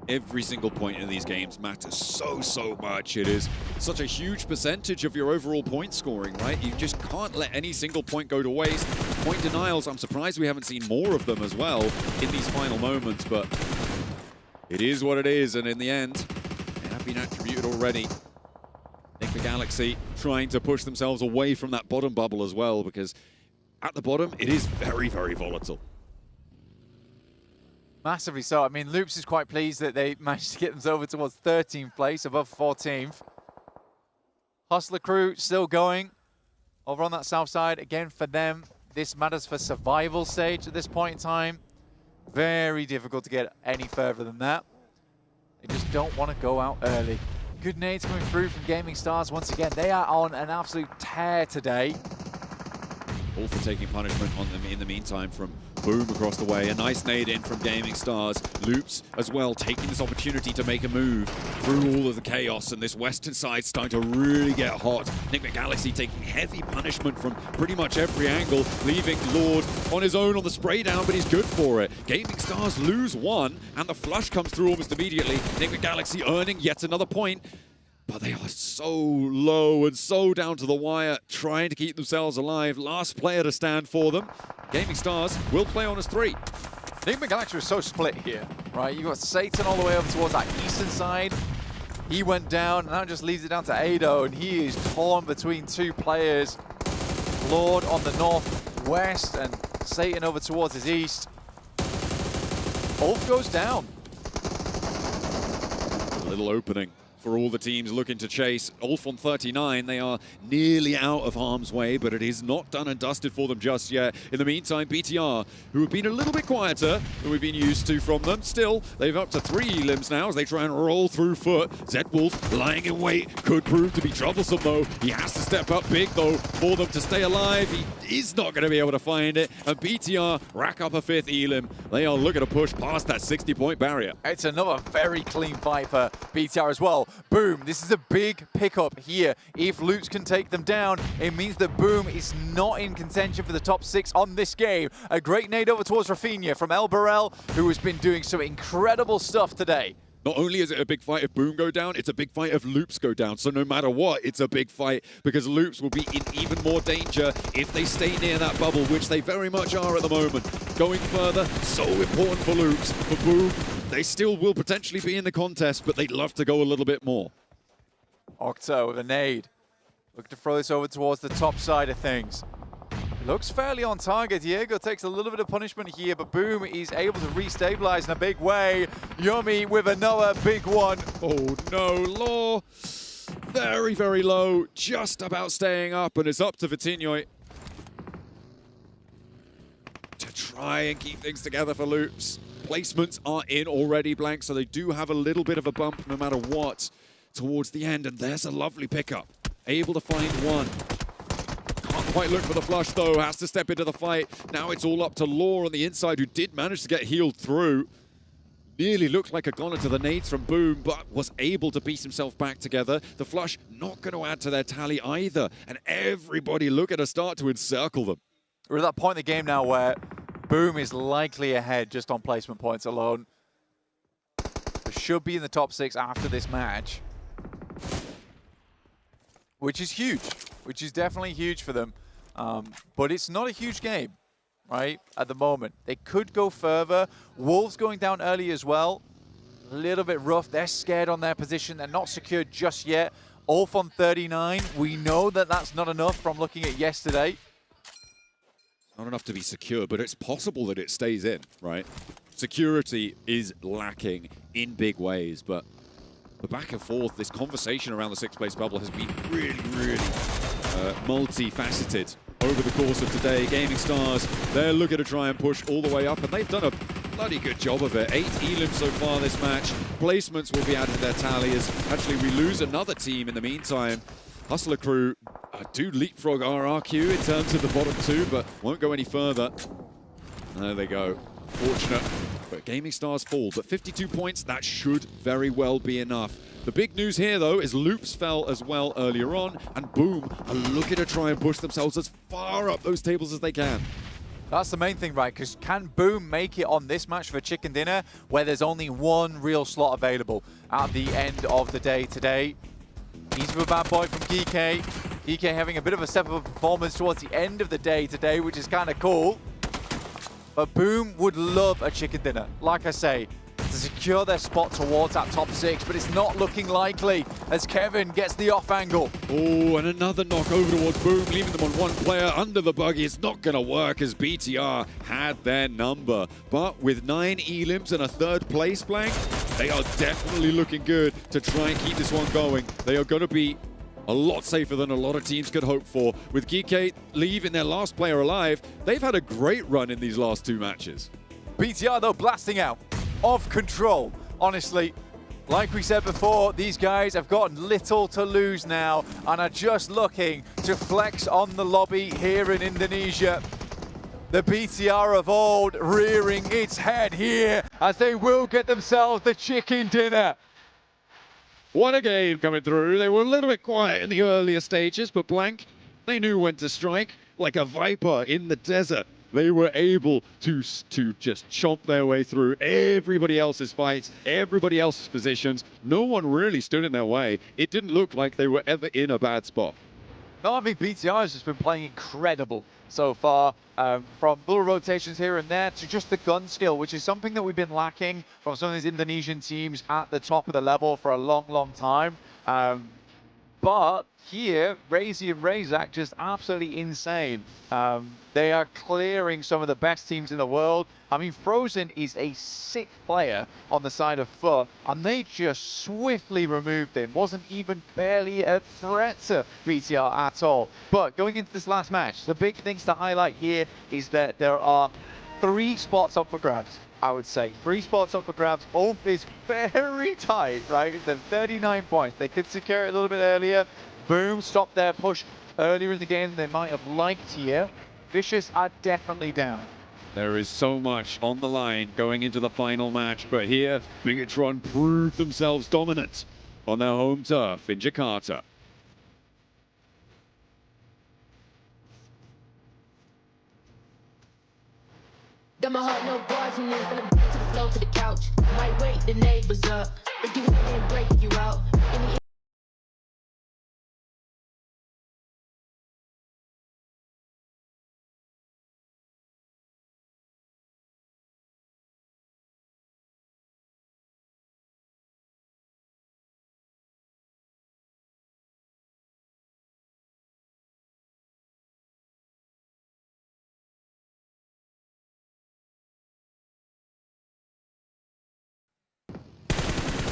Every single point in these games matters so much. It is such a huge percentage of your overall point scoring, right? You just can't let any single point go to waste. Point denials, I'm surprised we haven't seen more of them as well in these final moments, but it is what it is, and in the end, they have been attributed already. Nick the Galaxy trying to push themselves away from that bottom bubble as well, because at the bottom, it is very, very volatile. Massively so. I mean, Loops is quite pleased that they managed to get themselves over towards 13th place, above 14th. Hustler Crew still going over on that south side. Again, for them, this matters for survival stage at this point in time. Very difficult to get any further than that. They just don't want to go out early. Good nades coming through from Gaming Stars once again. They are on an absolute tear today. All for taking punishment on them in the meantime from Boom across the way. A nice nade in from Gaming Stars. Loops as well, taking this opportunity to make a move through all of the chaos, and this western side starting to really get hot. Nick McGalaxy taking heavy punishment from pretty much every angle, leaving Lord on his own on the spray down, but he's good for it. Gaming Stars lose one, and the flush comes through almost immediately. Nick McGalaxy earning yet another point. But they are so low and so down to the wire, trying to keep themselves alive. Last player to stand for them. Gaming Stars will play on as 3. Nick McGalaxy was so split here, right? You got Satan all the way over towards that eastern side. He went down, and that just leaves it down to Ado, and he is torn between 2 players. Lord on the northwest, and Satan over towards his east. Ulf goes down. A little opening for all the teams looking to chase. Ulf on 39, they are nearly out of harm's way, but it is not done and dusted for them just yet. In the meantime, BTR, who have been a little bit quieter than we've been used to from them, still, they've up to 3 elims now as they try and roll through foot. Zedwolf lying in wait could prove to be troublesome though. He has to step up big though for them to stay alive. He is not going to be able to find it, and BTR rack up a 5th elim. They are looking to push past that 60-point barrier. It's another very clean fight for BTR as well. Boom, this is a big pickup here. If Loops can take them down, it means that Boom is not in contention for the top 6 on this game. A great nade over towards Rafinha from El Barrel, who has been doing some incredible stuff today. Not only is it a big fight if Boom go down, it's a big fight if Loops go down. So no matter what, it's a big fight because Loops will be in even more danger if they stay near that bubble, which they very much are at the moment. Going further, so important for Loops. For Boom, they still will potentially be in the contest, but they'd love to go a little bit more. Octo with a nade. Look to throw this over towards the top side of things. Looks fairly on target. Diego takes a little bit of punishment here, but Boom is able to restabilize in a big way. Yummy with another big one. Oh no, Law. Very, very low. Just about staying up, and it's up to Vitinho to try and keep things together for Loops. Placements are in already, Blank, so they do have a little bit of a bump no matter what towards the end, and there's a lovely pickup. Able to find one. Can't quite look for the flush though, has to step into the fight. Now it's all up to Law on the inside, who did manage to get healed through. Nearly looked like a goner to the nades from Boom, but was able to piece himself back together. The flush not going to add to their tally either, and everybody looking to start to encircle them. We're at that point in the game now where Boom is likely ahead just on placement points alone. They should be in the top 6 after this match, which is huge, which is definitely huge for them. But it's not a huge game, right, at the moment. They could go further. Wolves going down early as well. A little bit rough. They're scared on their position. They're not secured just yet. Ulf on 39. We know that that's not enough from looking at yesterday. Not enough to be secure, but it's possible that it stays in, right? Security is lacking in big ways, but the back and forth, this conversation around the 6th place bubble has been really, really multifaceted over the course of today. Gaming Stars, they're looking to try and push all the way up, and they've done a bloody good job of it. 8 elims so far this match. Placements will be added to their tally as actually we lose another team in the meantime. Hustler Crew do leapfrog RRQ in terms of the bottom 2, but won't go any further. There they go. Fortunate, but Gaming Stars fall. But 52 points, that should very well be enough. The big news here, though, is Loops fell as well earlier on, and Boom are looking to try and push themselves as far up those tables as they can. That's the main thing, right? Because can Boom make it on this match for Chicken Dinner, where there's only one real slot available at the end of the day today? He's with a bad boy from GK. GK having a bit of a step up performance towards the end of the day today, which is kind of cool. But Boom would love a Chicken Dinner, like I say, to secure their spot towards that top 6, but it's not looking likely as Kevin gets the off angle. Oh, and another knock over towards Boom, leaving them on one player under the buggy. It's not going to work as BTR had their number. But with 9 elims and a 3rd place, Blank, they are definitely looking good to try and keep this one going. They are going to be a lot safer than a lot of teams could hope for. With GK leaving their last player alive, they've had a great run in these last 2 matches. BTR, though, blasting out of control. Honestly, like we said before, these guys have got little to lose now and are just looking to flex on the lobby here in Indonesia. The BTR of old rearing its head here as they will get themselves the Chicken Dinner. What a game coming through. They were a little bit quiet in the earlier stages, but Blank, they knew when to strike like a viper in the desert. They were able to just chomp their way through everybody else's fights, everybody else's positions. No one really stood in their way. It didn't look like they were ever in a bad spot. No, I mean, BTR has just been playing incredible so far, from little rotations here and there to just the gun skill, which is something that we've been lacking from some of these Indonesian teams at the top of the level for a long, long time. But here, Razy and Razak just absolutely insane. They are clearing some of the best teams in the world. I mean, Frozen is a sick player on the side of FUT, and they just swiftly removed him. Wasn't even barely a threat to VTR at all. But going into this last match, the big things to highlight here is that there are 3 spots up for grabs. I would say 3 spots up for grabs. Both is very tight, right? The 39 points. They could secure it a little bit earlier. Boom, stopped their push earlier in the game than they might have liked here. Vicious are definitely down. There is so much on the line going into the final match, but here, Bigatron proved themselves dominant on their home turf in Jakarta. Got my heart, no bars, and then gonna to the floor, to the couch. Might wake the neighbors up, break you in and break you out. In the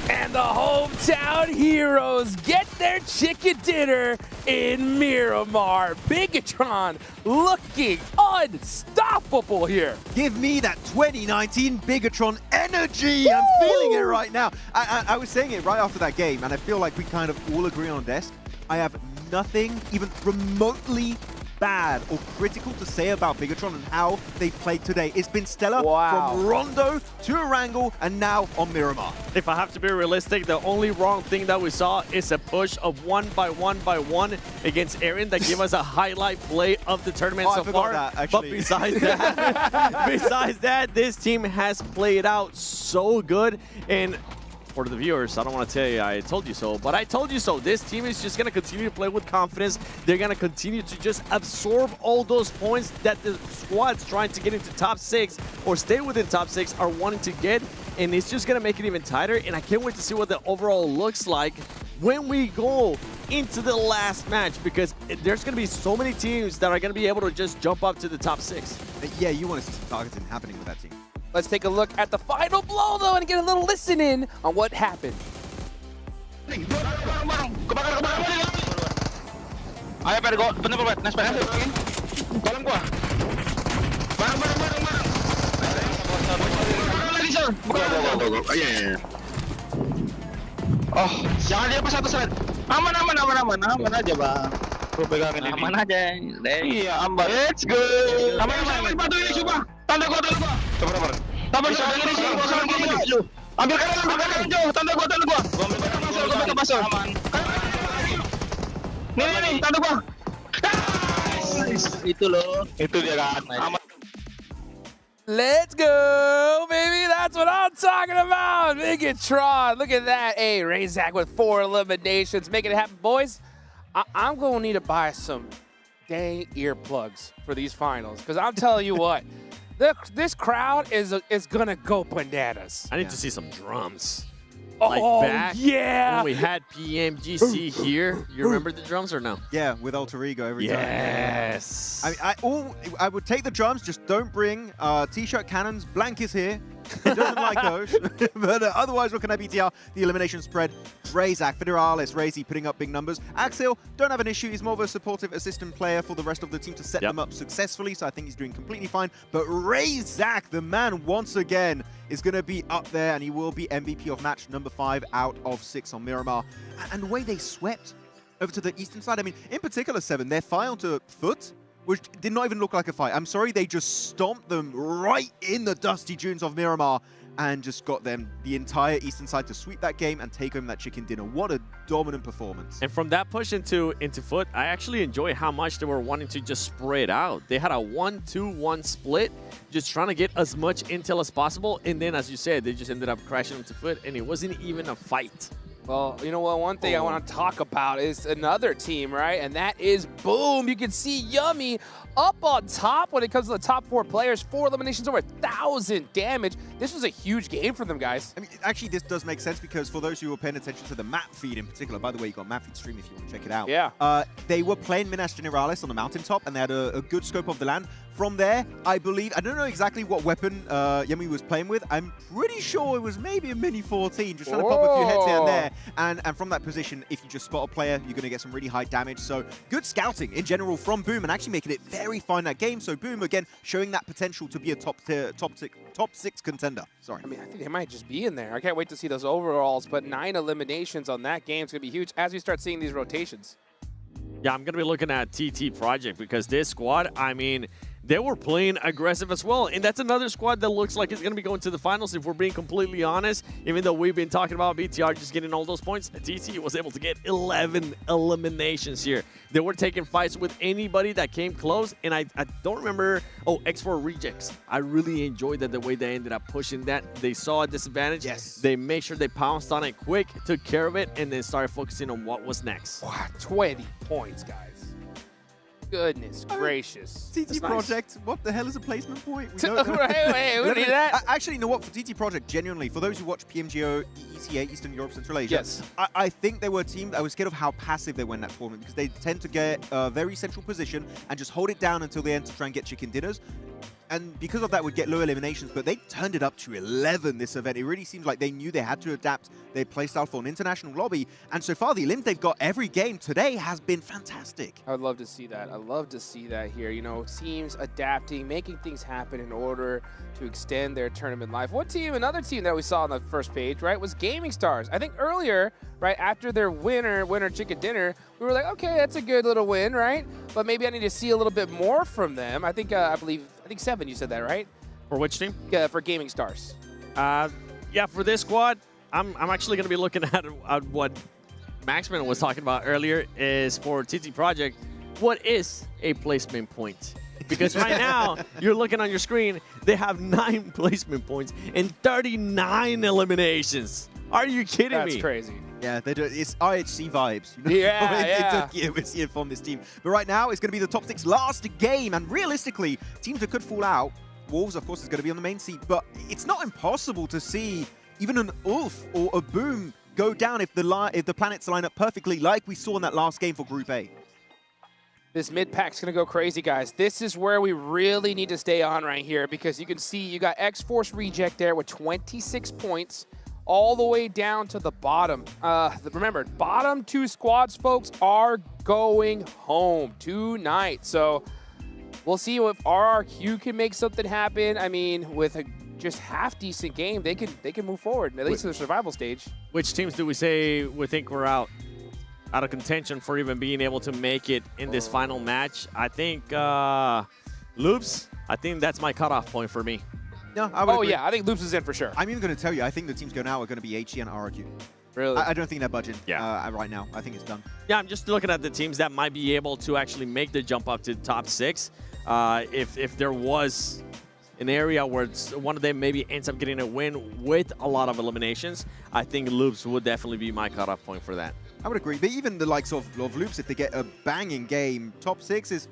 And the hometown heroes get their chicken dinner in Miramar. Bigatron looking unstoppable here. Give me that 2019 Bigatron energy. Woo! I'm feeling it right now. I was saying it right after that game, and I feel like we kind of all agree on desk. I have nothing even remotely bad or critical to say about Bigatron and how they played today. It's been stellar from Rondo to Erangel and now on Miramar. If I have to be realistic, the only wrong thing that we saw is a push of 1-by-1 against Aaron that gave us a highlight play of the tournament so far. But besides that, this team has played out so good. And for the viewers, I don't want to tell you I told you so, but I told you so. This team is just going to continue to play with confidence. They're going to continue to just absorb all those points that the squads trying to get into top 6 or stay within top 6 are wanting to get, and it's just going to make it even tighter. And I can't wait to see what the overall looks like when we go into the last match, because there's going to be so many teams that are going to be able to just jump up to the top 6. Yeah, you want to see some targeting happening with that team. Let's take a look at the final blow, though, and get a little listen in on what happened. Ayo, pada go, bener buat, nice banget. Tolong gua. Bareng. Lagi sir. Go. Iya. Oh, jangan dia pas satu set. Aman aja, Bang. Gua pegangin ini. Aman aja. Iya, aman. Let's go. Aman. Bantu ini coba. Tanda gua. Coba. Tambah ini sih, gua gini lu. Ambil kanan jauh, tanda gua. Gua ambil masuk. Aman. Nih, tanda gua. Itu loh. Itu dia kan. Aman. Let's go, baby. That's what I'm talking about. Bigatron. Look at that. Hey, Razak with 4 eliminations. Making it happen, boys. I'm going to need to buy some dang earplugs for these finals, because I'm telling you what. This crowd is gonna go bananas. I need to see some drums. Oh, back yeah! when we had PMGC here. You remember the drums or no? Yeah, with Alter Ego every time. Yes. I would take the drums, just don't bring T-shirt cannons. Blank is here. He doesn't like those. But otherwise, looking at BTR, the elimination spread. Razak, Federalis, Razy putting up big numbers. Axel, don't have an issue. He's more of a supportive assistant player for the rest of the team to set them up successfully, so I think he's doing completely fine. But Razak, the man, once again, is going to be up there, and he will be MVP of match number 5 out of 6 on Miramar. And the way they swept over to the eastern side, I mean, in particular, 7, their fight onto Foot, which did not even look like a fight. I'm sorry, they just stomped them right in the dusty dunes of Miramar and just got them, the entire eastern side, to sweep that game and take home that chicken dinner. What a dominant performance. And from that push into Foot, I actually enjoy how much they were wanting to just spread out. They had a 1-2-1 split, just trying to get as much intel as possible. And then, as you said, they just ended up crashing into Foot, and it wasn't even a fight. Well, you know what? One thing I want to talk about is another team, right? And that is Boom. You can see Yummy up on top when it comes to the top 4 players. 4 eliminations, over 6,000 damage. This was a huge game for them, guys. I mean, actually, this does make sense because for those who were paying attention to the map feed in particular, by the way, you got map feed stream if you want to check it out. Yeah. They were playing Minas Generalis on the mountaintop, and they had a good scope of the land. From there, I believe, I don't know exactly what weapon Yemi was playing with. I'm pretty sure it was maybe a Mini 14, just trying to pop a few heads here and there. And from that position, if you just spot a player, you're going to get some really high damage. So good scouting in general from Boom and actually making it very fine that game. So Boom, again, showing that potential to be a top 6 contender. Sorry. I mean, I think they might just be in there. I can't wait to see those overalls, but 9 eliminations on that game is going to be huge as we start seeing these rotations. Yeah, I'm going to be looking at TT Project because this squad, I mean, they were playing aggressive as well. And that's another squad that looks like it's going to be going to the finals, if we're being completely honest. Even though we've been talking about BTR just getting all those points, TT was able to get 11 eliminations here. They were taking fights with anybody that came close. And I don't remember, X4 Rejects. I really enjoyed that the way they ended up pushing that. They saw a disadvantage. Yes. They made sure they pounced on it quick, took care of it, and then started focusing on what was next. Wow, 20 points, guys. Goodness gracious. TT Project, nice. What the hell is a placement point? We Wait, we need that. Actually, you know what? For TT Project, genuinely, for those who watch PMGO ECA, Eastern Europe, Central Asia, yes. I think they were a team that I was scared of how passive they were in that tournament because they tend to get a very central position and just hold it down until the end to try and get chicken dinners. And because of that, would get low eliminations, but they turned it up to 11 this event. It really seems like they knew they had to adapt their playstyle for an international lobby. And so far, the elims they've got every game today has been fantastic. I would love to see that. I'd love to see that here. You know, teams adapting, making things happen in order to extend their tournament life. One team, another team that we saw on the first page, right, was Gaming Stars. I think earlier, right, after their winner chicken dinner, we were like, okay, that's a good little win, right? But maybe I need to see a little bit more from them. I think, I think 7, you said that, right? For which team? Yeah, for Gaming Stars. Yeah, for this squad, I'm actually going to be looking at what Maxman was talking about earlier is for TT Project. What is a placement point? Because right now, you're looking on your screen, they have 9 placement points and 39 eliminations. Are you kidding me? That's crazy. Yeah, they do. It's IHC vibes. You know? Yeah. We're seeing from this team. But right now, it's going to be the top 6 last game. And realistically, teams that could fall out, Wolves, of course, is going to be on the main seat. But it's not impossible to see even an Ulf or a Boom go down if the planets line up perfectly like we saw in that last game for Group A. This mid-pack's going to go crazy, guys. This is where we really need to stay on right here because you can see you got X-Force Reject there with 26 points all the way down to the bottom. Remember, bottom 2 squads, folks, are going home tonight. So we'll see if RRQ can make something happen. I mean, with a just half-decent game, they can move forward, at least to the survival stage. Which teams do we think we're out of contention for even being able to make it in this final match? I think Loops, I think that's my cutoff point for me. No, I would agree. Yeah, I think Loops is in for sure. I'm even going to tell you, I think the teams going out are going to be HC and RRQ. Really? I don't think they're budging right now. I think it's done. Yeah, I'm just looking at the teams that might be able to actually make the jump up to the top 6. If there was an area where one of them maybe ends up getting a win with a lot of eliminations, I think Loops would definitely be my cutoff point for that. I would agree. But even the likes of Loops, if they get a banging game, top 6 is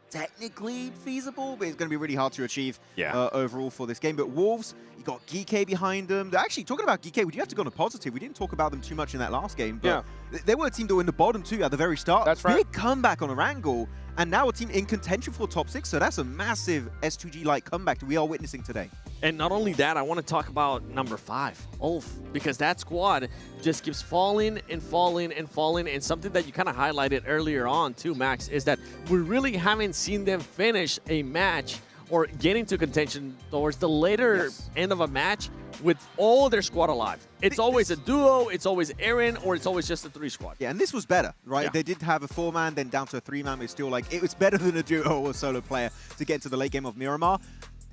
technically feasible, but it's going to be really hard to achieve overall for this game. But Wolves, you got Geeky behind them. They're actually, talking about Geeky, we do have to go on a positive. We didn't talk about them too much in that last game, but they were a team that were in the bottom 2 at the very start. That's right. Big comeback on Erangel, and now a team in contention for top 6, so that's a massive S2G-like comeback that we are witnessing today. And not only that, I want to talk about number 5, Ulf, because that squad just keeps falling and falling and falling. And something that you kind of highlighted earlier on too, Max, is that we really haven't seen them finish a match or get into contention towards the later end of a match with all their squad alive. It's always a duo, it's always Aaron, or it's always just a 3 squad. Yeah, and this was better, right? Yeah. They did have a 4-man, then down to a 3-man, but it's still like, it was better than a duo or a solo player to get into the late game of Miramar.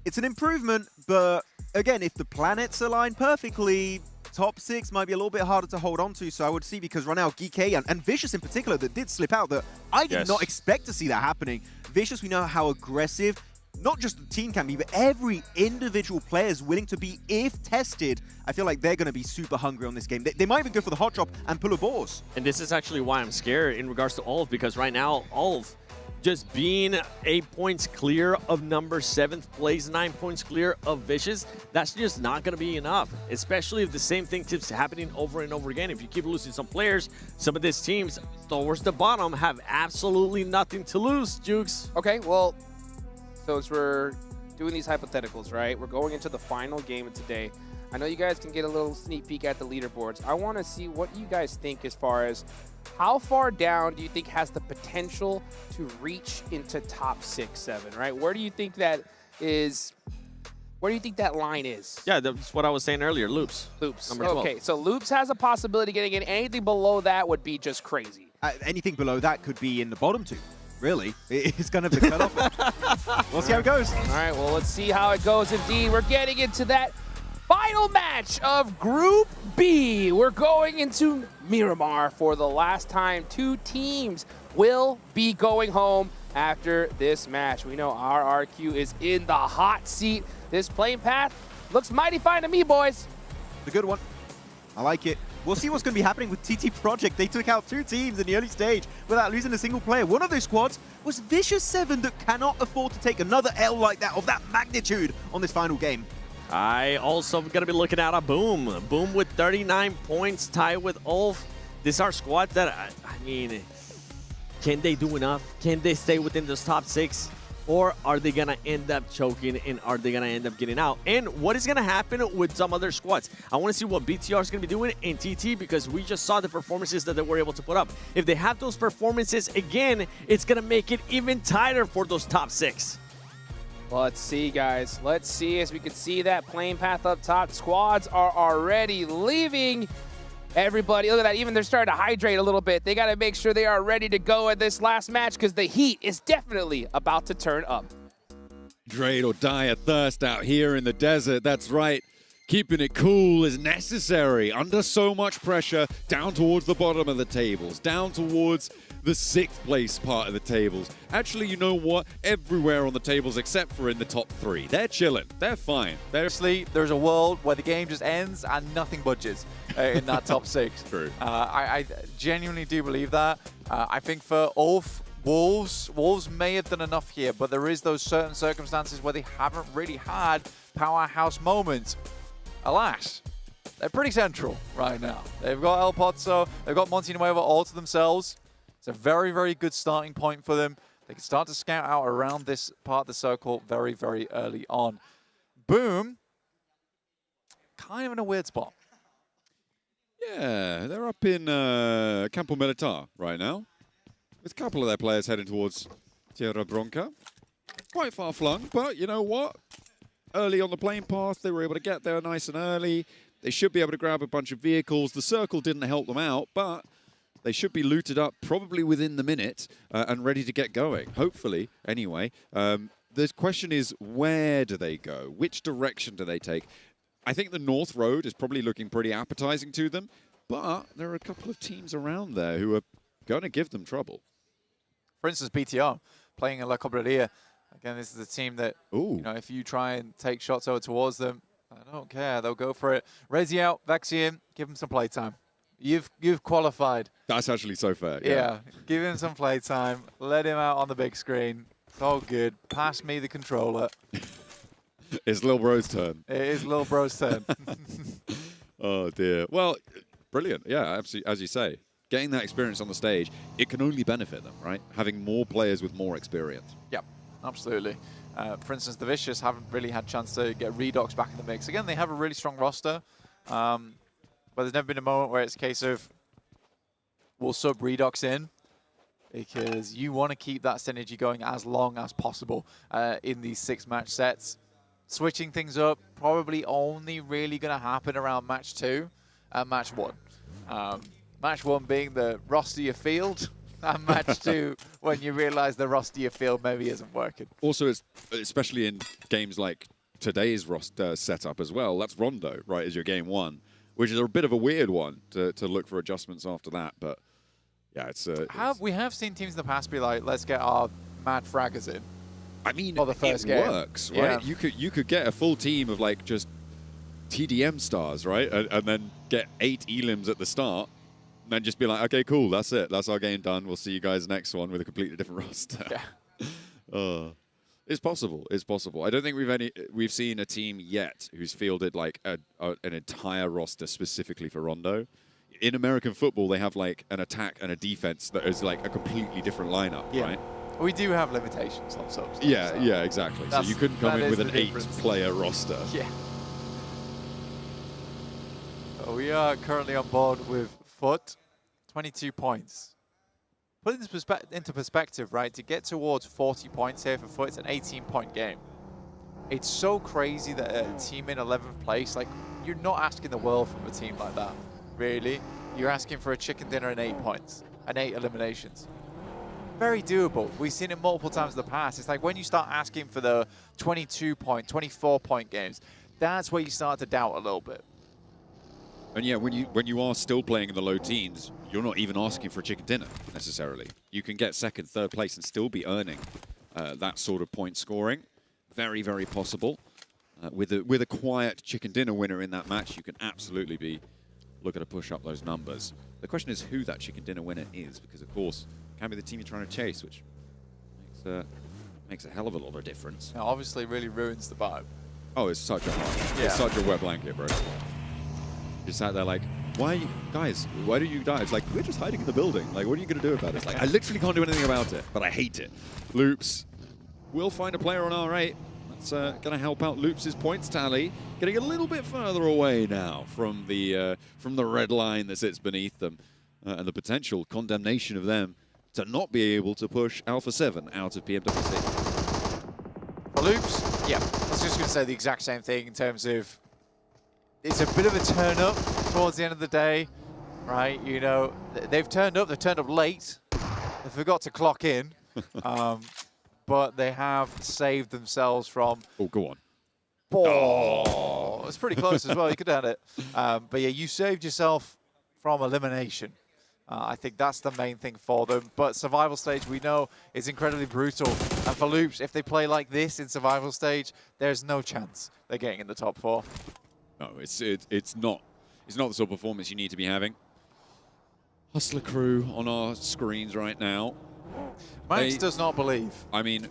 It's an improvement, but again, if the planets align perfectly, top 6 might be a little bit harder to hold on to. So I would see, because right now, Geeky and Vicious in particular, that did slip out, that I did not expect to see that happening. Vicious, we know how aggressive, not just the team can be, but every individual player is willing to be if tested. I feel like they're going to be super hungry on this game. They might even go for the hot drop and pull a boars. And this is actually why I'm scared in regards to Ulf, because right now, Ulf just being 8 points clear of number 7th place, 9 points clear of Vicious, that's just not going to be enough, especially if the same thing keeps happening over and over again. If you keep losing some players, some of these teams towards the bottom have absolutely nothing to lose, Jukes. Okay, well, so as we're doing these hypotheticals, right, we're going into the final game of today. I know you guys can get a little sneak peek at the leaderboards. I want to see what you guys think as far as how far down do you think has the potential to reach into top 6, 7, right? Where do you think that is? Where do you think that line is? Yeah, that's what I was saying earlier, Loops. Loops. Number 12. Okay, so Loops has a possibility of getting in. Anything below that would be just crazy. Anything below that could be in the bottom 2. Really, it's kind of the cutoff. We'll see how it goes. All right, well, let's see how it goes indeed. We're getting into that final match of Group B. We're going into Miramar for the last time. 2 teams will be going home after this match. We know RRQ is in the hot seat. This playing path looks mighty fine to me, boys. The good one. I like it. We'll see what's going to be happening with TT Project. They took out 2 teams in the early stage without losing a single player. One of those squads was Vicious 7 that cannot afford to take another L like that of that magnitude on this final game. I also going to be looking at a Boom. Boom with 39 points, tied with Ulf. These are squads that, I mean, can they do enough? Can they stay within this top 6? Or are they going to end up choking and are they going to end up getting out? And what is going to happen with some other squads? I want to see what BTR is going to be doing in TT because we just saw the performances that they were able to put up. If they have those performances again, it's going to make it even tighter for those top 6. Let's see, guys. Let's see as we can see that playing path up top. Squads are already leaving. Everybody, look at that. Even they're starting to hydrate a little bit. They got to make sure they are ready to go in this last match because the heat is definitely about to turn up. Hydrate or die of thirst out here in the desert. That's right. Keeping it cool is necessary. Under so much pressure, down towards the bottom of the tables, down towards the 6th place part of the tables. Actually, you know what? Everywhere on the tables except for in the top 3. They're chilling. They're fine. Seriously, there's a world where the game just ends and nothing budges in that top 6. True. I genuinely do believe that. I think for Ulf, Wolves may have done enough here, but there is those certain circumstances where they haven't really had powerhouse moments. Alas, they're pretty central right now. They've got El Pozzo, they've got Monty Nuevo all to themselves. It's a very, very good starting point for them. They can start to scout out around this part of the circle very, very early on. Boom, kind of in a weird spot. Yeah, they're up in Campo Militar right now. With a couple of their players heading towards Tierra Bronca. Quite far flung, but you know what? Early on the playing path, they were able to get there nice and early. They should be able to grab a bunch of vehicles. The circle didn't help them out, but they should be looted up probably within the minute and ready to get going, hopefully, anyway. The question is, where do they go? Which direction do they take? I think the North Road is probably looking pretty appetizing to them, but there are a couple of teams around there who are going to give them trouble. For instance, BTR playing in La Cobreria. Again, this is a team that, you know, if you try and take shots over towards them, I don't care. They'll go for it. Rezi out, Vexi in, give him some playtime. You've qualified. That's actually so fair. Yeah, give him some playtime. Let him out on the big screen. It's all good. Pass me the controller. It's Lil Bro's turn. It is Lil Bro's turn. Oh, dear. Well, brilliant. Yeah, absolutely. As you say, getting that experience on the stage, it can only benefit them, right? Having more players with more experience. Yep, absolutely. For instance, the Vicious haven't really had a chance to get Redox back in the mix. Again, they have a really strong roster, but there's never been a moment where it's a case of we'll sub Redox in because you want to keep that synergy going as long as possible in these 6-match sets. Switching things up, probably only really going to happen around match 2 and match 1. Match 1 being the rustier field, and match 2 when you realize the rustier field maybe isn't working. Also, it's, especially in games like today's roster setup as well, that's Rondo, right, as your game 1, which is a bit of a weird one to look for adjustments after that. But yeah, we have seen teams in the past be like, let's get our mad fraggers in. I mean, for the first game. Works, right? Yeah. You could get a full team of like just TDM stars, right, and then get 8 elims at the start. then just be like, okay, cool, that's it. That's our game done. We'll see you guys next one with a completely different roster. Yeah. It's possible. It's possible. I don't think we've seen a team yet who's fielded like an entire roster specifically for Rondo. In American football, they have like an attack and a defense that is like a completely different lineup, right? We do have limitations on subs. Yeah, so yeah, exactly. So you couldn't come in with an 8-player roster. Yeah. So we are currently on board with Foot, 22 points. Put this into perspective, right? To get towards 40 points here for Foot, it's an 18-point game. It's so crazy that a team in 11th place, like, you're not asking the world from a team like that, really. You're asking for a chicken dinner and 8 points and 8 eliminations. Very doable. We've seen it multiple times in the past. It's like when you start asking for the 22-point, 24-point games, that's where you start to doubt a little bit. And yeah, when you are still playing in the low teens, you're not even asking for a chicken dinner necessarily. You can get second, third place and still be earning that sort of point scoring. Very, very possible. With a quiet chicken dinner winner in that match, you can absolutely be looking to push up those numbers. The question is who that chicken dinner winner is, because of course it can be the team you're trying to chase, which makes a hell of a lot of difference. Now, obviously, really ruins the vibe. Oh, it's such a it's such a wet blanket, bro. You sat there like, why do you die? It's like, we're just hiding in the building. Like, what are you going to do about it? It's like, I literally can't do anything about it, but I hate it. Loops will find a player on R8. That's going to help out Loops' points tally. Getting a little bit further away now from the red line that sits beneath them. And the potential condemnation of them to not be able to push Alpha 7 out of PMWC. For Loops, yeah, I was just going to say the exact same thing in terms of it's a bit of a turn up towards the end of the day, right? You know, they've turned up late. They forgot to clock in, but they have saved themselves from... Oh, go on. Oh, it's pretty close as well. You could have had it. But yeah, you saved yourself from elimination. I think that's the main thing for them. But survival stage, we know, is incredibly brutal. And for Loops, if they play like this in survival stage, there's no chance they're getting in the top 4. No, it's not the sort of performance you need to be having. Hustler crew on our screens right now. Max does not believe. I mean,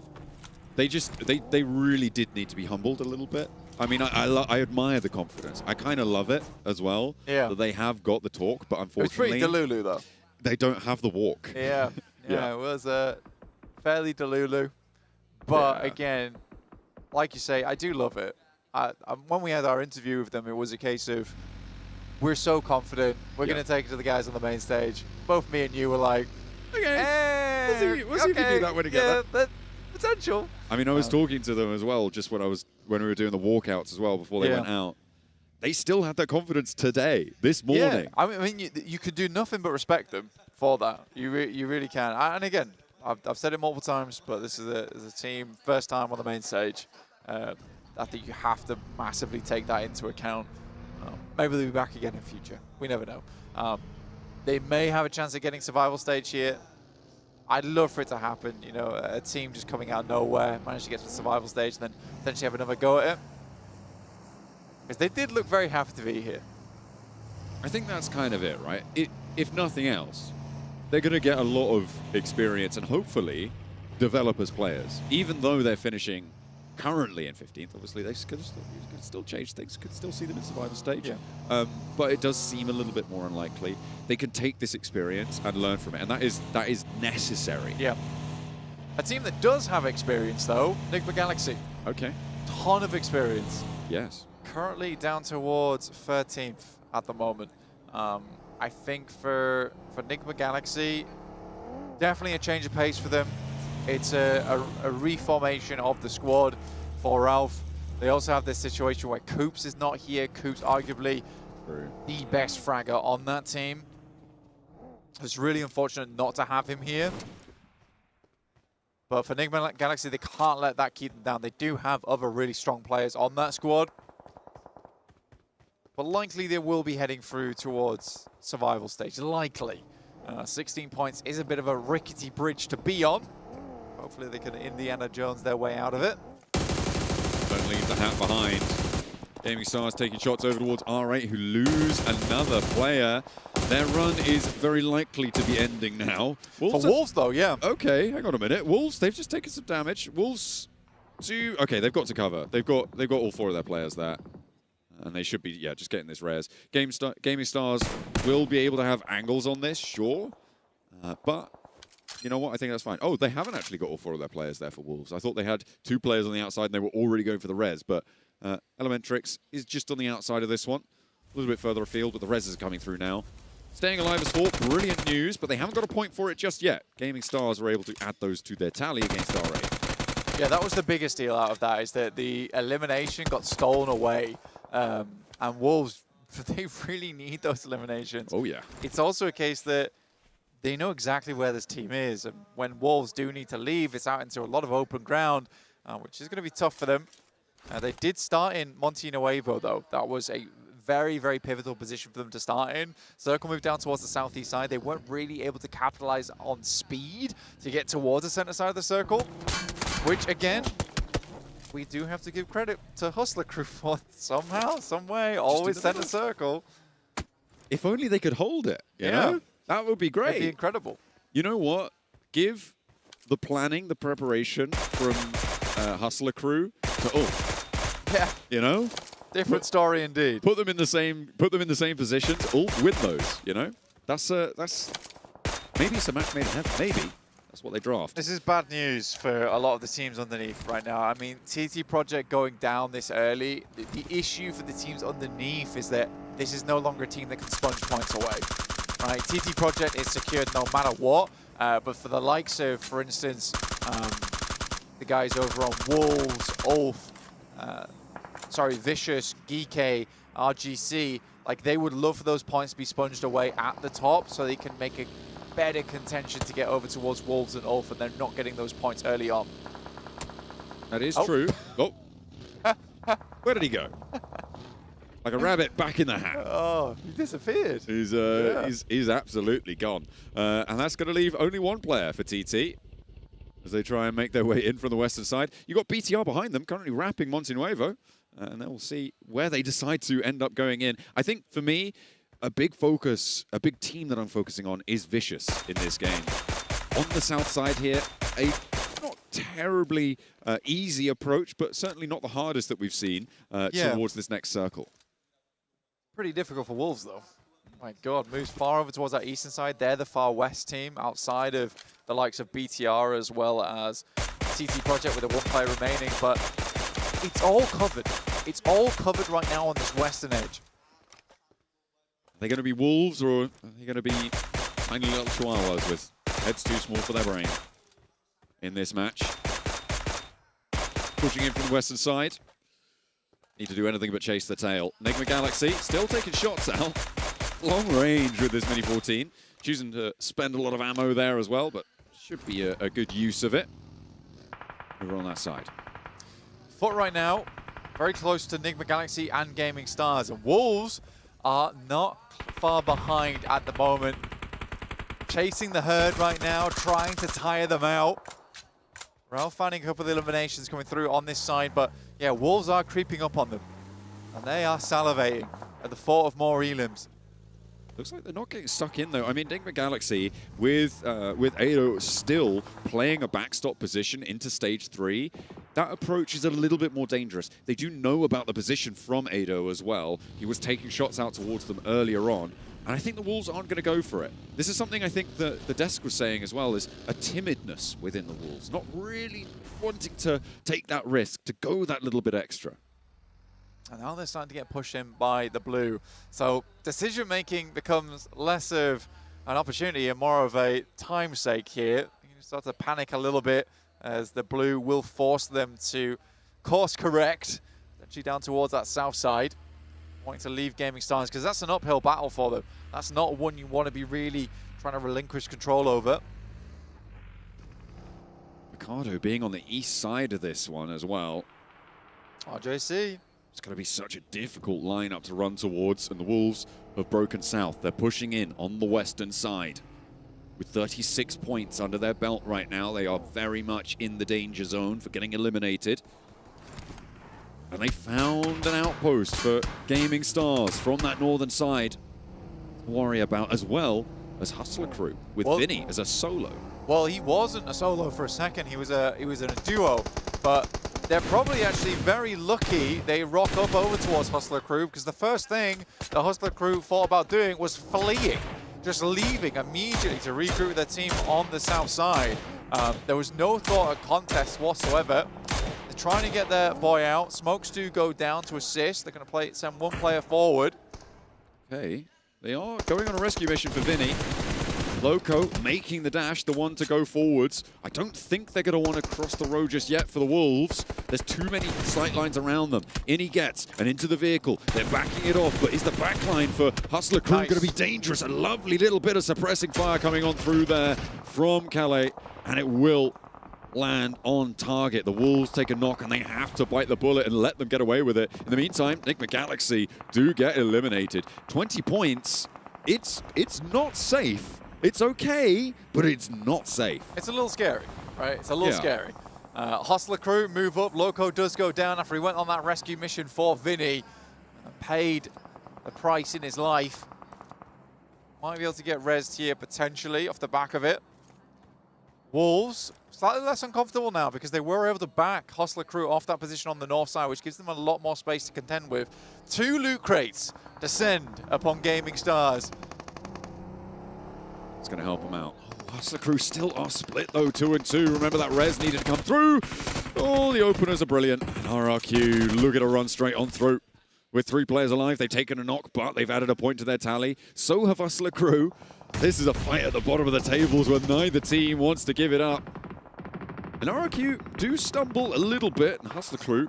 they really did need to be humbled a little bit. I mean, I admire the confidence. I kind of love it as well. Yeah. That they have got the talk, but unfortunately, it's pretty Delulu though. They don't have the walk. Yeah. Yeah. It was fairly Delulu, but again, like you say, I do love it. When we had our interview with them, it was a case of, we're so confident, we're going to take it to the guys on the main stage. Both me and you were like, okay, we'll see if you do that when together. Yeah, but potential. I mean, I was talking to them as well, just when we were doing the walkouts as well before they went out. They still had that confidence today, this morning. Yeah, I mean, you could do nothing but respect them for that. You really can. And again, I've said it multiple times, but this is a team, first time on the main stage. I think you have to massively take that into account. Maybe they'll be back again in future. We never know. They may have a chance of getting survival stage here. I'd love for it to happen. You know, a team just coming out of nowhere, manage to get to the survival stage, and then potentially have another go at it. Because they did look very happy to be here. I think that's kind of it, right? If nothing else, they're going to get a lot of experience and hopefully develop as players. Even though they're finishing currently in 15th, obviously they could still change things, could still see them in survival stage. Yeah. But it does seem a little bit more unlikely. They can take this experience and learn from it, and that is necessary. Yeah. A team that does have experience, though, Nigma Galaxy. Okay. Ton of experience. Yes. Currently down towards 13th at the moment. I think for Nigma Galaxy, definitely a change of pace for them. It's a reformation of the squad for Ralph. They also have this situation where Coops is not here. Coops arguably the best fragger on that team. It's really unfortunate not to have him here. But for Nigma Galaxy, they can't let that keep them down. They do have other really strong players on that squad. But likely they will be heading through towards survival stage. Likely. 16 points is a bit of a rickety bridge to be on. Hopefully they can Indiana Jones their way out of it. Don't leave the hat behind. Gaming Stars taking shots over towards R8, who lose another player. Their run is very likely to be ending now. For Wolves, though, yeah. Okay, hang on a minute. Wolves, they've just taken some damage. Wolves, okay, they've got to cover. They've got all 4 of their players there. And they should be, yeah, just getting this res. Gaming Stars will be able to have angles on this, sure. But you know what? I think that's fine. Oh, they haven't actually got all 4 of their players there for Wolves. I thought they had 2 players on the outside and they were already going for the res. But Elementrix is just on the outside of this one. A little bit further afield, but the res is coming through now. Staying alive as 4, brilliant news, but they haven't got a point for it just yet. Gaming Stars were able to add those to their tally against RA. Yeah, that was the biggest deal out of that, is that the elimination got stolen away. And Wolves, they really need those eliminations. Oh, yeah. It's also a case that they know exactly where this team is. And when Wolves do need to leave, it's out into a lot of open ground, which is going to be tough for them. They did start in Monte Nuevo, though. That was a very, very pivotal position for them to start in. Circle moved down towards the southeast side. They weren't really able to capitalize on speed to get towards the center side of the circle, which, again, we do have to give credit to Hustler Crew for somehow, some way, always center circle. If only they could hold it, you know? That would be great. It'd be incredible. You know what? Give the planning, the preparation from Hustler Crew to Ulf. Yeah. You know? Different story indeed. Put them in the same positions. Ulf win those, you know? That's maybe it's a match made in heaven, maybe. That's what they draft. This is bad news for a lot of the teams underneath right now. I mean, TT Project going down this early, the issue for the teams underneath is that this is no longer a team that can sponge points away. Right? TT Project is secured no matter what, but for the likes of, for instance, the guys over on Wolves, Ulf, Vicious, Geeke, RGC, like they would love for those points to be sponged away at the top so they can make a better contention to get over towards Wolves and Ulf, and they're not getting those points early on. That is true. Oh. Where did he go? Like a rabbit back in the hat. Oh, he disappeared. He's absolutely gone. And that's going to leave only 1 player for TT as they try and make their way in from the western side. You've got BTR behind them, currently wrapping Monte Nuevo. And then we'll see where they decide to end up going in. I think, for me, a big team that I'm focusing on is Vicious in this game. On the south side here, a not terribly easy approach, but certainly not the hardest that we've seen towards this next circle. Pretty difficult for Wolves, though. My God, moves far over towards that eastern side. They're the far west team, outside of the likes of BTR as well as TT Project with a 1 player remaining, but it's all covered. It's all covered right now on this western edge. Are they going to be Wolves, or are they going to be tiny little chihuahuas with heads too small for their brain in this match? Pushing in from the western side. Need to do anything but chase the tail. Enigma Galaxy still taking shots out. Long range with this Mini 14. Choosing to spend a lot of ammo there as well, but should be a good use of it. Over on that side. Foot right now, very close to Enigma Galaxy and Gaming Stars. And Wolves are not far behind at the moment. Chasing the herd right now, trying to tire them out. Ralph finding a couple of eliminations coming through on this side, but yeah, Wolves are creeping up on them. And they are salivating at the thought of more elims. Looks like they're not getting stuck in, though. I mean, Enigma Galaxy, with Ado still playing a backstop position into stage 3, that approach is a little bit more dangerous. They do know about the position from Ado as well. He was taking shots out towards them earlier on, and I think the Wolves aren't going to go for it. This is something I think the desk was saying as well, is a timidness within the Wolves, not really wanting to take that risk, to go that little bit extra. And now they're starting to get pushed in by the blue. So decision-making becomes less of an opportunity and more of a time sake here. You start to panic a little bit as the blue will force them to course correct, actually down towards that south side, wanting to leave Gaming Stars, because that's an uphill battle for them. That's not one you want to be really trying to relinquish control over. Ricardo being on the east side of this one as well. RJC. It's going to be such a difficult lineup to run towards, and the Wolves have broken south. They're pushing in on the western side. With 36 points under their belt right now, they are very much in the danger zone for getting eliminated. And they found an outpost for Gaming Stars from that northern side. worry about, as well as Hustler Crew, with Vinny as a solo. Well, he wasn't a solo for a second. He was in a duo, but they're probably actually very lucky they rock up over towards Hustler Crew, because the first thing the Hustler Crew thought about doing was fleeing, just leaving immediately to regroup with their team on the south side. There was no thought of contest whatsoever. They're trying to get their boy out. Smokes do go down to assist. They're going to send one player forward. Okay, they are going on a rescue mission for Vinny. Loco making the dash, the one to go forwards. I don't think they're going to want to cross the road just yet for the Wolves. There's too many sight lines around them. In he gets, and into the vehicle. They're backing it off, but is the backline for Hustler Crew going to be dangerous? A lovely little bit of suppressing fire coming on through there from Calais, and it will land on target. The Wolves take a knock, and they have to bite the bullet and let them get away with it. In the meantime, Enigma Galaxy do get eliminated. 20 points. It's not safe. It's okay, but it's not safe. It's a little scary, right? It's a little scary. Hustler Crew move up. Loco does go down after he went on that rescue mission for Vinny. Paid the price in his life. Might be able to get rezzed here potentially off the back of it. Wolves, slightly less uncomfortable now because they were able to back Hustler Crew off that position on the north side, which gives them a lot more space to contend with. 2 loot crates descend upon Gaming Stars. It's going to help them out. Oh, Hustler Crew still are split, though, 2 and 2. Remember that res needed to come through. Oh, the openers are brilliant. And RRQ, look at a run straight on through. With 3 players alive, they've taken a knock, but they've added a point to their tally. So have Hustler Crew. This is a fight at the bottom of the tables where neither team wants to give it up. And RRQ do stumble a little bit, and Hustler Crew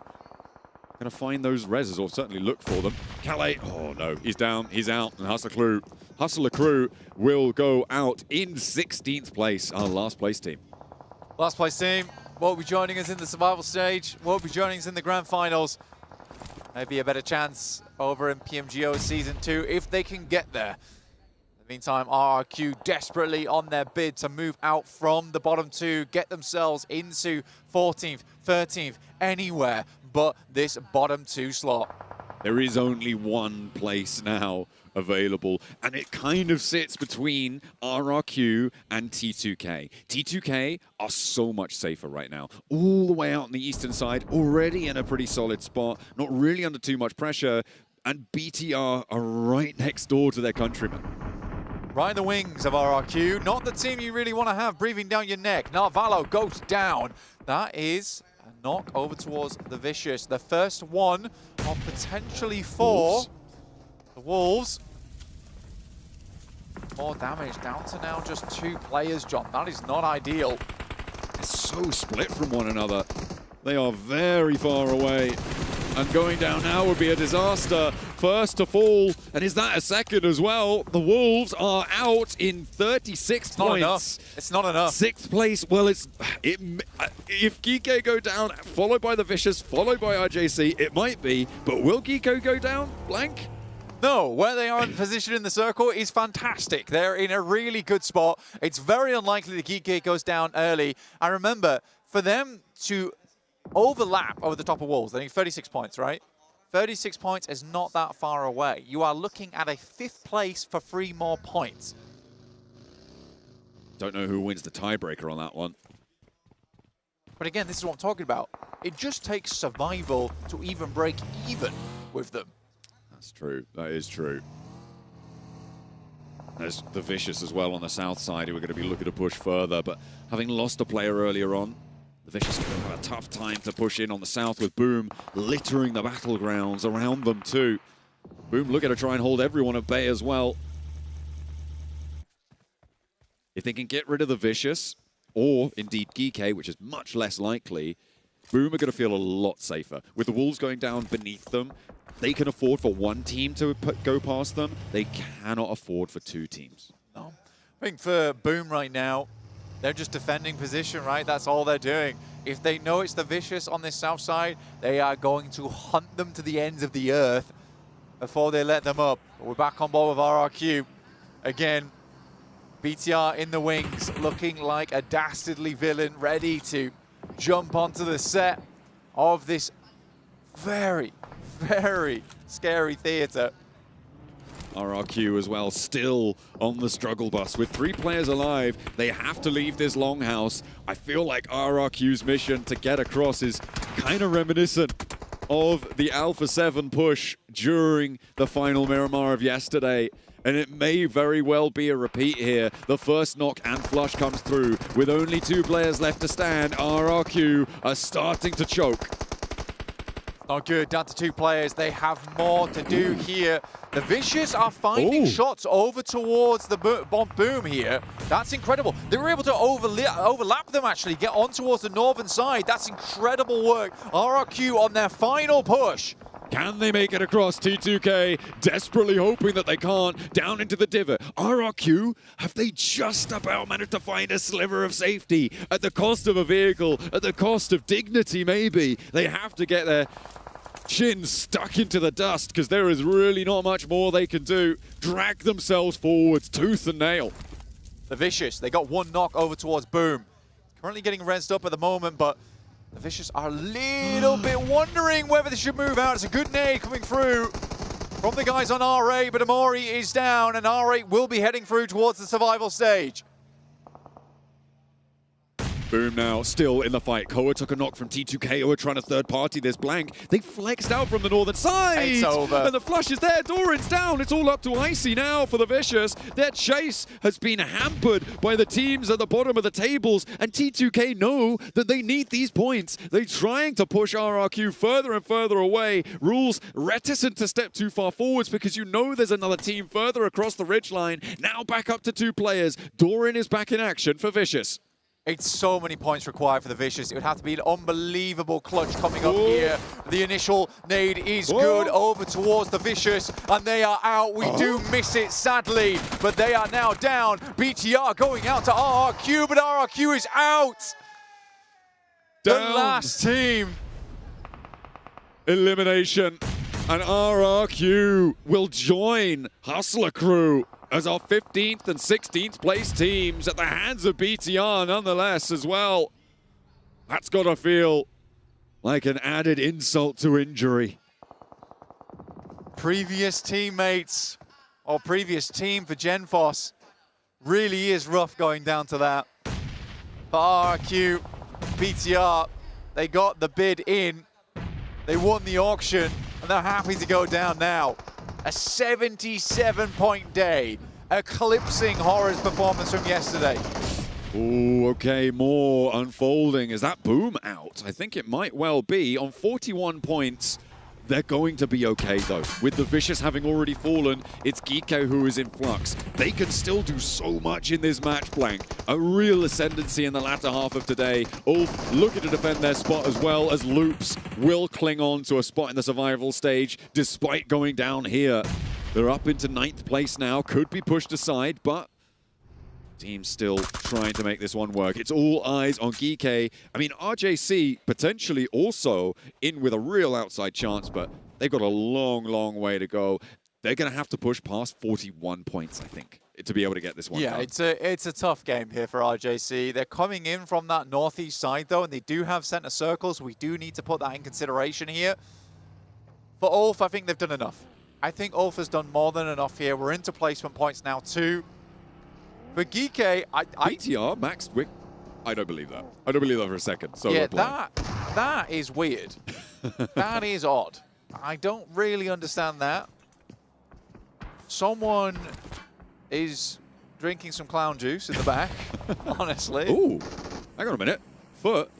going to find those reses, or certainly look for them. Calais, oh no, he's down, he's out, and Hustler Crew will go out in 16th place, our last place team. Last place team won't be joining us in the survival stage, won't be joining us in the grand finals. Maybe a better chance over in PMGO Season 2 if they can get there. In the meantime, RRQ desperately on their bid to move out from the bottom 2, get themselves into 14th, 13th, anywhere but this bottom 2 slot. There is only one place now available, and it kind of sits between RRQ and T2K. T2K are so much safer right now. All the way out on the eastern side, already in a pretty solid spot, not really under too much pressure, and BTR are right next door to their countrymen. Right in the wings of RRQ, not the team you really want to have breathing down your neck. Narvalo goes down. That is a knock over towards the Vicious. The first one of potentially 4. The Wolves. More damage, down to now just 2 players, John. That is not ideal. They're so split from one another. They are very far away. And going down now would be a disaster. First to fall, and is that a second as well? The Wolves are out in 36 points. It's not enough. 6th place, well, if Geeko go down, followed by the Vicious, followed by RJC, it might be, but will Geeko go down, Blank? No, where they are in position in the circle is fantastic. They're in a really good spot. It's very unlikely the Geeko goes down early. And remember, for them to overlap over the top of Wolves, they need 36 points, right? 36 points is not that far away. You are looking at a 5th place for 3 more points. Don't know who wins the tiebreaker on that one. But again, this is what I'm talking about. It just takes survival to even break even with them. That's true. That is true. There's the Vicious as well on the south side, who are going to be looking to push further, but having lost a player earlier on, the Vicious are going to have a tough time to push in on the south with Boom littering the battlegrounds around them too. Boom looking to try and hold everyone at bay as well. If they can get rid of the Vicious, or indeed Geeko, which is much less likely, Boom are going to feel a lot safer. With the Wolves going down beneath them, they can afford for one team to go past them. They cannot afford for 2 teams. No. I think for Boom right now, they're just defending position, right? That's all they're doing. If they know it's the Vicious on this south side, they are going to hunt them to the ends of the earth before they let them up. But we're back on board with RRQ. Again, BTR in the wings, looking like a dastardly villain, ready to jump onto the set of this very, very scary theater. RRQ as well, still on the struggle bus. With 3 players alive, they have to leave this longhouse. I feel like RRQ's mission to get across is kind of reminiscent of the Alpha 7 push during the final Miramar of yesterday. And it may very well be a repeat here. The first knock and flush comes through. With only 2 players left to stand, RRQ are starting to choke. Not good, down to 2 players. They have more to do here. The Vicious are finding shots over towards the boom here. That's incredible. They were able to overlap them, actually, get on towards the northern side. That's incredible work. RRQ on their final push. Can they make it across? T2K desperately hoping that they can't. Down into the divot. RRQ, have they just about managed to find a sliver of safety at the cost of a vehicle, at the cost of dignity maybe? They have to get their chin stuck into the dust because there is really not much more they can do. Drag themselves forwards, tooth and nail. The Vicious, they got 1 knock over towards Boom. Currently getting rezzed up at the moment, but the Vicious are a little bit wondering whether they should move out. It's a good nade coming through from the guys on RA, but Amori is down, and RA will be heading through towards the survival stage. Boom now, still in the fight. Koa took a knock from T2K, who are trying to third party this blank. They flexed out from the northern side. It's over. And the flush is there. Doran's down. It's all up to Icy now for the Vicious. Their chase has been hampered by the teams at the bottom of the tables, and T2K know that they need these points. They're trying to push RRQ further and further away. Rules reticent to step too far forwards because you know there's another team further across the ridgeline. Now back up to 2 players. Doran is back in action for Vicious. It's so many points required for the Vicious. It would have to be an unbelievable clutch coming up here. The initial nade is good over towards the Vicious, and they are out. We do miss it, sadly, but they are now down. BTR going out to RRQ, but RRQ is out. The last team. Elimination. And RRQ will join Hustler Crew as our 15th and 16th place teams at the hands of BTR nonetheless as well. That's got to feel like an added insult to injury. Previous teammates, or previous team for Genfos, really is rough going down to that. For RRQ, BTR, they got the bid in, they won the auction, and they're happy to go down now. A 77-point day, eclipsing Horror's performance from yesterday. Ooh, okay, more unfolding. Is that Boom out? I think it might well be. On 41 points, they're going to be okay, though. With the Vicious having already fallen, it's Geeko who is in flux. They can still do so much in this match, Blank. A real ascendancy in the latter half of today. Ulf looking to defend their spot as well as Loops will cling on to a spot in the survival stage despite going down here. They're up into 9th place now. Could be pushed aside, but team's still trying to make this one work. It's all eyes on Geeke. I mean, RJC potentially also in with a real outside chance, but they've got a long, long way to go. They're going to have to push past 41 points, I think, to be able to get this one done. It's a tough game here for RJC. They're coming in from that northeast side, though, and they do have center circles. We do need to put that in consideration here. For Ulf, I think they've done enough. I think Ulf has done more than enough here. We're into placement points now, too. For Geeke, BTR, Max Wick. I don't believe that. I don't believe that for a second. So yeah, that is weird. That is odd. I don't really understand that. Someone is drinking some clown juice in the back, honestly. Ooh, hang on a minute. Foot.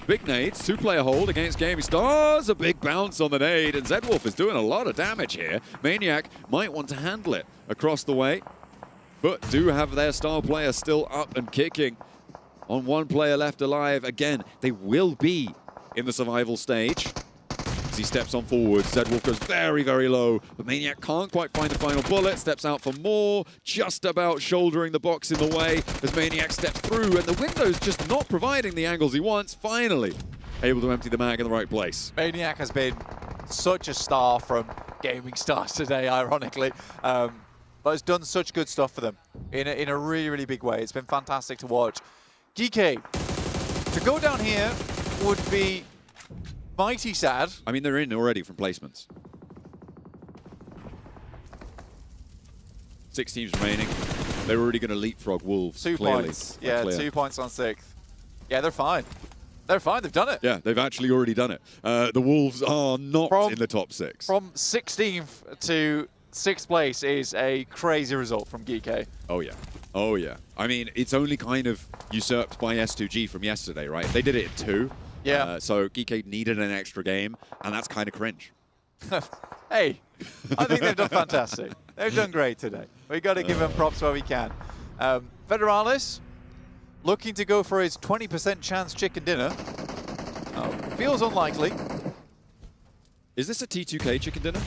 Big nades, 2-player hold against Gaming Stars. A big bounce on the nade, and Zedwolf is doing a lot of damage here. Maniac might want to handle it across the way, but do have their star player still up and kicking. On 1 player left alive. Again, they will be in the survival stage. As he steps on forward, Zedwolf goes very, very low, but Maniac can't quite find the final bullet, steps out for more, just about shouldering the box in the way as Maniac steps through, and the window's just not providing the angles he wants. Finally, able to empty the mag in the right place. Maniac has been such a star from Gaming Stars today, ironically, but has done such good stuff for them in a really, really big way. It's been fantastic to watch. Geeke, to go down here would be mighty sad. I mean, they're in already from placements. 6 teams remaining. They're already going to leapfrog Wolves. 2 clearly. points. Yeah, 2 points on 6th. Yeah, they're fine. They're fine. They've done it. Yeah, they've actually already done it. The Wolves are not in the top 6. From 16th to 6th place is a crazy result from GK. Oh, yeah. Oh, yeah. I mean, it's only kind of usurped by S2G from yesterday, right? They did it in 2. Yeah. So GK needed an extra game, and that's kind of cringe. Hey, I think they've done fantastic. They've done great today. We got to give them props where we can. Federalis looking to go for his 20% chance chicken dinner. Feels unlikely. Is this a T2K chicken dinner?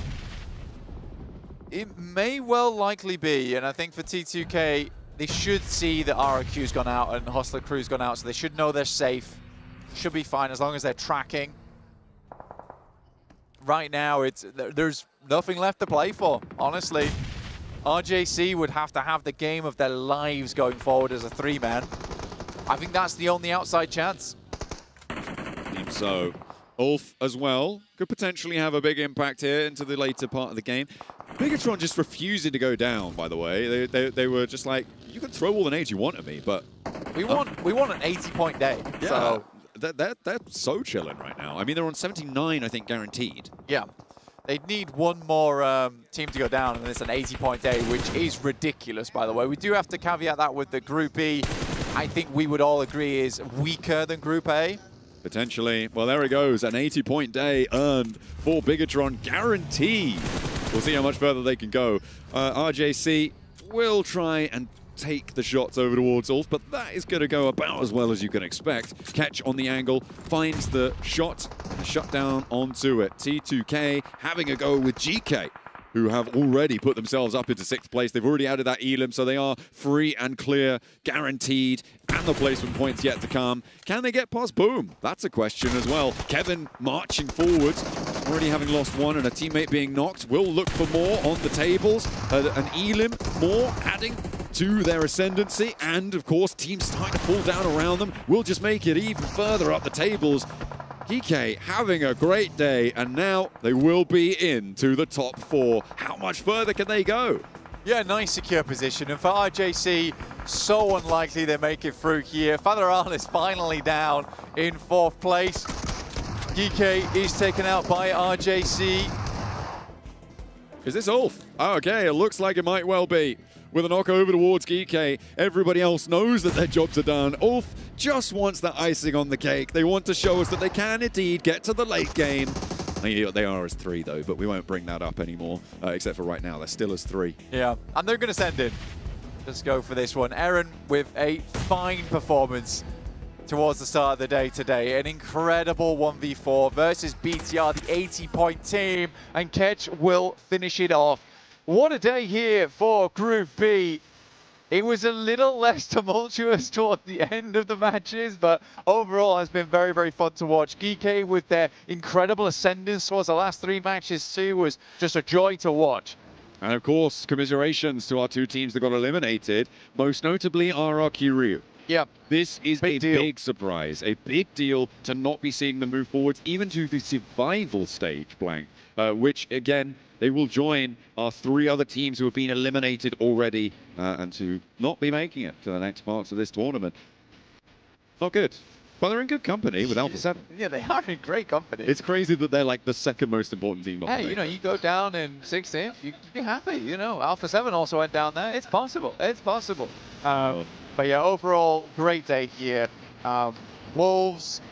It may well likely be, and I think for T2K, they should see that RRQ's gone out and Hostler Crew's gone out, so they should know they're safe. Should be fine as long as they're tracking. Right now, there's nothing left to play for, honestly. RJC would have to have the game of their lives going forward as a 3-man. I think that's the only outside chance. Seems so. Ulf as well could potentially have a big impact here into the later part of the game. Bigatron just refusing to go down, by the way. They were just like, you can throw all the nades you want at me, but... We want an 80-point day. Yeah, so. They're so chilling right now. I mean, they're on 79, I think, guaranteed. Yeah. They'd need one more team to go down, and it's an 80-point day, which is ridiculous, by the way. We do have to caveat that with the Group E. I think we would all agree is weaker than Group A. Potentially. Well, there it goes. An 80-point day earned for Bigatron, guaranteed. We'll see how much further they can go. RJC will try and take the shots over towards Ulf, but that is going to go about as well as you can expect. Catch on the angle, finds the shot, and a shutdown onto it. T2K having a go with GK, who have already put themselves up into 6th place. They've already added that Elim, so they are free and clear, guaranteed, and the placement points yet to come. Can they get past Boom? That's a question as well. Kevin marching forwards, already having lost one and a teammate being knocked, will look for more on the tables. An Elim, more adding to their ascendancy, and of course, teams starting to fall down around them will just make it even further up the tables. GK having a great day, and now they will be into the top 4. How much further can they go? Yeah, nice secure position. And for RJC, so unlikely they make it through here. Federalis finally down in 4th place. GK is taken out by RJC. Is this Ulf? Oh, okay, it looks like it might well be. With a knock over towards GK, everybody else knows that their jobs are done. Ulf just wants the icing on the cake. They want to show us that they can indeed get to the late game. They are as 3 though, but we won't bring that up anymore, except for right now. They're still as 3. Yeah, and they're going to send in. Let's go for this one. Aaron with a fine performance towards the start of the day today. An incredible 1v4 versus BTR, the 80-point team, and Ketch will finish it off. What a day here for Group B. It was a little less tumultuous toward the end of the matches, but overall has been very, very fun to watch. GK with their incredible ascendance towards the last 3 matches too was just a joy to watch. And of course, commiserations to our 2 teams that got eliminated, most notably RRQ Ryu. Yeah. This is a big surprise, a big deal to not be seeing them move forwards, even to the survival stage, Blank, which again, they will join our 3 other teams who have been eliminated already and to not be making it to the next parts of this tournament. Not good. But they're in good company with Alpha 7. Yeah, they are in great company. It's crazy that they're like the 2nd most important team. Hey, you know, you go down in 16th, you can be happy. You know, Alpha 7 also went down there. It's possible. It's possible. But yeah, overall, great day here. Wolves,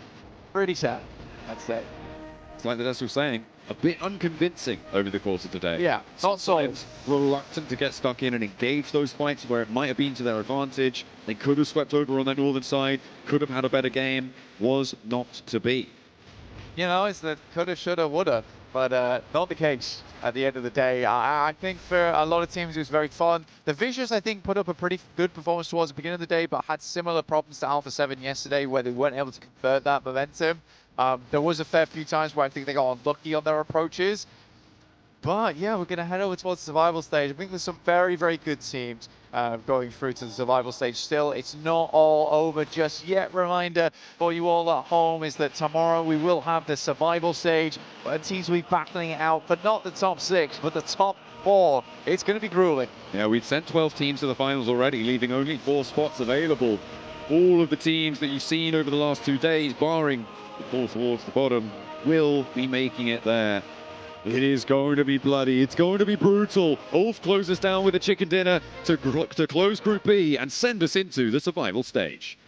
pretty sad, I'd say. It's like the Dess was saying, a bit unconvincing over the course of the day. Yeah, not solid. Reluctant to get stuck in and engage those fights where it might have been to their advantage. They could have swept over on that northern side, could have had a better game, was not to be. You know, it's the coulda, shoulda, woulda, but not the case at the end of the day. I think for a lot of teams it was very fun. The Vicious, I think, put up a pretty good performance towards the beginning of the day, but had similar problems to Alpha 7 yesterday where they weren't able to convert that momentum. There was a fair few times where I think they got unlucky on their approaches. But yeah, we're going to head over towards the survival stage. I think there's some very, very good teams going through to the survival stage still. It's not all over just yet. Reminder for you all at home is that tomorrow we will have the survival stage where teams will be battling it out, but not the top 6, but the top 4. It's going to be grueling. Yeah, we've sent 12 teams to the finals already, leaving only 4 spots available. All of the teams that you've seen over the last 2 days, barring the fall towards the bottom, will be making it there. It is going to be bloody. It's going to be brutal. Ulf closes down with a chicken dinner to close Group B and send us into the survival stage.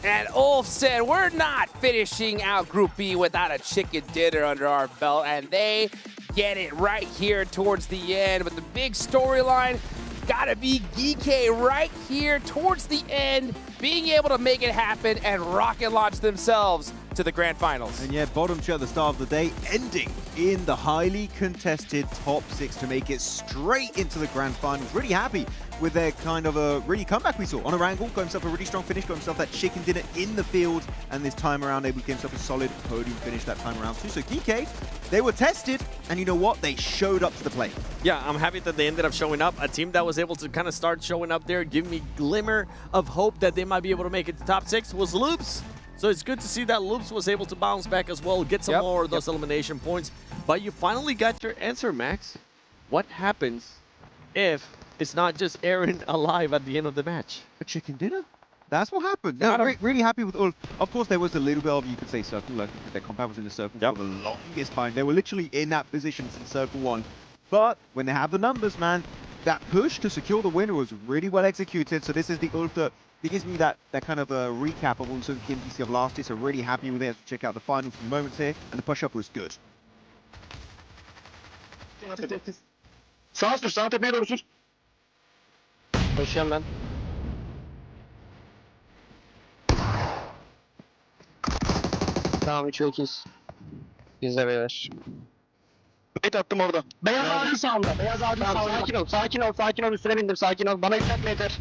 And Ulf said, we're not finishing out Group B without a chicken dinner under our belt. And they get it right here towards the end. But the big storyline gotta be GK right here towards the end, being able to make it happen and rocket launch themselves to the grand finals. And yeah, bottom two at the start of the day, ending in the highly contested top 6 to make it straight into the grand finals. Really happy with their kind of a really comeback we saw. On a wrangle, got himself a really strong finish, got himself that chicken dinner in the field, and this time around able to get himself a solid podium finish that time around too. So GK, they were tested, and you know what? They showed up to the plate. Yeah, I'm happy that they ended up showing up. A team that was able to kind of start showing up there, give me glimmer of hope that they might be able to make it to top 6 was Loops. So it's good to see that Loops was able to bounce back as well, get some more of those elimination points. But you finally got your answer, Max. What happens if it's not just Aaron alive at the end of the match? A chicken dinner? That's what happened. No, really happy with all. Of course, there was a little bit of, you could say, circle lurk, because their compound was in the circle for the longest time. They were literally in that position since Circle 1. But when they have the numbers, man, that push to secure the winner was really well executed. So this is the ult that it gives me that kind of a recap of also the MPC of last year. So really happy with it. Check out the final few moments here, and the push-up was good. Sağa sür, sağ tepeye doğru sür. Koşuyorum ben. Tamam, 3 ve 2'yiz. Bizde beyler. Bait attım orada. Beyaz ağacın sağında. Beyaz ağacın sağında. Sakin ol, sakin ol, sakin ol. Üstüne bindim, sakin ol. Bana yükseltme yeter.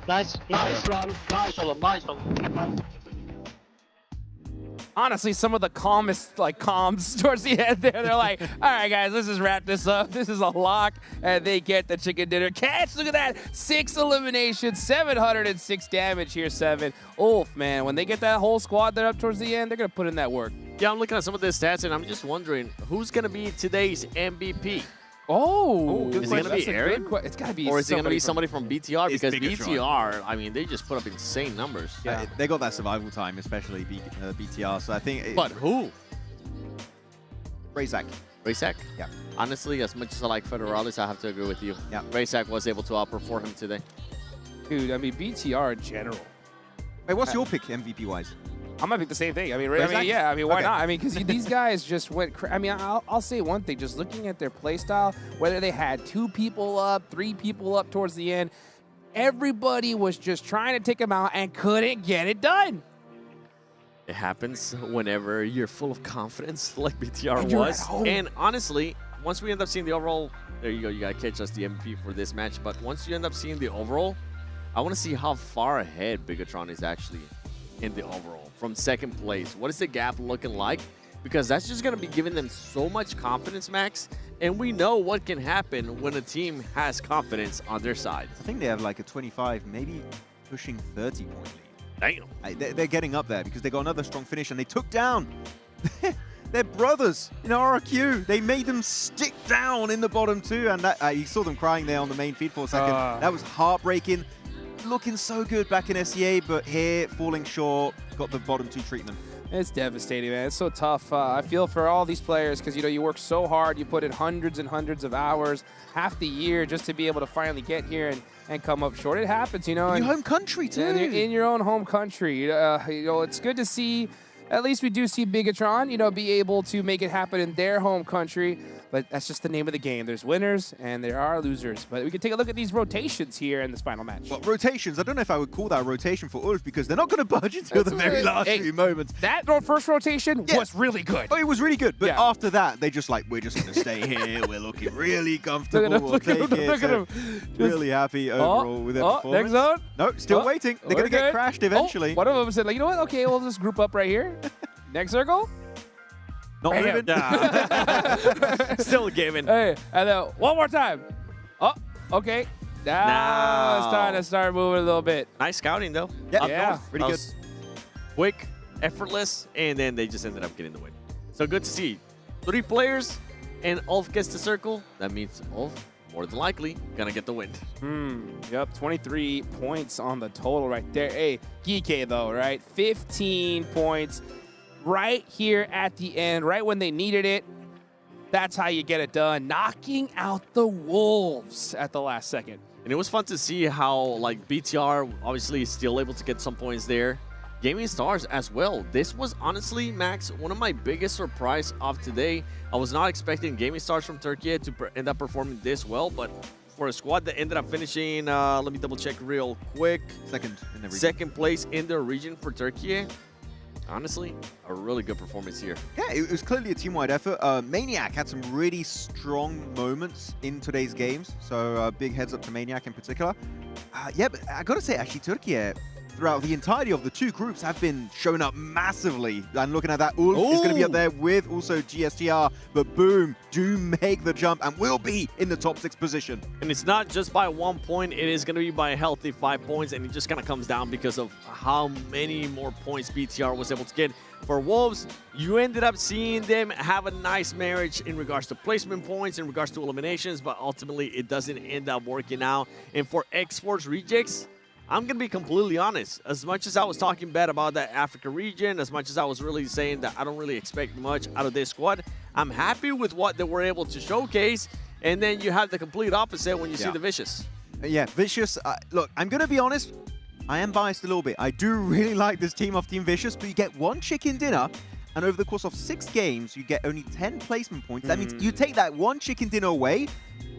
Nice, nice run. Nice oğlum, nice oğlum. Honestly, some of the calmest comms towards the end there. They're like, all right, guys, let's just wrap this up. This is a lock. And they get the chicken dinner. Catch, look at that. 6 eliminations, 706 damage here, 7. Ulf, man, when they get that whole squad there up towards the end, they're going to put in that work. Yeah, I'm looking at some of the stats, and I'm just wondering, who's going to be today's MVP? Oh, is it going to be Aaron? It's got to be Or is it going to be somebody from BTR? Because Bigatron. BTR, I mean, they just put up insane numbers. Yeah, they got that survival time, especially BTR. So I think. But who? Razak. Razak? Yeah. Honestly, as much as I like Federalis, I have to agree with you. Yeah. Razak was able to outperform him today. Dude, I mean, BTR in general. Hey, what's your pick MVP-wise? I'm gonna pick the same thing. I mean, yeah. I mean, why not? I mean, because these guys just went. I mean, I'll say one thing. Just looking at their play style, whether they had 2 people up, 3 people up towards the end, everybody was just trying to take them out and couldn't get it done. It happens whenever you're full of confidence, like BTR And you're was. at home. And honestly, once we end up seeing the overall, there you go. You gotta catch us the MVP for this match. But once you end up seeing the overall, I want to see how far ahead Bigatron is actually in the overall from second place. What is the gap looking like? Because that's just going to be giving them so much confidence, Max. And we know what can happen when a team has confidence on their side. I think they have like a 25, maybe pushing 30 point lead. Damn. They're getting up there because they got another strong finish and they took down their brothers in RRQ. They made them stick down in the bottom 2, and that you saw them crying there on the main feed for a second. That was heartbreaking. Looking so good back in SEA, but here falling short, got the bottom 2 treatment. It's devastating, man. It's so tough. I feel for all these players because, you work so hard. You put in hundreds and hundreds of hours, half the year, just to be able to finally get here and come up short. It happens, In your home country, too. And in your own home country. It's good to see. At least we do see Bigatron, be able to make it happen in their home country. But that's just the name of the game. There's winners and there are losers. But we can take a look at these rotations here in this final match. Well, rotations, I don't know if I would call that a rotation for Ulf because they're not going to budge until the very last few moments. That first rotation was really good. Oh, it was really good. But after that, they just like, we're just going to stay here. We're looking really comfortable. We'll take it. Really happy overall with their performance. Next zone. No, still waiting. They're going to get crashed eventually. One of them said, like, you know what? Okay, we'll just group up right here. Next circle. Not moving. Still giving. Hey, and then one more time. Oh, okay. Now it's time to start moving a little bit. Nice scouting, though. Yeah. Pretty good. Quick, effortless, and then they just ended up getting the win. So good to see. 3 players, and Ulf gets the circle. That means Ulf, more than likely, gonna get the win. Yep, 23 points on the total right there. Hey, Geeky though, right? 15 points right here at the end, right when they needed it. That's how you get it done. Knocking out the Wolves at the last second. And it was fun to see how, like, BTR obviously is still able to get some points there. Gaming Stars as well. This was honestly, Max, one of my biggest surprise of today. I was not expecting Gaming Stars from Turkey to end up performing this well, but for a squad that ended up finishing, let me double check real quick. Second place in the region for Turkey. Honestly, a really good performance here. Yeah, it was clearly a team-wide effort. Maniac had some really strong moments in today's games, so big heads up to Maniac in particular. Yeah, but I gotta say, actually, Turkey throughout the entirety of the 2 groups have been showing up massively. And looking at that, Ulf is going to be up there with also GSTR, but boom, do make the jump and will be in the top 6 position. And it's not just by 1 point, it is going to be by a healthy 5 points, and it just kind of comes down because of how many more points BTR was able to get. For Wolves, you ended up seeing them have a nice marriage in regards to placement points, in regards to eliminations, but ultimately it doesn't end up working out. And for X-Force Rejects, I'm going to be completely honest. As much as I was talking bad about that Africa region, as much as I was really saying that I don't really expect much out of this squad, I'm happy with what they were able to showcase. And then you have the complete opposite when you see the Vicious. Yeah, Vicious. Look, I'm going to be honest. I am biased a little bit. I do really like this team of Team Vicious, but you get 1 chicken dinner, and over the course of 6 games, you get only 10 placement points. That means you take that 1 chicken dinner away,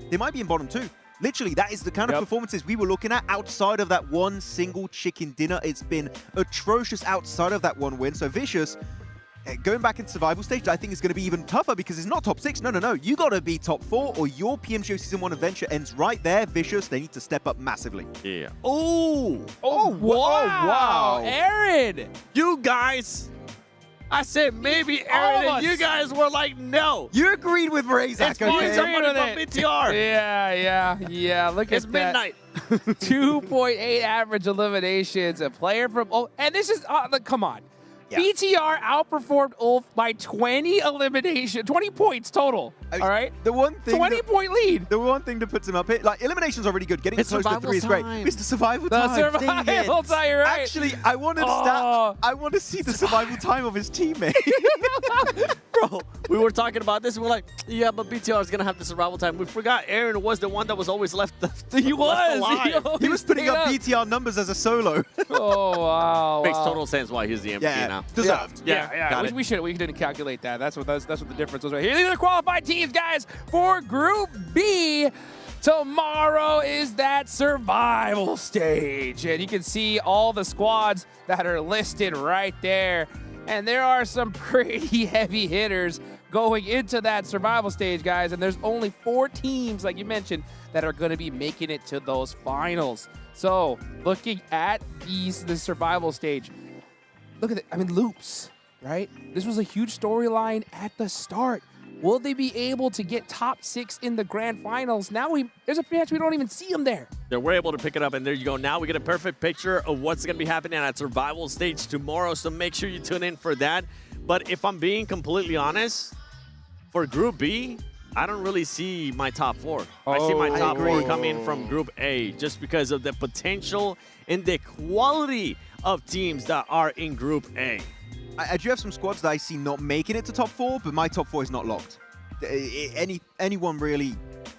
they might be in bottom 2. Literally, that is the kind of performances we were looking at outside of that 1 single chicken dinner. It's been atrocious outside of that 1 win. So Vicious, going back in survival stage, I think is going to be even tougher because it's not top 6. No. You got to be top 4 or your PMGO Season 1 adventure ends right there. Vicious, they need to step up massively. Yeah. Oh, wow. Aaron! You guys... I said maybe Aaron, and you guys were like, no. You agreed with Razak. It's fine, somebody from BTR. Yeah. Look at that. It's midnight. 2.8 average eliminations. A player from... Oh, and this is... come on. Yeah. BTR outperformed Ulf by 20 points total. All right? The one thing 20-point lead. The one thing that puts him up here, like, elimination's already good. Getting close to 3 is great. It's the survival time. Survival time, you're right. Actually, I want to see the survival time of his teammate. Bro, we were talking about this. We're like, yeah, but BTR is going to have the survival time. We forgot Aaron was the one that was always left He was putting up BTR numbers as a solo. Oh, wow. Makes total sense why he's the MVP now. Deserved. Yeah. We didn't calculate that. That's what the difference was right here. These are the qualified teams, guys, for Group B. Tomorrow is that survival stage, and you can see all the squads that are listed right there. And there are some pretty heavy hitters going into that survival stage, guys. And there's only 4 teams, like you mentioned, that are going to be making it to those finals. So looking at the survival stage, look at it. I mean, Loops, right? This was a huge storyline at the start. Will they be able to get top 6 in the grand finals? Now there's a chance we don't even see them there. Yeah, we're able to pick it up, and there you go. Now we get a perfect picture of what's going to be happening at survival stage tomorrow, so make sure you tune in for that. But if I'm being completely honest, for Group B, I don't really see my top 4. I see my top 4 coming from Group A just because of the potential and the quality of teams that are in Group A. I do have some squads that I see not making it to top 4, but my top 4 is not locked. Anyone really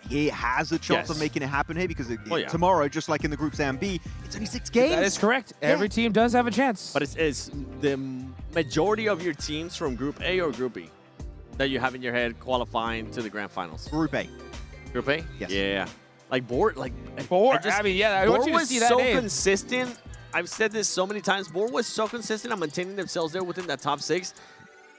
here has a chance of making it happen here because tomorrow, just like in the groups A and B, it's only 6 games. That is correct. Every team does have a chance. But it's the majority of your teams from Group A or Group B? that you have in your head qualifying to the grand finals? Group A. Group A? Yes. Yeah. Like Board, Board. I mean, yeah, I want you to was see that so name. consistent. I've said this so many times. Board was so consistent on maintaining themselves there within that top 6.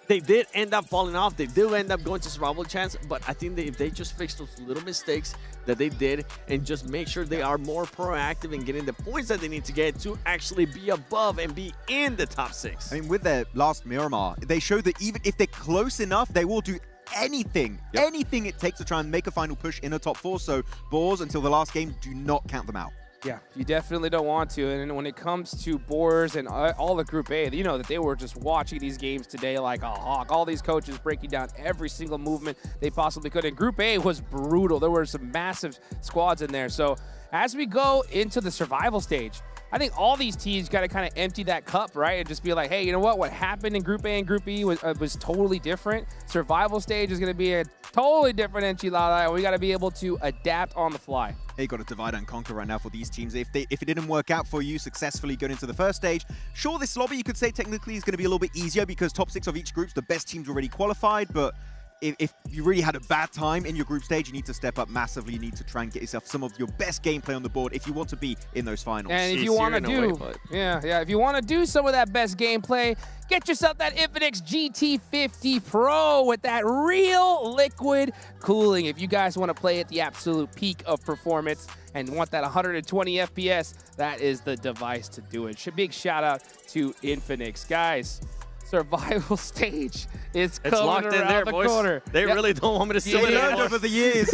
They did end up falling off. They did end up going to survival chance, but I think that if they just fix those little mistakes that they did and just make sure they are more proactive in getting the points that they need to get to actually be above and be in the top 6. I mean, with their last Miramar, they showed that even if they're close enough, they will do anything it takes to try and make a final push in a top 4. So Boars, until the last game, do not count them out. Yeah, you definitely don't want to. And when it comes to Boars and all the Group A, you know that they were just watching these games today like a hawk. All these coaches breaking down every single movement they possibly could. And Group A was brutal. There were some massive squads in there. So as we go into the survival stage, I think all these teams got to kind of empty that cup, right? And just be like, hey, you know what? What happened in Group A and Group B was totally different. Survival stage is going to be a totally different enchilada, and we got to be able to adapt on the fly. Hey, got to divide and conquer right now for these teams. If it didn't work out for you successfully going into the first stage, sure, this lobby you could say technically is going to be a little bit easier because top 6 of each group's the best teams already qualified, but if you really had a bad time in your group stage, you need to step up massively. You need to try and get yourself some of your best gameplay on the board if you want to be in those finals. And if you want to do, if you want to do some of that best gameplay, get yourself that Infinix GT50 Pro with that real liquid cooling. If you guys want to play at the absolute peak of performance and want that 120 FPS, that is the device to do it. Big shout out to Infinix, guys. Survival stage is coming locked in around there, the boys. corner. They really don't want me to see it it over the years.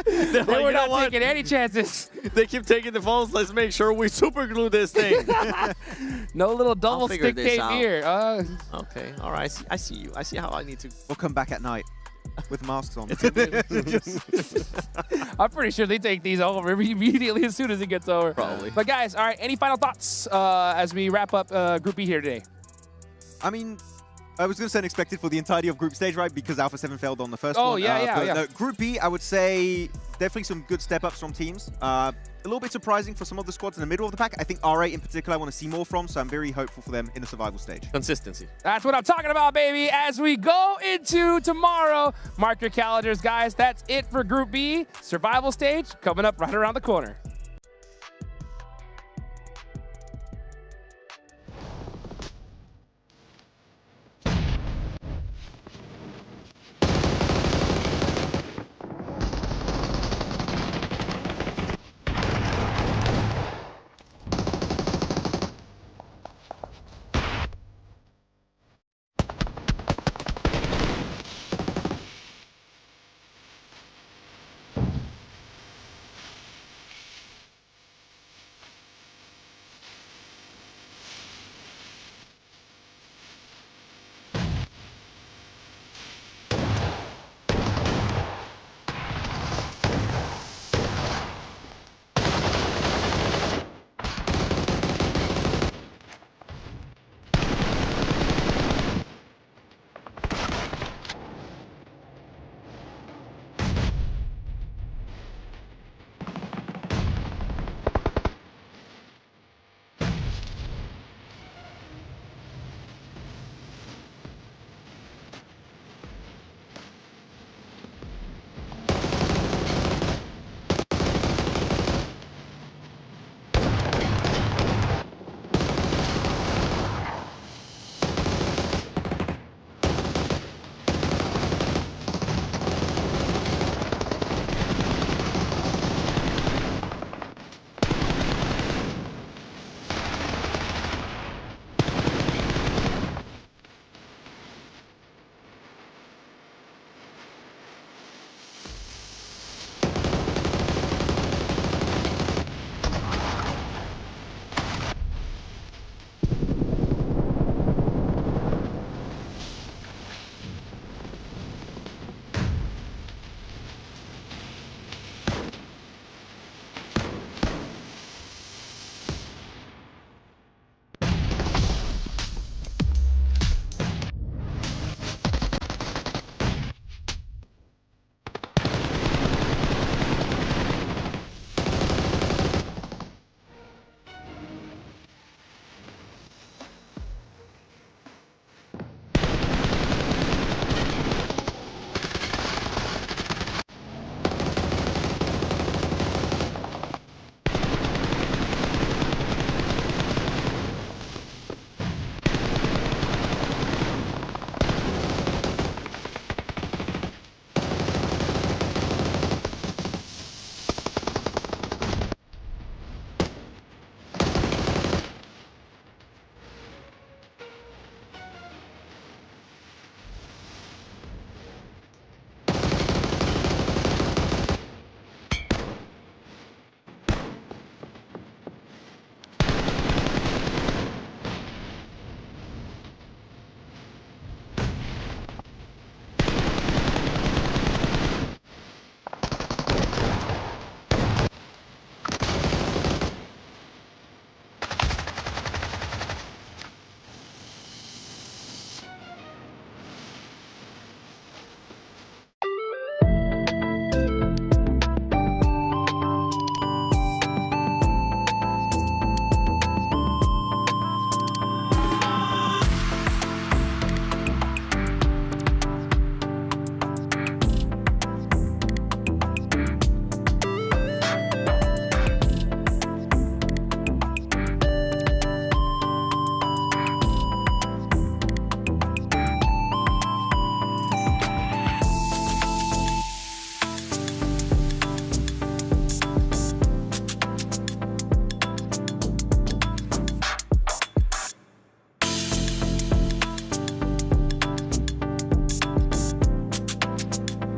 They were not taking any chances. They keep taking the phones. Let's make sure we super glue this thing. No little double stick tape here. Okay, all right. I see you. I see how I need to. We'll come back at night with masks on. I'm pretty sure they take these over immediately as soon as it gets over. Probably. But guys, all right, any final thoughts as we wrap up Group B here today? I mean, I was going to say unexpected for the entirety of group stage, right? Because Alpha 7 failed on the first Oh, one. yeah. No, Group B, I would say definitely some good step-ups from teams. A little bit surprising for some of the squads in the middle of the pack. I think R8 in particular I want to see more from, so I'm very hopeful for them in the survival stage. Consistency. That's what I'm talking about, baby. As we go into tomorrow, mark your calendars, guys. That's it for Group B. Survival stage coming up right around the corner.